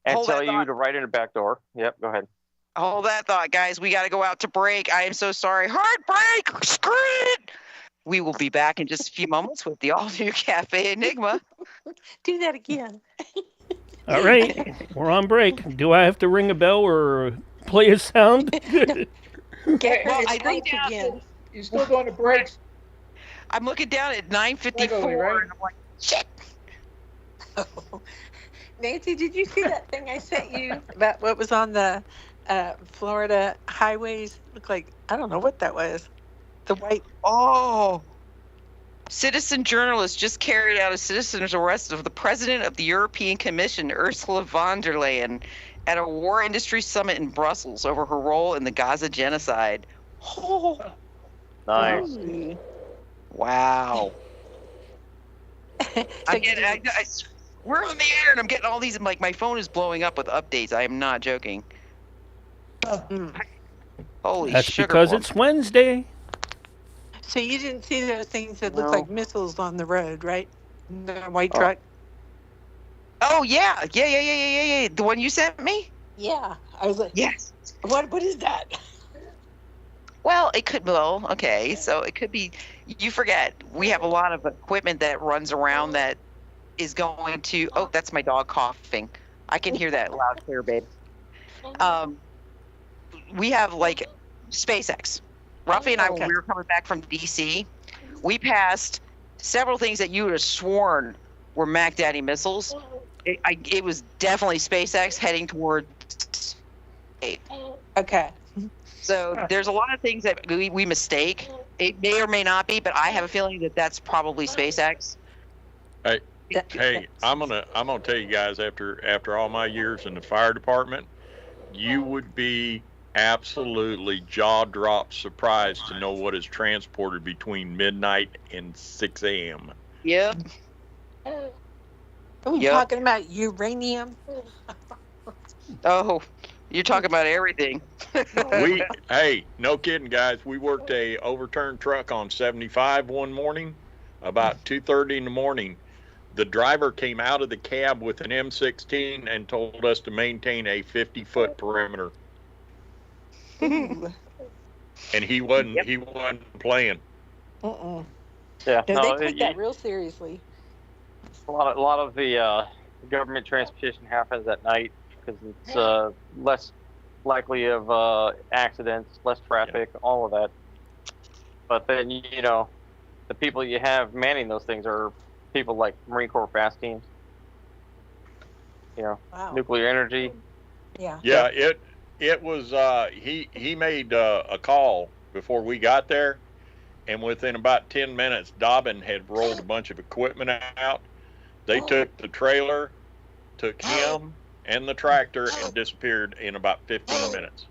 and tell you to write in a back door. Yep, go ahead. Hold that thought, guys. We got to go out to break. I am so sorry. Hard break. Screw it. We will be back in just a few moments with the all-new Cafe Enigma. Do that again. All right. We're on break. Do I have to ring a bell or play a sound? Get again. You're still going to breaks. I'm looking down at 9:54, right? And I'm like, shit. Nancy, did you see that thing I sent you about what was on the Florida highways? Looked like, I don't know what that was. The white. Oh. Citizen journalists just carried out a citizen's arrest of the president of the European Commission, Ursula von der Leyen, at a war industry summit in Brussels over her role in the Gaza genocide. Oh. Nice. Wow. We're on the air, and I'm getting all these. Like, my phone is blowing up with updates. I am not joking. Holy That's sugar because plum. it's Wednesday. So you didn't see those things that look like missiles on the road, right? The white truck. Oh yeah. The one you sent me. Yeah, I was like, yes. What is that? Well, it could. Well, okay. So it could be. You forget. We have a lot of equipment that runs around that is going to. Oh, that's my dog coughing. I can hear that loud, clear, babe. We have like SpaceX. Ruffy and I, when we were coming back from DC, we passed several things that you would have sworn were Mac Daddy missiles. It was definitely SpaceX heading towards. Okay. So there's a lot of things that we mistake. It may or may not be, but I have a feeling that that's probably SpaceX. Hey, I'm gonna tell you guys, after all my years in the fire department, you would be absolutely jaw drop surprised to know what is transported between midnight and 6 a.m. Yep. Are we talking about uranium? Oh, you're talking about everything. Hey, no kidding, guys. We worked a overturned truck on 75 one morning, about 2:30 in the morning. The driver came out of the cab with an M16 and told us to maintain a 50-foot perimeter. And he wasn't playing. Yeah, No, no, they take that real seriously. a lot of the government transportation happens at night because it's less likely of accidents, less traffic, all of that. But then the people you have manning those things are people like Marine Corps fast teams. Nuclear energy. Yeah. Yeah, it was he made a call before we got there, and within about 10 minutes Dobbin had rolled a bunch of equipment out. They took the trailer, took him and the tractor, and disappeared in about 15 minutes.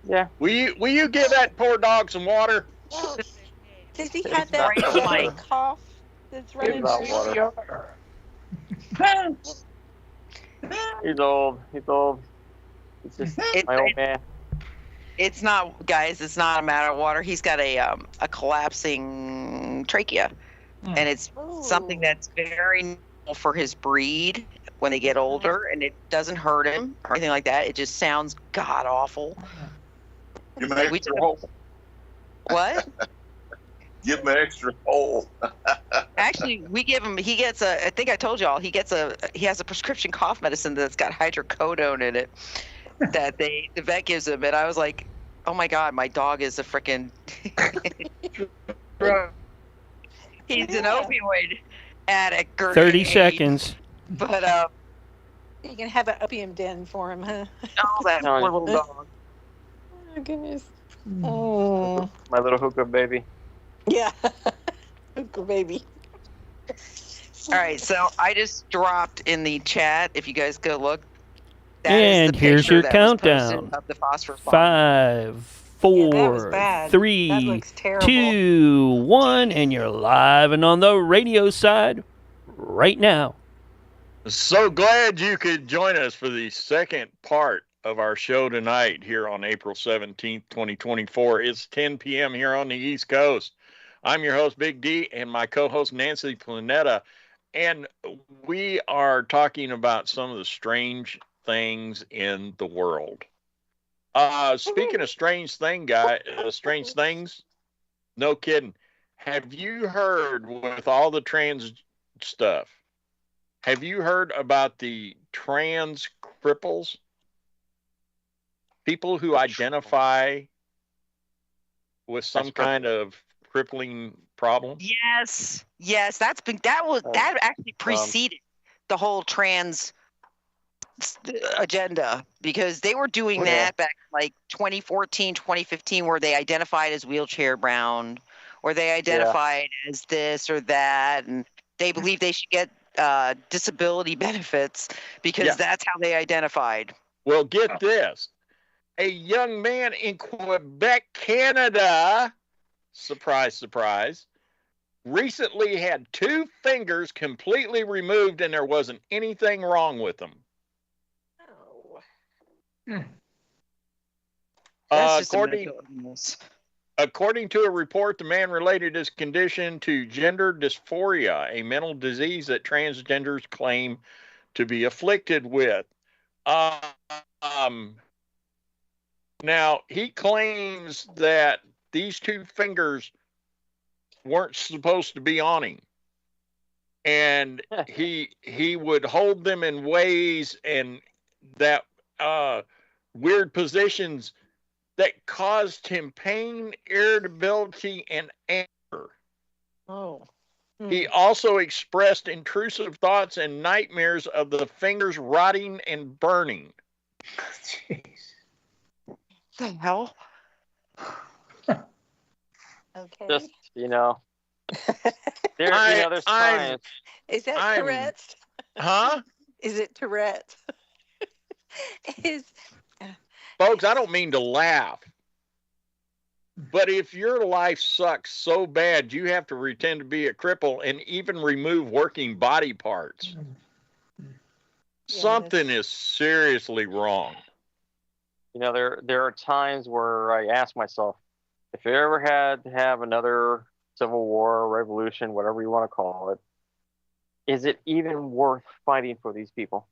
Yeah. Will you give that poor dog some water? Does he have that cough that's running through water. He's old. It's just my old man. It's not, guys. It's not a matter of water. He's got a collapsing trachea, and it's something that's very normal for his breed when they get older, and it doesn't hurt him or anything like that. It just sounds god awful. Give him an extra hole. What? Give him an extra hole. Actually, we give him. He gets I think I told y'all. He has a prescription cough medicine that's got hydrocodone in it. That the vet gives him, and I was like, "Oh my god, my dog is a freaking." He's an opioid addict. 30 seconds. But you can have an opium den for him, huh? Oh, that poor little dog. Oh goodness. Oh. My little hookah baby. Yeah. Hookah baby. All right, so I just dropped in the chat. If you guys go look. And here's your countdown. Of the phosphorus bomb. 5, 4, bad. 3, That looks terrible. 2, 1, and you're live and on the radio side right now. So glad you could join us for the second part of our show tonight here on April 17th, 2024. It's 10 p.m. here on the East Coast. I'm your host, Big D, and my co-host, Nancy Planetta, and we are talking about some of the strange things in the world. Speaking of strange things, no kidding. Have you heard with all the trans stuff? Have you heard about the trans cripples? People who identify with some kind of crippling problem? Yes, that actually preceded the whole trans agenda, because they were doing that back like 2014, 2015, where they identified as wheelchair bound, or they identified as this or that, and they believed they should get disability benefits because that's how they identified. Well, get this. A young man in Quebec, Canada, surprise, surprise, recently had 2 fingers completely removed and there wasn't anything wrong with them. According to a report, the man related his condition to gender dysphoria, a mental disease that transgenders claim to be afflicted with. Now, he claims that these 2 fingers weren't supposed to be on him. And he would hold them in ways and that weird positions that caused him pain, irritability, and anger. Oh. He also expressed intrusive thoughts and nightmares of the fingers rotting and burning. Jeez. The hell? Okay. Just there's times. Is that Tourette's? Huh? Is it Tourette's? Folks, I don't mean to laugh, but if your life sucks so bad you have to pretend to be a cripple and even remove working body parts, something is seriously wrong. There are times where I ask myself, if you ever had to have another civil war, revolution, whatever you want to call it, is it even worth fighting for these people?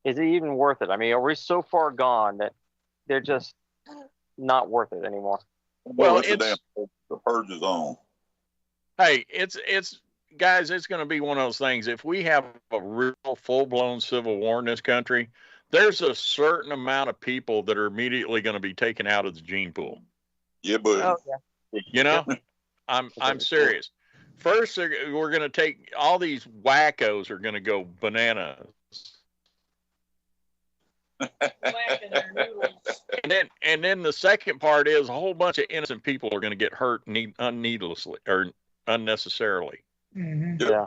Is it even worth it? I mean, are we so far gone that they're just not worth it anymore? Well, the purge is on. Hey, it's guys, it's going to be one of those things. If we have a real full-blown civil war in this country, there's a certain amount of people that are immediately going to be taken out of the gene pool. Yeah, but I'm serious. First, we're going to take all these wackos are going to go bananas. And then the second part is a whole bunch of innocent people are going to get hurt needlessly or unnecessarily. Mm-hmm.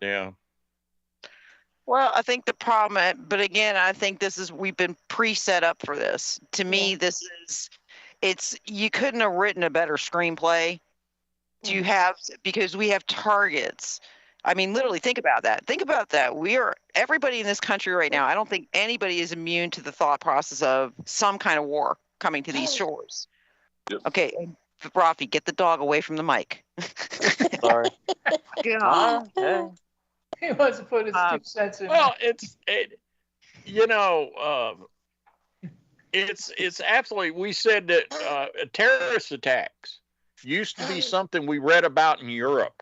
Yeah. Well, I think the problem, but again, I think we've been pre-set up for this. To me, you couldn't have written a better screenplay. Because we have targets. I mean, literally, think about that. Everybody in this country right now, I don't think anybody is immune to the thought process of some kind of war coming to these shores. Yep. Okay, Rafi, get the dog away from the mic. Sorry. God. He wants to put his 2 cents in. Well, it's absolutely. We said that terrorist attacks used to be something we read about in Europe.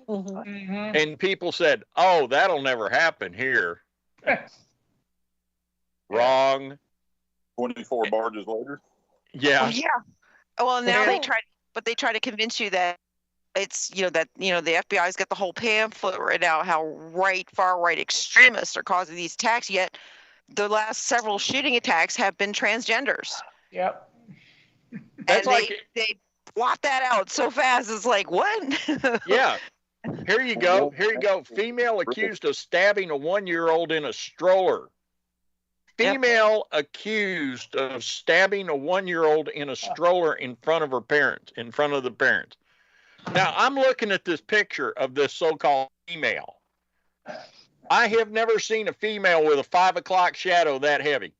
Mm-hmm. And people said, "Oh, that'll never happen here." Wrong. 24 barges later. Yeah. Well, yeah. Well, now they try to convince you that it's the FBI's got the whole pamphlet right now how far right extremists are causing these attacks. Yet the last several shooting attacks have been transgenders. Yep. That's and they blot that out so fast. It's like, what? Yeah. Here you go. Female accused of stabbing a 1-year-old in a stroller. Female accused of stabbing a 1-year-old in a stroller in front of the parents. Now, I'm looking at this picture of this so-called female. I have never seen a female with a 5 o'clock shadow that heavy.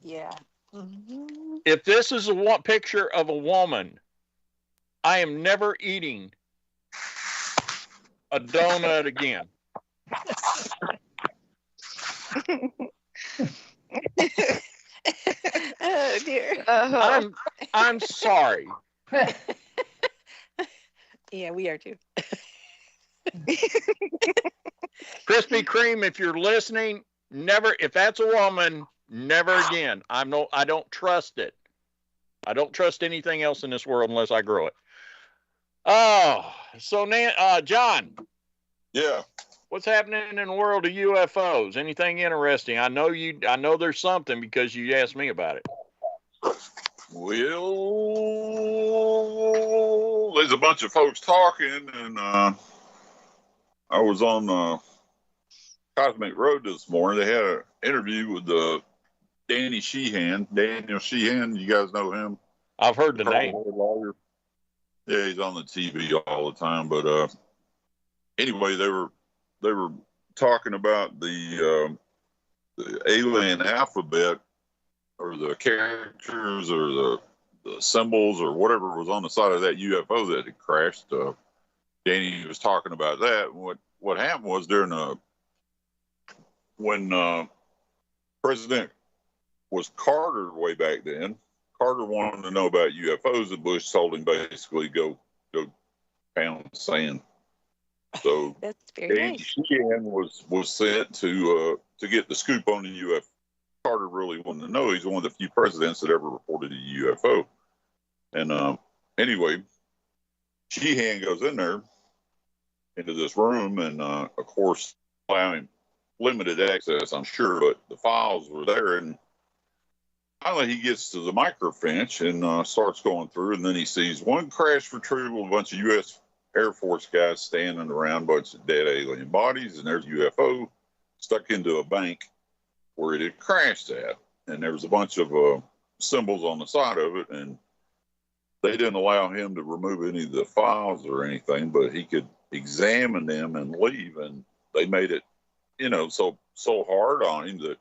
Yeah. Mm-hmm. If this is a picture of a woman, I am never eating a donut again. Oh dear. I'm sorry. Yeah, we are too. Krispy Kreme, if you're listening, never. If that's a woman, never again. I don't trust it. I don't trust anything else in this world unless I grow it. Oh, so John. Yeah. What's happening in the world of UFOs? Anything interesting? I know there's something because you asked me about it. Well, there's a bunch of folks talking, and I was on Cosmic Road this morning. They had an interview with Daniel Sheehan. You guys know him? I've heard the name. Lawyer. Yeah, he's on the TV all the time. But anyway, they were talking about the alien alphabet, or the characters, or the symbols, or whatever was on the side of that UFO that had crashed. Danny was talking about that. What happened was when President was Carter way back then, Carter wanted to know about UFOs, and Bush told him basically go pound sand. So that's very nice. Sheehan was sent to get the scoop on the UFO. Carter really wanted to know. He's one of the few presidents that ever reported a UFO. And anyway, Sheehan goes in there into this room, and of course, allowing limited access, I'm sure, but the files were there, and finally he gets to the microfinch and starts going through, and then he sees one crash retrieval, a bunch of U.S. Air Force guys standing around, a bunch of dead alien bodies, and there's a UFO stuck into a bank where it had crashed at. And there was a bunch of symbols on the side of it, and they didn't allow him to remove any of the files or anything, but he could examine them and leave. And they made it, so hard on him that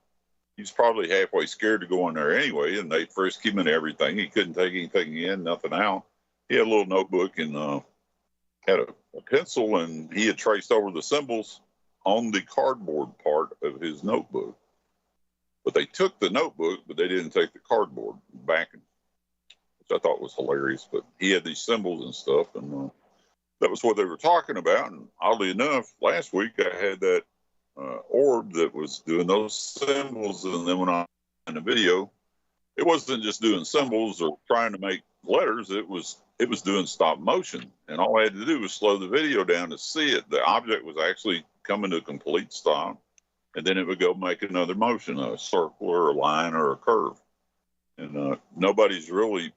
he's probably halfway scared to go in there anyway. And they frisked him and everything. He couldn't take anything in, nothing out. He had a little notebook and had a pencil, and he had traced over the symbols on the cardboard part of his notebook. But they took the notebook, but they didn't take the cardboard backing, which I thought was hilarious. But he had these symbols and stuff, and that was what they were talking about. And oddly enough, last week I had that orb that was doing those symbols, and then when I in the video, it wasn't just doing symbols or trying to make letters. It was doing stop motion, and all I had to do was slow the video down to see it. The object was actually coming to a complete stop, and then it would go make another motion, a circle or a line or a curve. And nobody's really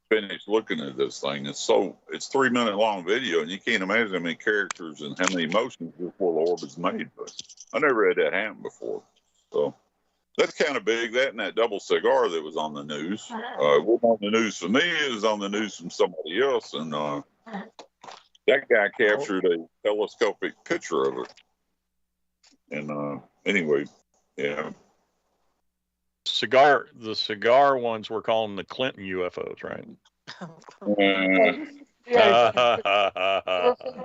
finished looking at this thing. It's 3-minute long video, and you can't imagine how many characters and how many motions this little orb is made. But I never had that happen before. So that's kind of big. That and that double cigar that was on the news. It wasn't on the news for me. It was on the news from somebody else. And that guy captured a telescopic picture of it. And anyway, yeah. The cigar ones were calling the Clinton UFOs, right? Yeah,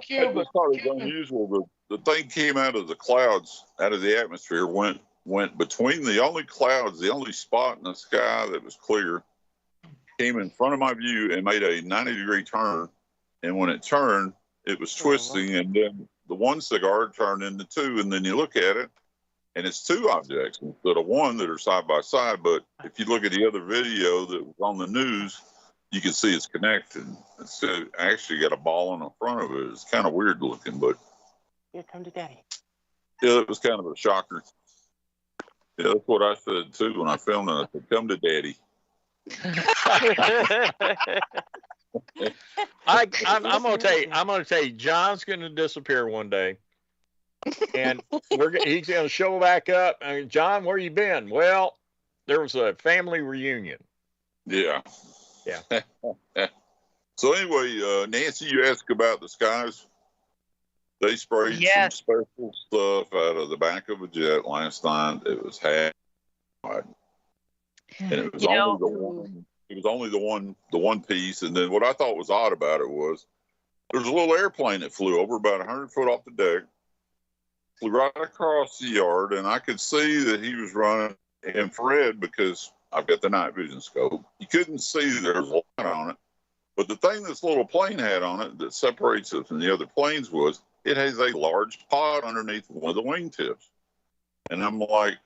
Cuba. I thought it was unusual. The thing came out of the clouds, out of the atmosphere, went between the only clouds, the only spot in the sky that was clear, came in front of my view and made a 90-degree turn. And when it turned, it was twisting, and then the one cigar turned into two, and then you look at it, and it's two objects instead of one that are side by side. But if you look at the other video that was on the news, you can see it's connected. It's actually got a ball in the front of it. It's kind of weird looking, but Here come to daddy. yeah, it was kind of a shocker. Yeah, that's what I said too when I filmed it. I said, "Come to daddy." I'm gonna tell you, John's gonna disappear one day, and he's gonna show back up. I mean, John, where you been? Well, there was a family reunion. Yeah. Yeah. So anyway, Nancy, you asked about the skies. They sprayed some special stuff out of the back of a jet last night. It was half, and it was only the one. It was only the one piece. And then what I thought was odd about it was there's a little airplane that flew over about 100 foot off the deck, flew right across the yard, and I could see that he was running infrared because I've got the night vision scope. You couldn't see there was a light on it. But the thing this little plane had on it that separates it from the other planes was it has a large pod underneath one of the wingtips. And I'm like,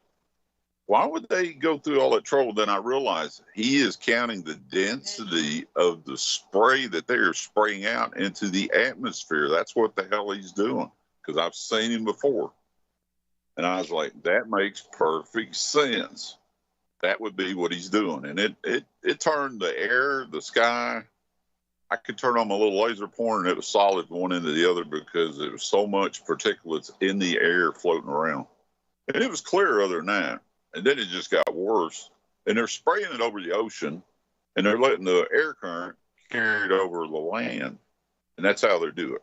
why would they go through all that trouble? Then I realized he is counting the density of the spray that they're spraying out into the atmosphere. That's what the hell he's doing, because I've seen him before. And I was like, that makes perfect sense. That would be what he's doing. And it turned the air, the sky. I could turn on my little laser pointer and it was solid one into the other because there was so much particulates in the air floating around. And it was clear other than that. And then it just got worse. And they're spraying it over the ocean, and they're letting the air current carry it over the land. And that's how they do it.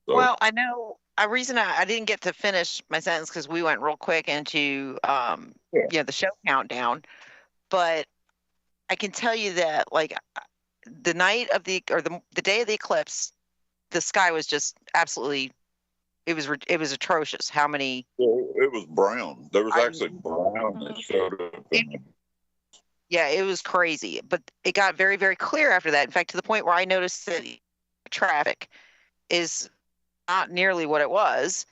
So, well, I know a reason I didn't get to finish my sentence because we went real quick into the show countdown. But I can tell you that the night of the day of the eclipse, the sky was just absolutely. It was atrocious. How many? It was brown. There was actually brown that showed up. Yeah, it was crazy. But it got very, very clear after that. In fact, to the point where I noticed that traffic is not nearly what it was.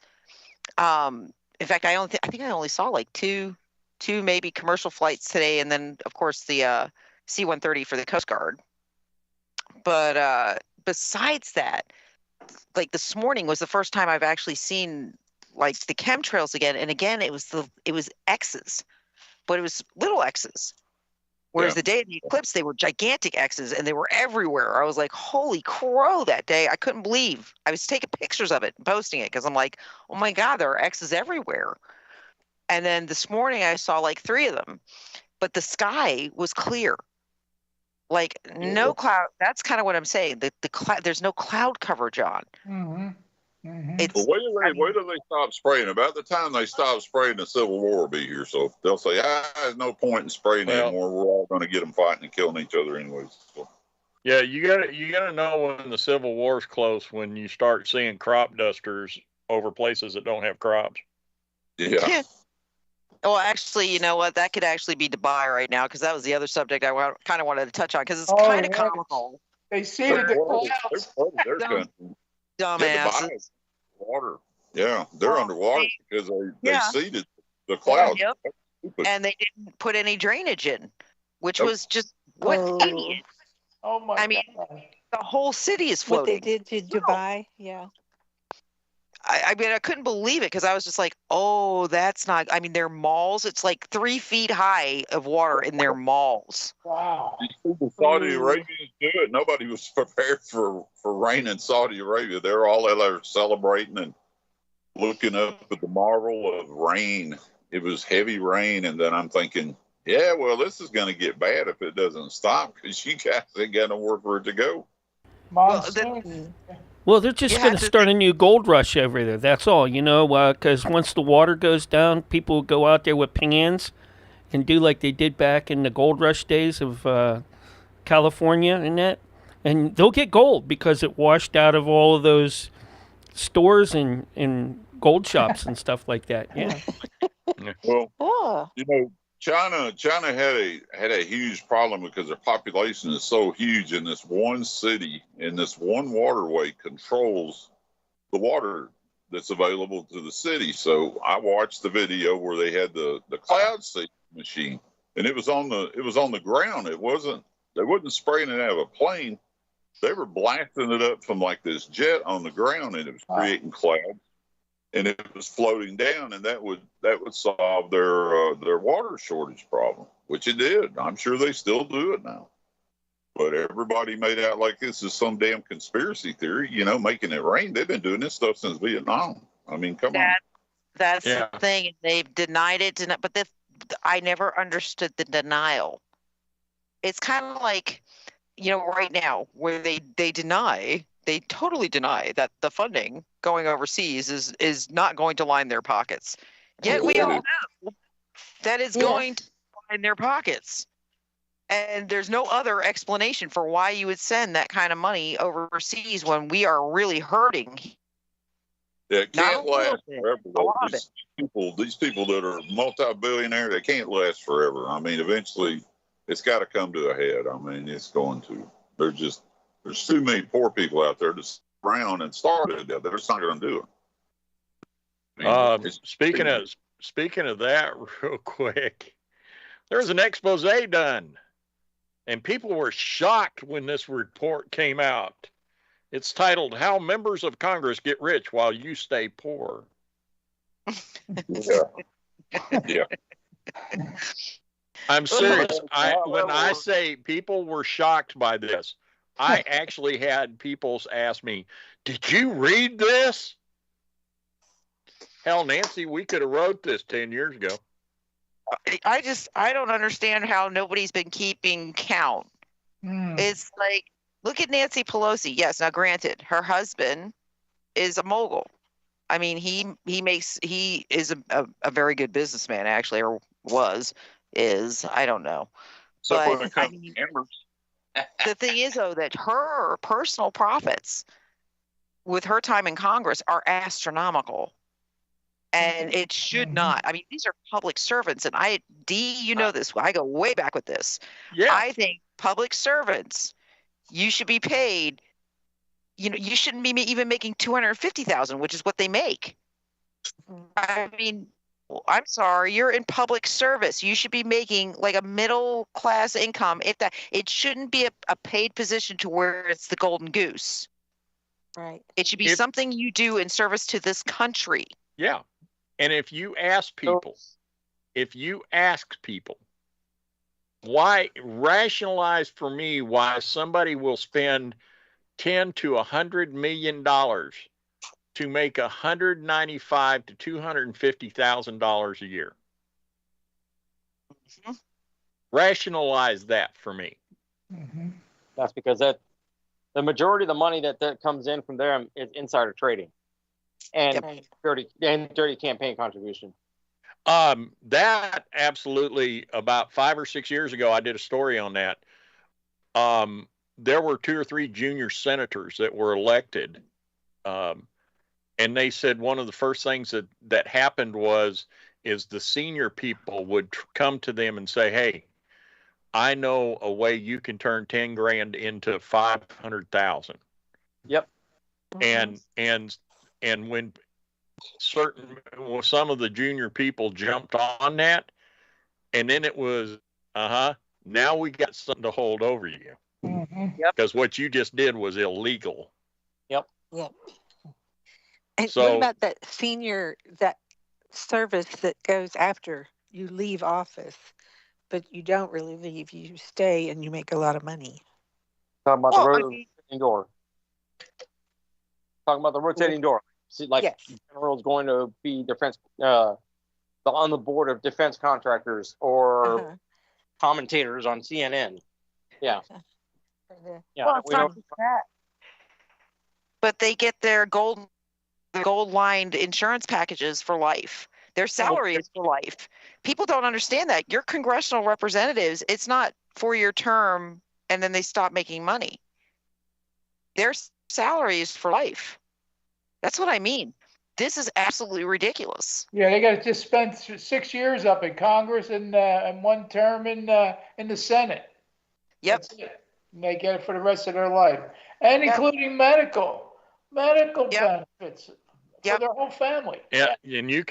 In fact, I think I only saw like two maybe commercial flights today, and then of course the C-130 for the Coast Guard. But besides that, like this morning was the first time I've actually seen like the chemtrails again, and again it was X's. but it was little X's. Whereas the day of the eclipse, they were gigantic X's and they were everywhere. I was like, holy crow, that day. I couldn't believe. I was taking pictures of it and posting it because I'm like, oh my God, there are X's everywhere. And then this morning I saw like 3 of them, but the sky was clear. Like no cloud. That's kind of what I'm saying. The cloud, there's no cloud cover, John. Mm-hmm. Mm-hmm. It's, Well, wait till they stop spraying. About the time they stop spraying, the Civil War will be here. So they'll say, there's no point in spraying anymore. We're all going to get them fighting and killing each other anyways. So. Yeah, you gotta know when the Civil War's close when you start seeing crop dusters over places that don't have crops. Yeah. Well, actually, you know what? That could actually be Dubai right now because that was the other subject I kind of wanted to touch on because it's kind of comical. They seeded the clouds. Dumbasses. Water. Yeah, they're underwater because they seeded the clouds. Yep. And they didn't put any drainage in, which was just what idiots. Oh my I mean, the whole city is floating. What they did to Dubai, yeah. I mean, I couldn't believe it because I was just like, oh, that's not. I mean, their malls. It's like 3 feet high of water in their malls. Wow. The Saudi Arabians do it. Nobody was prepared for rain in Saudi Arabia. They're all there celebrating and looking up at the marvel of rain. It was heavy rain, and then I'm thinking, yeah, well, this is going to get bad if it doesn't stop because you guys ain't got nowhere for it to go. Well, they're just going to start a new gold rush over there. That's all, because once the water goes down, people will go out there with pans and do like they did back in the gold rush days of California and that. And they'll get gold because it washed out of all of those stores and gold shops and stuff like that. Yeah. Well, China had a huge problem because their population is so huge, and this one city and this one waterway controls the water that's available to the city. So I watched the video where they had the cloud seed machine, and it was on the ground. They wasn't spraying it out of a plane. They were blasting it up from like this jet on the ground, and it was creating clouds. And it was floating down, and that would solve their water shortage problem, which it did. I'm sure they still do it now. But everybody made out like this is some damn conspiracy theory, making it rain. They've been doing this stuff since Vietnam. I mean, come on. That's the thing. They've denied it, but I never understood the denial. It's kind of like, right now where they totally deny that the funding going overseas is not going to line their pockets. Yet we all know that it's going to line their pockets. And there's no other explanation for why you would send that kind of money overseas when we are really hurting. Yeah, it can't last forever. These people that are multi-billionaire, they can't last forever. I mean, eventually it's got to come to a head. I mean, it's going to. There's too many poor people out there to sit around and starve to death. They're just not going to do it. I mean, speaking of that, real quick, there was an expose done, and people were shocked when this report came out. It's titled "How Members of Congress Get Rich While You Stay Poor." Yeah. I'm serious. When I say people were shocked by this, I actually had people ask me, "Did you read this?" Hell, Nancy, we could have wrote this 10 years ago. I don't understand how nobody's been keeping count. It's like, look at Nancy Pelosi. Yes, now granted, her husband is a mogul. I mean, he is a very good businessman, actually, or is, I don't know. So but I mean, the thing is, though, that her personal profits with her time in Congress are astronomical. And it should not. I mean, these are public servants. And you know this. I go way back with this. Yeah. I think public servants, you should be paid. You shouldn't be even making $250,000, which is what they make. I mean, I'm sorry, you're in public service. You should be making like a middle class income. It shouldn't be a paid position to where it's the golden goose. Right. It should be something you do in service to this country. Yeah. And if you ask people, if you ask people why, rationalize for me why somebody will spend 10 to $100 million to make $195 to $250,000 a year. Mm-hmm. Rationalize that for me. Mm-hmm. That's because the majority of the money that comes in from there is insider trading and dirty campaign contribution. That absolutely, about 5 or 6 years ago, I did a story on that. There were 2 or 3 junior senators that were elected. And they said one of the first things that happened is the senior people would come to them and say, "Hey, I know a way you can turn 10 grand into 500,000." Yep. And when some of the junior people jumped on that, and then it was, now we got something to hold over you. Mm-hmm. Because what you just did was illegal. Yep. And So, what about that service that goes after you leave office, but you don't really leave, you stay and you make a lot of money? Talking about the rotating door. Talking about the rotating door. See, like General's going to be defense, on the board of defense contractors or commentators on CNN. Yeah. Yeah. Well, it's not just that. But they get their gold-lined insurance packages for life. Their salary is for life. People don't understand that. Your congressional representatives, it's not 4-year term and then they stop making money. Their salary is for life. That's what I mean. This is absolutely ridiculous. Yeah, they got to just spend 6 years up in Congress and 1 term in the Senate. Yep. That's it. And they get it for the rest of their life, and including medical benefits for their whole family. Yeah, and you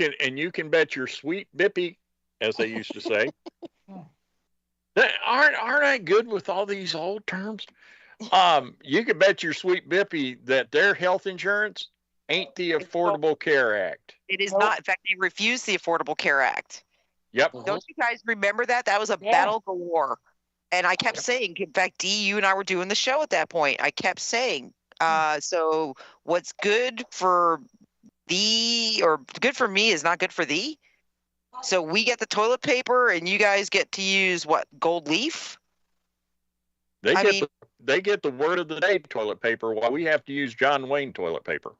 can bet your sweet bippy, as they used to say. Aren't I good with all these old terms? You can bet your sweet bippy that their health insurance ain't the Affordable Care Act. It is not. In fact, they refused the Affordable Care Act. Yep. Don't you guys remember that? That was a battle galore. And I kept saying, in fact, Dee, you and I were doing the show at that point. I kept saying, so what's good for thee or good for me is not good for thee. So we get the toilet paper and you guys get to use what, gold leaf? They get the word of the day toilet paper while we have to use John Wayne toilet paper.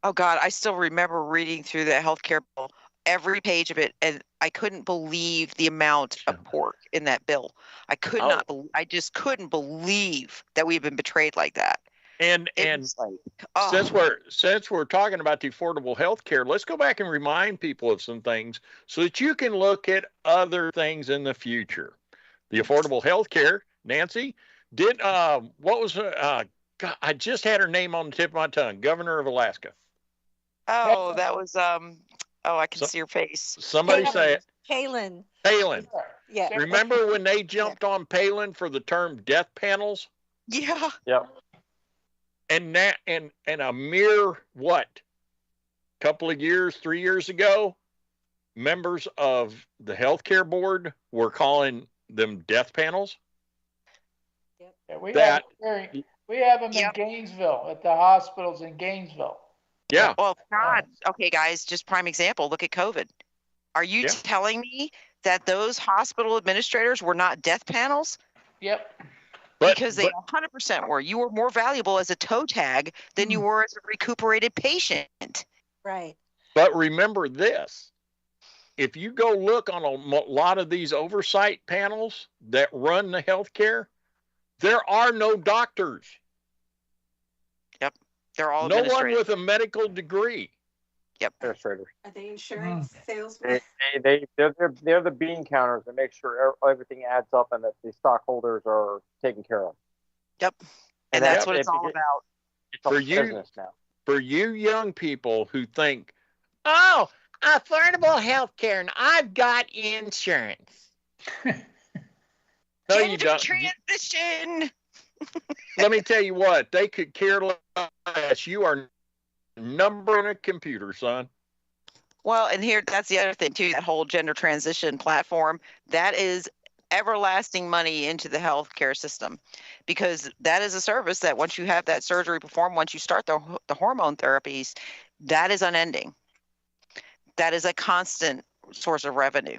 Oh God, I still remember reading through the healthcare bill, every page of it, and I couldn't believe the amount of pork in that bill. I could not believe, I just couldn't believe that we've been betrayed like that. And since we're talking about the affordable health care, let's go back and remind people of some things so that you can look at other things in the future. The affordable health care, Nancy, did what was God, I just had her name on the tip of my tongue, Governor of Alaska. Oh, that was I can see your face. Somebody say it. Palin. Yeah. Remember when they jumped on Palin for the term death panels? Yeah. Yeah. And a mere couple of years, 3 years ago, members of the healthcare board were calling them death panels. Yeah, we have them in Gainesville at the hospitals in Gainesville. Yeah. Well, God. Okay, guys, just prime example. Look at COVID. Are you telling me that those hospital administrators were not death panels? Yep. Because they 100% were. You were more valuable as a toe tag than you were as a recuperated patient. Right. But remember this. If you go look on a lot of these oversight panels that run the healthcare, there are no doctors. Yep. They're all no one with a medical degree. Yep. Administrators. Are they insurance salesmen? They're the bean counters that make sure everything adds up and that the stockholders are taken care of. Yep. And that's what it's all about. It's a business now. For you young people who think, oh, affordable health care and I've got insurance. No, you don't. Transition. Let me tell you what, they could care less. You are number on a computer, son. Well, and that's the other thing too, that whole gender transition platform, that is everlasting money into the healthcare system, because that is a service that once you have that surgery performed, once you start the hormone therapies, that is unending. That is a constant source of revenue.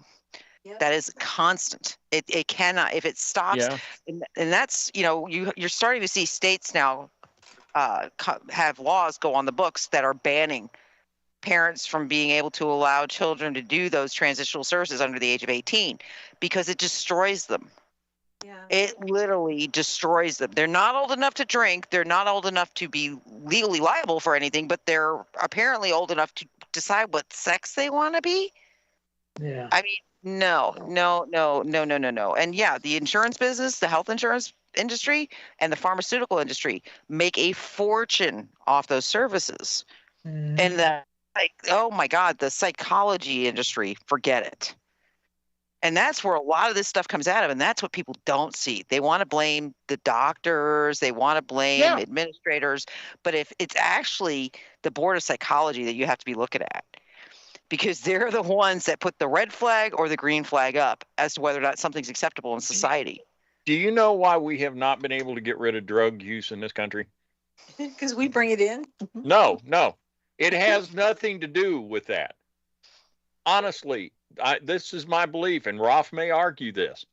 That is constant. It cannot, if it stops, and that's, you're starting to see states now have laws go on the books that are banning parents from being able to allow children to do those transitional services under the age of 18, because it destroys them. It literally destroys them. They're not old enough to drink. They're not old enough to be legally liable for anything, but they're apparently old enough to decide what sex they want to be. Yeah. I mean, no. And yeah, the insurance business, the health insurance industry, and the pharmaceutical industry make a fortune off those services. And oh my God, the psychology industry, forget it. And that's where a lot of this stuff comes out of, and that's what people don't see. They want to blame the doctors, they want to blame administrators, but if it's actually the board of psychology that you have to be looking at, because they're the ones that put the red flag or the green flag up as to whether or not something's acceptable in society. Do you know why we have not been able to get rid of drug use in this country? Because we bring it in. No. It has nothing to do with that. Honestly, this is my belief, and Rolf may argue this.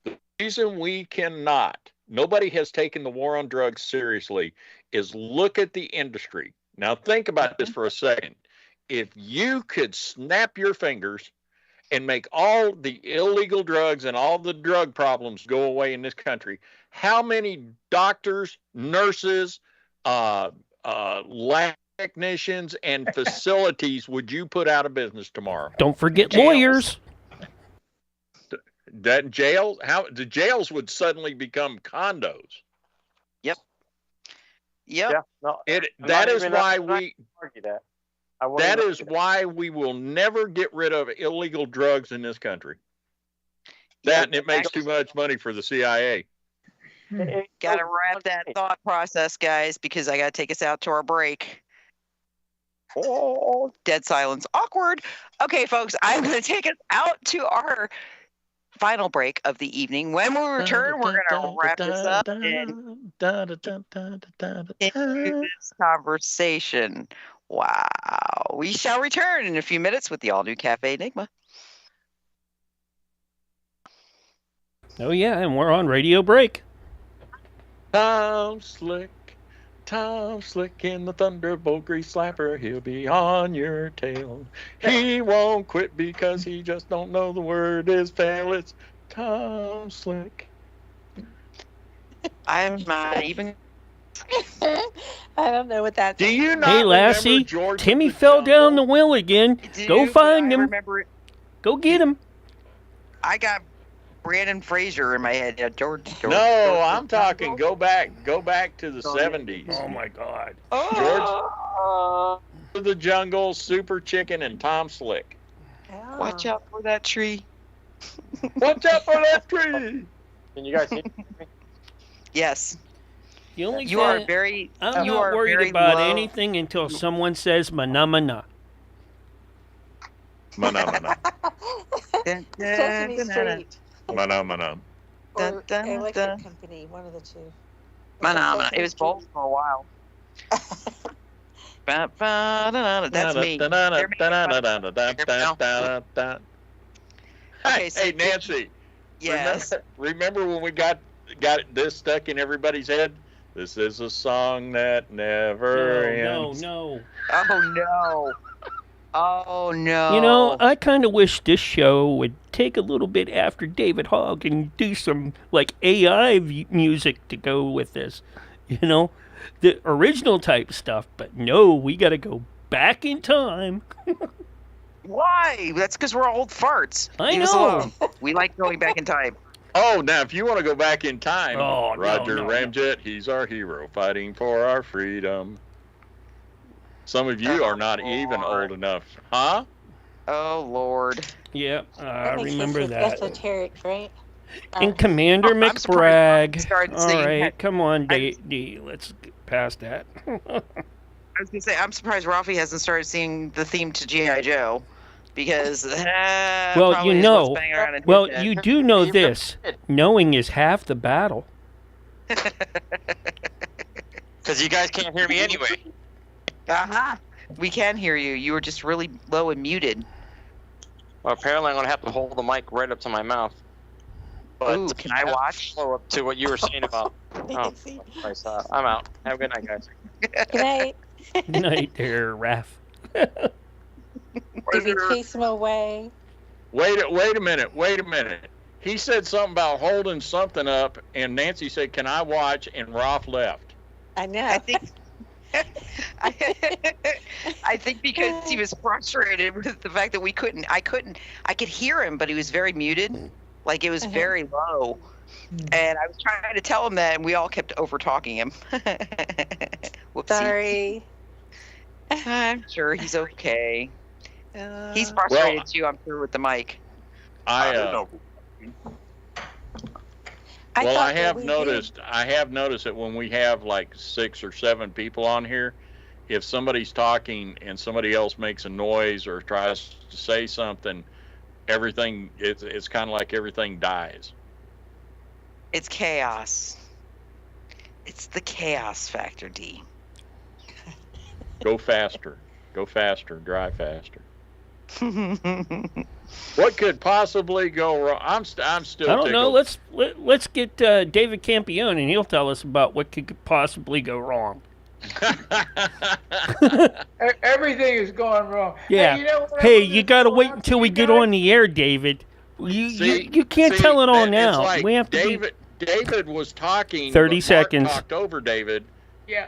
The reason we cannot, nobody has taken the war on drugs seriously, is look at the industry. Now think about this for a second. If you could snap your fingers and make all the illegal drugs and all the drug problems go away in this country, how many doctors, nurses, lab technicians, and facilities would you put out of business tomorrow? Don't forget lawyers. The jails would suddenly become condos. Yep. Yeah. No, That is why we argue that. That is why we will never get rid of illegal drugs in this country. That and it makes too much money for the CIA. Got to wrap that thought process, guys, because I got to take us out to our break. Oh, dead silence. Awkward. Okay, folks, I'm going to take us out to our final break of the evening. When we return, we're going to wrap this up and continue this conversation. Wow. We shall return in a few minutes with the all-new Cafe Enigma. Oh, yeah, and we're on radio break. Tom Slick in the Thunderbolt Grease Slapper. He'll be on your tail. He won't quit because he just don't know the word is fail. It's Tom Slick. I'm not even... I don't know what that's. Do you not Hey, Lassie, Timmy fell down the well again. Go find him. Go get him. I got Brandon Fraser in my head. Yeah, George. No, I'm talking. Go back to the 70s. Oh my God. George the Jungle, Super Chicken, and Tom Slick. Oh. Watch out for that tree. Watch out for that tree. Can you guys see? Yes. The only You thing, are very. I'm you not are worried very about low. anything until someone says "mana." Mana. Sesame Street Mana. or Electric Company, one of the two. Mana. It was both for a while. That's me. Hey, Nancy. Yes. Remember when we got this stuck in everybody's head? This is a song that never ends. No. Oh no. Oh no. You know, I kind of wish this show would take a little bit after David Hogg and do some like AI music to go with this. You know, the original type stuff. But no, we got to go back in time. Why? That's because we're old farts. I Leave us know. alone. We like going back in time. Oh, now if you want to go back in time, Oh, Roger no. Ramjet, he's our hero, fighting for our freedom. Some of you are not even old enough, huh? Oh Lord. Yeah, I That makes remember sense with that. Esoteric, right? And Commander I'm surprised McBragg. started All singing right, that. come on, D. Let's get past that. I was gonna say I'm surprised Rafi hasn't started singing the theme to G.I. Joe, because Well, probably you is what's know, banging around in his well, head. you do know this. Knowing is half the battle. Because you guys can't hear me anyway. Uh-huh. We can hear you. You were just really low and muted. Well, apparently I'm going to have to hold the mic right up to my mouth. But Ooh, can I watch? Follow up to what you were saying about. Oh, Christ, I'm out. Have a good night, guys. Good night. Good night there, Raph. Did we chase him away? Wait a minute. He said something about holding something up, and Nancy said, "Can I watch?" And Rolf left. I know. I think. I think because he was frustrated with the fact that I could hear him, but he was very muted. Like, it was very low. And I was trying to tell him that, and we all kept over talking him. Whoopsie. Sorry. I'm sure he's okay. He's frustrated too, I'm sure, with the mic. I have noticed that when we have like 6 or 7 people on here, if somebody's talking and somebody else makes a noise or tries to say something, it's kind of like everything dies. It's chaos. It's the chaos factor, D. Go faster, drive faster. What could possibly go wrong? I'm still. I don't know. Let's get David Campione, and he'll tell us about what could possibly go wrong. Everything is going wrong. Yeah. Hey, You got to wait until we get on the air, David. You can't tell it all now. Like we have to David was talking. 30 Mark seconds. Talked over David. Yeah.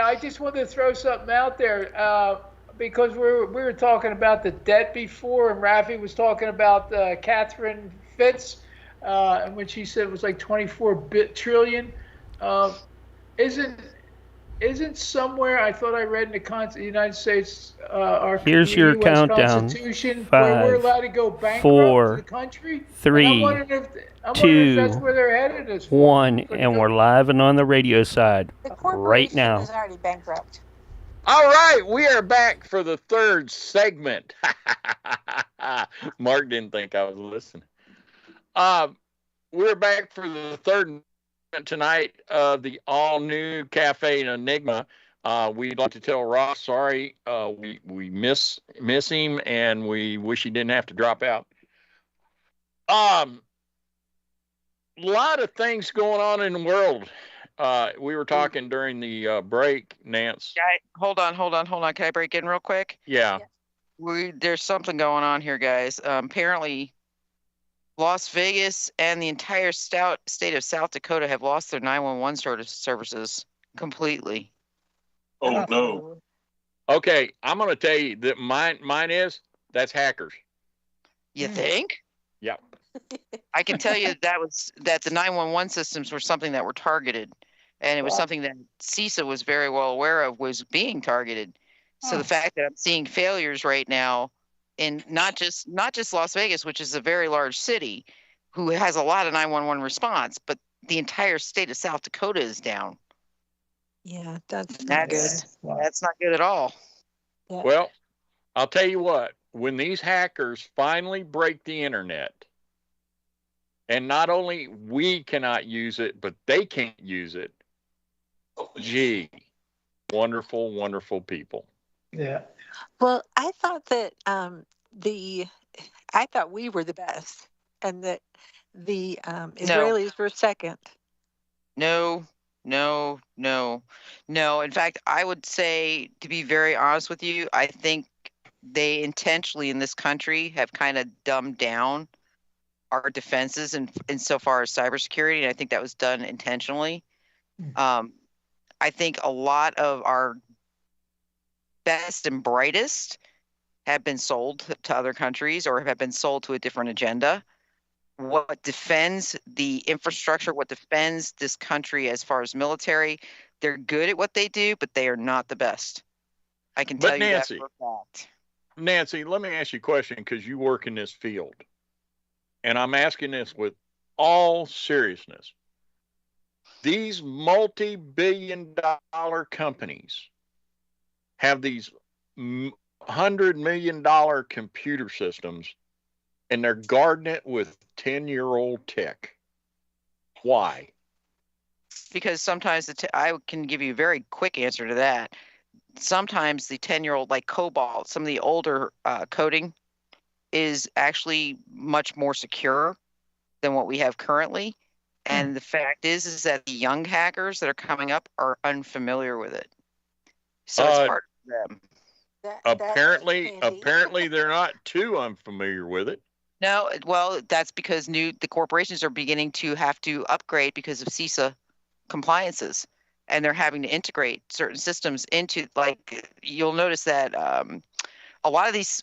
I just wanted to throw something out there because we were talking about the debt before, and Rafi was talking about Catherine Fitz, and when she said it was like 24 trillion. Isn't somewhere, I thought I read in the United States, our Here's your US countdown. Constitution, 5, where we're allowed to go bankrupt 4, to the country? 3, I'm wondering if 2, that's where they're headed. 1, and we're live and on the radio side The right corporation now. is already bankrupt. All right, we are back for the third segment. Mark didn't think I was listening. We're back for the third segment tonight of the all-new Cafe Enigma. We'd like to tell Ross sorry. We miss him, and we wish he didn't have to drop out. A lot of things going on in the world. We were talking during the break, Nance. Hold on. Can I break in real quick? Yeah. There's something going on here, guys. Apparently, Las Vegas and the entire state of South Dakota have lost their 911 services completely. Oh, no. Okay, I'm going to tell you that that's hackers. You think? Yeah. I can tell you that the 911 systems were something that were targeted, and it was something that CISA was very well aware of was being targeted. So the fact that I'm seeing failures right now in not just Las Vegas, which is a very large city, who has a lot of 911 response, but the entire state of South Dakota is down. Yeah, that's not good. That's not good at all. Yeah. Well, I'll tell you what, when these hackers finally break the internet, and not only we cannot use it, but they can't use it, gee, wonderful, wonderful people. Yeah. Well, I thought that I thought we were the best, and that the Israelis were second. No. In fact, I would say, to be very honest with you, I think they intentionally in this country have kind of dumbed down our defenses in so far as cybersecurity, and I think that was done intentionally. I think a lot of our best and brightest have been sold to other countries or have been sold to a different agenda. What defends the infrastructure, what defends this country as far as military, they're good at what they do, but they are not the best. I can tell you that for a fact. Nancy, let me ask you a question because you work in this field. And I'm asking this with all seriousness. These multi-billion-dollar companies have these $100 million computer systems, and they're guarding it with 10-year-old tech. Why? Because sometimes I can give you a very quick answer to that. Sometimes the 10-year-old, like COBOL, some of the older coding is actually much more secure than what we have currently. And the fact is that the young hackers that are coming up are unfamiliar with it. So it's hard for them. Apparently they're not too unfamiliar with it. No, well, that's because the corporations are beginning to have to upgrade because of CISA compliances, and they're having to integrate certain systems into, like, you'll notice that a lot of these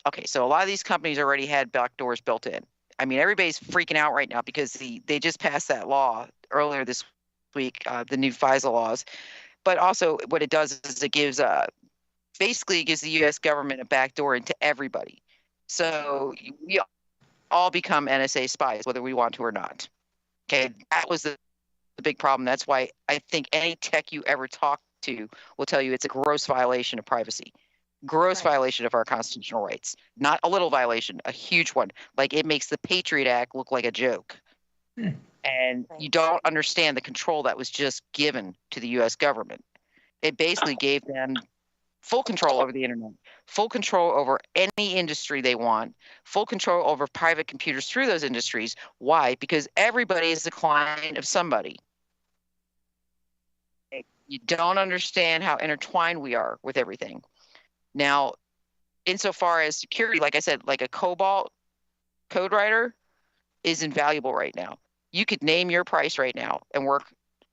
companies already had backdoors built in. I mean, everybody's freaking out right now because they just passed that law earlier this week, the new FISA laws. But also what it does is it gives basically gives the U.S. government a backdoor into everybody. So we all become NSA spies, whether we want to or not. Okay, that was the big problem. That's why I think any tech you ever talk to will tell you it's a gross violation of privacy. Gross violation of our constitutional rights. Not a little violation, a huge one. Like, it makes the Patriot Act look like a joke. And you don't understand the control that was just given to the U.S. government. It basically gave them full control over the internet, full control over any industry they want, full control over private computers through those industries. Why? Because everybody is a client of somebody. You don't understand how intertwined we are with everything. Now, insofar as security, like I said, like a COBOL code writer is invaluable right now. You could name your price right now and work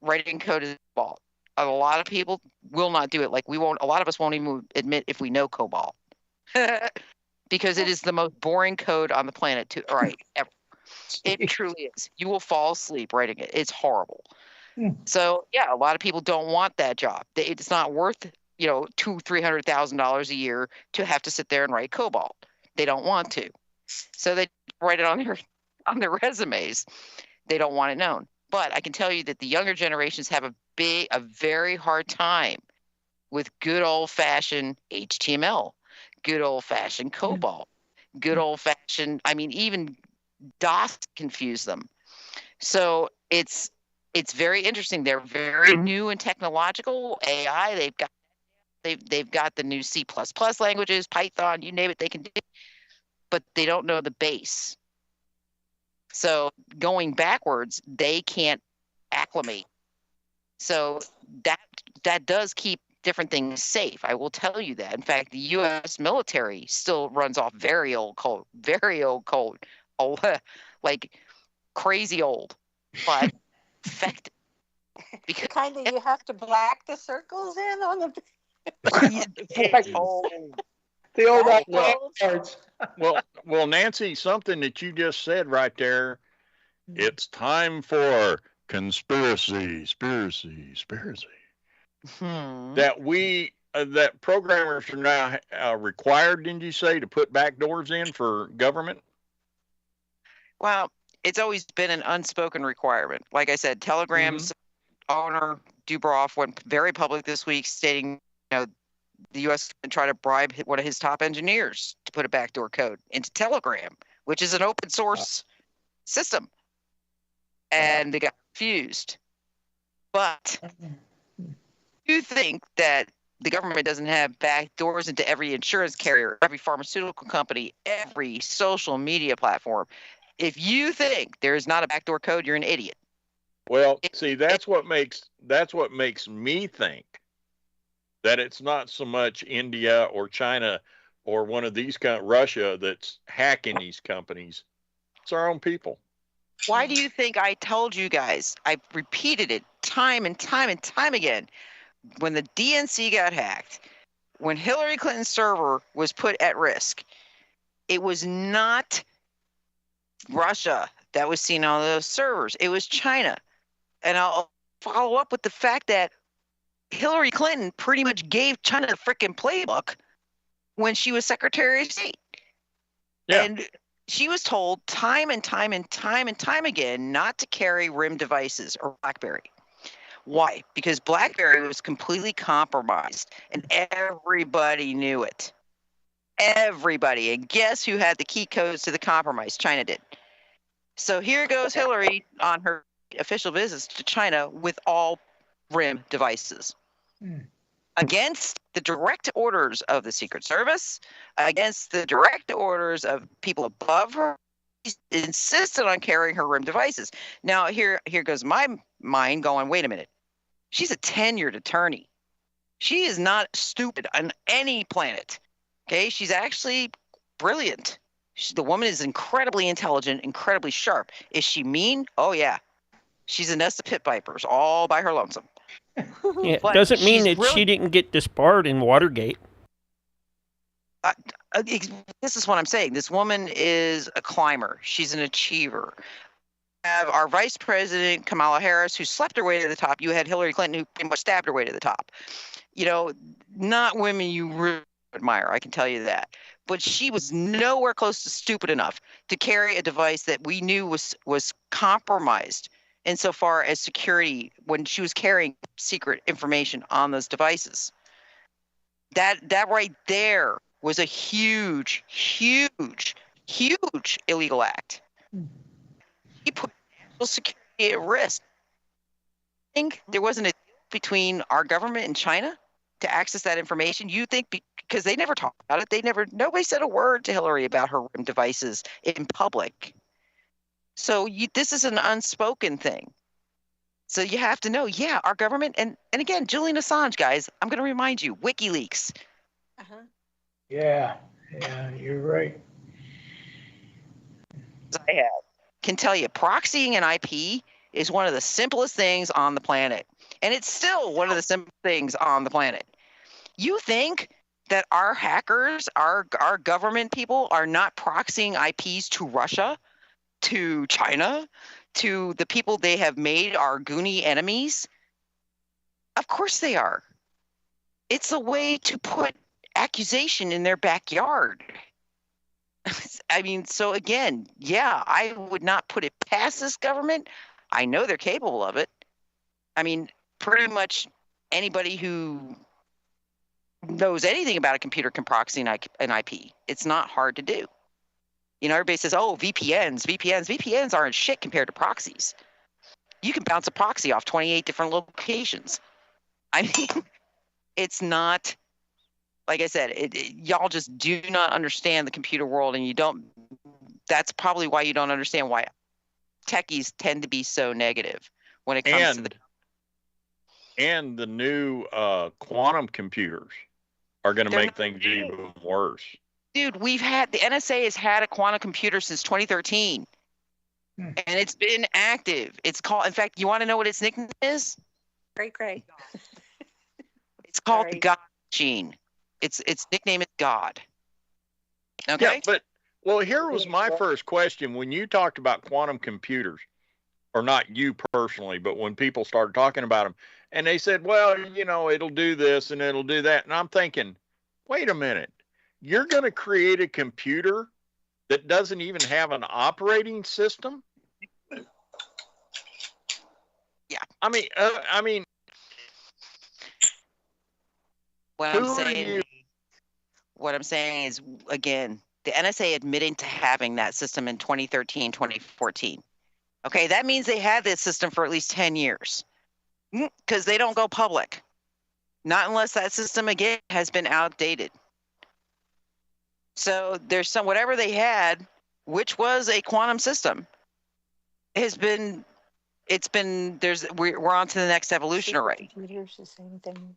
writing code as COBOL. A lot of people will not do it. Like, we won't. A lot of us won't even admit if we know COBOL because it is the most boring code on the planet to write ever. It truly is. You will fall asleep writing it. It's horrible. So yeah, a lot of people don't want that job. It's not worth $200,000-$300,000 a year to have to sit there and write COBOL. They don't want to, so they write it on their resumes. They don't want it known. But I can tell you that the younger generations have a very hard time with good old-fashioned HTML, good old-fashioned COBOL, good old-fashioned. I mean, even DOS confuse them. So it's very interesting. They're very new and technological. AI, they've got the new C++ languages, Python, you name it, they can do it, but they don't know the base. So going backwards, they can't acclimate. So that does keep different things safe. I will tell you that. In fact, the U.S. military still runs off very old code, like crazy old, but effective. Because kind of you have to black the circles in on the. The old parts. Well, Nancy, something that you just said right there. It's time for conspiracy. That programmers are now required, didn't you say, to put backdoors in for government? Well, it's always been an unspoken requirement. Like I said, Telegram's owner Dubroff went very public this week, stating, the U.S. can try to bribe one of his top engineers to put a backdoor code into Telegram, which is an open source system, and they got refused. But you think that the government doesn't have backdoors into every insurance carrier, every pharmaceutical company, every social media platform? If you think there is not a backdoor code, you're an idiot. Well, see, that's what makes me think that it's not so much India or China or one of these Russia that's hacking these companies. It's our own people. Why do you think I told you guys? I repeated it time and time and time again. When the DNC got hacked, when Hillary Clinton's server was put at risk, it was not Russia that was seen on those servers. It was China. And I'll follow up with the fact that Hillary Clinton pretty much gave China the freaking playbook when she was Secretary of State. Yeah. And she was told time and time and time and time again not to carry RIM devices or BlackBerry. Why? Because BlackBerry was completely compromised, and everybody knew it. Everybody. And guess who had the key codes to the compromise? China did. So here goes Hillary on her official visits to China with all RIM devices. Against the direct orders of the Secret Service, against the direct orders of people above her, she insisted on carrying her RIM devices. Now, here goes my mind going, wait a minute. She's a tenured attorney. She is not stupid on any planet. Okay, she's actually brilliant. The woman is incredibly intelligent, incredibly sharp. Is she mean? Oh, yeah. She's a nest of pit vipers all by her lonesome. Yeah, But doesn't mean she's that she didn't get disbarred in Watergate. This is what I'm saying. This woman is a climber. She's an achiever. We have our vice president, Kamala Harris, who slept her way to the top. You had Hillary Clinton, who pretty much stabbed her way to the top. You know, not women you really admire, I can tell you that. But she was nowhere close to stupid enough to carry a device that we knew was compromised insofar as security when she was carrying secret information on those devices. That right there was a huge, huge, huge illegal act. He put national security at risk. I think there wasn't a deal between our government and China to access that information. You think because they never talked about it, nobody said a word to Hillary about her RIM devices in public. So this is an unspoken thing. So you have to know, yeah, our government, and again, Julian Assange, guys, I'm going to remind you, WikiLeaks. Yeah, you're right. Can tell you, proxying an IP is one of the simplest things on the planet. And it's still one of the simplest things on the planet. You think that our hackers, our government people are not proxying IPs to Russia, to China, to the people they have made our Goonie enemies? Of course they are. It's a way to put accusation in their backyard. I mean, so again, yeah, I would not put it past this government. I know they're capable of it. I mean, pretty much anybody who knows anything about a computer can proxy an IP. It's not hard to do. You know, everybody says, oh, VPNs aren't shit compared to proxies. You can bounce a proxy off 28 different locations. I mean, it's not, like I said, y'all just do not understand the computer world, and that's probably why you don't understand why techies tend to be so negative when it comes to and the new quantum computers are going to make things even worse. Dude, the NSA has had a quantum computer since 2013, and it's been active. It's called, in fact, you want to know what its nickname is? Great. It's called the God Machine. Its nickname is God. Okay? Yeah, well, here was my first question. When you talked about quantum computers, or not you personally, but when people started talking about them, and they said, well, you know, it'll do this and it'll do that. And I'm thinking, wait a minute. You're going to create a computer that doesn't even have an operating system? Yeah. I mean, what I'm saying is, again, the NSA admitting to having that system in 2013, 2014. Okay, that means they had this system for at least 10 years because they don't go public. Not unless that system, again, has been outdated. So there's whatever they had, which was a quantum system, we're on to the next evolution already. Supercomputers, the same thing.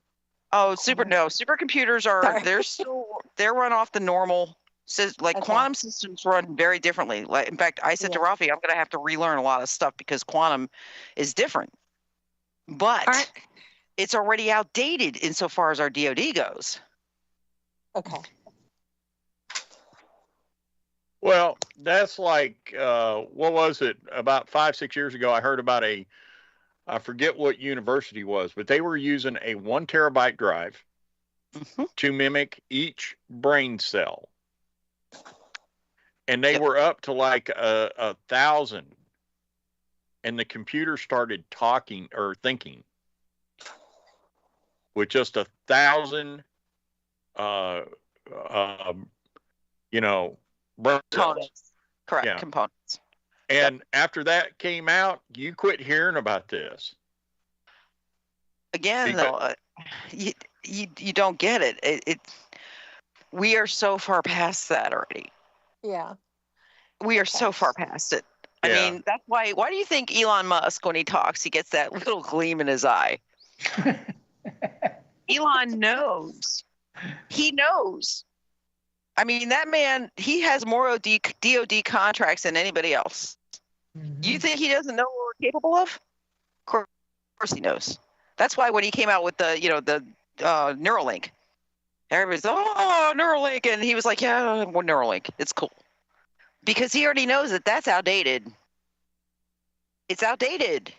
Oh, supercomputers they're run off the normal, quantum systems run very differently. In fact, I said to Rafi, I'm going to have to relearn a lot of stuff because quantum is different. But it's already outdated insofar as our DoD goes. Okay. Well, that's like, what was it? About 5-6 years ago, I heard about I forget what university was, but they were using a 1 terabyte drive to mimic each brain cell. And they were up to like 1,000. And the computer started talking or thinking. with just 1,000, you know, brain cells. Components. Correct. Yeah. Components. And after that came out, you quit hearing about this. Again, though, you don't get it. We are so far past that already. Yeah. We are so far past it. I Yeah. mean, that's why do you think Elon Musk, when he talks, he gets that little gleam in his eye? Elon knows. He knows. I mean, that man, he has more DOD contracts than anybody else. You think he doesn't know what we're capable of? Of course he knows. That's why when he came out with the Neuralink, everybody's, oh, Neuralink. And he was like, yeah, well, Neuralink. It's cool. Because he already knows that that's outdated. It's outdated.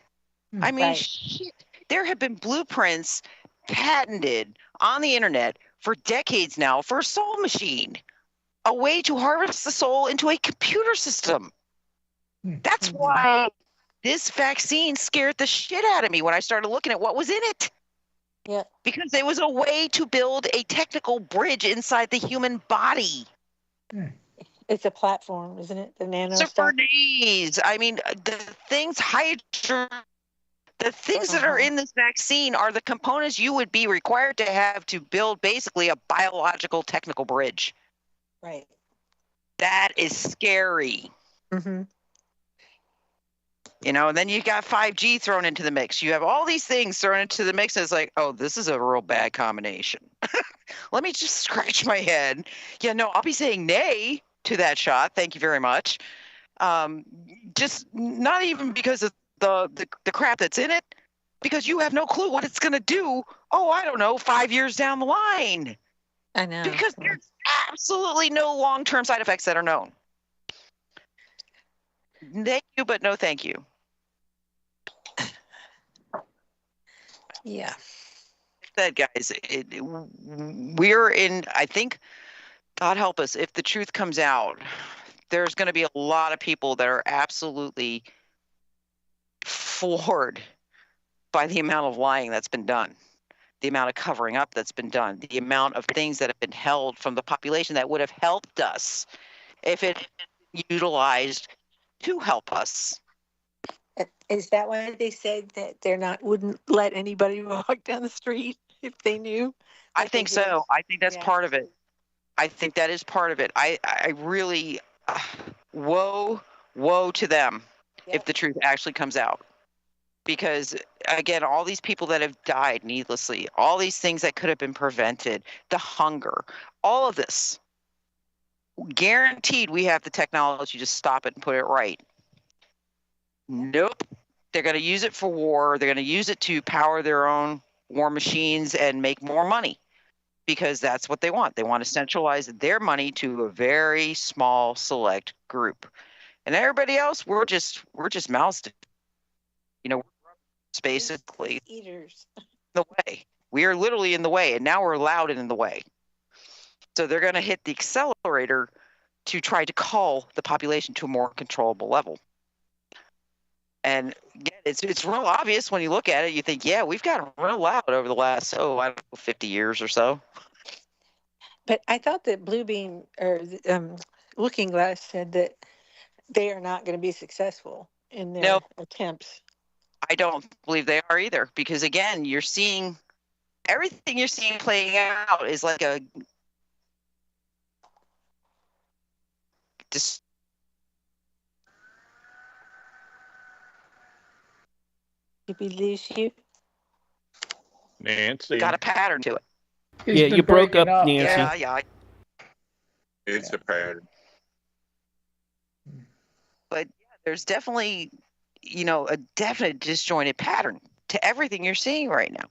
I mean, shit, there have been blueprints patented on the internet for decades now for a soul machine, a way to harvest the soul into a computer system. That's why this vaccine scared the shit out of me when I started looking at what was in it. Yeah. Because it was a way to build a technical bridge inside the human body. It's a platform, isn't it? The nano Super stuff. knees. I mean, the things that are in this vaccine are the components you would be required to have to build basically a biological technical bridge. Right. That is scary. Mm-hmm. You know, and then you got 5G thrown into the mix. You have all these things thrown into the mix, and it's like, oh, this is a real bad combination. Let me just scratch my head. Yeah, no, I'll be saying nay to that shot. Thank you very much. Just not even because of the crap that's in it, because you have no clue what it's going to do. Oh, I don't know, 5 years down the line. I know. Because there's absolutely no long-term side effects that are known. Thank you, but no thank you. Yeah. Said, guys, we're in, I think, God help us, if the truth comes out, there's going to be a lot of people that are absolutely floored by the amount of lying that's been done, the amount of covering up that's been done, the amount of things that have been held from the population that would have helped us if it utilized to help us. Is that why they said that wouldn't let anybody walk down the street if they knew? I think so. I think that's part of it. I think that is part of it. I really, woe to them if the truth actually comes out. Because, again, all these people that have died needlessly, all these things that could have been prevented, the hunger, all of this, guaranteed we have the technology to stop it and put it right. Nope. They're going to use it for war. They're going to use it to power their own war machines and make more money, because that's what they want. They want to centralize their money to a very small select group. And everybody else, we're just mouths to, basically eaters. The way. We are literally in the way, and now we're loud and in the way. So they're going to hit the accelerator to try to call the population to a more controllable level. And again, it's real obvious when you look at it. You think, yeah, we've gotten real loud over the last, 50 years or so. But I thought that Blue Beam or Looking Glass said that they are not going to be successful in their attempts. I don't believe they are either, because again, you're seeing everything you're seeing playing out is like a just. Did we lose you? Nancy. Got a pattern to it. Yeah, you broke up, Nancy. Yeah. It's a pattern. But yeah, there's definitely, a definite disjointed pattern to everything you're seeing right now.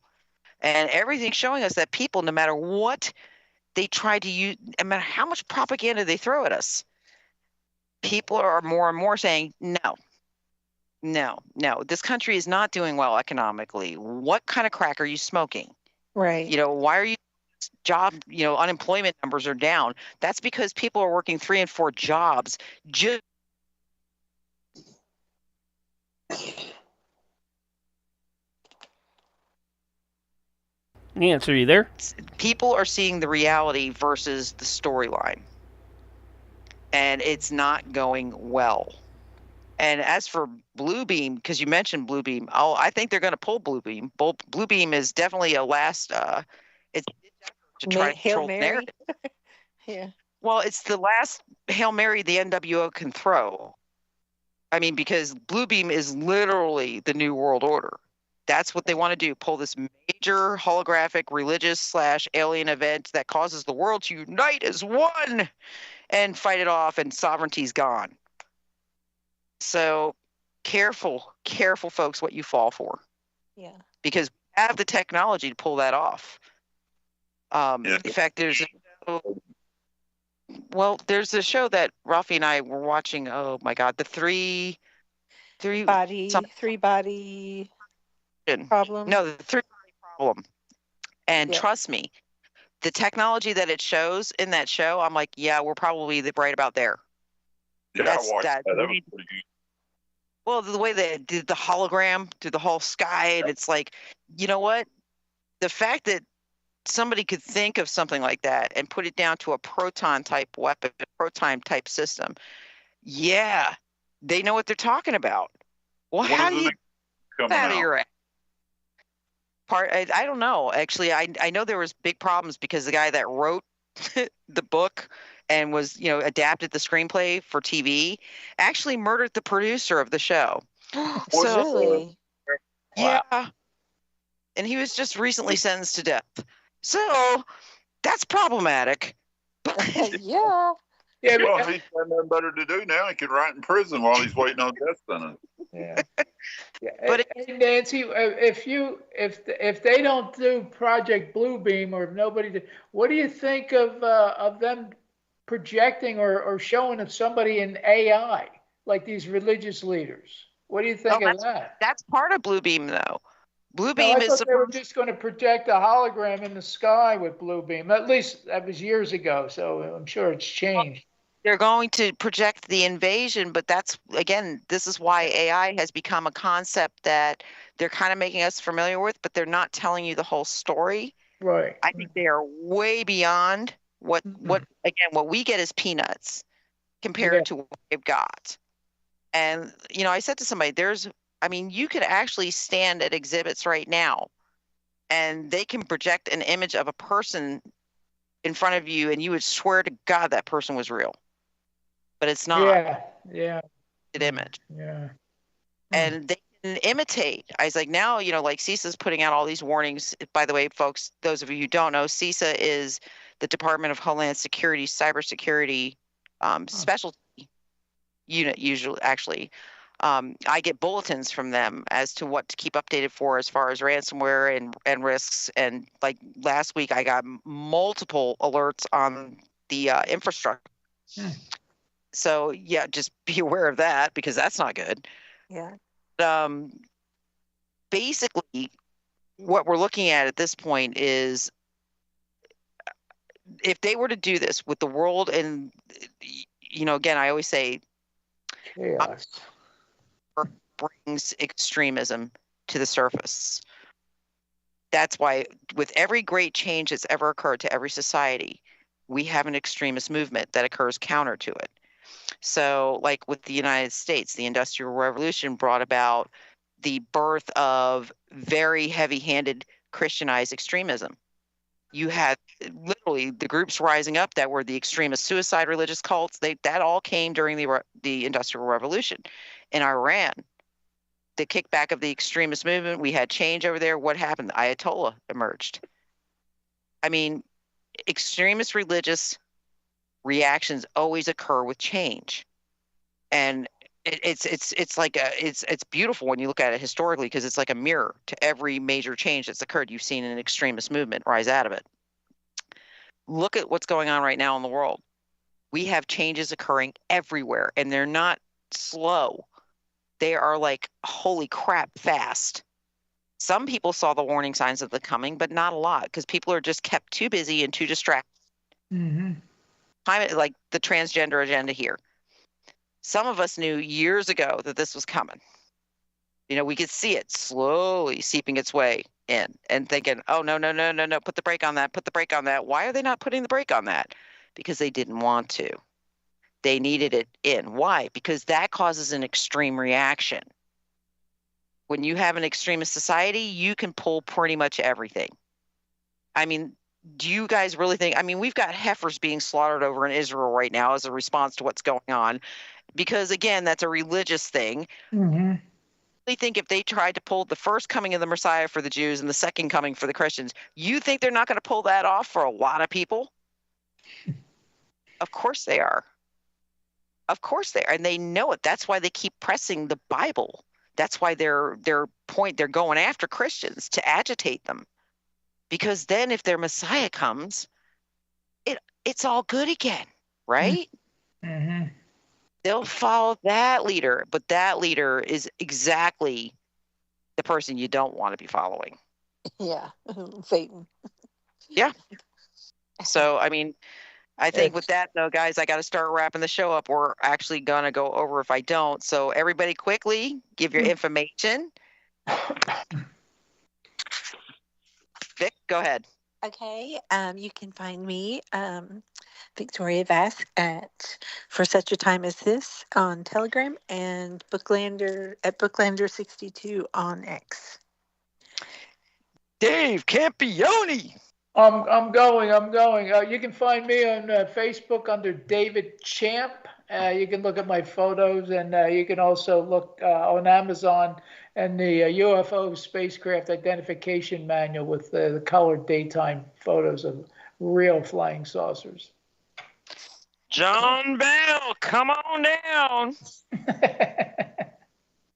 And everything's showing us that people, no matter what they try to use, no matter how much propaganda they throw at us, people are more and more saying, no, this country is not doing well economically. What kind of crack are you smoking? Right. Why are you unemployment numbers are down? That's because people are working 3 and 4 jobs just Nancy, are you there? People are seeing the reality versus the storyline, and it's not going well. And as for Bluebeam, because you mentioned Bluebeam, I think they're going to pull Bluebeam. Bluebeam is definitely a last. It's to try to Hail control the Mary. narrative. Yeah. Well, it's the last Hail Mary the NWO can throw. I mean, because Bluebeam is literally the New World Order. That's what they want to do, pull this major holographic religious / alien event that causes the world to unite as one and fight it off, and sovereignty's gone. So careful, folks, what you fall for. Yeah. Because we have the technology to pull that off. In fact, there's a show that Rafi and I were watching. Oh my God, the three body problem. No, the 3 body problem. And trust me, the technology that it shows in that show, I'm like, yeah, we're probably right about there. Yeah, I watched that. That was pretty good. Well, the way they did the hologram through the whole sky, and it's like, you know what? The fact that somebody could think of something like that and put it down to a proton type weapon, proton type system, yeah, they know what they're talking about. Well, how do you get out of your ass? I don't know. Actually, I know there was big problems because the guy that wrote the book and was, adapted the screenplay for TV actually murdered the producer of the show. Really? Yeah. And he was just recently sentenced to death. So that's problematic. Yeah. Yeah, well, he's got nothing better to do now. He can write in prison while he's waiting on death sentence. Yeah. But hey, Nancy, if they don't do Project Bluebeam, or if nobody did, what do you think of them projecting or showing of somebody in AI, like these religious leaders? What do you think of that? That's part of Bluebeam, though. Bluebeam is. They were just going to project a hologram in the sky with Bluebeam. At least that was years ago, so I'm sure it's changed. They're going to project the invasion, but this is why AI has become a concept that they're kind of making us familiar with, but they're not telling you the whole story. Right. I think they are way beyond what we get is peanuts compared to what they've got. And, I said to somebody, you could actually stand at exhibits right now and they can project an image of a person in front of you and you would swear to God that person was real. But it's not. Yeah. An image. Yeah. And they can imitate. I was like, now, like CISA's putting out all these warnings. By the way, folks, those of you who don't know, CISA is the Department of Homeland Security, cybersecurity specialty unit, usually, actually. I get bulletins from them as to what to keep updated for as far as ransomware and risks. And like last week, I got multiple alerts on the infrastructure. So yeah, just be aware of that because that's not good. Yeah. Basically, what we're looking at this point is if they were to do this with the world, and again, I always say, chaos brings extremism to the surface. That's why with every great change that's ever occurred to every society, we have an extremist movement that occurs counter to it. So like with the United States, the Industrial Revolution brought about the birth of very heavy-handed Christianized extremism. You had literally the groups rising up that were the extremist suicide religious cults. That all came during the Industrial Revolution. In Iran, the kickback of the extremist movement, we had change over there. What happened? The Ayatollah emerged. I mean, extremist religious reactions always occur with change, and it's like it's beautiful when you look at it historically because it's like a mirror to every major change that's occurred. You've seen an extremist movement rise out of it. Look at what's going on right now in the world. We have changes occurring everywhere, and they're not slow. They are like, holy crap, fast. Some people saw the warning signs of the coming, but not a lot because people are just kept too busy and too distracted. Mm-hmm. Like the transgender agenda here. Some of us knew years ago that this was coming. We could see it slowly seeping its way in and thinking, oh, no, put the brake on that, put the brake on that. Why are they not putting the brake on that? Because they didn't want to. They needed it in. Why? Because that causes an extreme reaction. When you have an extremist society, you can pull pretty much everything. I mean, do you guys really think, I mean, we've got heifers being slaughtered over in Israel right now as a response to what's going on. Because again, that's a religious thing. Mm-hmm. I think if they tried to pull the first coming of the Messiah for the Jews and the second coming for the Christians, you think they're not going to pull that off for a lot of people? Of course they are. Of course they are. And they know it. That's why they keep pressing the Bible. That's why they're going after Christians to agitate them. Because then if their Messiah comes, it's all good again, right? Mm-hmm. They'll follow that leader, but that leader is exactly the person you don't want to be following. Yeah, Satan. Yeah. So, I mean, I think with that, though, guys, I got to start wrapping the show up. We're actually going to go over if I don't. So, everybody quickly give your information. Vic, go ahead. Okay, you can find me, Victoria Vask, at For Such a Time as This on Telegram, and Booklander at Booklander62 on X. Dave Campione. I'm going. You can find me on Facebook under David Champ. You can look at my photos, and you can also look on Amazon and the UFO spacecraft identification manual with the colored daytime photos of real flying saucers. John Bell, come on down.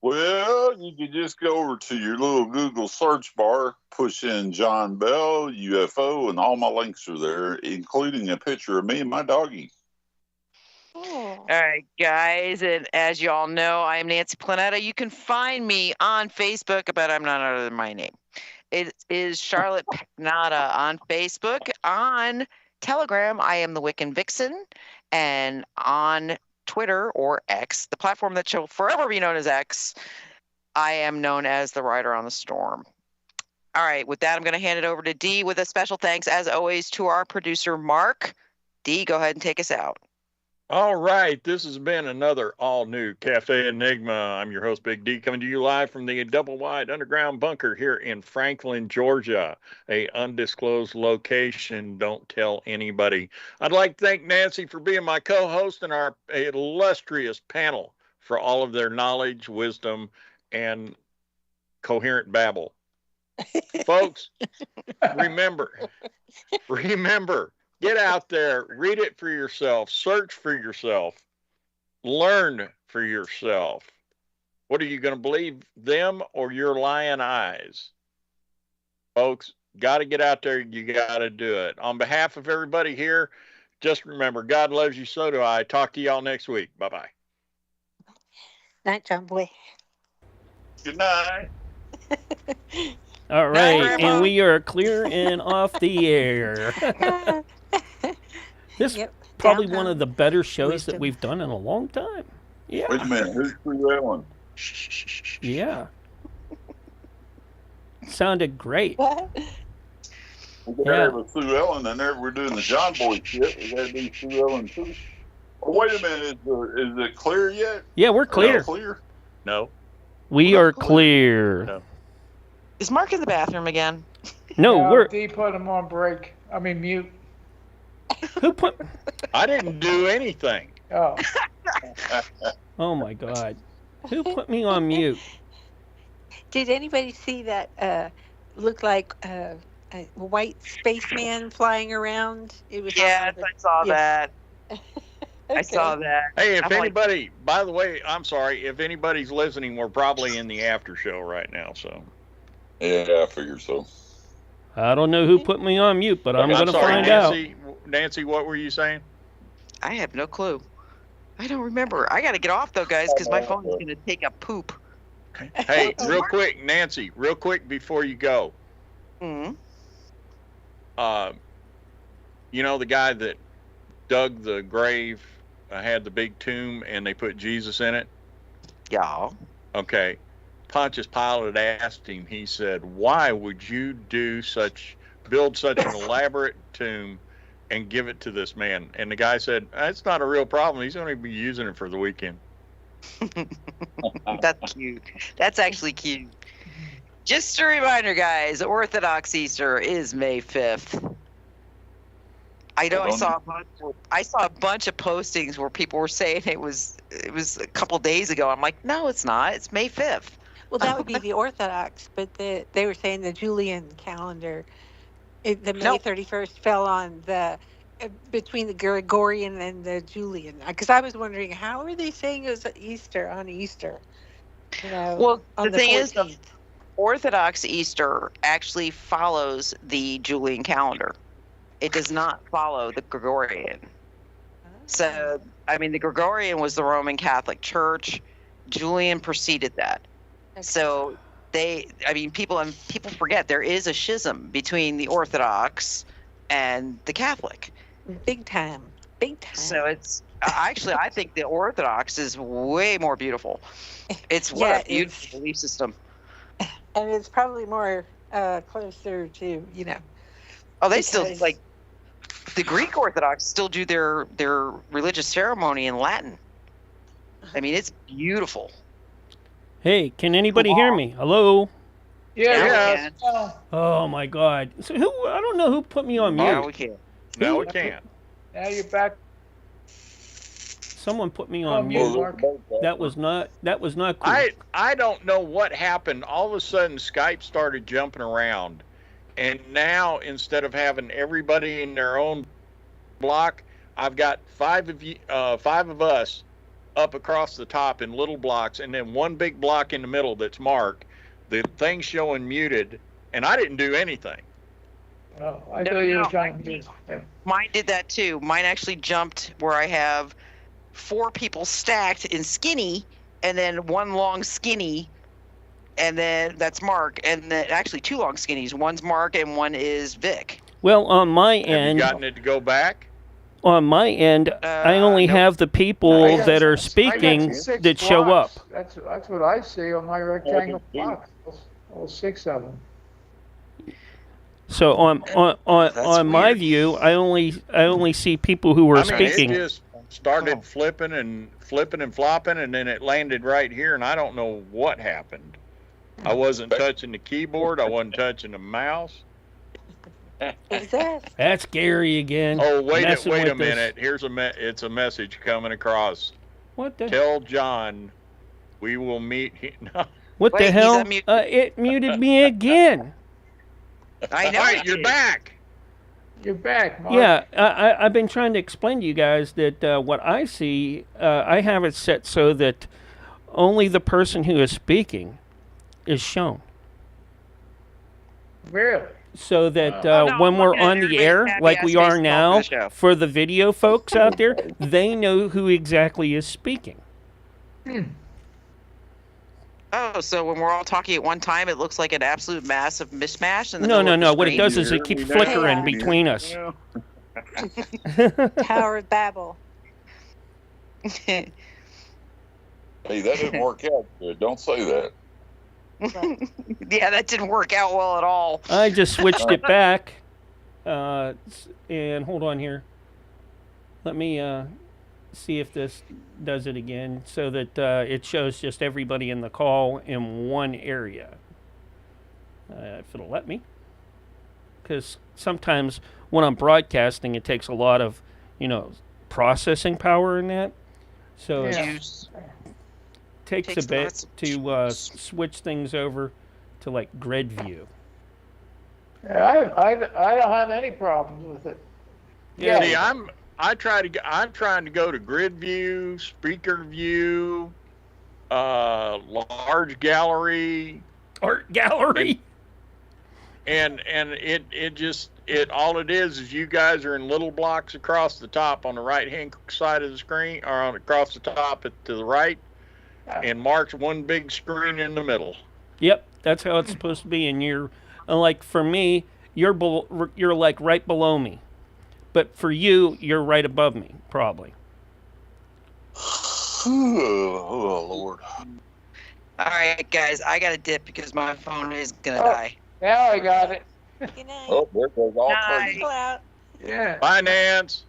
Well, you can just go over to your little Google search bar, push in John Bell, UFO, and all my links are there, including a picture of me and my doggy. All right, guys, and as you all know, I am Nancy Planetta. You can find me on Facebook, but I'm not under my name. It is Charlotte Planetta on Facebook. On Telegram, I am the Wiccan Vixen, and on Twitter or X, the platform that shall forever be known as X, I am known as the Rider on the Storm. All right, with that, I'm going to hand it over to Dee with a special thanks, as always, to our producer, Mark. Dee, go ahead and take us out. All right, this has been another all-new Cafe Enigma. I'm your host, Big D, coming to you live from the double-wide underground bunker here in Franklin, Georgia, a undisclosed location. Don't tell anybody. I'd like to thank Nancy for being my co-host and our illustrious panel for all of their knowledge, wisdom, and coherent babble. Folks, remember, get out there, read it for yourself, search for yourself, learn for yourself. What are you going to believe, them or your lying eyes? Folks, got to get out there. You got to do it. On behalf of everybody here, just remember, God loves you, so do I. Talk to y'all next week. Bye-bye. Night, John Boy. Good night. All right, and we are clear and off the air. This is probably one of the better shows that we've done in a long time. Yeah. Wait a minute, who's Sue Ellen? Yeah. Sounded great. We got to have a Sue Ellen in there. We're doing the John Boy shit. We got to do Sue Ellen too. Oh, wait a minute, is it clear yet? Yeah, we're clear. Clear? No. We are clear. No. Is Mark in the bathroom again? No, we're. Dee put him on break. I mean mute. Who put? I didn't do anything. Oh. Oh my God. Who put me on mute? Did anybody see that looked like a white spaceman flying around? It was yes, I saw that. Okay. I saw that. Hey, if I'm anybody, by the way, I'm sorry, if anybody's listening, we're probably in the after show right now, so. Yeah, I figured so. I don't know who put me on mute, but I'm going to find out. Nancy, what were you saying? I have no clue. I don't remember. I got to get off, though, guys, because my phone is going to take a poop. Hey, real quick, Nancy, real quick before you go. Mm-hmm. You know the guy that dug the grave, had the big tomb, and they put Jesus in it? Yeah. Okay. Pontius Pilate asked him, he said, "Why would you build such an elaborate tomb and give it to this man?" And the guy said, "It's not a real problem. He's going to be using it for the weekend." That's cute. That's actually cute. Just a reminder, guys, Orthodox Easter is May 5th. I know I saw a bunch of postings where people were saying it was a couple days ago. I'm like, no, it's not. It's May 5th. Well, that would be the Orthodox, but they were saying the Julian calendar, the May 31st fell on between the Gregorian and the Julian. Because I was wondering, how are they saying it was Easter on Easter? Well, on the thing is, the 14th. Orthodox Easter actually follows the Julian calendar. It does not follow the Gregorian. So, I mean, the Gregorian was the Roman Catholic Church. Julian preceded that. So people forget there is a schism between the Orthodox and the Catholic. Big time. So it's actually, I think the Orthodox is way more beautiful. It's a beautiful belief system. And it's probably more closer to, Oh, they still, like, the Greek Orthodox still do their religious ceremony in Latin. I mean, it's beautiful. Hey, can anybody hear me? Hello? Yeah. Oh my God! So I don't know who put me on mute. Now we can. Now we can. Now you're back. Someone put me on mute. That was not cool. I don't know what happened. All of a sudden, Skype started jumping around, and now instead of having everybody in their own block, I've got five of us up across the top in little blocks, and then one big block in the middle that's marked. The thing showing muted, and I didn't do anything. Oh, I thought you were trying to do. Mine did that too. Mine actually jumped where I have 4 people stacked in skinny, and then one long skinny, and then that's Mark, and then actually 2 long skinnies. One's Mark and one is Vic. Well, on my end, have you gotten it to go back? On my end, I only have the people that are speaking that show up. That's what I see on my rectangle box. All 6 of them. So on my view, I only see people who are speaking. It just started flipping and flopping, and then it landed right here, and I don't know what happened. I wasn't touching the keyboard. I wasn't touching the mouse. That's Gary again. Oh, wait a minute. Here's it's a message coming across. What the? Tell John we will meet. What the hell? It muted me again. I know. All right, you're back. You're back, Mark. Yeah, I've been trying to explain to you guys that what I see, I have it set so that only the person who is speaking is shown. Really? So that when we're on the air, like we are now, for the video folks out there, they know who exactly is speaking. Oh, so when we're all talking at one time, it looks like an absolute massive mishmash? No. What it does is it keeps flickering between us. Tower of Babel. Hey, that didn't work out good. Don't say that. Yeah, that didn't work out well at all. I just switched it back. And hold on here. Let me see if this does it again so that it shows just everybody in the call in one area. If it'll let me. Because sometimes when I'm broadcasting, it takes a lot of, processing power in that. So it takes a bit to switch things over to like grid view. Yeah, I don't have any problems with it. Yeah, see, I'm trying to go to grid view, speaker view, large gallery, art gallery, and it all it is you guys are in little blocks across the top on the right hand side of the screen, or across the top to the right, and Mark's one big screen in the middle. Yep, that's how it's supposed to be. And you're like, for me, you're like right below me. But for you, you're right above me, probably. Oh, Lord. All right, guys, I got to dip because my phone is going to die. Now I got it. Good night. Oh, there goes all Night. Go out. Yeah. Bye, Nance.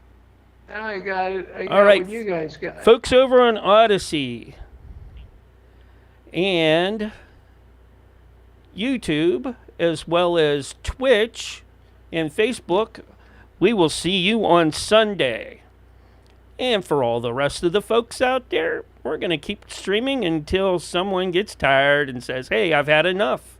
Now I got it. I got All right, what you guys got. folks over on Odyssey and YouTube, as well as Twitch and Facebook, we will see you on Sunday. And for all the rest of the folks out there, we're going to keep streaming until someone gets tired and says, hey, I've had enough.